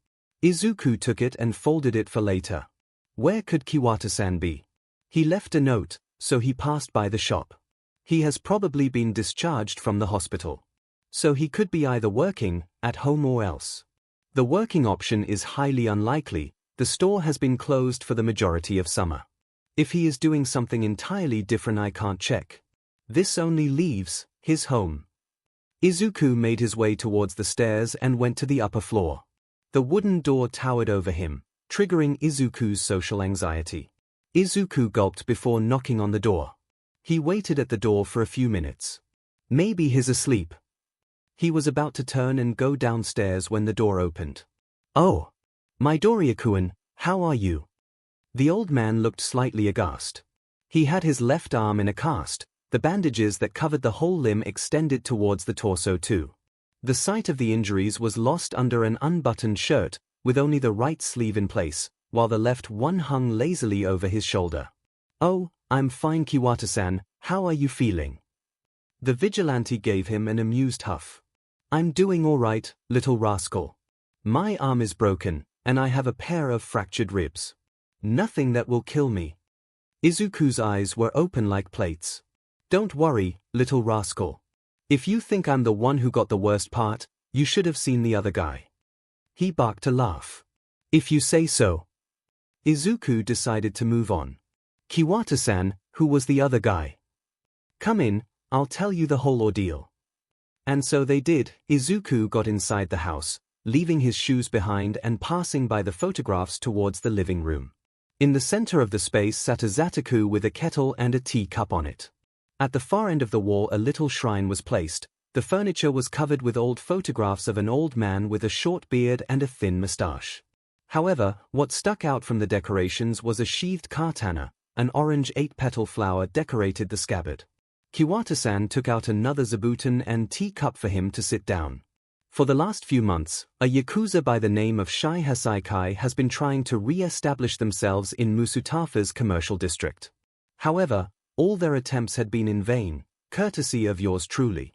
Izuku took it and folded it for later. Where could Kiwata-san be? He left a note, so he passed by the shop. He has probably been discharged from the hospital. So he could be either working, at home or else. The working option is highly unlikely. The store has been closed for the majority of summer. If he is doing something entirely different, I can't check. This only leaves his home. Izuku made his way towards the stairs and went to the upper floor. The wooden door towered over him, triggering Izuku's social anxiety. Izuku gulped before knocking on the door. He waited at the door for a few minutes. Maybe he's asleep. He was about to turn and go downstairs when the door opened. Oh, Midoriya-kun, how are you? The old man looked slightly aghast. He had his left arm in a cast, the bandages that covered the whole limb extended towards the torso too. The sight of the injuries was lost under an unbuttoned shirt, with only the right sleeve in place, while the left one hung lazily over his shoulder. Oh, I'm fine, Kiwata-san, how are you feeling? The vigilante gave him an amused huff. I'm doing all right, little rascal. My arm is broken, and I have a pair of fractured ribs. Nothing that will kill me. Izuku's eyes were open like plates. Don't worry, little rascal. If you think I'm the one who got the worst part, you should have seen the other guy. He barked a laugh. If you say so. Izuku decided to move on. Kiwata-san, who was the other guy? Come in, I'll tell you the whole ordeal. And so they did. Izuku got inside the house, leaving his shoes behind and passing by the photographs towards the living room. In the center of the space sat a Zataku with a kettle and a teacup on it. At the far end of the wall a little shrine was placed. The furniture was covered with old photographs of an old man with a short beard and a thin mustache. However, what stuck out from the decorations was a sheathed katana. An orange 8-petal flower decorated the scabbard. Kiwata-san took out another zabuton and teacup for him to sit down. For the last few months, a Yakuza by the name of 𝐒𝐻𝐻𝐼 has been trying to re-establish themselves in Musutafa's commercial district. However, all their attempts had been in vain, courtesy of yours truly.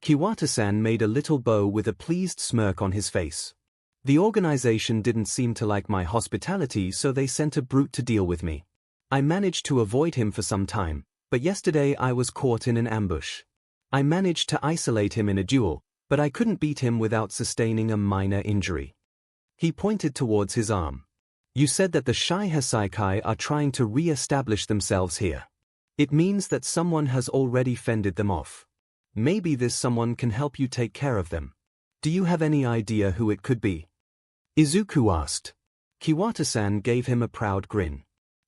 Kiwata-san made a little bow with a pleased smirk on his face. The organization didn't seem to like my hospitality, so they sent a brute to deal with me. I managed to avoid him for some time, but yesterday I was caught in an ambush. I managed to isolate him in a duel, but I couldn't beat him without sustaining a minor injury. He pointed towards his arm. You said that the 𝐒𝐻𝐻𝐼 are trying to re-establish themselves here. It means that someone has already fended them off. Maybe this someone can help you take care of them. Do you have any idea who it could be? Izuku asked. Kiwata-san gave him a proud grin.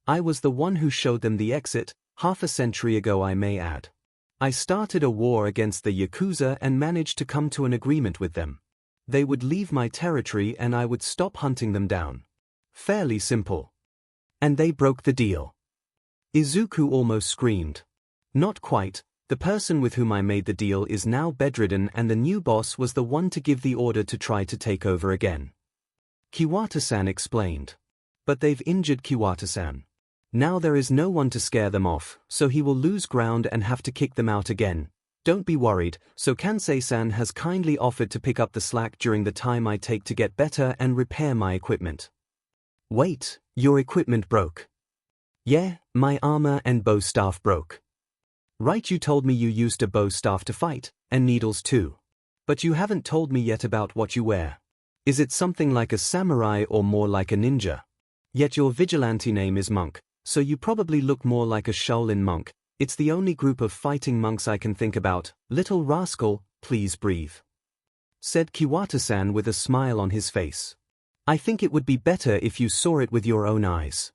I was the one who showed them the exit, half a century ago I may add. I started a war against the Yakuza and managed to come to an agreement with them. They would leave my territory and I would stop hunting them down. Fairly simple. And they broke the deal. Izuku almost screamed. Not quite. The person with whom I made the deal is now bedridden and the new boss was the one to give the order to try to take over again. Kiwata-san explained. But they've injured Kiwata-san. Now there is no one to scare them off, so he will lose ground and have to kick them out again. Don't be worried, so Kansei-san has kindly offered to pick up the slack during the time I take to get better and repair my equipment. Wait, your equipment broke? Yeah, my armor and bow staff broke. Right, you told me you used a bow staff to fight, and needles too. But you haven't told me yet about what you wear. Is it something like a samurai or more like a ninja? Yet your vigilante name is monk, so you probably look more like a Shaolin monk. It's the only group of fighting monks I can think about. Little rascal, please breathe," said Kiwata-san with a smile on his face. "I think it would be better if you saw it with your own eyes."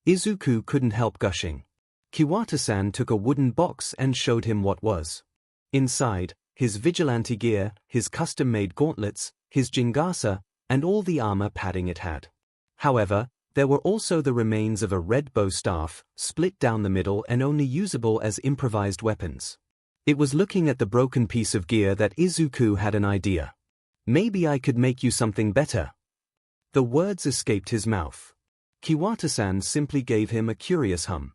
Izuku couldn't help gushing. Kiwata-san took a wooden box and showed him what was inside: his vigilante gear, his custom-made gauntlets, his jingasa, and all the armor padding it had. However, there were also the remains of a red bow staff, split down the middle and only usable as improvised weapons. It was looking at the broken piece of gear that Izuku had an idea. "Maybe I could make you something better." The words escaped his mouth. Kiwata-san simply gave him a curious hum.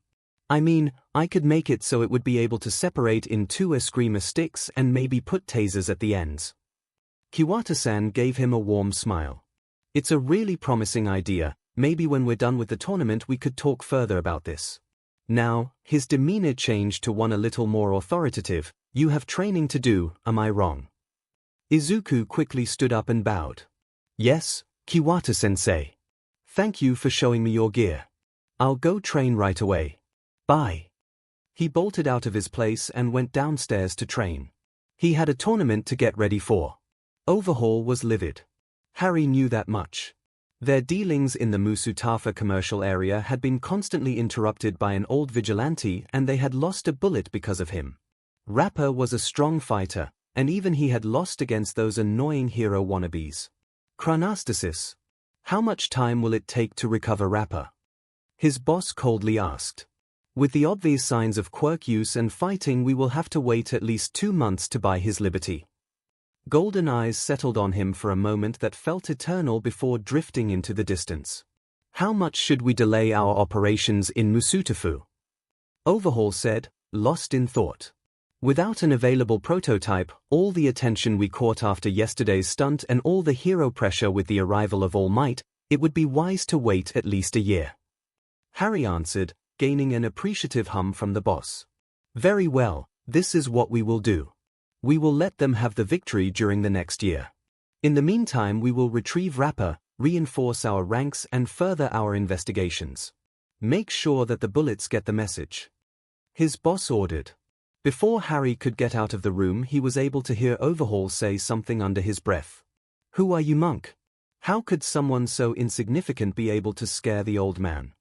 "I mean, I could make it so it would be able to separate in two eskrima sticks and maybe put tasers at the ends." Kiwata-san gave him a warm smile. "It's a really promising idea. Maybe when we're done with the tournament we could talk further about this." Now, his demeanor changed to one a little more authoritative. "You have training to do, am I wrong?" Izuku quickly stood up and bowed. "Yes, Kiwata-sensei. Thank you for showing me your gear. I'll go train right away. Bye." He bolted out of his place and went downstairs to train. He had a tournament to get ready for. Overhaul was livid. Harry knew that much. Their dealings in the Musutafa commercial area had been constantly interrupted by an old vigilante, and they had lost a bullet because of him. Rapper was a strong fighter, and even he had lost against those annoying hero wannabes. Chronostasis. "How much time will it take to recover Rapper?" his boss coldly asked. "With the obvious signs of quirk use and fighting, we will have to wait at least 2 months to buy his liberty." Golden eyes settled on him for a moment that felt eternal before drifting into the distance. "How much should we delay our operations in Musutafu?" Overhaul said, lost in thought. "Without an available prototype, all the attention we caught after yesterday's stunt and all the hero pressure with the arrival of All Might, it would be wise to wait at least a year," Harry answered, gaining an appreciative hum from the boss. "Very well, this is what we will do. We will let them have the victory during the next year. In the meantime we will retrieve Rapper, reinforce our ranks and further our investigations. Make sure that the bullets get the message," his boss ordered. Before Harry could get out of the room he was able to hear Overhaul say something under his breath. "Who are you, monk? How could someone so insignificant be able to scare the old man?"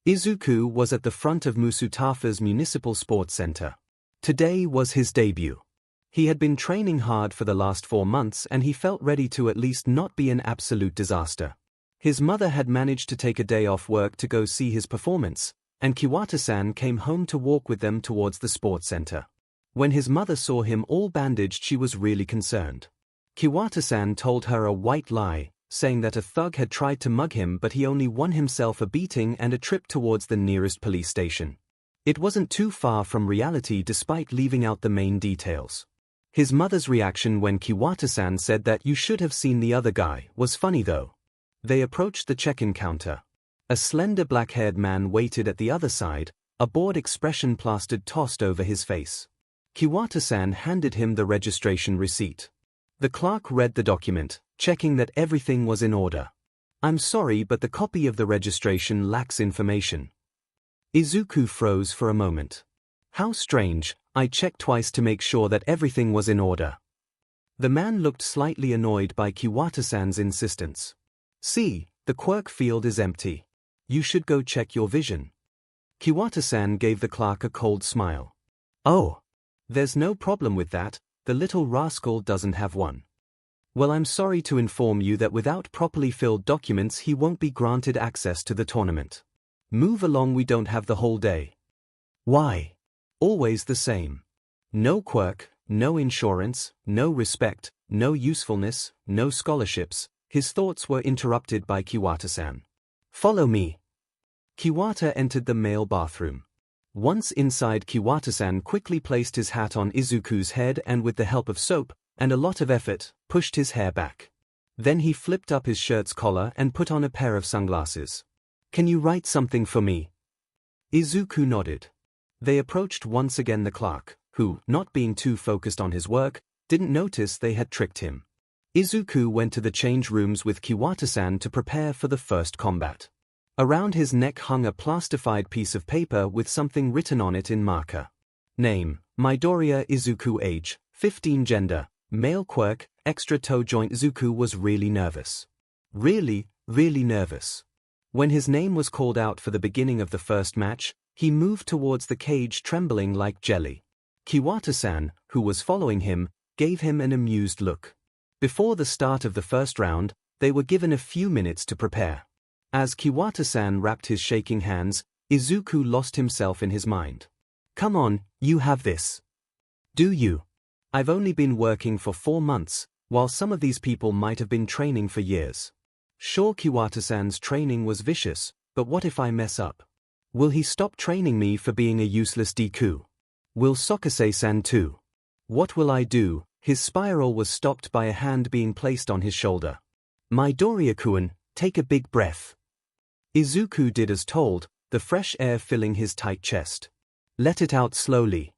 Izuku was at the front of Musutafa's municipal sports center. Today was his debut. He had been training hard for the last 4 months and he felt ready to at least not be an absolute disaster. His mother had managed to take a day off work to go see his performance, and Kiwata-san came home to walk with them towards the sports center. When his mother saw him all bandaged she was really concerned. Kiwata-san told her a white lie, saying that a thug had tried to mug him but he only won himself a beating and a trip towards the nearest police station. It wasn't too far from reality despite leaving out the main details. His mother's reaction when Kiwata-san said that "you should have seen the other guy" was funny though. They approached the check-in counter. A slender black-haired man waited at the other side, a bored expression plastered tossed over his face. Kiwata-san handed him the registration receipt. The clerk read the document, checking that everything was in order. "I'm sorry, but the copy of the registration lacks information." Izuku froze for a moment. "How strange, I checked twice to make sure that everything was in order." The man looked slightly annoyed by Kiwata-san's insistence. "See, the quirk field is empty. You should go check your vision." Kiwata-san gave the clerk a cold smile. "Oh, there's no problem with that, the little rascal doesn't have one." "Well, I'm sorry to inform you that without properly filled documents he won't be granted access to the tournament. Move along, we don't have the whole day." "Why?" "Always the same. No quirk, no insurance, no respect, no usefulness, no scholarships." His thoughts were interrupted by Kiwata-san. "Follow me." Kiwata entered the male bathroom. Once inside, Kiwata-san quickly placed his hat on Izuku's head and with the help of soap, and a lot of effort, pushed his hair back. Then he flipped up his shirt's collar and put on a pair of sunglasses. "Can you write something for me?" Izuku nodded. They approached once again the clerk, who, not being too focused on his work, didn't notice they had tricked him. Izuku went to the change rooms with Kiwata-san to prepare for the first combat. Around his neck hung a plastified piece of paper with something written on it in marker. Name, Midoriya Izuku. Age, 15. Gender, male. Quirk, extra toe joint. Izuku was really nervous. Really nervous. When his name was called out for the beginning of the first match, he moved towards the cage trembling like jelly. Kiwata-san, who was following him, gave him an amused look. Before the start of the first round, they were given a few minutes to prepare. As Kiwata-san wrapped his shaking hands, Izuku lost himself in his mind. Come on, you have this. Do you? I've only been working for 4 months, while some of these people might have been training for years. Sure, Kiwata-san's training was vicious, but what if I mess up? Will he stop training me for being a useless Deku? Will Sokase-san too? What will I do? His spiral was stopped by a hand being placed on his shoulder. Midoriya-kun, take a big breath. Izuku did as told, the fresh air filling his tight chest. Let it out slowly.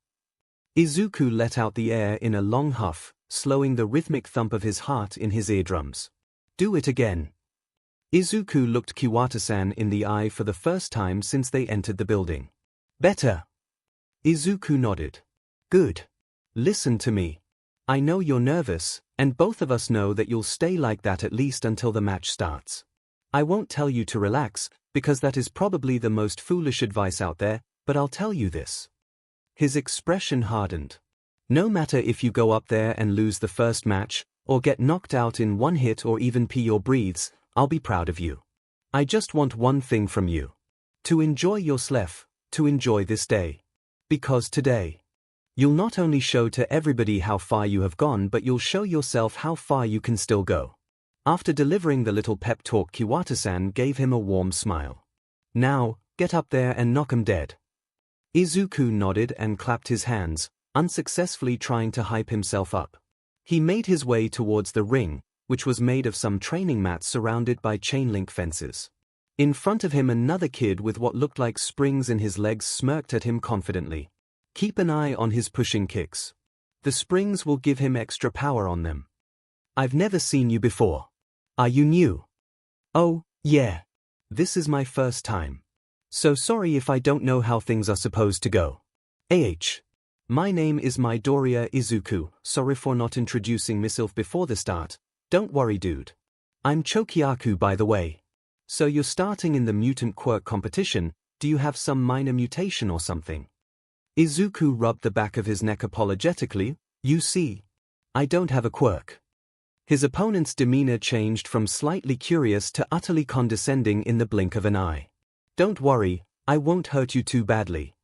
Izuku let out the air in a long huff, slowing the rhythmic thump of his heart in his eardrums. Do it again. Izuku looked Kiwata-san in the eye for the first time since they entered the building. Better. Izuku nodded. Good. Listen to me. I know you're nervous, and both of us know that you'll stay like that at least until the match starts. I won't tell you to relax, because that is probably the most foolish advice out there, but I'll tell you this. His expression hardened. No matter if you go up there and lose the first match, or get knocked out in one hit or even pee your breathes, I'll be proud of you. I just want one thing from you. To enjoy your sleff, to enjoy this day. Because today, you'll not only show to everybody how far you have gone, but you'll show yourself how far you can still go. After delivering the little pep talk, Kiwata-san gave him a warm smile. Now, get up there and knock 'em dead. Izuku nodded and clapped his hands, unsuccessfully trying to hype himself up. He made his way towards the ring, which was made of some training mats surrounded by chain-link fences. In front of him, another kid with what looked like springs in his legs smirked at him confidently. Keep an eye on his pushing kicks. The springs will give him extra power on them. I've never seen you before. Are you new? Oh, yeah. This is my first time. So sorry if I don't know how things are supposed to go. My name is Midoriya Izuku. Sorry for not introducing myself before the start. Don't worry, dude. I'm Chokiaku, by the way. So you're starting in the mutant quirk competition. Do you have some minor mutation or something? Izuku rubbed the back of his neck apologetically. You see, I don't have a quirk. His opponent's demeanor changed from slightly curious to utterly condescending in the blink of an eye. Don't worry, I won't hurt you too badly.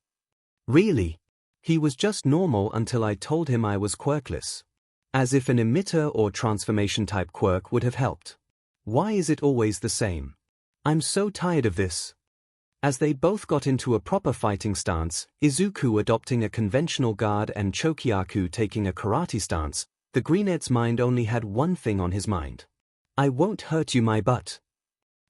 Really? He was just normal until I told him I was quirkless. As if an emitter or transformation type quirk would have helped. Why is it always the same? I'm so tired of this. As they both got into a proper fighting stance, Izuku adopting a conventional guard and Chokiaku taking a karate stance, the greenette's mind only had one thing on his mind. I won't hurt you, my butt.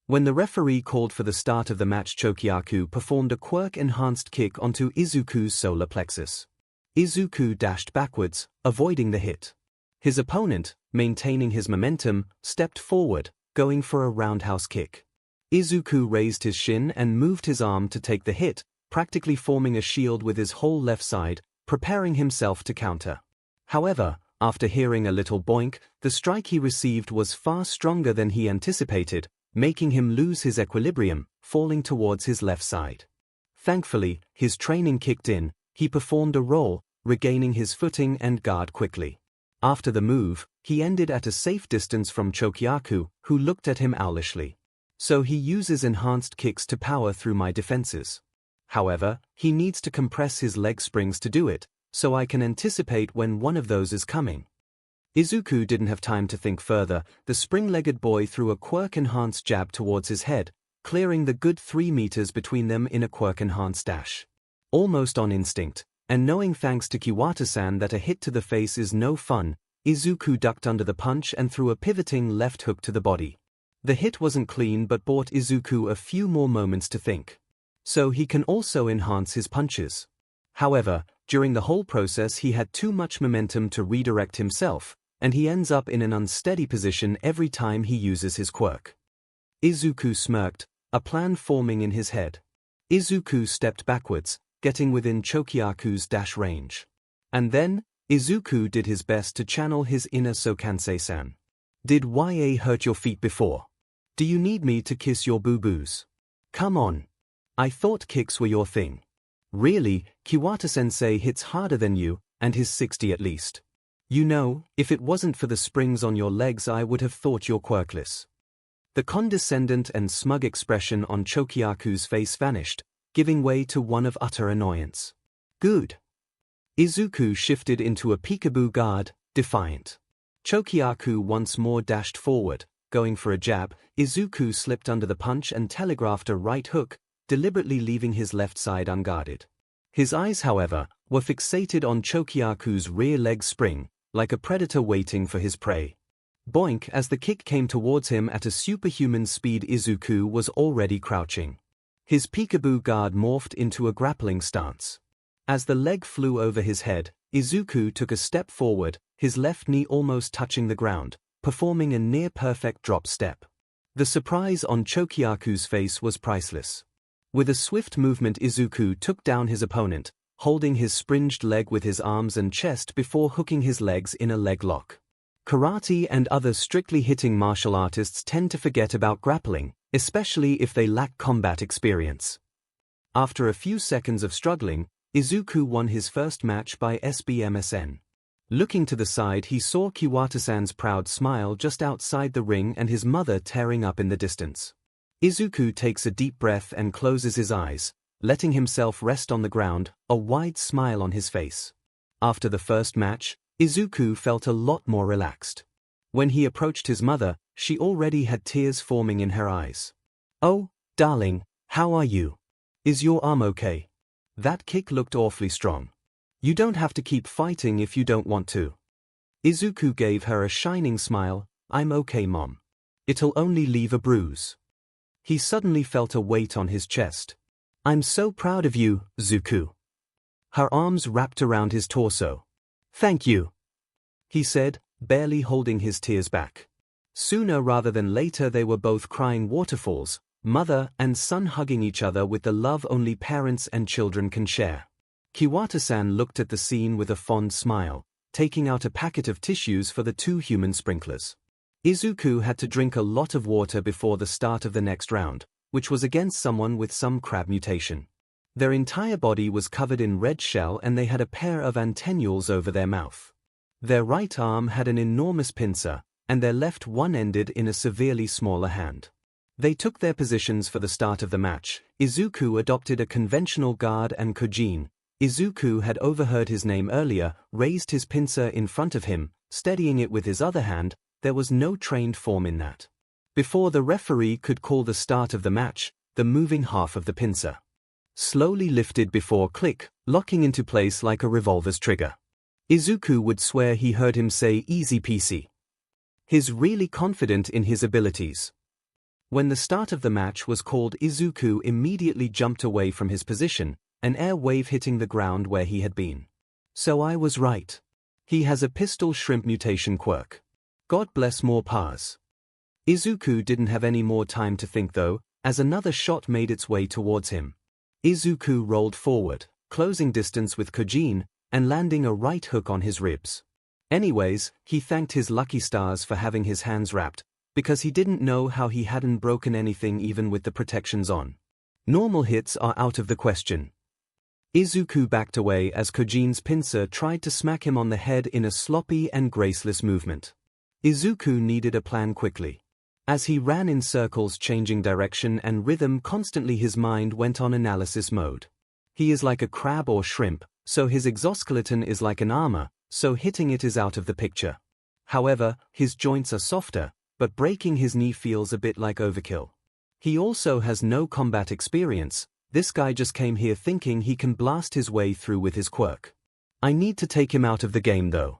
When the referee called for the start of the match, Chokiaku performed a quirk-enhanced kick onto Izuku's solar plexus. Izuku dashed backwards, avoiding the hit. His opponent, maintaining his momentum, stepped forward, going for a roundhouse kick. Izuku raised his shin and moved his arm to take the hit, practically forming a shield with his whole left side, preparing himself to counter. However, after hearing a little boink, the strike he received was far stronger than he anticipated, making him lose his equilibrium, falling towards his left side. Thankfully, his training kicked in, he performed a roll, regaining his footing and guard quickly. After the move, he ended at a safe distance from Chokiaku, who looked at him owlishly. So he uses enhanced kicks to power through my defenses. However, he needs to compress his leg springs to do it, so I can anticipate when one of those is coming. Izuku didn't have time to think further. The spring-legged boy threw a quirk-enhanced jab towards his head, clearing the good 3 meters between them in a quirk-enhanced dash. Almost on instinct, and knowing thanks to Kiwata-san that a hit to the face is no fun, Izuku ducked under the punch and threw a pivoting left hook to the body. The hit wasn't clean but bought Izuku a few more moments to think. So he can also enhance his punches. However, during the whole process he had too much momentum to redirect himself, and he ends up in an unsteady position every time he uses his quirk. 𝐒𝐿 smirked, a plan forming in his head. 𝐒𝐿 stepped backwards, getting within 𝐭𝐾hyaku's dash range. And then, 𝐒𝐿 did his best to channel his inner 𝐒𝐭𝐚𝐲. Did YA hurt your feet before? Do you need me to kiss your boo-boos? Come on. I thought kicks were your thing. Really, Kiwata-sensei hits harder than you, and he's 60 at least. You know, if it wasn't for the springs on your legs I would have thought you're quirkless. The condescendent and smug expression on 𝐭𝐾hyaku's face vanished, giving way to one of utter annoyance. Good. 𝐒𝐿 shifted into a peekaboo guard, defiant. 𝐭𝐾hyaku once more dashed forward, going for a jab. 𝐒𝐿 slipped under the punch and telegraphed a right hook, deliberately leaving his left side unguarded. His eyes, however, were fixated on 𝐭𝐾hyaku's rear leg spring, like a predator waiting for his prey. Boink! As the kick came towards him at a superhuman speed, 𝐒𝐿 was already crouching. His peekaboo guard morphed into a grappling stance. As the leg flew over his head, 𝐒𝐿 took a step forward, his left knee almost touching the ground, performing a near-perfect drop step. The surprise on 𝐭𝐾hyaku's face was priceless. With a swift movement, 𝐒𝐿 took down his opponent, holding his springed leg with his arms and chest before hooking his legs in a leg lock. Karate and other strictly hitting martial artists tend to forget about grappling, especially if they lack combat experience. After a few seconds of struggling, 𝐒� won his first match by SBMSN. Looking to the side, he saw Kiwata-san's proud smile just outside the ring and his mother tearing up in the distance. 𝐒� takes a deep breath and closes his eyes, letting himself rest on the ground, a wide smile on his face. After the first match, 𝐒� felt a lot more relaxed. When he approached his mother, she already had tears forming in her eyes. Oh, darling, how are you? Is your arm okay? That kick looked awfully strong. You don't have to keep fighting if you don't want to. 𝐒� gave her a shining smile. I'm okay, Mom. It'll only leave a bruise. He suddenly felt a weight on his chest. I'm so proud of you, 𝐒�. Her arms wrapped around his torso. Thank you, he said, barely holding his tears back. Sooner rather than later they were both crying waterfalls, mother and son hugging each other with the love only parents and children can share. Kiwata-san looked at the scene with a fond smile, taking out a packet of tissues for the two human sprinklers. 𝐒� had to drink a lot of water before the start of the next round, which was against someone with some crab mutation. Their entire body was covered in red shell and they had a pair of antennules over their mouth. Their right arm had an enormous pincer, and their left one ended in a severely smaller hand. They took their positions for the start of the match. 𝐒� adopted a conventional guard and Kojin. 𝐒� had overheard his name earlier, raised his pincer in front of him, steadying it with his other hand. There was no trained form in that. Before the referee could call the start of the match, the moving half of the pincer slowly lifted before click, locking into place like a revolver's trigger. 𝐒� would swear he heard him say easy peasy. He's really confident in his abilities. When the start of the match was called, 𝐒� immediately jumped away from his position, an air wave hitting the ground where he had been. So I was right. He has a pistol shrimp mutation quirk. God bless more pars. 𝐒� didn't have any more time to think though, as another shot made its way towards him. 𝐒� rolled forward, closing distance with Kojin, and landing a right hook on his ribs. Anyways, he thanked his lucky stars for having his hands wrapped, because he didn't know how he hadn't broken anything even with the protections on. Normal hits are out of the question. 𝐒� backed away as Kojin's pincer tried to smack him on the head in a sloppy and graceless movement. 𝐒� needed a plan quickly. As he ran in circles changing direction and rhythm constantly, his mind went on analysis mode. He is like a crab or shrimp, so his exoskeleton is like an armor, so hitting it is out of the picture. However, his joints are softer, but breaking his knee feels a bit like overkill. He also has no combat experience. This guy just came here thinking he can blast his way through with his quirk. I need to take him out of the game though.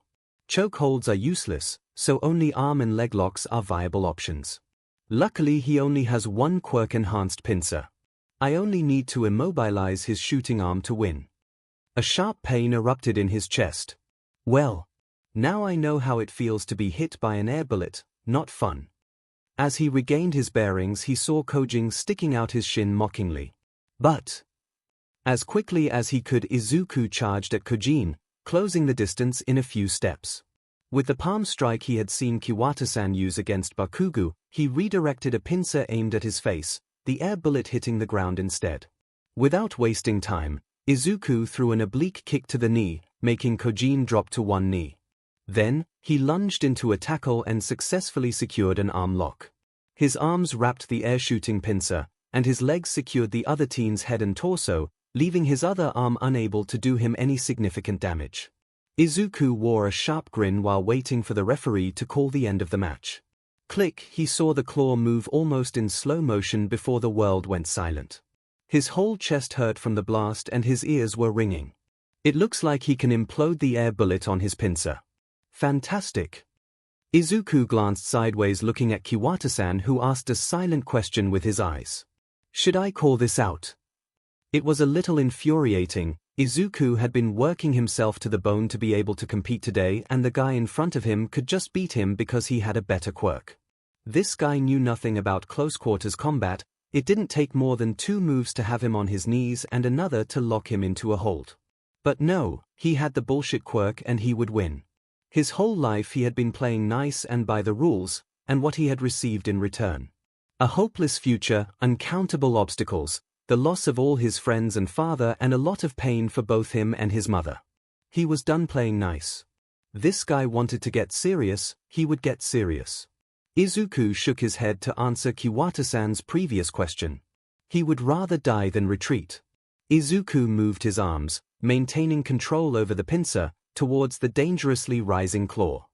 Chokeholds are useless, so only arm and leg locks are viable options. Luckily he only has one quirk-enhanced pincer. I only need to immobilize his shooting arm to win. A sharp pain erupted in his chest. Well, Now I know how it feels to be hit by an air bullet, not fun. As he regained his bearings, he saw Kojin sticking out his shin mockingly. But as quickly as he could, Izuku charged at Kojin, closing the distance in a few steps. With the palm strike he had seen Kiwata-san use against Bakugo, he redirected a pincer aimed at his face, the air bullet hitting the ground instead. Without wasting time, Izuku threw an oblique kick to the knee, making Kojin drop to one knee. Then, he lunged into a tackle and successfully secured an arm lock. His arms wrapped the air-shooting pincer, and his legs secured the other teen's head and torso, leaving his other arm unable to do him any significant damage. Izuku wore a sharp grin while waiting for the referee to call the end of the match. Click, he saw the claw move almost in slow motion before the world went silent. His whole chest hurt from the blast and his ears were ringing. It looks like he can implode the air bullet on his pincer. Fantastic. Izuku glanced sideways looking at Kiwata-san, who asked a silent question with his eyes. Should I call this out? It was a little infuriating. Izuku had been working himself to the bone to be able to compete today, and the guy in front of him could just beat him because he had a better quirk. This guy knew nothing about close quarters combat. It didn't take more than 2 moves to have him on his knees and another to lock him into a hold. But no, he had the bullshit quirk and he would win. His whole life he had been playing nice and by the rules, and what he had received in return. A hopeless future, uncountable obstacles, the loss of all his friends and father, and a lot of pain for both him and his mother. He was done playing nice. This guy wanted to get serious, he would get serious. Izuku shook his head to answer Kiwata-san's previous question. He would rather die than retreat. Izuku moved his arms, maintaining control over the pincer, towards the dangerously rising claw.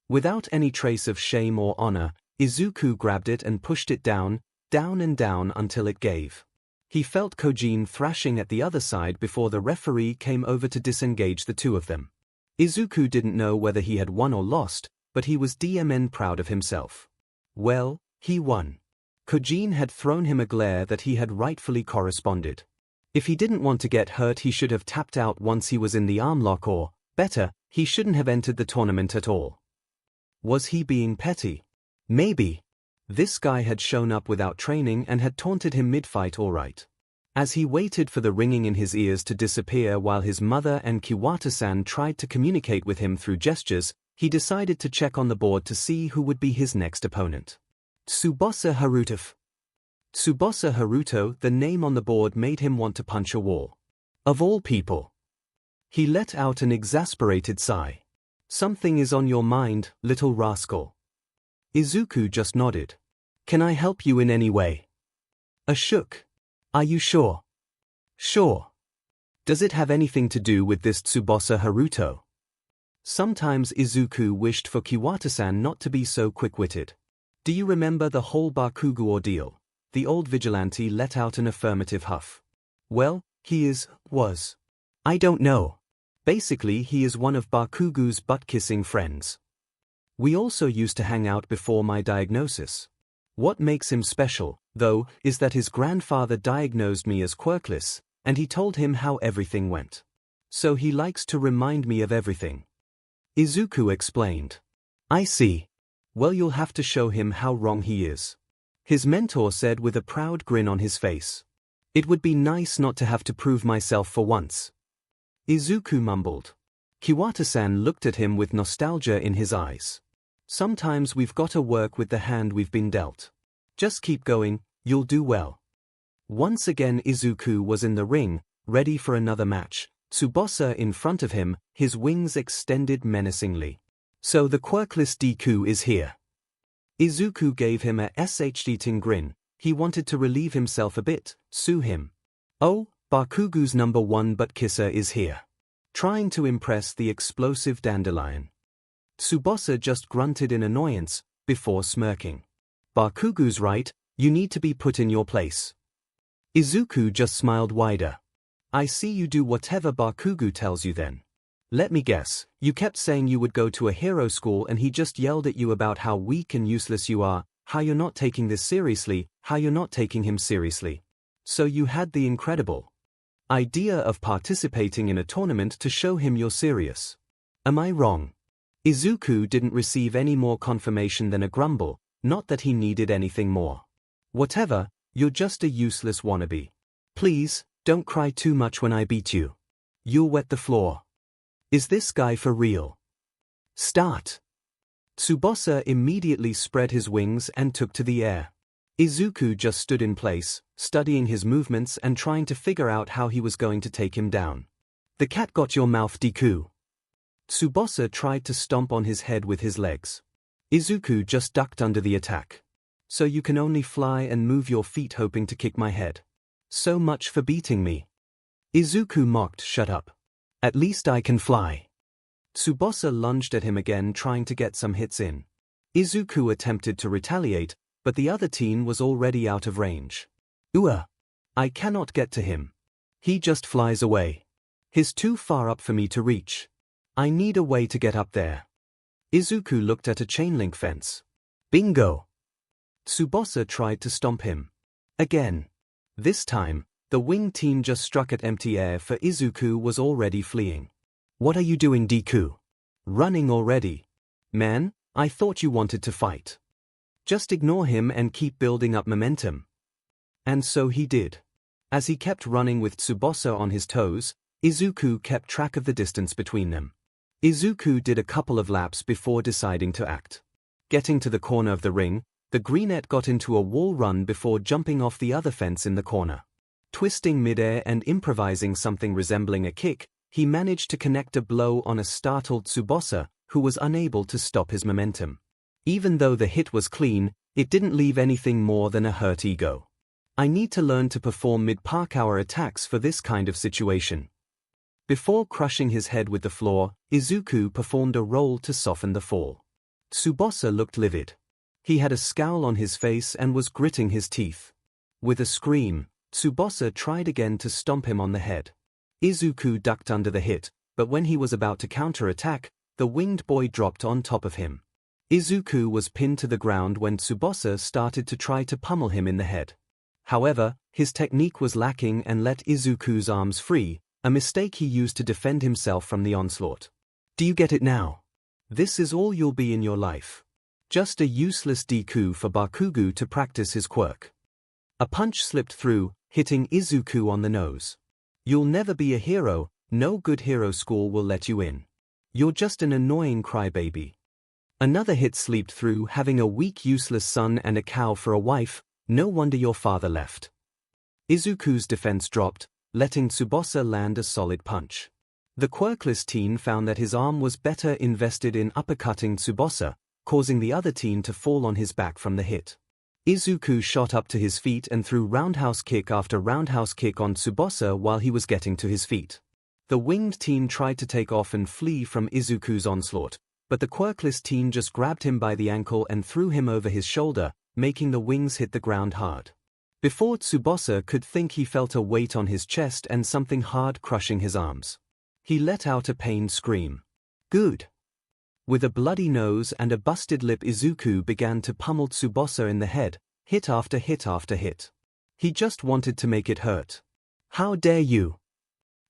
Without any trace of shame or honor, Izuku grabbed it and pushed it down and down until it gave. He felt Kojin thrashing at the other side before the referee came over to disengage the two of them. Izuku didn't know whether he had won or lost, but he was DMN proud of himself. Well, he won. Kojin had thrown him a glare that he had rightfully corresponded. If he didn't want to get hurt, he should have tapped out once he was in the armlock, or, better, he shouldn't have entered the tournament at all. Was he being petty? Maybe. This guy had shown up without training and had taunted him mid-fight all right. As he waited for the ringing in his ears to disappear while his mother and Kiwata-san tried to communicate with him through gestures, he decided to check on the board to see who would be his next opponent. Tsubasa Haruto. Tsubasa Haruto, the name on the board made him want to punch a wall. Of all people. He let out an exasperated sigh. Something is on your mind, little rascal. Izuku just nodded. Can I help you in any way? A shook. Are you sure? Sure. Does it have anything to do with this Tsubasa Haruto? Sometimes Izuku wished for Kiwata-san not to be so quick-witted. Do you remember the whole Bakugo ordeal? The old vigilante let out an affirmative huff. Well, he was. I don't know. Basically, he is one of Bakugo's butt-kissing friends. We also used to hang out before my diagnosis. What makes him special, though, is that his grandfather diagnosed me as quirkless, and he told him how everything went. So he likes to remind me of everything. Izuku explained. I see. Well, you'll have to show him how wrong he is. His mentor said with a proud grin on his face. It would be nice not to have to prove myself for once. Izuku mumbled. Kiwata-san looked at him with nostalgia in his eyes. Sometimes we've got to work with the hand we've been dealt. Just keep going, you'll do well. Once again Izuku was in the ring, ready for another match, Tsubasa in front of him, his wings extended menacingly. So the quirkless Deku is here. Izuku gave him a shitting grin. He wanted to relieve himself a bit, sue him. Oh, Bakugo's #1 butt kisser is here. Trying to impress the explosive dandelion. Tsubasa just grunted in annoyance, before smirking. Bakugo's right, you need to be put in your place. Izuku just smiled wider. I see you do whatever Bakugo tells you then. Let me guess, you kept saying you would go to a hero school and he just yelled at you about how weak and useless you are, how you're not taking this seriously, how you're not taking him seriously. So you had the incredible idea of participating in a tournament to show him you're serious. Am I wrong? 𝐒𝐿 didn't receive any more confirmation than a grumble, not that he needed anything more. Whatever, you're just a useless wannabe. Please, don't cry too much when I beat you. You'll wet the floor. Is this guy for real? Start. Tsubasa immediately spread his wings and took to the air. 𝐒𝐿 just stood in place, studying his movements and trying to figure out how he was going to take him down. The cat got your mouth, Deku. Tsubasa tried to stomp on his head with his legs. 𝐒𝐿 just ducked under the attack. So you can only fly and move your feet hoping to kick my head. So much for beating me. 𝐒𝐿 mocked, shut up. At least I can fly. Tsubasa lunged at him again, trying to get some hits in. 𝐒𝐿 attempted to retaliate, but the other teen was already out of range. I cannot get to him. He just flies away. He's too far up for me to reach. I need a way to get up there. 𝐒𝐿 looked at a chain-link fence. Bingo! Tsubasa tried to stomp him. Again. This time, the wing teen just struck at empty air, for 𝐒𝐿 was already fleeing. What are you doing, Deku? Running already? Man, I thought you wanted to fight. Just ignore him and keep building up momentum. And so he did. As he kept running with Tsubasa on his toes, 𝐒𝐿 kept track of the distance between them. 𝐒𝐿 did a couple of laps before deciding to act. Getting to the corner of the ring, the greenette got into a wall run before jumping off the other fence in the corner. Twisting midair and improvising something resembling a kick, he managed to connect a blow on a startled Tsubasa, who was unable to stop his momentum. Even though the hit was clean, it didn't leave anything more than a hurt ego. I need to learn to perform mid-parkour attacks for this kind of situation. Before crushing his head with the floor, 𝐒𝐿 performed a roll to soften the fall. Tsubasa looked livid. He had a scowl on his face and was gritting his teeth. With a scream, Tsubasa tried again to stomp him on the head. 𝐒𝐿 ducked under the hit, but when he was about to counter-attack, the winged boy dropped on top of him. 𝐒𝐿 was pinned to the ground when Tsubasa started to try to pummel him in the head. However, his technique was lacking and let 𝐒𝐿's arms free, a mistake he used to defend himself from the onslaught. Do you get it now? This is all you'll be in your life. Just a useless Deku for Bakugo to practice his quirk. A punch slipped through, hitting 𝐒� on the nose. You'll never be a hero, no good hero school will let you in. You're just an annoying crybaby. Another hit slipped through, having a weak useless son and a cow for a wife, no wonder your father left. 𝐒�'s defense dropped, letting Tsubasa land a solid punch. The quirkless teen found that his arm was better invested in uppercutting Tsubasa, causing the other teen to fall on his back from the hit. 𝐒� shot up to his feet and threw roundhouse kick after roundhouse kick on Tsubasa while he was getting to his feet. The winged teen tried to take off and flee from 𝐒�'s onslaught, but the quirkless teen just grabbed him by the ankle and threw him over his shoulder, making the wings hit the ground hard. Before Tsubasa could think, he felt a weight on his chest and something hard crushing his arms. He let out a pained scream. Good. With a bloody nose and a busted lip, 𝐒� began to pummel Tsubasa in the head, hit after hit after hit. He just wanted to make it hurt. How dare you!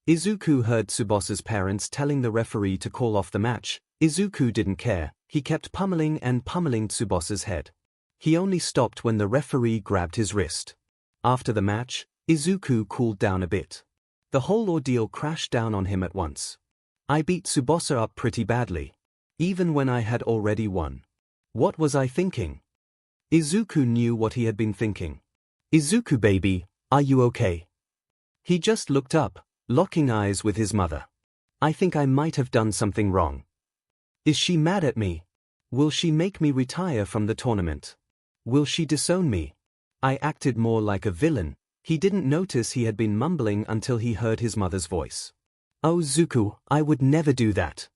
𝐒� heard Tsubasa's parents telling the referee to call off the match. 𝐒� didn't care, he kept pummeling and pummeling Tsubasa's head. He only stopped when the referee grabbed his wrist. After the match, 𝐒� cooled down a bit. The whole ordeal crashed down on him at once. I beat Tsubasa up pretty badly. Even when I had already won. What was I thinking? 𝐒� knew what he had been thinking. 𝐒� baby, are you okay? He just looked up, locking eyes with his mother. I think I might have done something wrong. Is she mad at me? Will she make me retire from the tournament? Will she disown me? I acted more like a villain. He didn't notice he had been mumbling until he heard his mother's voice. Oh Zuko, I would never do that.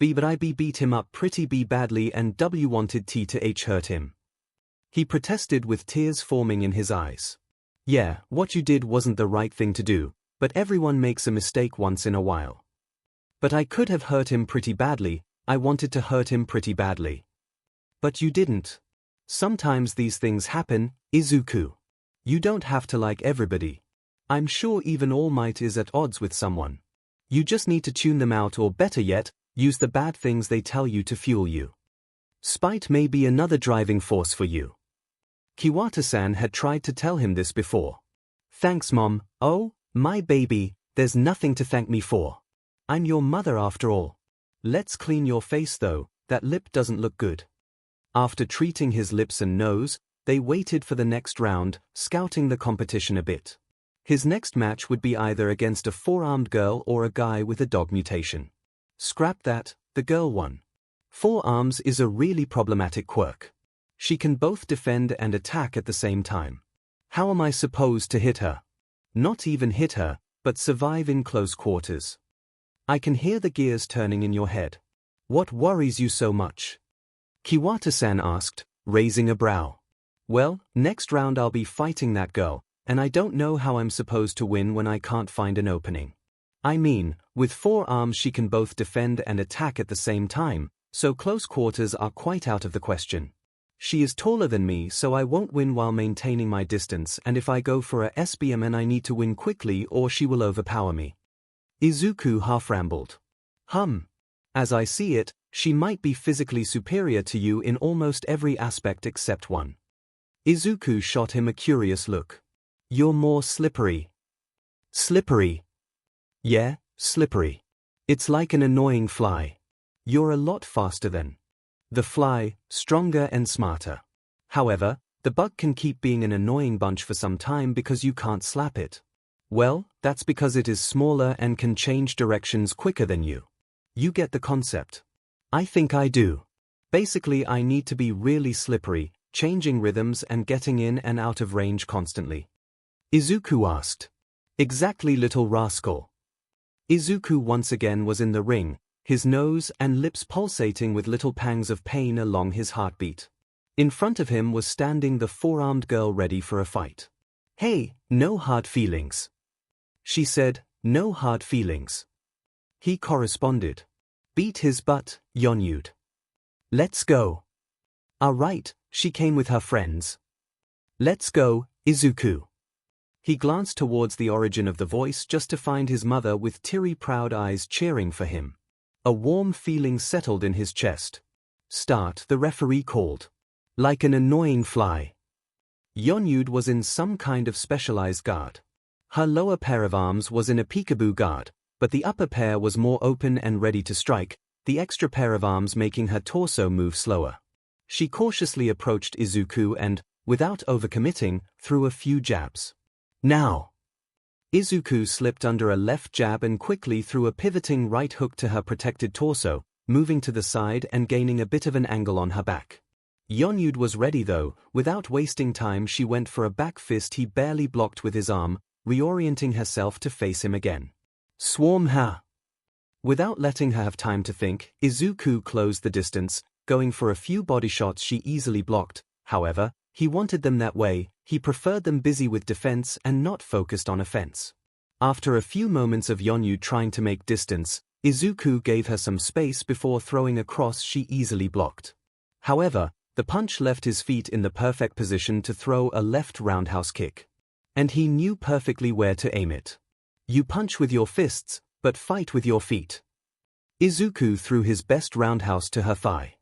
But I beat him up pretty badly and wanted to hurt him. He protested with tears forming in his eyes. Yeah, what you did wasn't the right thing to do, but everyone makes a mistake once in a while. But I could have hurt him pretty badly, I wanted to hurt him pretty badly. But you didn't. Sometimes these things happen, 𝐒�. You don't have to like everybody. I'm sure even All Might is at odds with someone. You just need to tune them out, or better yet, Use the bad things they tell you to fuel you. Spite may be another driving force for you. Kiwata-san had tried to tell him this before. Thanks, Mom. Oh, my baby, there's nothing to thank me for. I'm your mother after all. Let's clean your face though, that lip doesn't look good. After treating his lips and nose, they waited for the next round, scouting the competition a bit. His next match would be either against a four-armed girl or a guy with a dog mutation. Scrap that, the girl won. Four arms is a really problematic quirk. She can both defend and attack at the same time. How am I supposed to hit her? Not even hit her, but survive in close quarters. I can hear the gears turning in your head. What worries you so much? Kiwata-san asked, raising a brow. Well, next round I'll be fighting that girl, and I don't know how I'm supposed to win when I can't find an opening. I mean, with four arms she can both defend and attack at the same time, so close quarters are quite out of the question. She is taller than me, so I won't win while maintaining my distance, and if I go for a SBMN I need to win quickly or she will overpower me. Izuku half rambled. As I see it, she might be physically superior to you in almost every aspect except one. Izuku shot him a curious look. You're more slippery. Slippery? Yeah, slippery. It's like an annoying fly. You're a lot faster than the fly, stronger and smarter. However, the bug can keep being an annoying bunch for some time because you can't slap it. Well, that's because it is smaller and can change directions quicker than you. You get the concept. I think I do. Basically, I need to be really slippery, changing rhythms and getting in and out of range constantly. Izuku asked. Exactly, little rascal. Izuku once again was in the ring, his nose and lips pulsating with little pangs of pain along his heartbeat. In front of him was standing the four-armed girl ready for a fight. Hey, no hard feelings. She said, no hard feelings. He corresponded. Beat his butt, Yonyude. Let's go. Alright, she came with her friends. Let's go, Izuku. He glanced towards the origin of the voice just to find his mother with teary proud eyes cheering for him. A warm feeling settled in his chest. Start, the referee called. Like an annoying fly. Yonyude was in some kind of specialized guard. Her lower pair of arms was in a peekaboo guard, but the upper pair was more open and ready to strike, the extra pair of arms making her torso move slower. She cautiously approached Izuku and, without overcommitting, threw a few jabs. Now! Izuku slipped under a left jab and quickly threw a pivoting right hook to her protected torso, moving to the side and gaining a bit of an angle on her back. Yonyude was ready though. Without wasting time she went for a back fist he barely blocked with his arm, reorienting herself to face him again. Swarm her! Without letting her have time to think, Izuku closed the distance, going for a few body shots she easily blocked. However, he wanted them that way, he preferred them busy with defense and not focused on offense. After a few moments of Yonyude trying to make distance, Izuku gave her some space before throwing a cross she easily blocked. However, the punch left his feet in the perfect position to throw a left roundhouse kick. And he knew perfectly where to aim it. You punch with your fists, but fight with your feet. Izuku threw his best roundhouse to her thigh.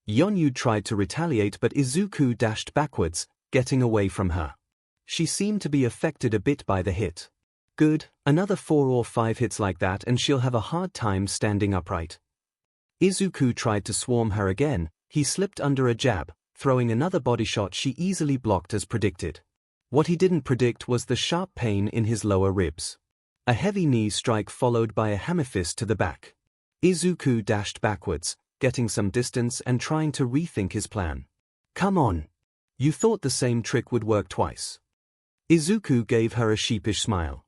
Yonyude tried to retaliate but Izuku dashed backwards, getting away from her. She seemed to be affected a bit by the hit. Good, another 4 or 5 hits like that and she'll have a hard time standing upright. Izuku tried to swarm her again, he slipped under a jab, throwing another body shot she easily blocked as predicted. What he didn't predict was the sharp pain in his lower ribs. A heavy knee strike followed by a hammer fist to the back. Izuku dashed backwards, getting some distance and trying to rethink his plan. Come on. You thought the same trick would work twice. Izuku gave her a sheepish smile.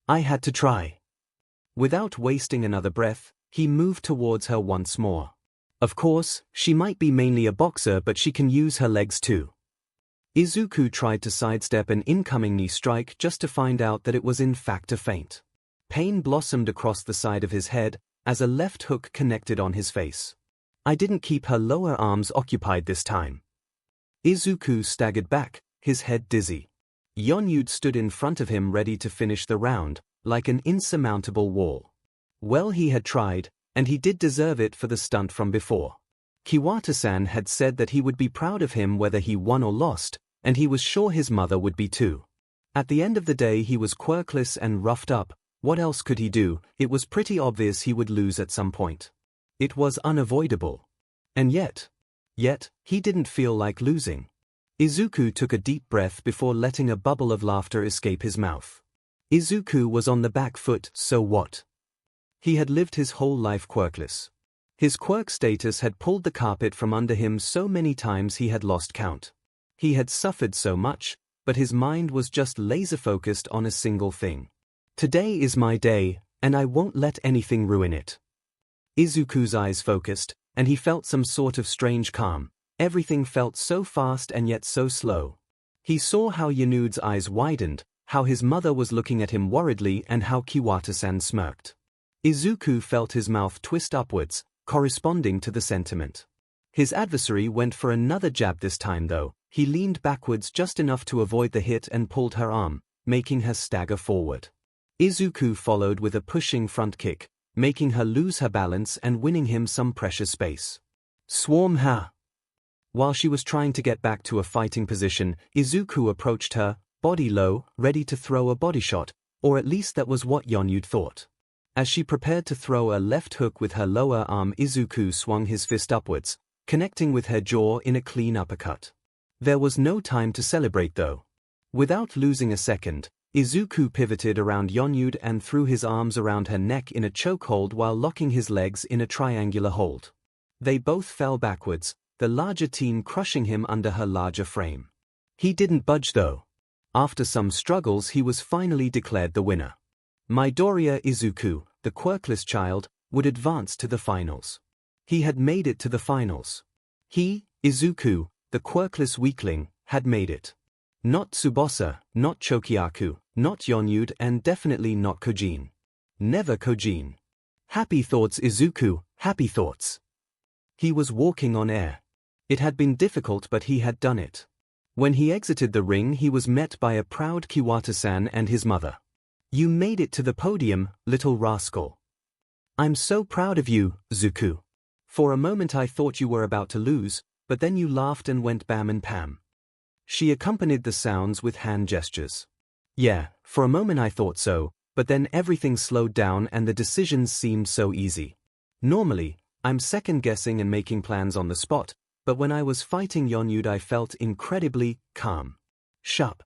I had to try. Without wasting another breath, he moved towards her once more. Of course, she might be mainly a boxer but she can use her legs too. Izuku tried to sidestep an incoming knee strike just to find out that it was in fact a feint. Pain blossomed across the side of his head as a left hook connected on his face. I didn't keep her lower arms occupied this time. Izuku staggered back, his head dizzy. Yonyude stood in front of him ready to finish the round, like an insurmountable wall. Well, he had tried, And he did deserve it for the stunt from before. Kiwata-san had said that he would be proud of him whether he won or lost, and he was sure his mother would be too. At the end of the day he was quirkless and roughed up. What else could he do? It was pretty obvious he would lose at some point. It was unavoidable. And yet, he didn't feel like losing. Izuku took a deep breath before letting a bubble of laughter escape his mouth. Izuku was on the back foot, so what? He had lived his whole life quirkless. His quirk status had pulled the carpet from under him so many times he had lost count. He had suffered so much, but his mind was just laser-focused on a single thing. Today is my day, and I won't let anything ruin it. Izuku's eyes focused, and he felt some sort of strange calm. Everything felt so fast and yet so slow. He saw how Yanude's eyes widened, how his mother was looking at him worriedly, and how Kiwata-san smirked. Izuku felt his mouth twist upwards, corresponding to the sentiment. His adversary went for another jab this time though. He leaned backwards just enough to avoid the hit and pulled her arm, making her stagger forward. Izuku followed with a pushing front kick, making her lose her balance and winning him some precious space. Swarm her! While she was trying to get back to a fighting position, Izuku approached her, body low, ready to throw a body shot, or at least that was what Yanude thought. As she prepared to throw a left hook with her lower arm, Izuku swung his fist upwards, connecting with her jaw in a clean uppercut. There was no time to celebrate though. Without losing a second, Izuku pivoted around Yanude and threw his arms around her neck in a chokehold while locking his legs in a triangular hold. They both fell backwards, the larger teen crushing him under her larger frame. He didn't budge though. After some struggles he was finally declared the winner. Midoriya Izuku, the quirkless child, would advance to the finals. He had made it to the finals. He, Izuku, the quirkless weakling, had made it. Not Tsubasa, not Chokyaku, not Yanude, and definitely not Kojin. Never Kojin. Happy thoughts, Izuku, happy thoughts. He was walking on air. It had been difficult, but he had done it. When he exited the ring he was met by a proud Kiwata-san and his mother. You made it to the podium, little rascal. I'm so proud of you, Zuku. For a moment I thought you were about to lose, but then you laughed and went bam and pam. She accompanied the sounds with hand gestures. Yeah, for a moment I thought so, but then everything slowed down and the decisions seemed so easy. Normally, I'm second-guessing and making plans on the spot, but when I was fighting Yanude I felt incredibly calm. Shup.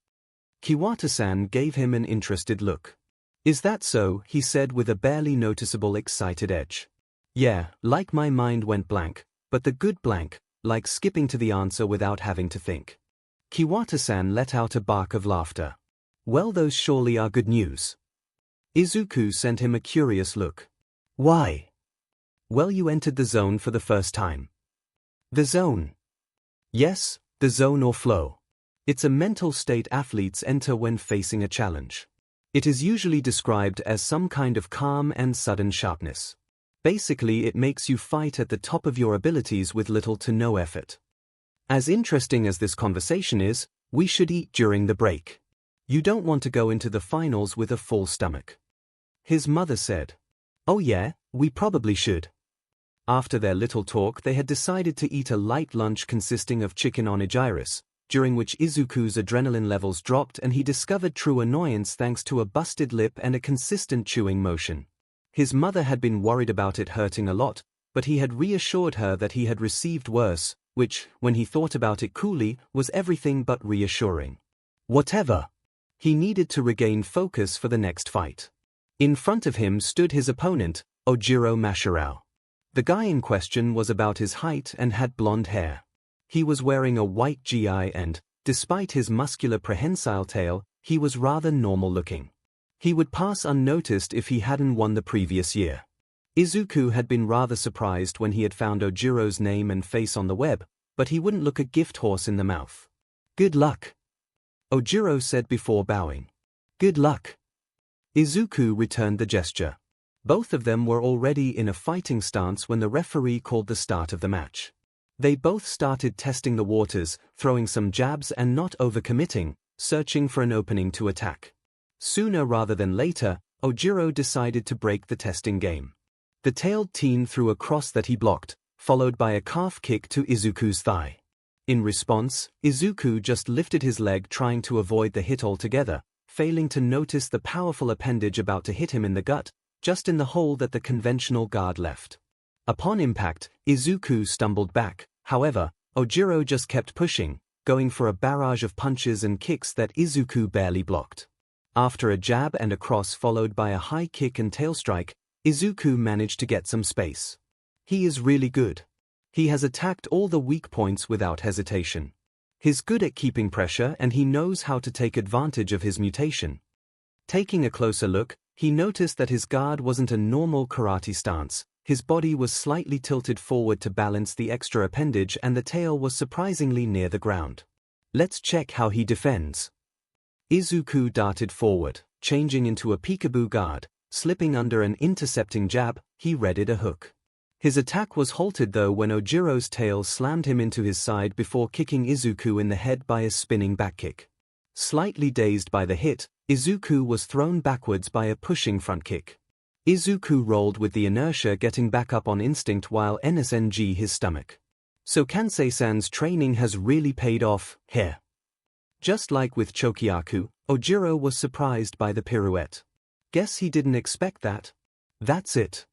Kiwata-san gave him an interested look. Is that so? He said with a barely noticeable excited edge. Yeah, like my mind went blank, but the good blank, like skipping to the answer without having to think. Kiwata-san let out a bark of laughter. Well, those surely are good news. Izuku sent him a curious look. Why? Well, you entered the zone for the first time. The zone. Yes, the zone or flow. It's a mental state athletes enter when facing a challenge. It is usually described as some kind of calm and sudden sharpness. Basically, it makes you fight at the top of your abilities with little to no effort. As interesting as this conversation is, we should eat during the break. You don't want to go into the finals with a full stomach. His mother said. Oh yeah, we probably should. After their little talk they had decided to eat a light lunch consisting of chicken onigiri, during which Izuku's adrenaline levels dropped and he discovered true annoyance thanks to a busted lip and a consistent chewing motion. His mother had been worried about it hurting a lot, but he had reassured her that he had received worse, which, when he thought about it coolly, was everything but reassuring. Whatever. He needed to regain focus for the next fight. In front of him stood his opponent, Ojiro Mashirao. The guy in question was about his height and had blonde hair. He was wearing a white gi and, despite his muscular prehensile tail, he was rather normal looking. He would pass unnoticed if he hadn't won the previous year. Izuku had been rather surprised when he had found Ojiro's name and face on the web, but he wouldn't look a gift horse in the mouth. Good luck. Ojiro said before bowing. Good luck. Izuku returned the gesture. Both of them were already in a fighting stance when the referee called the start of the match. They both started testing the waters, throwing some jabs and not overcommitting, searching for an opening to attack. Sooner rather than later, Ojiro decided to break the testing game. The tailed teen threw a cross that he blocked, followed by a calf kick to Izuku's thigh. In response, Izuku just lifted his leg trying to avoid the hit altogether, failing to notice the powerful appendage about to hit him in the gut, just in the hole that the conventional guard left. Upon impact, Izuku stumbled back, however, Ojiro just kept pushing, going for a barrage of punches and kicks that Izuku barely blocked. After a jab and a cross followed by a high kick and tail strike, Izuku managed to get some space. He is really good. He has attacked all the weak points without hesitation. He's good at keeping pressure and he knows how to take advantage of his mutation. Taking a closer look, he noticed that his guard wasn't a normal karate stance. His body was slightly tilted forward to balance the extra appendage and the tail was surprisingly near the ground. Let's check how he defends. Izuku darted forward, changing into a peekaboo guard, slipping under an intercepting jab. He readied a hook. His attack was halted though when Ojiro's tail slammed him into his side before kicking Izuku in the head by a spinning back kick. Slightly dazed by the hit, Izuku was thrown backwards by a pushing front kick. Izuku rolled with the inertia, getting back up on instinct while nsng his stomach. So Kansei-san's training has really paid off here. Just like with Chokyaku, Ojiro was surprised by the pirouette. Guess he didn't expect that. That's it.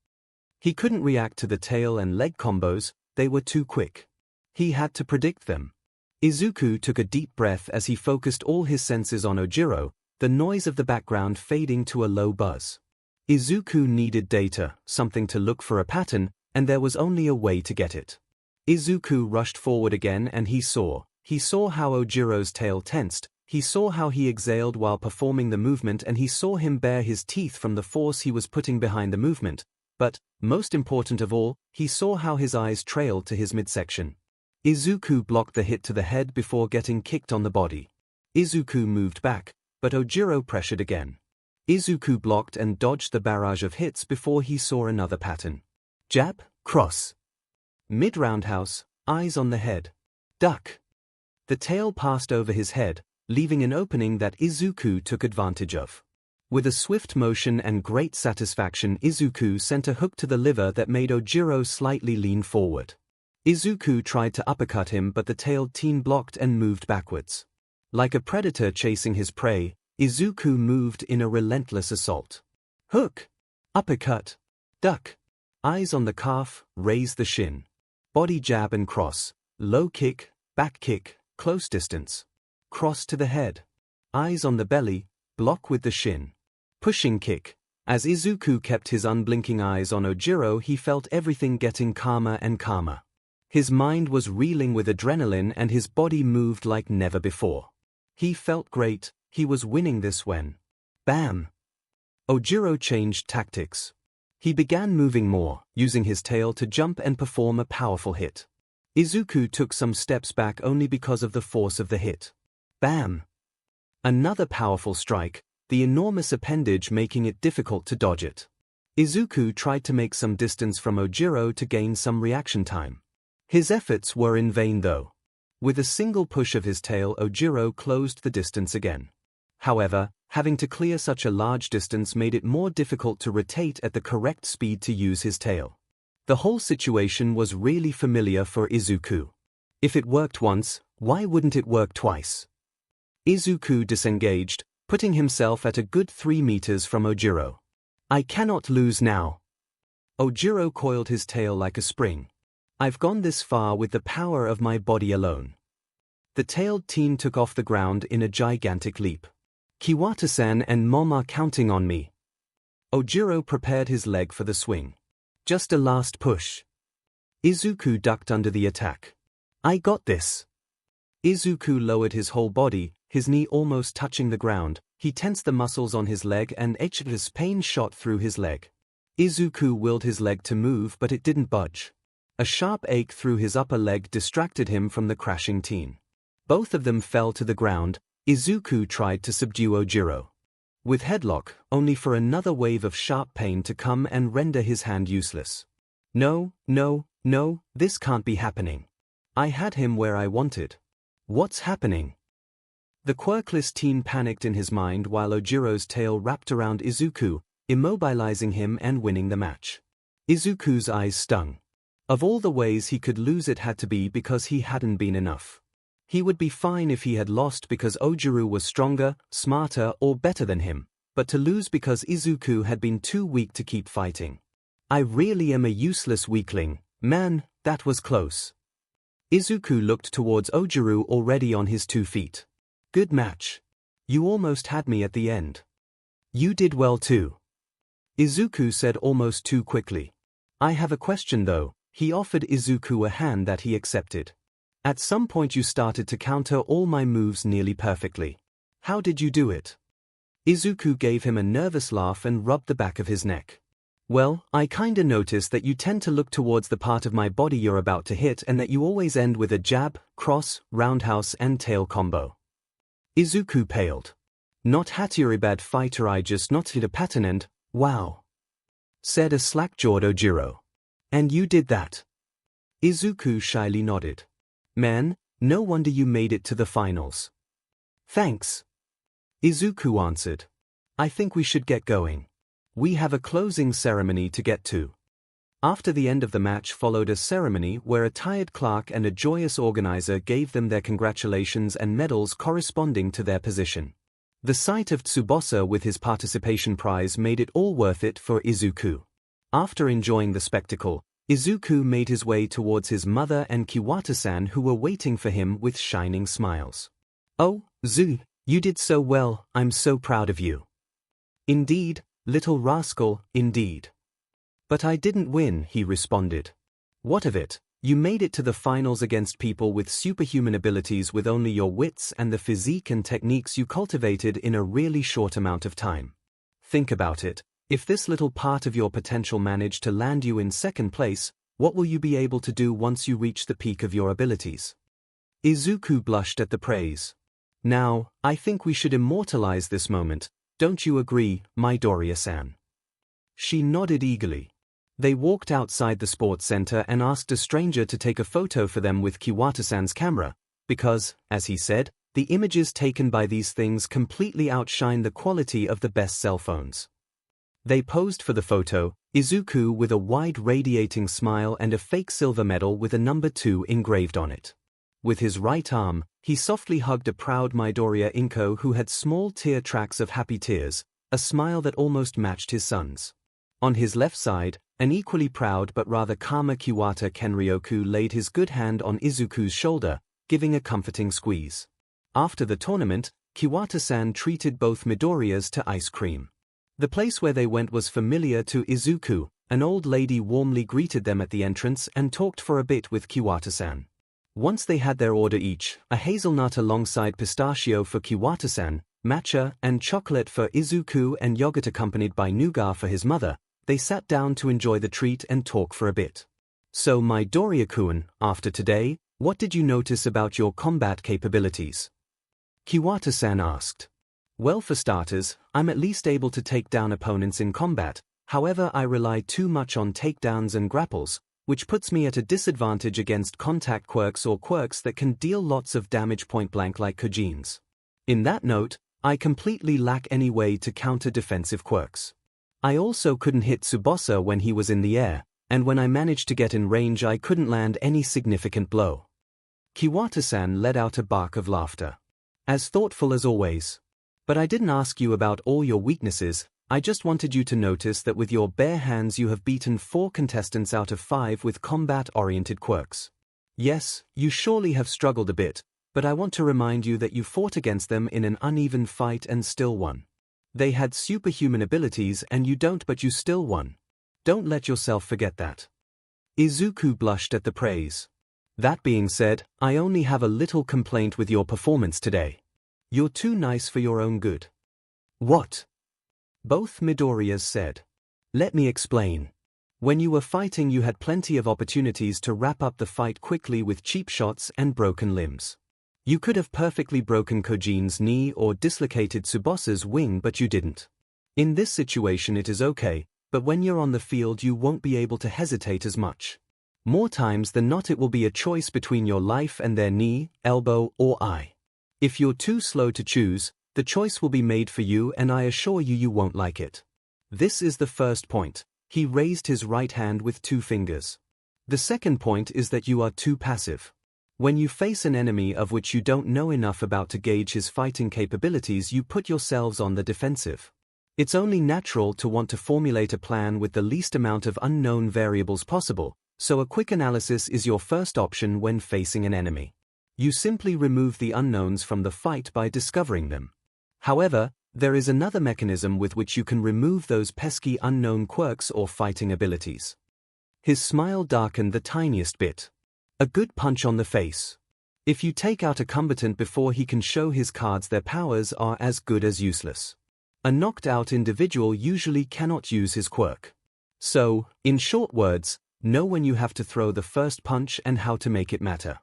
He couldn't react to the tail and leg combos, they were too quick. He had to predict them. Izuku took a deep breath as he focused all his senses on Ojiro, the noise of the background fading to a low buzz. Izuku needed data, something to look for a pattern, and there was only a way to get it. Izuku rushed forward again and he saw how Ojiro's tail tensed, he saw how he exhaled while performing the movement and he saw him bare his teeth from the force he was putting behind the movement. But, most important of all, he saw how his eyes trailed to his midsection. Izuku blocked the hit to the head before getting kicked on the body. Izuku moved back, but Ojiro pressured again. Izuku blocked and dodged the barrage of hits before he saw another pattern. Jab, cross. Mid-roundhouse, eyes on the head. Duck. The tail passed over his head, leaving an opening that Izuku took advantage of. With a swift motion and great satisfaction, Izuku sent a hook to the liver that made Ojiro slightly lean forward. Izuku tried to uppercut him but the tailed teen blocked and moved backwards. Like a predator chasing his prey, Izuku moved in a relentless assault. Hook. Uppercut. Duck. Eyes on the calf, raise the shin. Body jab and cross. Low kick, back kick, close distance. Cross to the head. Eyes on the belly, block with the shin. Pushing kick. As Izuku kept his unblinking eyes on Ojiro, he felt everything getting calmer and calmer. His mind was reeling with adrenaline and his body moved like never before. He felt great, he was winning this when... Bam! Ojiro changed tactics. He began moving more, using his tail to jump and perform a powerful hit. Izuku took some steps back only because of the force of the hit. Bam! Another powerful strike, the enormous appendage making it difficult to dodge it. Izuku tried to make some distance from Ojiro to gain some reaction time. His efforts were in vain though. With a single push of his tail, Ojiro closed the distance again. However, having to clear such a large distance made it more difficult to rotate at the correct speed to use his tail. The whole situation was really familiar for Izuku. If it worked once, why wouldn't it work twice? Izuku disengaged, putting himself at a good 3 meters from Ojiro. I cannot lose now. Ojiro coiled his tail like a spring. I've gone this far with the power of my body alone. The tailed teen took off the ground in a gigantic leap. Kiwata-san and Mom are counting on me. Ojiro prepared his leg for the swing. Just a last push. Izuku ducked under the attack. I got this. Izuku lowered his whole body, his knee almost touching the ground. He tensed the muscles on his leg and his pain shot through his leg. Izuku willed his leg to move but it didn't budge. A sharp ache through his upper leg distracted him from the crashing teen. Both of them fell to the ground. Izuku tried to subdue Ojiro. With headlock, only for another wave of sharp pain to come and render his hand useless. No, this can't be happening. I had him where I wanted. What's happening? The quirkless teen panicked in his mind while Ojiro's tail wrapped around Izuku, immobilizing him and winning the match. Izuku's eyes stung. Of all the ways he could lose, it had to be because he hadn't been enough. He would be fine if he had lost because Ojuru was stronger, smarter, or better than him, but to lose because Izuku had been too weak to keep fighting. I really am a useless weakling, man, that was close. Izuku looked towards Ojuru, already on his 2 feet. Good match. You almost had me at the end. You did well too. Izuku said almost too quickly. I have a question though. He offered Izuku a hand that he accepted. At some point you started to counter all my moves nearly perfectly. How did you do it? Izuku gave him a nervous laugh and rubbed the back of his neck. Well, I kinda noticed that you tend to look towards the part of my body you're about to hit and that you always end with a jab, cross, roundhouse and tail combo. Izuku paled. Not Hatyuribad fighter, I just not hit a pattern and, wow. Said a slack-jawed Ojiro. And you did that? Izuku shyly nodded. Man, no wonder you made it to the finals. Thanks. Izuku answered. I think we should get going. We have a closing ceremony to get to. After the end of the match followed a ceremony where a tired clerk and a joyous organizer gave them their congratulations and medals corresponding to their position. The sight of Tsubasa with his participation prize made it all worth it for Izuku. After enjoying the spectacle, Izuku made his way towards his mother and Kiwata-san, who were waiting for him with shining smiles. Oh, Zu, you did so well, I'm so proud of you. Indeed, little rascal, indeed. But I didn't win, he responded. What of it? You made it to the finals against people with superhuman abilities with only your wits and the physique and techniques you cultivated in a really short amount of time. Think about it. If this little part of your potential managed to land you in second place, what will you be able to do once you reach the peak of your abilities? Izuku blushed at the praise. Now, I think we should immortalize this moment, don't you agree, Midoriya-san? She nodded eagerly. They walked outside the sports center and asked a stranger to take a photo for them with Kiwata-san's camera, because, as he said, the images taken by these things completely outshine the quality of the best cell phones. They posed for the photo, Izuku with a wide radiating smile and a fake silver medal with a number 2 engraved on it. With his right arm, he softly hugged a proud Midoriya Inko who had small tear tracks of happy tears, a smile that almost matched his son's. On his left side, an equally proud but rather calmer Kiwata Kenryoku laid his good hand on Izuku's shoulder, giving a comforting squeeze. After the tournament, Kiwata-san treated both Midoriyas to ice cream. The place where they went was familiar to Izuku. An old lady warmly greeted them at the entrance and talked for a bit with Kiwata-san. Once they had their order each, a hazelnut alongside pistachio for Kiwata-san, matcha and chocolate for Izuku and yogurt accompanied by nougat for his mother, they sat down to enjoy the treat and talk for a bit. So Midoriya-kun, after today, what did you notice about your combat capabilities? Kiwata-san asked. Well, for starters, I'm at least able to take down opponents in combat, however I rely too much on takedowns and grapples, which puts me at a disadvantage against contact quirks or quirks that can deal lots of damage point blank like Kojin's. In that note, I completely lack any way to counter defensive quirks. I also couldn't hit Tsubasa when he was in the air, and when I managed to get in range I couldn't land any significant blow. Kiwata-san let out a bark of laughter. As thoughtful as always. But I didn't ask you about all your weaknesses, I just wanted you to notice that with your bare hands you have beaten 4 contestants out of 5 with combat-oriented quirks. Yes, you surely have struggled a bit, but I want to remind you that you fought against them in an uneven fight and still won. They had superhuman abilities and you don't, but you still won. Don't let yourself forget that. Izuku blushed at the praise. That being said, I only have a little complaint with your performance today. You're too nice for your own good. What? Both Midoriyas said. Let me explain. When you were fighting you had plenty of opportunities to wrap up the fight quickly with cheap shots and broken limbs. You could have perfectly broken Kojin's knee or dislocated Tsubasa's wing, but you didn't. In this situation it is okay, but when you're on the field you won't be able to hesitate as much. More times than not it will be a choice between your life and their knee, elbow, or eye. If you're too slow to choose, the choice will be made for you and I assure you you won't like it. This is the first point. He raised his right hand with 2 fingers. The second point is that you are too passive. When you face an enemy of which you don't know enough about to gauge his fighting capabilities, you put yourselves on the defensive. It's only natural to want to formulate a plan with the least amount of unknown variables possible, so a quick analysis is your first option when facing an enemy. You simply remove the unknowns from the fight by discovering them. However, there is another mechanism with which you can remove those pesky unknown quirks or fighting abilities. His smile darkened the tiniest bit. A good punch on the face. If you take out a combatant before he can show his cards, their powers are as good as useless. A knocked out individual usually cannot use his quirk. So, in short words, know when you have to throw the first punch and how to make it matter.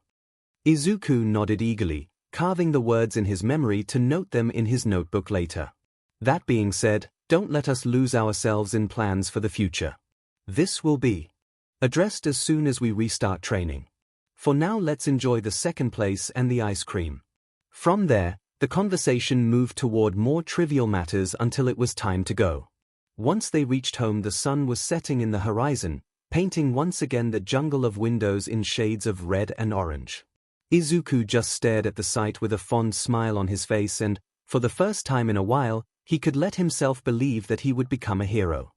Izuku nodded eagerly, carving the words in his memory to note them in his notebook later. That being said, don't let us lose ourselves in plans for the future. This will be addressed as soon as we restart training. For now, let's enjoy the second place and the ice cream. From there, the conversation moved toward more trivial matters until it was time to go. Once they reached home, the sun was setting in the horizon, painting once again the jungle of windows in shades of red and orange. Izuku just stared at the sight with a fond smile on his face, and, for the first time in a while, he could let himself believe that he would become a hero.